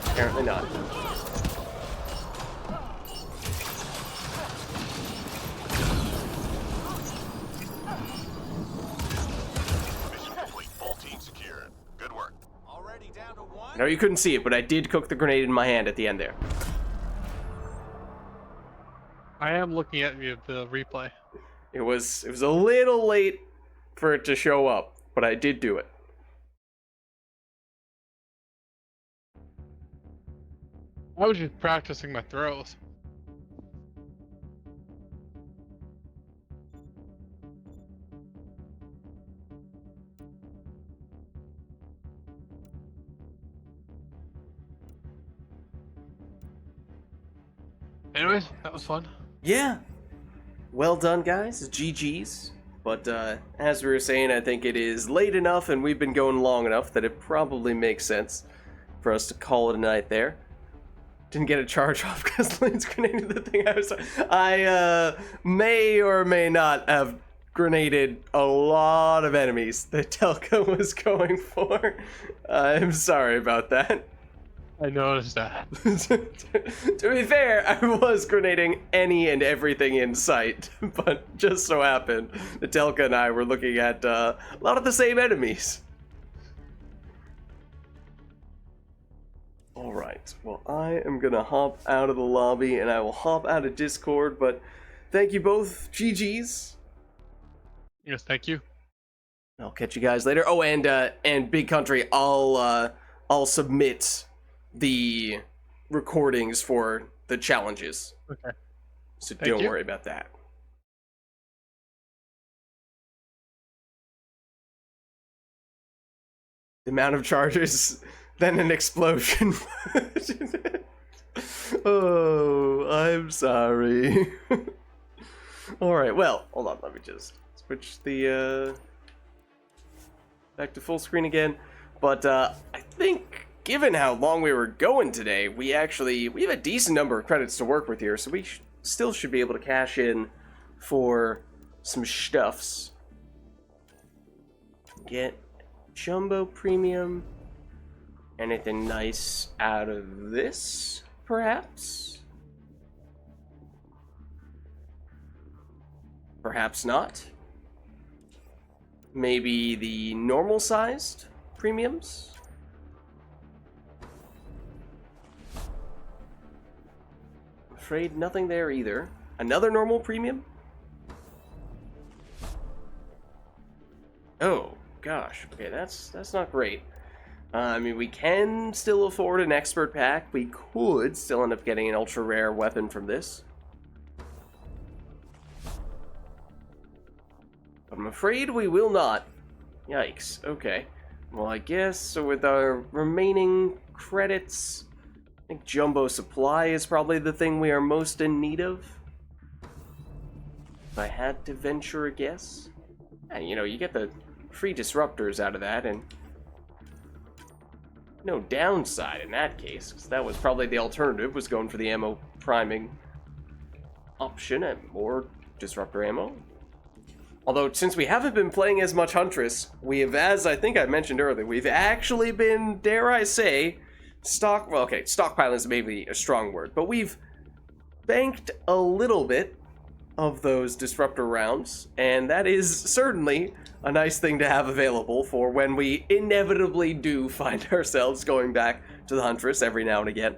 Apparently not. Mission complete. Full team secure. Good work. Already down to one? I know you couldn't see it, but I did cook the grenade in my hand at the end there. I am looking at the replay. It was a little late for it to show up, but I did do it. I was just practicing my throws. Anyways, that was fun. Yeah. Well done, guys. GG's. But as we were saying, I think it is late enough and we've been going long enough that it probably makes sense for us to call it a night there. Didn't get a charge off because Lane's grenaded the thing. I may or may not have grenaded a lot of enemies that Telka was going for. I'm sorry about that. I noticed that. To be fair, I was grenading any and everything in sight, but just so happened that Telka and I were looking at a lot of the same enemies. Alright, well I am gonna hop out of the lobby and I will hop out of Discord, but thank you both, GG's. Yes, thank you. I'll catch you guys later. Oh, and Big Country, I'll submit the recordings for the challenges. Okay. So Thank don't you. worry about that. The amount of charges, then an explosion. Oh, I'm sorry. Alright, well, hold on, let me just switch the, back to full screen again. But, I think, given how long we were going today, we have a decent number of credits to work with here, so we still should be able to cash in for some stuffs. Get Jumbo Premium. Anything nice out of this, perhaps? Perhaps not. Maybe the normal-sized premiums? Afraid nothing there either. Another normal premium? Oh, gosh. Okay, that's not great. I mean, we can still afford an expert pack. We could still end up getting an ultra rare weapon from this. But I'm afraid we will not. Yikes. Okay. Well, I guess so with our remaining credits, I think Jumbo Supply is probably the thing we are most in need of. If I had to venture a guess. And, you know, you get the free disruptors out of that, and no downside in that case, because that was probably the alternative, was going for the ammo priming option and more disruptor ammo. Although, since we haven't been playing as much Huntress, we have, as I think I mentioned earlier, we've actually been, dare I say, stockpiling is maybe a strong word, but we've banked a little bit of those disruptor rounds, and that is certainly a nice thing to have available for when we inevitably do find ourselves going back to the Huntress every now and again.